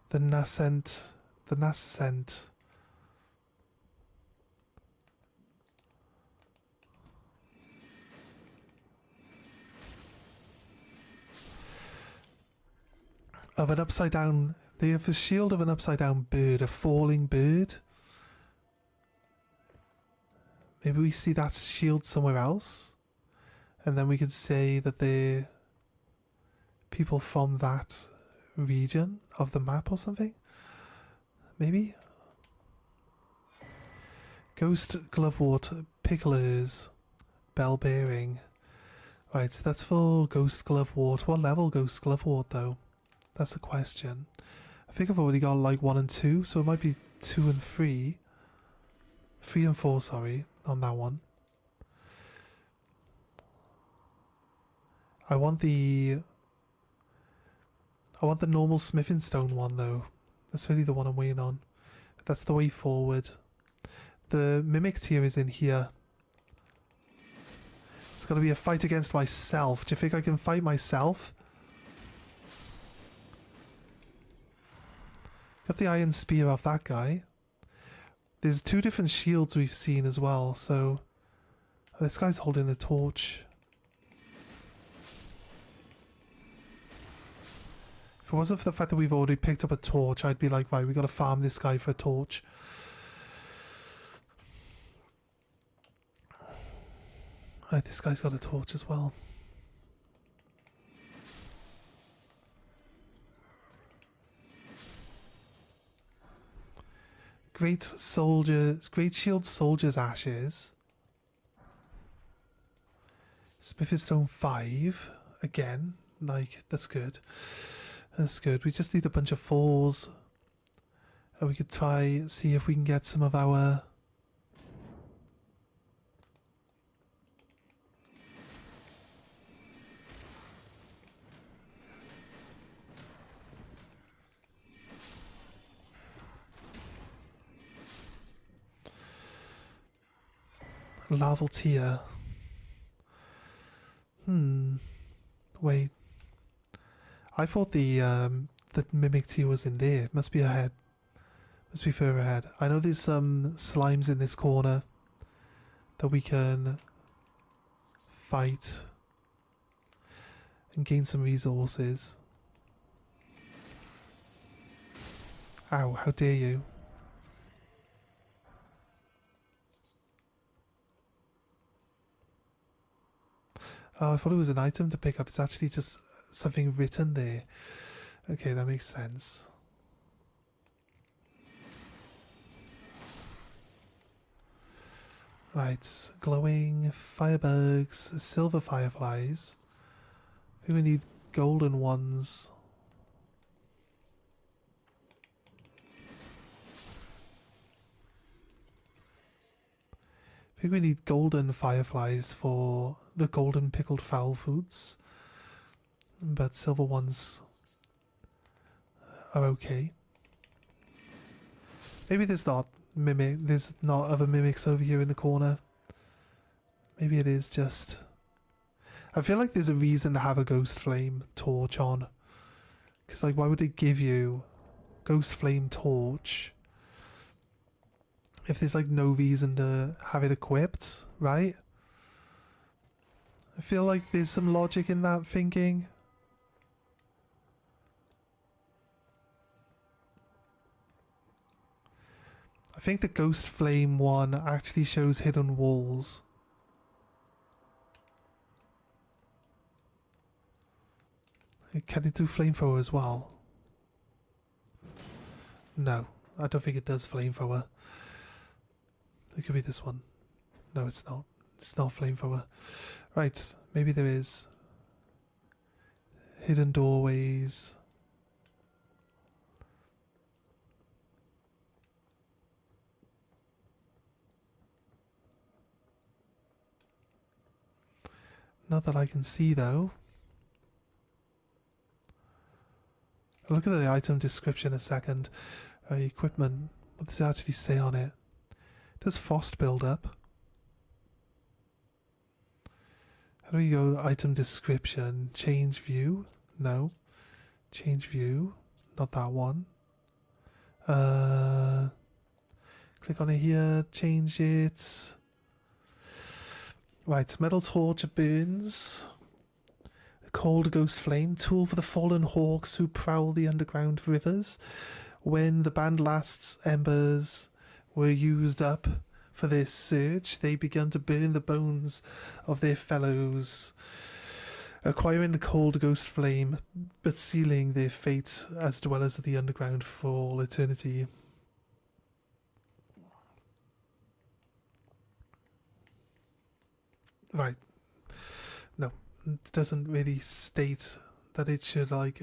Speaker 1: The nascent. The nascent. Of an upside down. They have the shield of an upside down bird, a falling bird. Maybe we see that shield somewhere else, and then we could say that they're people from that region of the map or something. Maybe. Ghost Glovewort Picklers Bell Bearing. Right, so that's for Ghost Glovewort. What level Ghost Glovewort though? That's the question. I think I've already got like 1 and 2, so it might be 2 and 3. 3 and 4, sorry, on that one. I want the normal smithing stone one though. That's really the one I'm waiting on. That's the way forward. The mimic tier is in here. It's gonna be a fight against myself. Do you think I can fight myself? Got the iron spear off that guy. There's 2 different shields we've seen as well, so... Oh, this guy's holding a torch. If it wasn't for the fact that we've already picked up a torch, I'd be like, right, we gotta farm this guy for a torch. Right, this guy's got a torch as well. Great shield soldier's ashes. Smithing stone 5 again. Like, that's good. That's good. We just need a bunch of 4s, and we could try see if we can get some of our larval tier. Wait. I thought the mimic tier was in there. Must be ahead. Must be further ahead. I know there's some slimes in this corner that we can fight and gain some resources. Ow, how dare you. Oh, I thought it was an item to pick up. It's actually just something written there. Okay, that makes sense. Right, glowing firebugs, silver fireflies. I think we need golden ones. I think we need golden fireflies for the golden pickled fowl foods, but silver ones are okay. Maybe there's not other mimics over here in the corner. Maybe it is just... I feel like there's a reason to have a ghost flame torch on, because like, why would it give you ghost flame torch if there's like no reason to have it equipped, right? I feel like there's some logic in that thinking. I think the ghost flame one actually shows hidden walls. Can it do flamethrower as well? No, I don't think it does flamethrower. It could be this one. No, it's not. It's not flamethrower. Right, maybe there is. Hidden doorways. Not that I can see though. Look at the item description a second. Equipment. What does it actually say on it? Does frost build up? How do we go item description? Change view? No. Change view. Not that one. Click on it here. Change it. Right. Metal torch burns. A cold ghost flame. Tool for the fallen hawks who prowl the underground rivers. When the band last's embers were used up for their search, they began to burn the bones of their fellows, acquiring the cold ghost flame, but sealing their fate as dwellers of the underground for all eternity. Right. No, it doesn't really state that it should, like,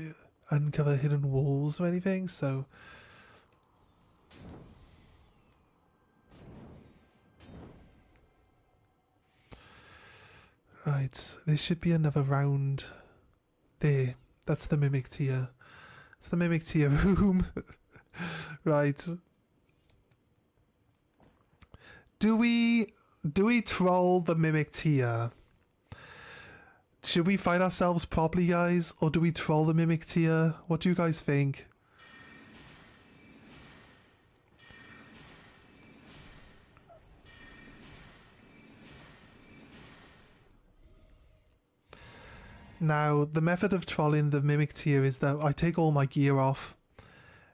Speaker 1: uncover hidden walls or anything, so... Right, there should be another round there. That's the mimic tier. It's the mimic tier room. Right. Do we troll the mimic tier? Should we fight ourselves properly, guys? Or do we troll the mimic tier? What do you guys think? Now, the method of trolling the mimic tier is that I take all my gear off,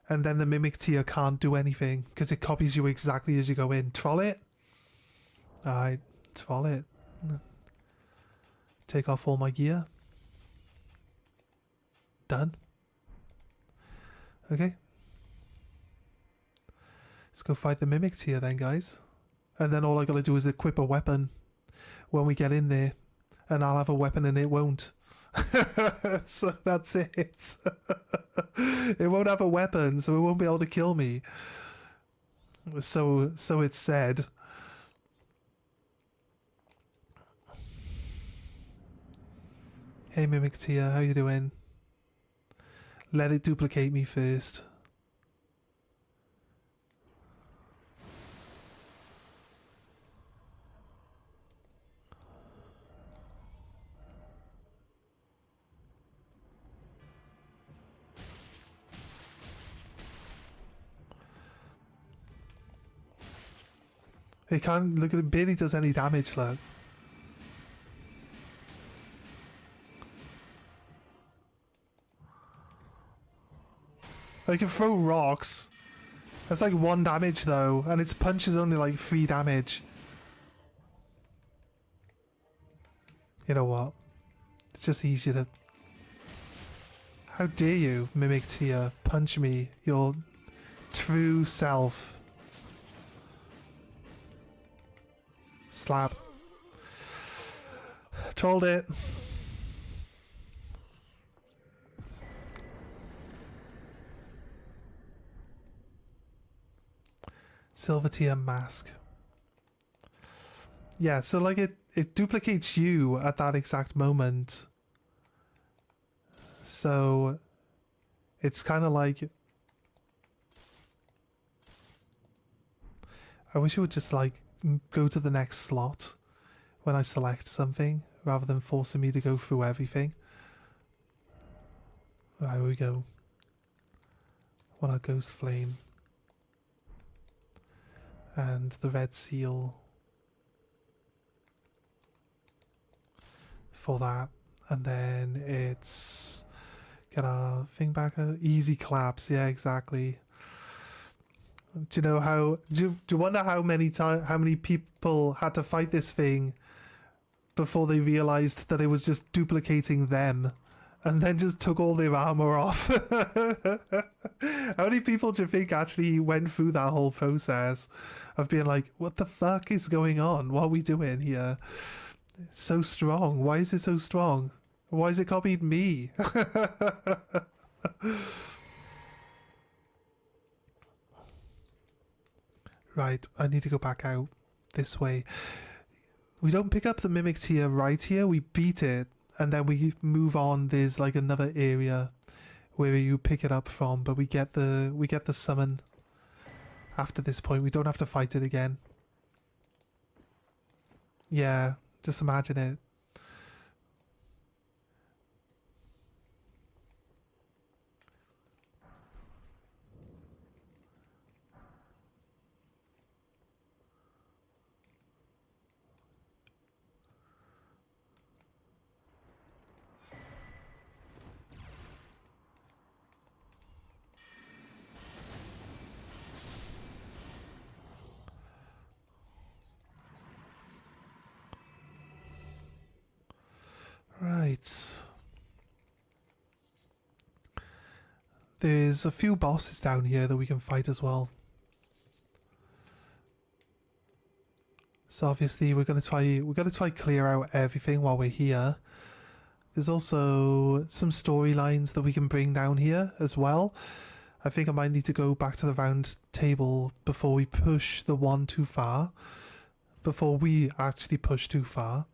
Speaker 1: and then the mimic tier can't do anything because it copies you exactly as you go in. Troll it? Alright, troll it. Take off all my gear. Done. Okay. Let's go fight the mimic tier then, guys. And then all I gotta do is equip a weapon when we get in there. And I'll have a weapon and it won't. So that's it. It won't have a weapon, so it won't be able to kill me. So it's said. Hey Mimic Tia, how you doing? Let it duplicate me first. It can't, look at it, barely does any damage, look. I can throw rocks. That's like 1 damage though, and its punch is only like 3 damage. You know what? It's just easier to... How dare you, Mimic Tia, punch me, your true self. Slap. Trolled it. Silver tier mask. Yeah, so like it duplicates you at that exact moment. So it's kind of like... I wish it would just like go to the next slot when I select something rather than forcing me to go through everything. Right, here we go. Want a ghost flame. And the red seal for that. And then it's get our thing back. Easy claps, yeah, exactly. Do you know how? Do you wonder how many people had to fight this thing before they realized that it was just duplicating them, and then just took all their armor off? How many people do you think actually went through that whole process of being like, "What the fuck is going on? What are we doing here? It's so strong. Why is it so strong? Why is it copied me?" Right, I need to go back out this way. We don't pick up the mimic tier right here, we beat it, and then we move on. There's like another area where you pick it up from, but we get the summon after this point. We don't have to fight it again. Yeah, just imagine it. Right. There's a few bosses down here that we can fight as well. So obviously we're gonna try clear out everything while we're here. There's also some storylines that we can bring down here as well. I think I might need to go back to the round table before we push the one too far. Before we actually push too far.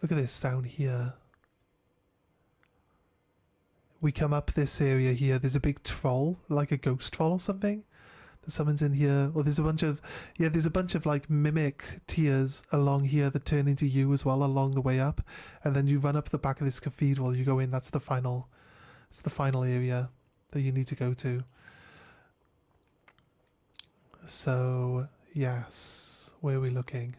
Speaker 1: Look at this down here. We come up this area here. There's a big troll, like a ghost troll or something. That summons in here. Or there's a bunch of like mimic tiers along here that turn into you as well along the way up. And then you run up the back of this cathedral. You go in. That's the final area that you need to go to. So yes, where are we looking?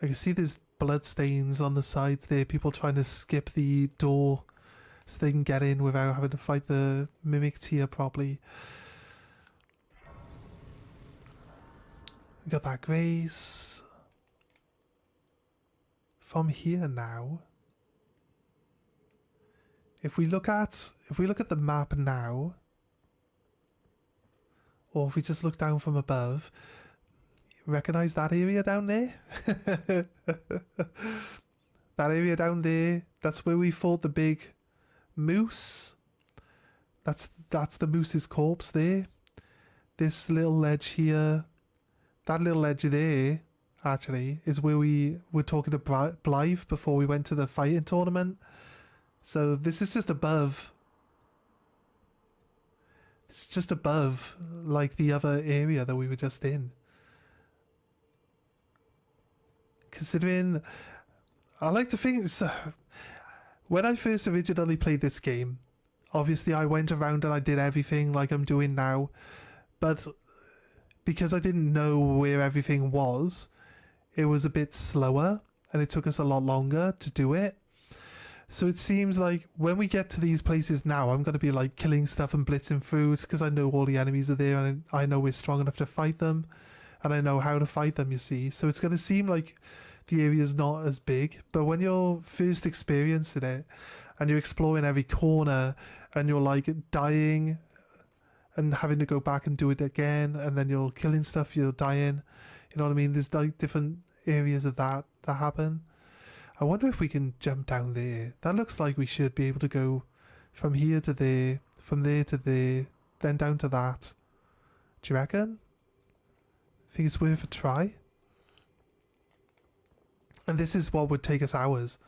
Speaker 1: I can see there's blood stains on the sides there. People trying to skip the door so they can get in without having to fight the mimic tier properly. Got that grace. From here now, if we look at the map now, or if we just look down from above, recognize that area down there? That area down there, that's where we fought the big moose. That's the moose's corpse there. This little ledge here, that little ledge there, actually, is where we were talking to Blythe before we went to the fighting tournament. So this is just above. It's just above, like the other area that we were just in. Considering, I like to think, when I first originally played this game, obviously I went around and I did everything like I'm doing now, but because I didn't know where everything was, it was a bit slower and it took us a lot longer to do it. So it seems like when we get to these places now, I'm going to be like killing stuff and blitzing through because I know all the enemies are there and I know we're strong enough to fight them and I know how to fight them, you see. So it's going to seem like the area's not as big, but when you're first experiencing it and you're exploring every corner and you're like dying and having to go back and do it again, and then you're killing stuff, you're dying, you know what I mean? There's like different areas of that happen. I wonder if we can jump down there. That looks like we should be able to go from here to there, from there to there, then down to that. Do you reckon? Think it's worth a try? And this is what would take us hours.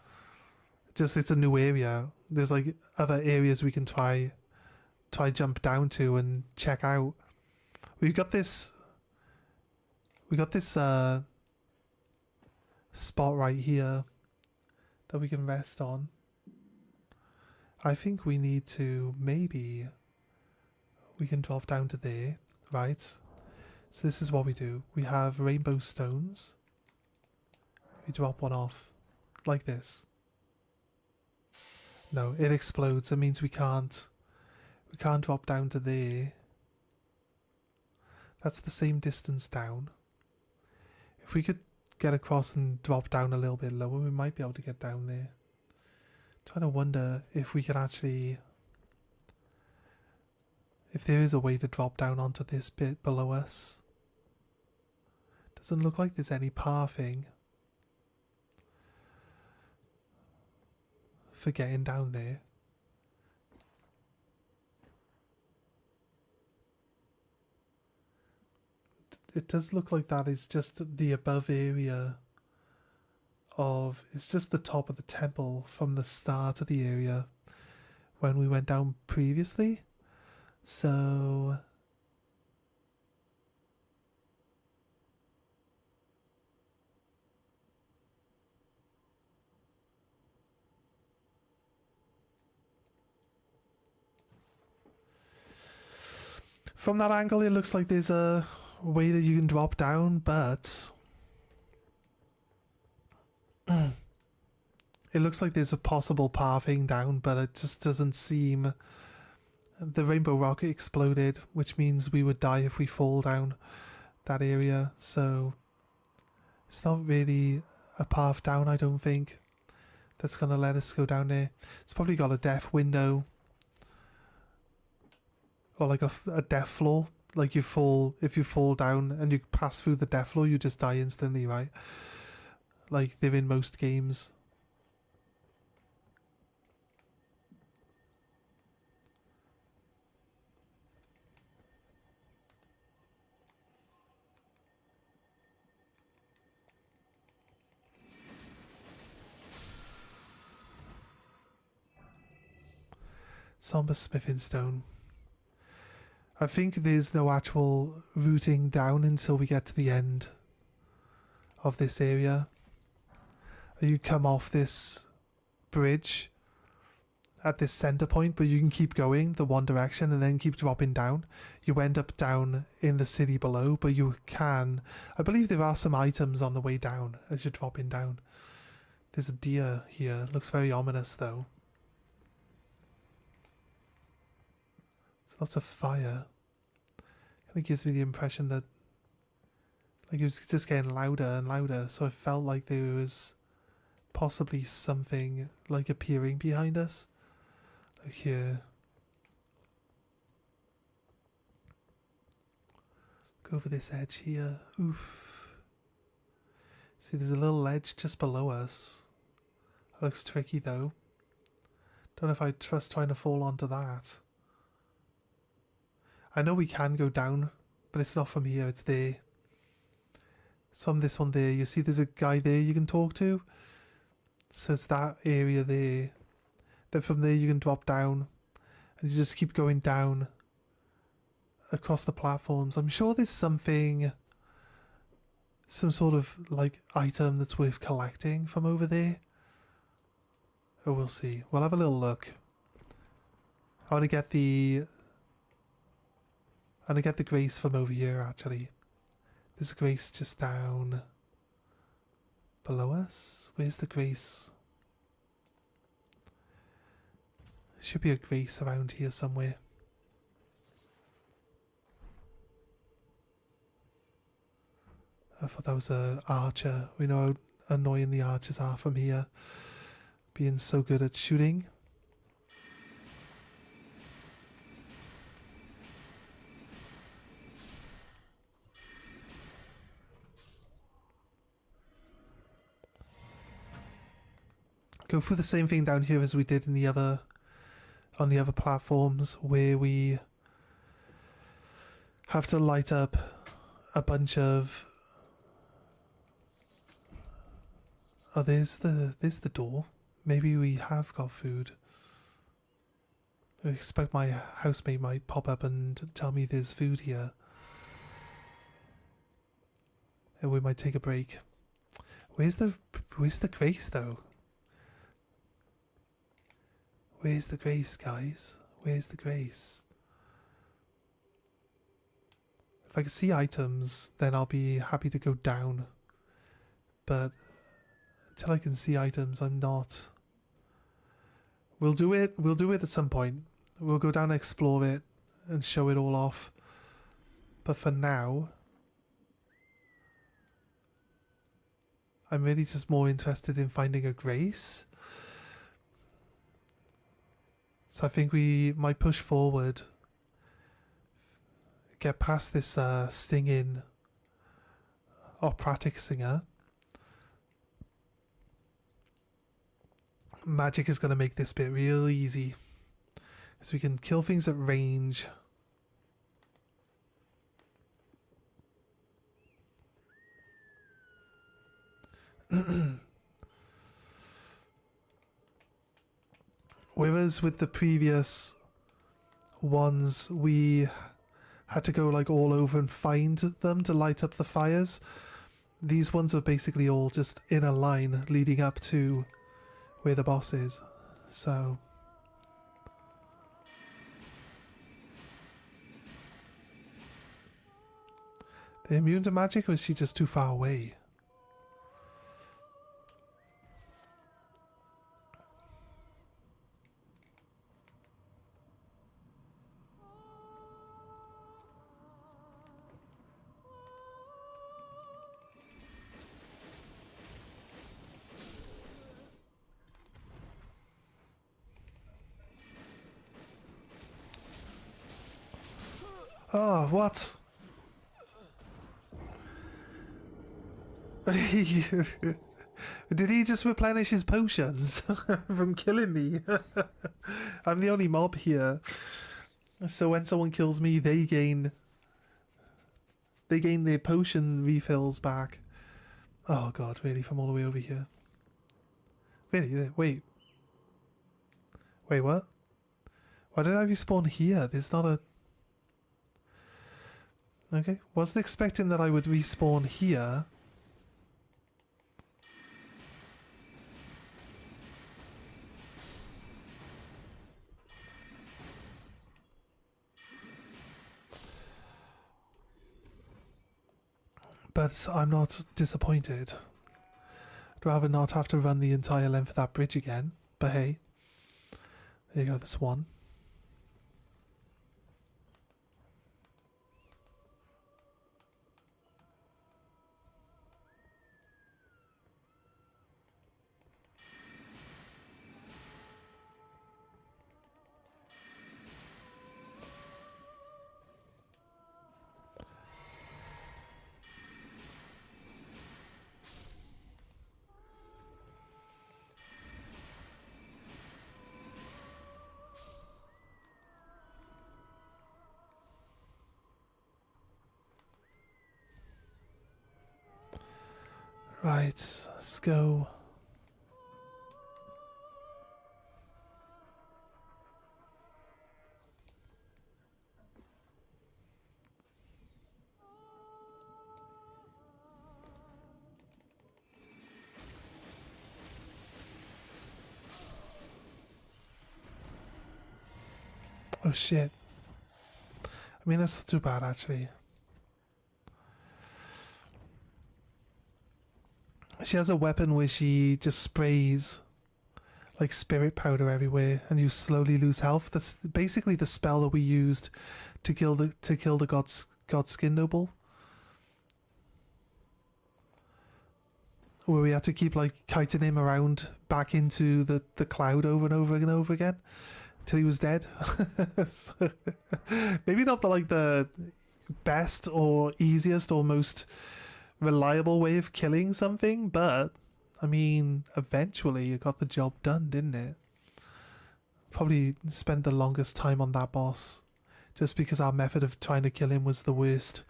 Speaker 1: Just, it's a new area. There's like other areas we can try jump down to and check out. We got this spot right here that we can rest on. I think we need to, maybe we can drop down to there, right? So this is what we do. We have rainbow stones. We drop one off like this. No, it explodes. It means we can't drop down to there. That's the same distance down. If we could get across and drop down a little bit lower, we might be able to get down there. Trying to wonder if we can actually, if there is a way to drop down onto this bit below us. Doesn't look like there's any pathing for getting down there. It does look like that is just the above area of, it's just the top of the temple from the start of the area when we went down previously. So from that angle, it looks like there's a way that you can drop down, but it looks like there's a possible pathing down, but it just doesn't seem... The rainbow rocket exploded, which means we would die if we fall down that area, so it's not really a path down, I don't think, that's going to let us go down there. It's probably got a death window, or like a death floor. Like if you fall down and you pass through the death floor, you just die instantly, right? Like they're in most games. Somber smithing stone. I think there's no actual routing down until we get to the end of this area. You come off this bridge at this center point, but you can keep going the one direction and then keep dropping down. You end up down in the city below, but you can... I believe there are some items on the way down as you're dropping down. There's a deer here. Looks very ominous though. Lots of fire. Kind of gives me the impression that like it was just getting louder and louder, so I felt like there was possibly something like appearing behind us. Like here. Go over this edge here. Oof. See, there's a little ledge just below us. That looks tricky though. Don't know if I trust trying to fall onto that. I know we can go down, but it's not from here, it's there. It's from this one there. You see there's a guy there you can talk to? So it's that area there. Then from there you can drop down. And you just keep going down across the platforms. I'm sure there's something... some sort of, like, item that's worth collecting from over there. Oh, we'll see. We'll have a little look. I want to get the... I'm going to get the grace from over here, actually. There's a grace just down below us. Where's the grace? Should be a grace around here somewhere. I thought that was an archer. We know how annoying the archers are from here. Being so good at shooting. Go through the same thing down here as we did in the other, on the other platforms, where we have to light up a bunch of... Oh, there's the door. Maybe we have got food. I expect my housemate might pop up and tell me there's food here. And we might take a break. Where's the grace though? Where's the grace, guys? Where's the grace? If I can see items, then I'll be happy to go down. But until I can see items, I'm not. We'll do it at some point. We'll go down and explore it and show it all off. But for now, I'm really just more interested in finding a grace. So I think we might push forward, get past this singing operatic singer. Magic is going to make this bit real easy, so we can kill things at range. Whereas with the previous ones, we had to go like all over and find them to light up the fires. These ones are basically all just in a line leading up to where the boss is. So they're immune to magic, or is she just too far away? Oh, what? Did he just replenish his potions from killing me? I'm the only mob here. So when someone kills me, they gain their potion refills back. Oh god, really? From all the way over here? Really? Wait. Wait, what? Why did I respawn here? There's not a... Okay, wasn't expecting that I would respawn here. But I'm not disappointed. I'd rather not have to run the entire length of that bridge again. But hey, there you go, this one. Right, let's go. Oh shit. I mean, that's not too bad actually. She has a weapon where she just sprays like spirit powder everywhere, and you slowly lose health. That's basically the spell that we used to kill the god skin noble, where we had to keep like kiting him around back into the cloud over and over and over again till he was dead. So, maybe not the best or easiest or most reliable way of killing something, but I mean, eventually it got the job done, didn't it? Probably spent the longest time on that boss just because our method of trying to kill him was the worst.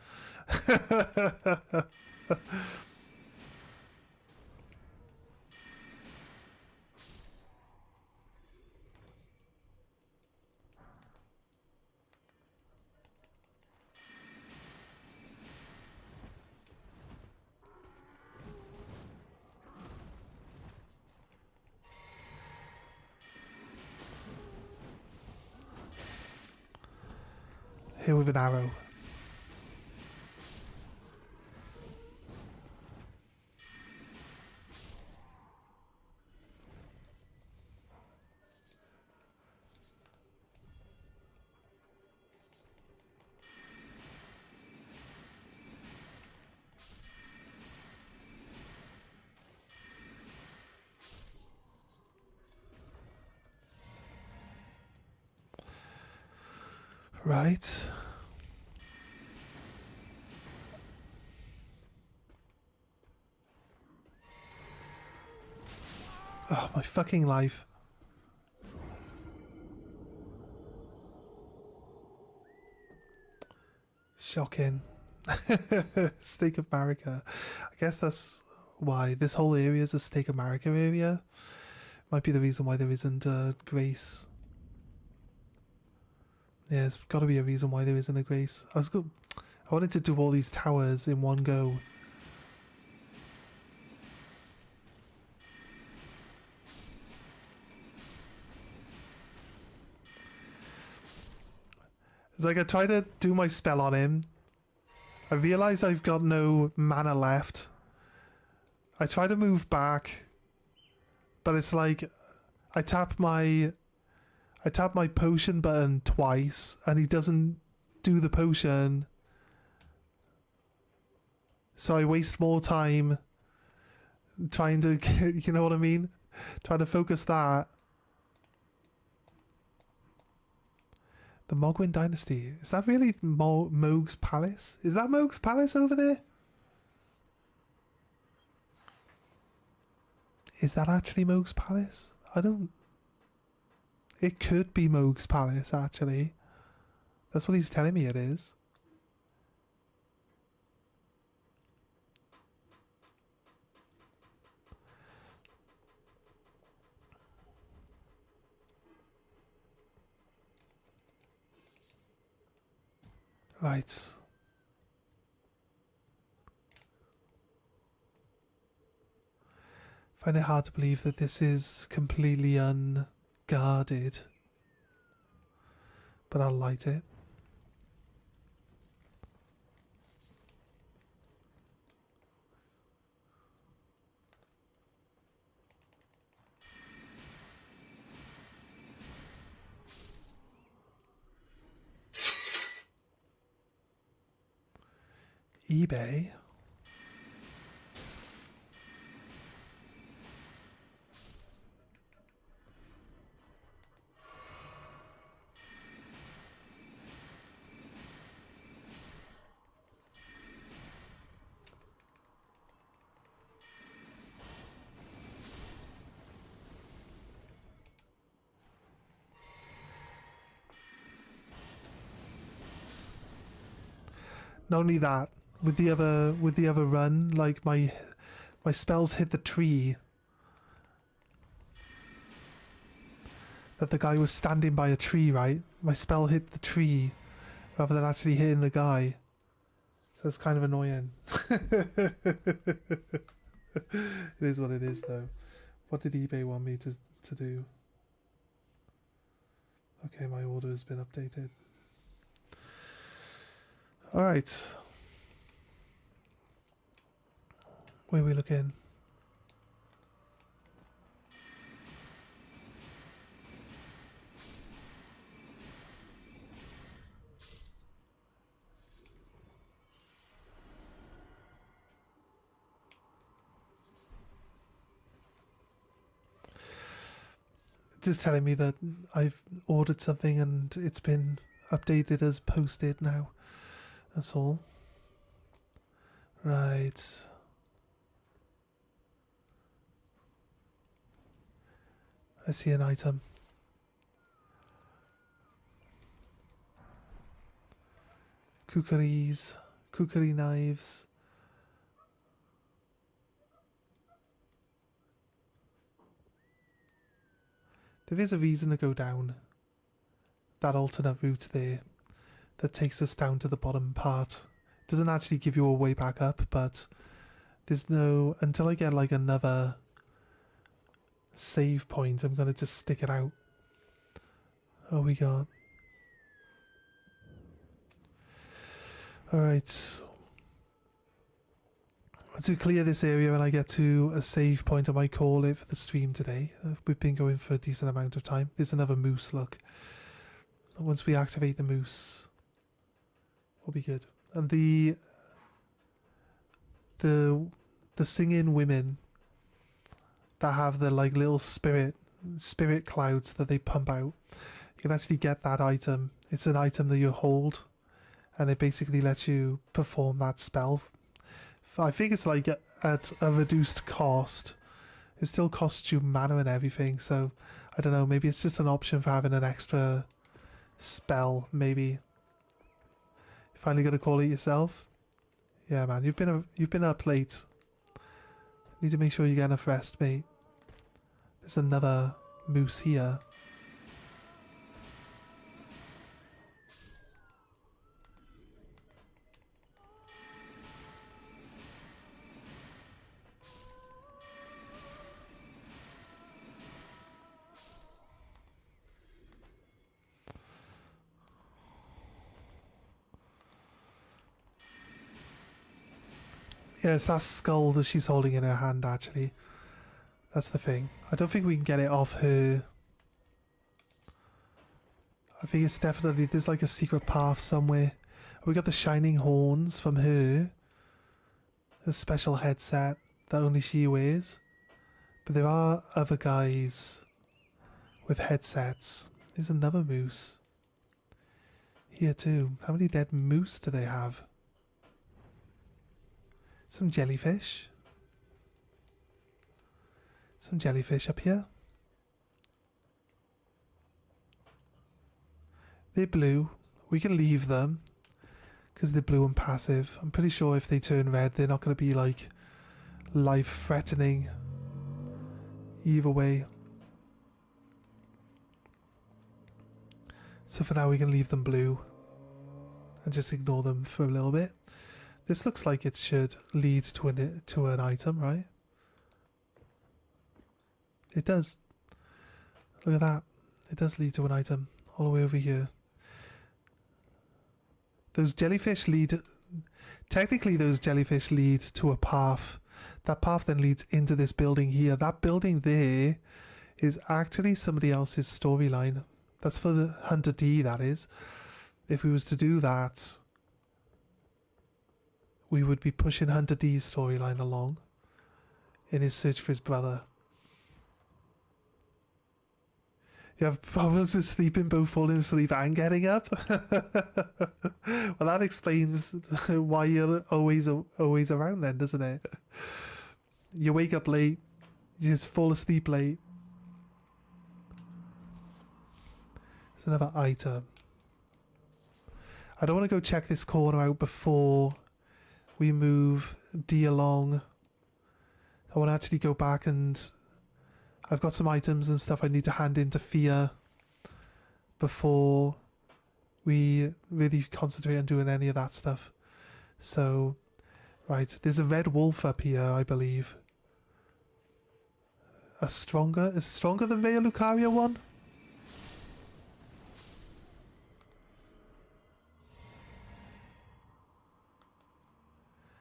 Speaker 1: Here with an arrow. Right. Oh, my fucking life. Shocking. Stake of Marika. I guess that's why this whole area is a Stake of Marika area. Might be the reason why there isn't Grace. Yeah, there's got to be a reason why there isn't a Grace. I wanted to do all these towers in one go. It's like I try to do my spell on him. I realise I've got no mana left. I try to move back, but it's like I tap my potion button twice and he doesn't do the potion. So I waste more time trying to, you know what I mean? Trying to focus that. The Mogwin Dynasty. Is that really Moog's Palace? Is that Moog's Palace over there? Is that actually Moog's Palace? I don't... It could be Moog's Palace, actually. That's what he's telling me it is. Right. Find it hard to believe that this is completely unguarded. But I'll light it. eBay. Not only that, with the other run, like my spells hit the tree. That the guy was standing by a tree, right? My spell hit the tree rather than actually hitting the guy. So it's kind of annoying. It is what it is, though. What did eBay want me to do? Okay, my order has been updated. Alright. Where are we looking? Just telling me that I've ordered something and it's been updated as posted now. That's all. Right. I see an item. Kukuri knives. There is a reason to go down that alternate route there that takes us down to the bottom part. It doesn't actually give you a way back up, but there's no... Until I get like another save point, I'm going to just stick it out. Oh, we got... Alright. To clear this area when I get to a save point, I might call it for the stream today. We've been going for a decent amount of time. There's another moose, look. Once we activate the moose, we'll be good. And the singing women that have the like little spirit clouds that they pump out, you can actually get that item. It's an item that you hold, and it basically lets you perform that spell. I think it's like at a reduced cost. It still costs you mana and everything, so I don't know, maybe it's just an option for having an extra spell, maybe. You finally got to call it yourself? Yeah, man, you've been up late. Need to make sure you get enough rest, mate. There's another moose here. Yeah, it's that skull that she's holding in her hand, actually. That's the thing. I don't think we can get it off her. I think it's definitely, there's like a secret path somewhere. We got the shining horns from her. A special headset that only she wears. But there are other guys with headsets. There's another moose. Here too. How many dead moose do they have? Some jellyfish. Some jellyfish up here. They're blue. We can leave them because they're blue and passive. I'm pretty sure if they turn red, they're not going to be like life-threatening. Either way. So for now, we can leave them blue and just ignore them for a little bit. This looks like it should lead to an item, right? It does. Look at that. It does lead to an item all the way over here. Those jellyfish lead... Technically, those jellyfish lead to a path. That path then leads into this building here. That building there is actually somebody else's storyline. That's for the Hunter D, that is. If we was to do that, we would be pushing Hunter D's storyline along in his search for his brother. You have problems with sleeping, both falling asleep and getting up? Well, that explains why you're always around then, doesn't it? You wake up late, you just fall asleep late. There's another item. I don't want to go check this corner out before we move D along. I want to actually go back and... I've got some items and stuff I need to hand in to Fia before we really concentrate on doing any of that stuff. So, right, there's a red wolf up here, I believe. Is stronger than Vea Lucaria one?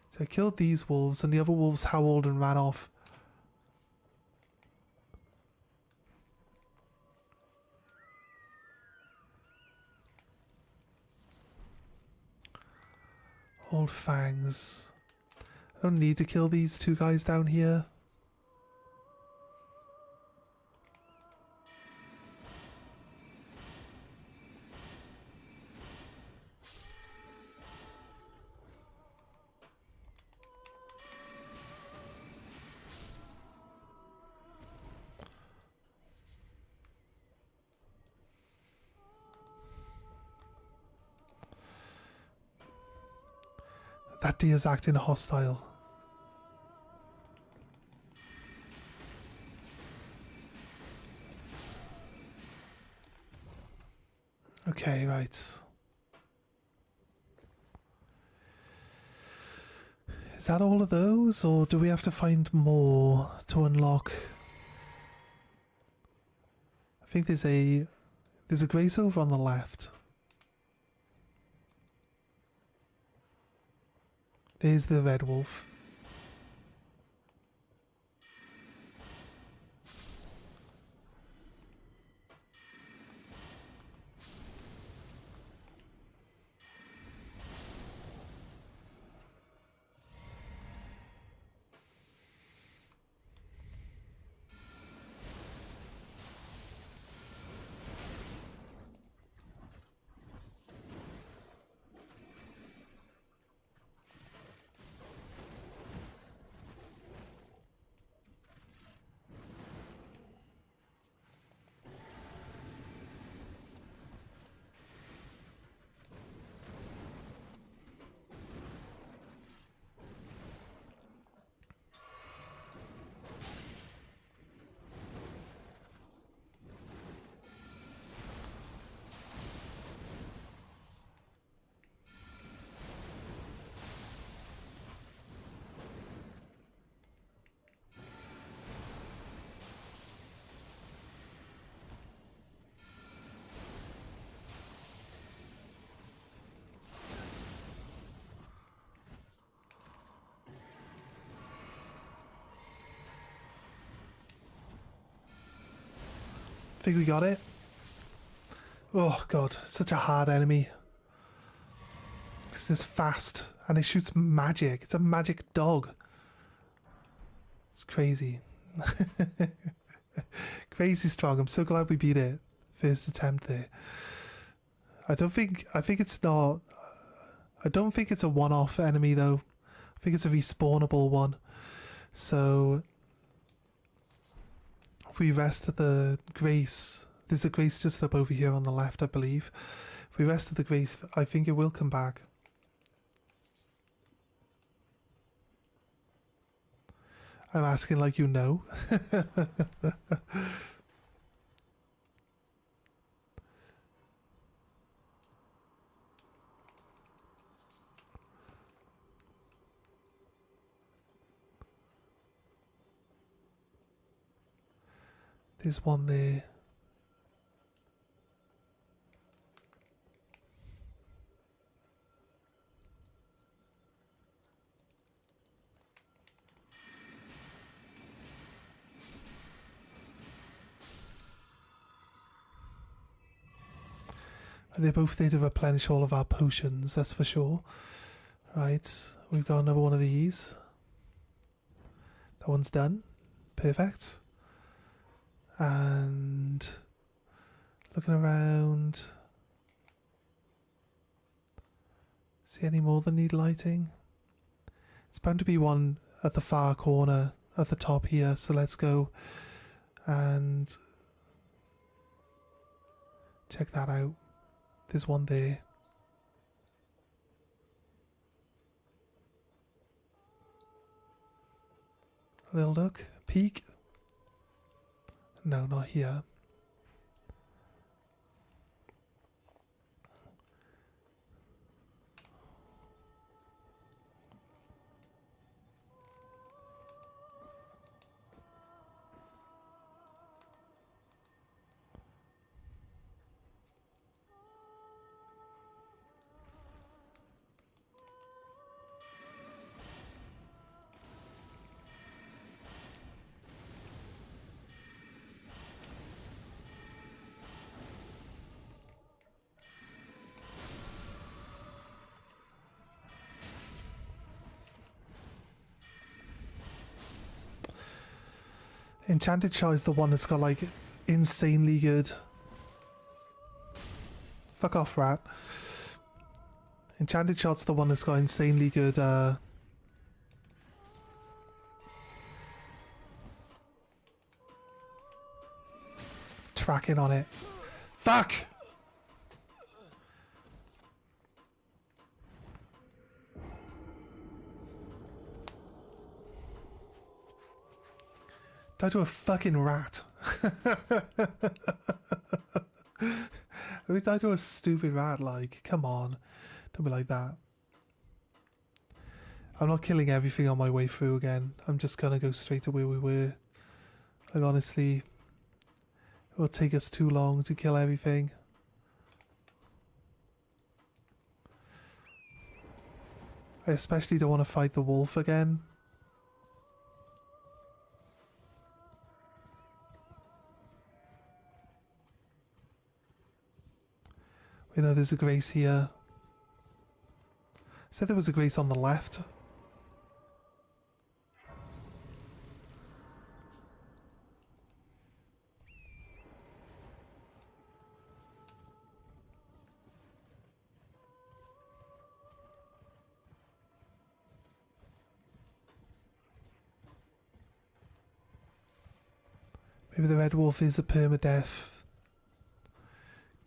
Speaker 1: So I killed these wolves and the other wolves howled and ran off. Old fangs. I don't need to kill these two guys down here. That deer's acting hostile. Okay, right. Is that all of those, or do we have to find more to unlock? I think there's a grace over on the left. There's the red wolf. think we got it. Oh god, such a hard enemy. This is fast and it shoots magic. It's a magic dog. It's crazy. Crazy strong. I'm so glad we beat it. First attempt there. I don't think it's not. I don't think it's a one-off enemy though. I think it's a respawnable one. So if we rest at the Grace, there's a Grace just up over here on the left, I believe. If we rest at the Grace, I think it will come back. I'm asking like you know. There's one there. They're both there to replenish all of our potions, that's for sure. Right, we've got another one of these. That one's done. Perfect. And looking around. See any more that need lighting? It's bound to be one at the far corner at the top here, so let's go and check that out. There's one there. A little look. Peek. No, not here. Enchanted Shot is the one that's got like insanely good. Fuck off, rat. Enchanted Shot's the one that's got insanely good tracking on it. Fuck! Die to a fucking rat. We die to a stupid rat, like, come on. Don't be like that. I'm not killing everything on my way through again. I'm just gonna go straight to where we were. Like, honestly, it will take us too long to kill everything. I especially don't want to fight the wolf again. We know there's a Grace here. I said there was a Grace on the left. Maybe the Red Wolf is a permadeath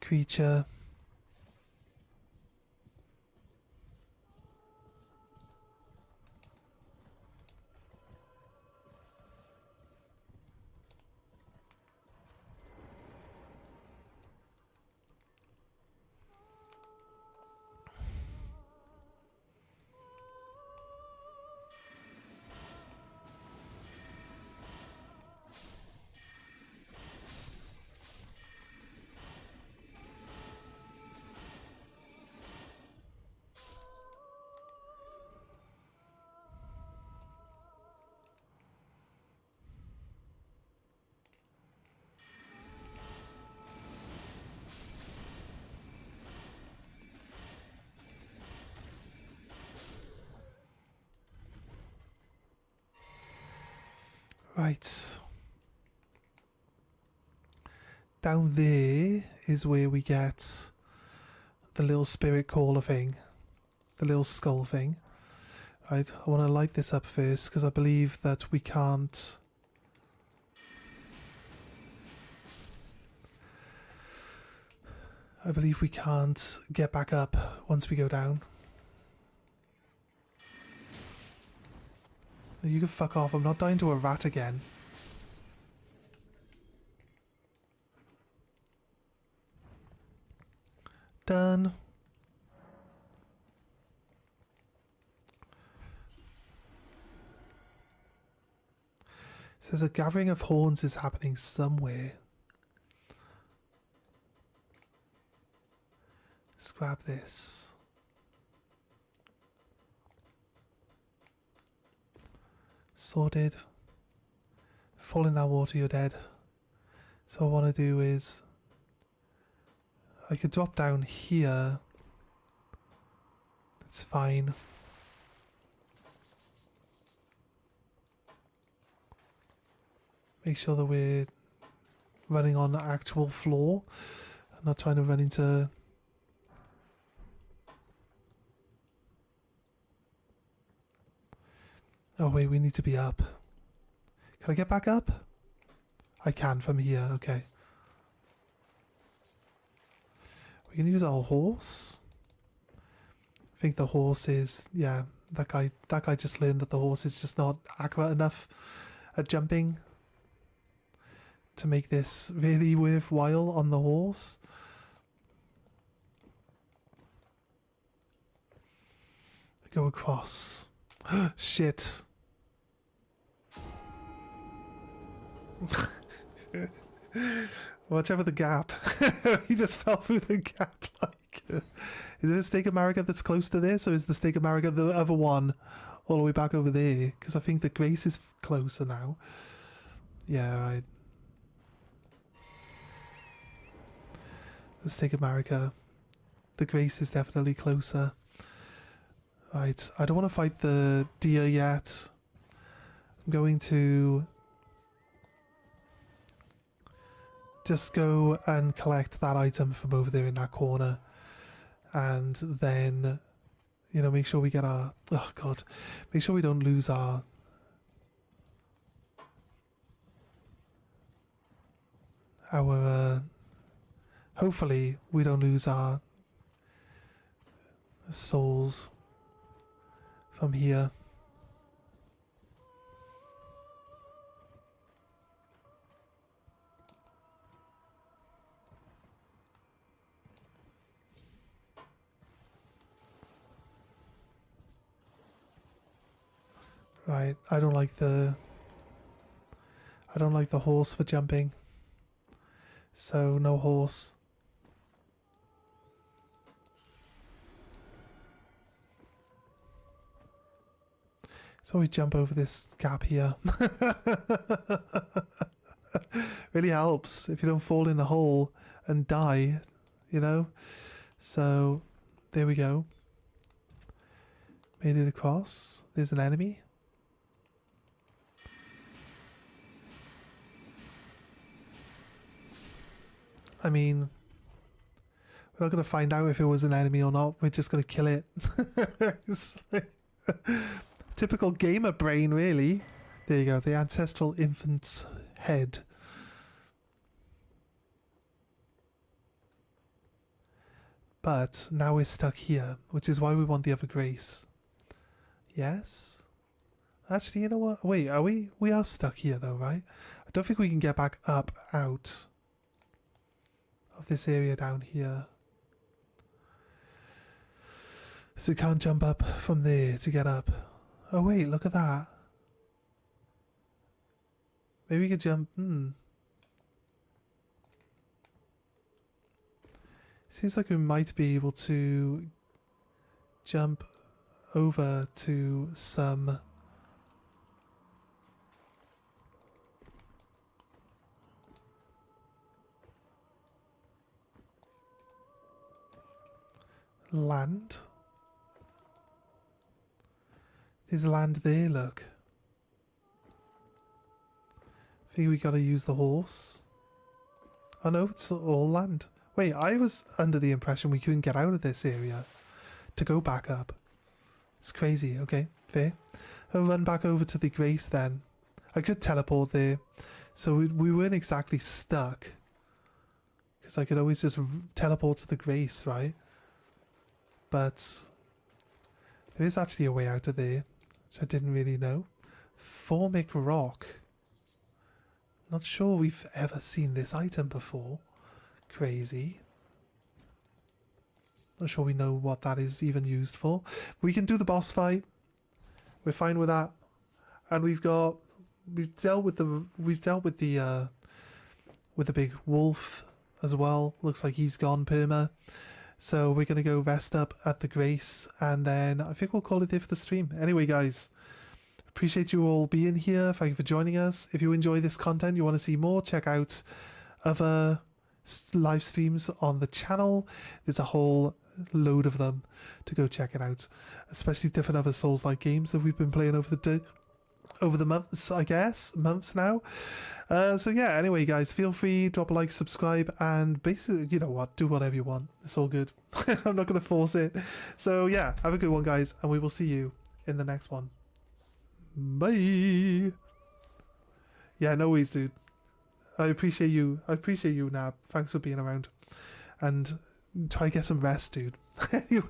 Speaker 1: creature. Right. Down there is where we get the little spirit caller thing. The little skull thing. Right, I want to light this up first because I believe that we can't... I believe we can't get back up once we go down. You can fuck off, I'm not dying to a rat again. Done. Says a gathering of horns is happening somewhere. Let's grab this. Sorted. Fall in that water, you're dead. So what I want to do is... I could drop down here. It's fine. Make sure that we're running on the actual floor. I'm not trying to run into... Oh wait, we need to be up. Can I get back up? I can from here, okay. We can use our horse. I think the horse is... Yeah, that guy just learned that the horse is just not accurate enough at jumping to make this really worthwhile on the horse. Go across. Shit. Watch out for the gap. He just fell through the gap. Like, is there a Stake of Marika that's close to this, or is the Stake of Marika the other one all the way back over there? Because I think the Grace is closer now. Yeah, right. The Stake of Marika. The Grace is definitely closer. Right, I don't want to fight the deer yet. I'm going to just go and collect that item from over there in that corner. And then, you know, make sure we get our... Oh, God. Make sure we don't lose our... hopefully we don't lose our souls from here. Right, I don't like the horse for jumping. So no horse. So we jump over this gap here. Really helps if you don't fall in the hole and die, you know? So there we go. Made it across. There's an enemy. I mean, we're not going to find out if it was an enemy or not. We're just going to kill it. It's like typical gamer brain, really. There you go, the ancestral infant's head. But now we're stuck here, which is why we want the other grace. Yes? Actually, you know what? Wait, are we? We are stuck here though, right? I don't think we can get back up out of this area down here. So we can't jump up from there to get up. Oh wait, look at that. Maybe we could jump... Seems like we might be able to jump over to some... land. There's land there, look. I think we gotta use the horse. Oh no, it's all land. Wait, I was under the impression we couldn't get out of this area to go back up. It's crazy. Okay, fair. I'll run back over to the Grace then. I could teleport there, so we weren't exactly stuck. Because I could always just teleport to the Grace, right? But there is actually a way out of there, which I didn't really know. Formic Rock. Not sure we've ever seen this item before. Crazy. Not sure we know what that is even used for. We can do the boss fight. We're fine with that. And we've dealt with the big wolf as well. Looks like he's gone perma. So we're gonna go rest up at the Grace, and then I think we'll call it there for the stream. Anyway, guys, appreciate you all being here. Thank you for joining us. If you enjoy this content, you want to see more, check out other live streams on the channel. There's a whole load of them to go check it out, especially different other Souls-like games that we've been playing over the months, I guess, now. So yeah, anyway, guys, feel free, drop a like, subscribe, and basically, you know what, do whatever you want. It's all good. I'm not going to force it. So yeah, have a good one, guys, and we will see you in the next one. Bye. Yeah, no worries, dude. I appreciate you, Nab. Thanks for being around. And try to get some rest, dude. Anyway.